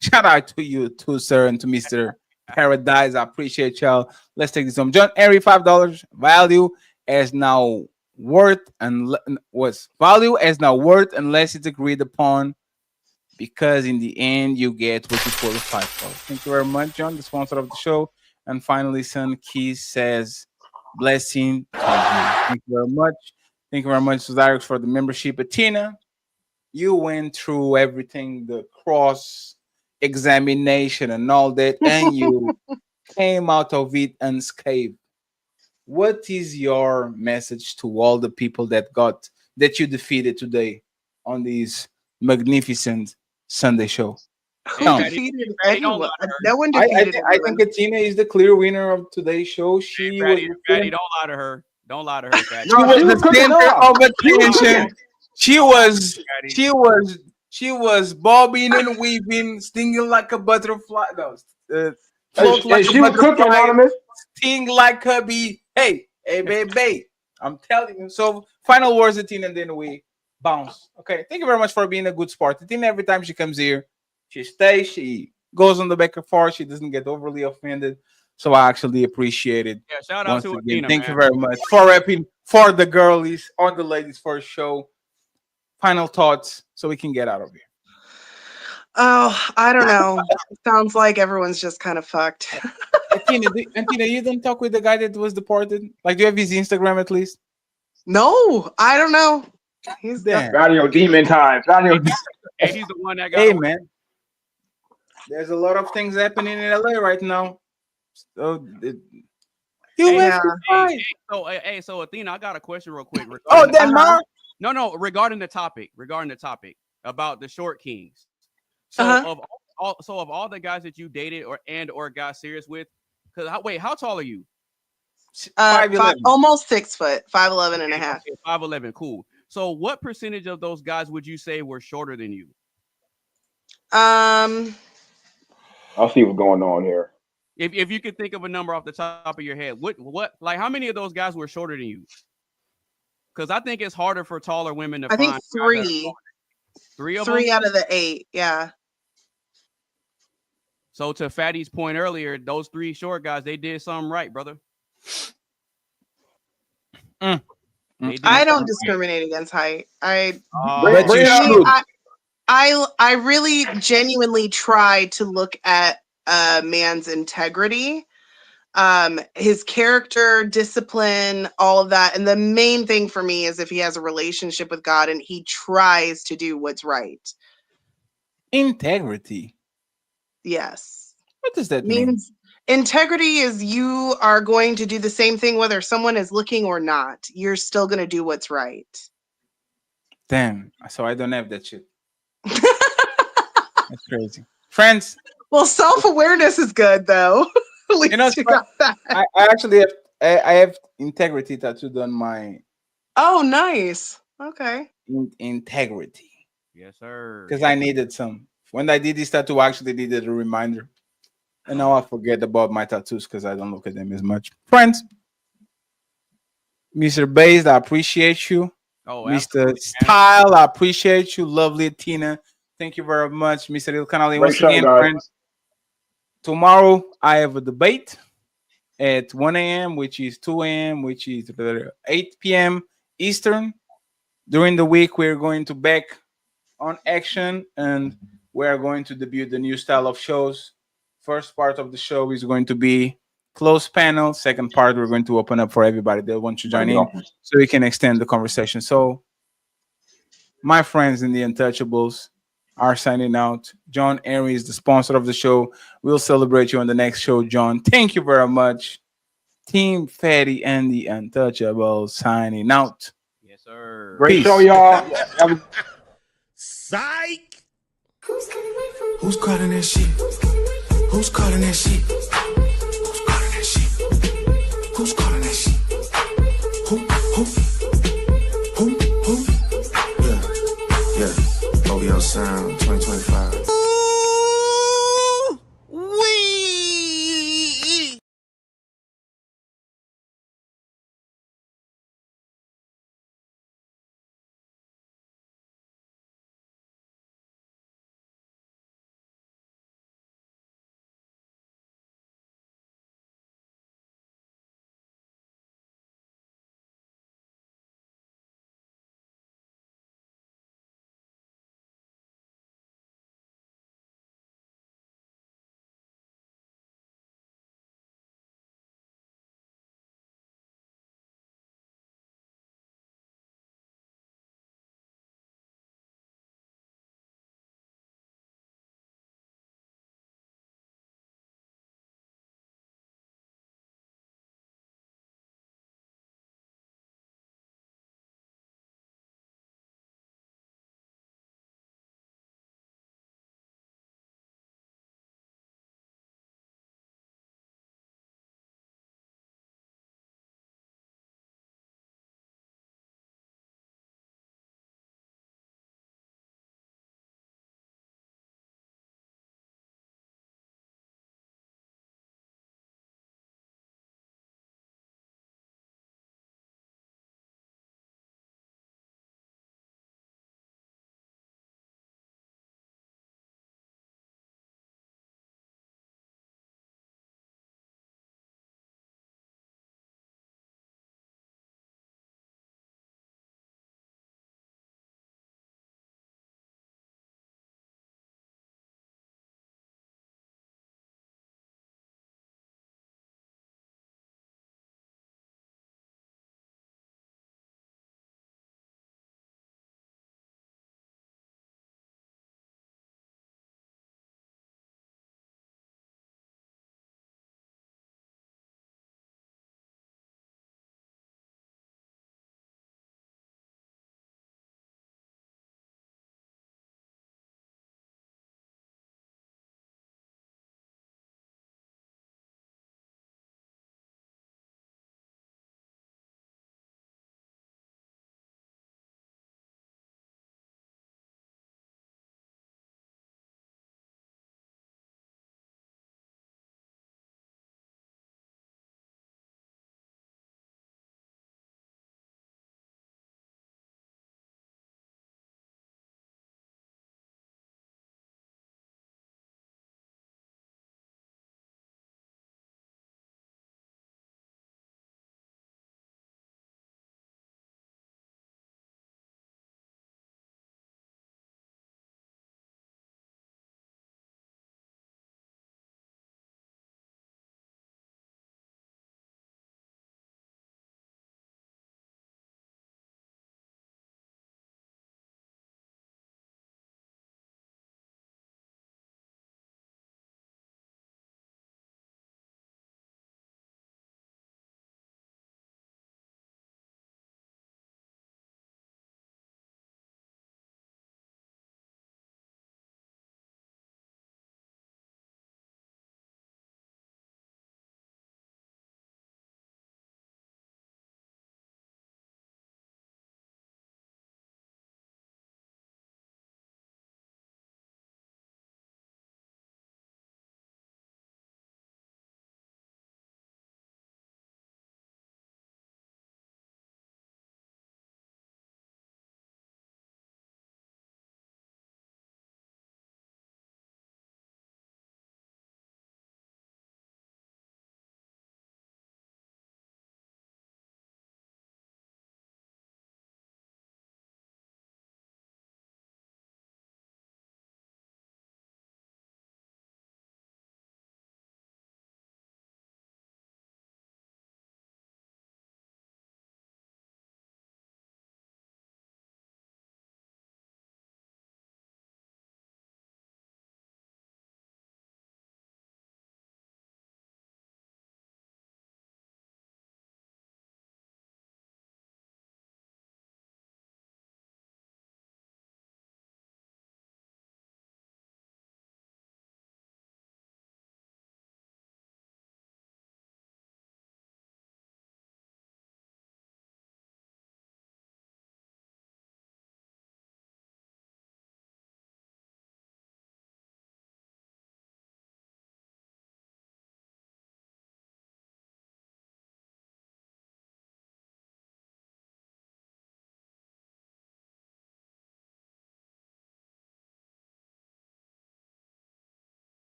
Shout out to you too, sir, and to Mr. Paradise. I appreciate y'all. Let's take this home. John Henry, $5 value as now worth and was value as now worth unless it's agreed upon, because in the end you get what you qualify for. Thank you very much, John, the sponsor of the show. And finally, Son Keys says, blessing to you. Thank you very much. Thank you very much, Cyrus, for the membership. But Tina, you went through everything, the cross examination and all that, and you came out of it unscathed. What is your message to all the people that you defeated today on this magnificent Sunday show? Who defeated anyone? No one defeated I think Tina is the clear winner of today's show. Fatty, don't lie to her. Don't lie to her, Fatty. She was the center of attention. She was bobbing and weaving, stinging like a butterfly. No, float like she a was cooking, Anonymous. Sting like a bee. Hey, baby. I'm telling you. So, final words, Tina, and then we bounce. Okay. Thank you very much for being a good sport. Tina, every time she comes here, she stays. She goes on the back and forth. She doesn't get overly offended. So I actually appreciate it. Yeah, shout out to Tina. Thank you very much for rapping for the girlies on the ladies first show. final thoughts so we can get out of here. Oh, I don't know. Sounds like everyone's just kind of fucked. Antina, you don't talk with the guy that was deported? Like, do you have his Instagram at least? No, I don't know. He's Radio Demon time. Radio. Hey, he's the one that got. Hey, man. There's a lot of things happening in LA right now. So, So Athena, I got a question real quick. Oh, Denmark? No, regarding the topic about the short kings. So of all the guys that you dated or got serious with, how tall are you? 5'11", almost 6 foot, 5'11" and a half. 5'11", cool. So what percentage of those guys would you say were shorter than you? I'll see what's going on here. If you could think of a number off the top of your head, what like how many of those guys were shorter than you? Because I think it's harder for taller women to find. I think 3. 3 of 3 them? out of the 8, yeah. So to Fatty's point earlier, those 3 short guys, they did something right, brother. I don't discriminate against height. I really genuinely try to look at a man's integrity, his character, discipline, all of that. And the main thing for me is if he has a relationship with God and he tries to do what's right. Integrity. Yes. What does that mean? Integrity is you are going to do the same thing whether someone is looking or not. You're still going to do what's right. Damn. So I don't have that shit. That's crazy. Friends. Well, self-awareness is good though. You know, I actually have integrity tattooed on my. Oh, nice. Okay. Integrity. Yes, sir. Because I needed some. When I did this tattoo, I actually needed a reminder. And now I forget about my tattoos because I don't look at them as much. Friends, Mr. Bays, I appreciate you. Oh, Mr. Style, I appreciate you. Lovely Tina. Thank you very much, Mr. Il Canale. Once again, friends, tomorrow I have a debate at 1 a.m., which is 2 a.m., which is 8 p.m. Eastern. During the week, we're going to back on action and we're going to debut the new style of shows. First part of the show is going to be closed panel. Second part, we're going to open up for everybody that wants to join in so we can extend the conversation. So my friends in the Untouchables are signing out. John Henry is the sponsor of the show. We'll celebrate you on the next show, John. Thank you very much. Team Fatty and the Untouchables signing out. Yes, sir. Great show, y'all. Psych. Who's calling that shit? Who's calling that shit? Who's calling that shit? Who's calling